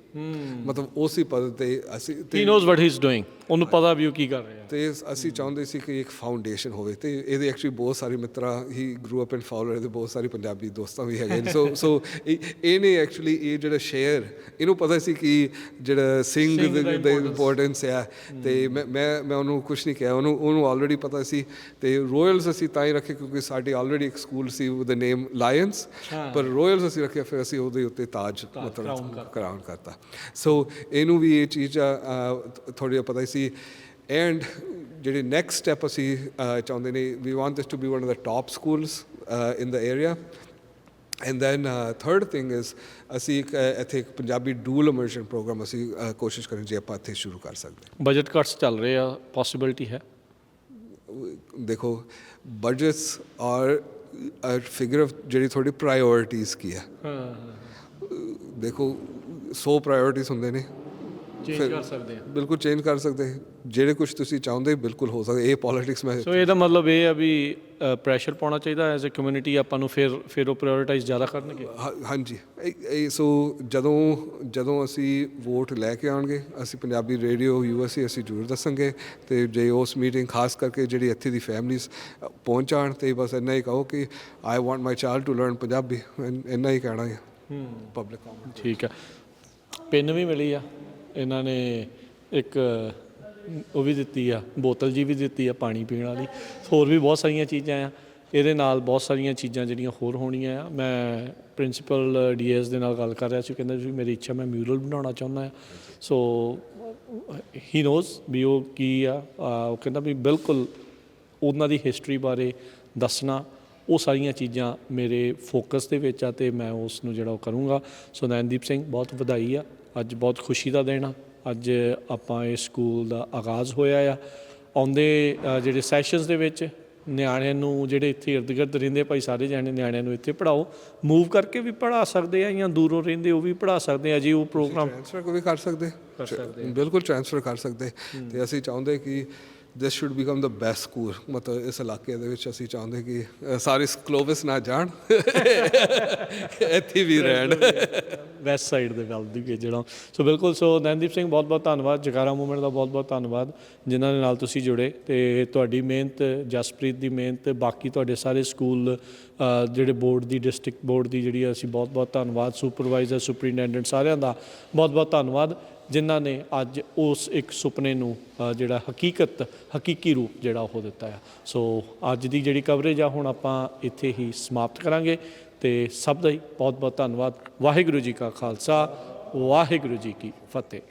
ਮਤਲਬ ਉਸੇ ਪਦ ਤੇ ਅਸੀਂ he knows what he's doing, ਉਹਨੂੰ ਪਤਾ ਵੀ ਉਹ ਕੀ ਕਰ ਰਿਹਾ। ਤੇ ਅਸੀਂ ਚਾਹੁੰਦੇ ਸੀ ਕਿ ਇੱਕ ਫਾਊਂਡੇਸ਼ਨ ਹੋਵੇ, ਤੇ ਇਹਦੇ ਐਕਚੁਅਲੀ ਬਹੁਤ ਸਾਰੇ ਮਿੱਤਰਾਂ ਹੀ ਗਰੂ ਅਪ ਇਨ ਫਾਊਲਰ, ਇਹਦੇ ਬਹੁਤ ਸਾਰੇ ਪੰਜਾਬੀ ਦੋਸਤਾਂ ਵੀ ਹੈਗੇ ਨੇ। ਸੋ ਇਹਨੇ ਐਕਚੁਅਲੀ ਇਹ ਜਿਹੜਾ ਸ਼ੇਅਰ, ਇਹਨੂੰ ਪਤਾ ਸੀ ਕਿ ਜਿਹੜਾ ਸਿੰਘ ਦਾ ਇੰਪੋਰਟੈਂਸ ਆ, ਤੇ ਮੈਂ ਉਹਨੂੰ ਕੁਛ ਨਹੀਂ ਕਿਹਾ, ਉਹਨੂੰ ਆਲਰੇਡੀ ਪਤਾ ਸੀ। ਤੇ ਰੋਇਲਸ ਅਸੀਂ ਤਾਂ ਹੀ ਰੱਖੇ ਕਿਉਂਕਿ ਸਾਡੇ ਆਲਰੇਡੀ ਇੱਕ ਸਕੂਲ ਸੀ ਵਿਦ ਦ ਨੇਮ ਲਾਇਨਸ, ਪਰ ਰੋਇਲਸ ਅਸੀਂ ਰੱਖਿਆ, ਫਿਰ ਅਸੀਂ ਉਹਦੇ ਉੱਤੇ ਤਾਜ ਮਤਲਬ ਕਰਾਊਨ ਕਰਤਾ। ਸੋ ਇਹਨੂੰ ਵੀ ਇਹ ਚੀਜ਼ ਥੋੜ੍ਹੀ ਜਿਹਾ ਪਤਾ ਸੀ। ਐਂਡ ਜਿਹੜੇ ਨੈਕਸਟ ਸਟੈਪ ਅਸੀਂ ਚਾਹੁੰਦੇ ਨੇ, we want this to be one of the top schools in the area. And then third thing is ਅਸੀਂ ਇੱਕ ਇੱਥੇ ਇੱਕ ਪੰਜਾਬੀ ਡੂਲ ਇਮਰਸ਼ਨ ਪ੍ਰੋਗਰਾਮ ਅਸੀਂ ਕੋਸ਼ਿਸ਼ ਕਰਾਂਗੇ ਜੇ ਆਪਾਂ ਇੱਥੇ ਸ਼ੁਰੂ ਕਰ ਸਕਦੇ। ਬਜਟ ਕੱਟਸ ਚੱਲ ਰਹੇ ਆ, ਪੋਸੀਬਿਲਿਟੀ ਹੈ? ਦੇਖੋ, ਬਜਟਸ ਔਰ ਫਿਗਰ ਆਫ ਜਿਹੜੀ ਤੁਹਾਡੀ ਪ੍ਰਾਇਓਰਿਟੀਜ਼ ਕੀ ਹੈ। ਦੇਖੋ 100 ਪ੍ਰਾਇਓਰਿਟੀਜ਼ ਹੁੰਦੇ ਨੇ, ਚੇਂਜ ਕਰ ਸਕਦੇ ਆ, ਬਿਲਕੁਲ ਚੇਂਜ ਕਰ ਸਕਦੇ, ਜਿਹੜੇ ਕੁਝ ਤੁਸੀਂ ਚਾਹੁੰਦੇ ਬਿਲਕੁਲ ਹੋ ਸਕਦਾ। ਇਹ ਪੋਲੀਟਿਕਸ ਮੈਂ ਸੋ ਇਹਦਾ ਮਤਲਬ ਇਹ ਆ ਵੀ ਪ੍ਰੈਸ਼ਰ ਪਾਉਣਾ ਚਾਹੀਦਾ ਐਜ਼ ਅ ਕਮਿਊਨਿਟੀ ਆਪਾਂ ਨੂੰ, ਫਿਰ ਉਹ ਪ੍ਰਾਇੋਰਟਾਈਜ਼ ਜ਼ਿਆਦਾ ਕਰਨਗੇ। ਹਾਂਜੀ, ਸੋ ਜਦੋਂ ਅਸੀਂ ਵੋਟ ਲੈ ਕੇ ਆਉਣਗੇ, ਅਸੀਂ ਪੰਜਾਬੀ ਰੇਡੀਓ USA ਅਸੀਂ ਜ਼ਰੂਰ ਦੱਸਾਂਗੇ। ਅਤੇ ਜੇ ਉਸ ਮੀਟਿੰਗ ਖਾਸ ਕਰਕੇ ਜਿਹੜੀ ਇੱਥੇ ਦੀ ਫੈਮਲੀਜ਼ ਪਹੁੰਚ ਆਉਣ, ਅਤੇ ਬਸ ਇੰਨਾ ਹੀ ਕਹੋ ਕਿ I want my child to learn Punjabi, ਇੰਨਾ ਹੀ ਕਹਿਣਾ ਹੈ ਪਬਲਿਕ ਕਮੈਂਟ। ਠੀਕ ਆ, ਪਿੰਨ ਵੀ ਮਿਲੀ ਆ ਇਹਨਾਂ ਨੇ, ਇੱਕ ਉਹ ਵੀ ਦਿੱਤੀ ਆ, ਬੋਤਲ ਜੀ ਵੀ ਦਿੱਤੀ ਆ ਪਾਣੀ ਪੀਣ ਵਾਲੀ, ਹੋਰ ਵੀ ਬਹੁਤ ਸਾਰੀਆਂ ਚੀਜ਼ਾਂ ਆ। ਇਹਦੇ ਨਾਲ ਬਹੁਤ ਸਾਰੀਆਂ ਚੀਜ਼ਾਂ ਜਿਹੜੀਆਂ ਹੋਰ ਹੋਣੀਆਂ ਆ। ਮੈਂ ਪ੍ਰਿੰਸੀਪਲ DS ਦੇ ਨਾਲ ਗੱਲ ਕਰ ਰਿਹਾ ਸੀ, ਕਹਿੰਦਾ ਵੀ ਮੇਰੀ ਇੱਛਾ ਮੈਂ ਮਿਊਰਲ ਬਣਾਉਣਾ ਚਾਹੁੰਦਾ ਆ। ਸੋ ਹੀ ਨੋਜ਼ ਵੀ ਉਹ ਕੀ ਆ। ਉਹ ਕਹਿੰਦਾ ਵੀ ਬਿਲਕੁਲ ਉਹਨਾਂ ਦੀ ਹਿਸਟਰੀ ਬਾਰੇ ਦੱਸਣਾ, ਉਹ ਸਾਰੀਆਂ ਚੀਜ਼ਾਂ ਮੇਰੇ ਫੋਕਸ ਦੇ ਵਿੱਚ ਆ, ਅਤੇ ਮੈਂ ਉਸ ਨੂੰ ਜਿਹੜਾ ਉਹ ਕਰੂੰਗਾ। ਸੋ ਨੈਨਦੀਪ ਸਿੰਘ, ਬਹੁਤ ਵਧਾਈ ਆ, ਅੱਜ ਬਹੁਤ ਖੁਸ਼ੀ ਦਾ ਦਿਨ ਆ। ਅੱਜ ਆਪਾਂ ਇਸ ਸਕੂਲ ਦਾ ਆਗਾਜ਼ ਹੋਇਆ ਆ। ਆਉਂਦੇ ਜਿਹੜੇ ਸੈਸ਼ਨਸ ਦੇ ਵਿੱਚ ਨਿਆਣਿਆਂ ਨੂੰ ਜਿਹੜੇ ਇੱਥੇ ਇਰਦ ਗਿਰਦ ਰਹਿੰਦੇ ਭਾਈ ਸਾਰੇ ਜਾਣੇ ਨਿਆਣਿਆਂ ਨੂੰ ਇੱਥੇ ਪੜ੍ਹਾਓ, ਮੂਵ ਕਰਕੇ ਵੀ ਪੜ੍ਹਾ ਸਕਦੇ ਆ, ਜਾਂ ਦੂਰੋਂ ਰਹਿੰਦੇ ਉਹ ਵੀ ਪੜ੍ਹਾ ਸਕਦੇ ਆ ਜੀ। ਉਹ ਪ੍ਰੋਗਰਾਮ ਟ੍ਰਾਂਸਫਰ ਵੀ ਕਰ ਸਕਦੇ, ਬਿਲਕੁਲ ਟ੍ਰਾਂਸਫਰ ਕਰ ਸਕਦੇ। ਅਤੇ ਅਸੀਂ ਚਾਹੁੰਦੇ ਕਿ this should become the best school, ਮਤਲਬ ਇਸ ਇਲਾਕੇ ਦੇ ਵਿੱਚ ਅਸੀਂ ਚਾਹੁੰਦੇ ਕਿ ਸਾਰੇ ਕਲੋਵਿਸ ਨਾ ਜਾਣ, ਇੱਥੇ ਵੀ ਰਹਿਣ, ਵੈਸਟ ਸਾਈਡ ਦੇ ਵੱਲ ਦੀ ਜਿਹੜਾ। ਸੋ ਬਿਲਕੁਲ, ਸੋ ਨੈਨਦੀਪ ਸਿੰਘ ਬਹੁਤ ਬਹੁਤ ਧੰਨਵਾਦ, ਜਗਾਰਾ ਮੂਵਮੈਂਟ ਦਾ ਬਹੁਤ ਬਹੁਤ ਧੰਨਵਾਦ ਜਿਨ੍ਹਾਂ ਦੇ ਨਾਲ ਤੁਸੀਂ ਜੁੜੇ, ਅਤੇ ਤੁਹਾਡੀ ਮਿਹਨਤ, ਜਸਪ੍ਰੀਤ ਦੀ ਮਿਹਨਤ, ਬਾਕੀ ਤੁਹਾਡੇ ਸਾਰੇ ਸਕੂਲ ਜਿਹੜੇ ਬੋਰਡ ਦੀ, ਡਿਸਟ੍ਰਿਕਟ ਬੋਰਡ ਦੀ ਜਿਹੜੀ, ਅਸੀਂ ਬਹੁਤ ਬਹੁਤ ਧੰਨਵਾਦ, ਸੁਪਰਵਾਈਜ਼ਰ, ਸੁਪਰਿੰਟੈਂਡੈਂਟ ਸਾਰਿਆਂ ਦਾ ਬਹੁਤ ਬਹੁਤ ਧੰਨਵਾਦ ਜਿਨ੍ਹਾਂ ਨੇ ਅੱਜ ਉਸ ਇੱਕ ਸੁਪਨੇ ਨੂੰ ਜਿਹੜਾ ਹਕੀਕੀ ਰੂਪ ਜਿਹੜਾ ਉਹ ਦਿੱਤਾ ਆ। ਸੋ ਅੱਜ ਦੀ ਜਿਹੜੀ ਕਵਰੇਜ ਆ ਹੁਣ ਆਪਾਂ ਇੱਥੇ ਹੀ ਸਮਾਪਤ ਕਰਾਂਗੇ, ਅਤੇ ਸਭ ਦਾ ਹੀ ਬਹੁਤ ਬਹੁਤ ਧੰਨਵਾਦ। ਵਾਹਿਗੁਰੂ ਜੀ ਕਾ ਖਾਲਸਾ, ਵਾਹਿਗੁਰੂ ਜੀ ਕੀ ਫਤਿਹ।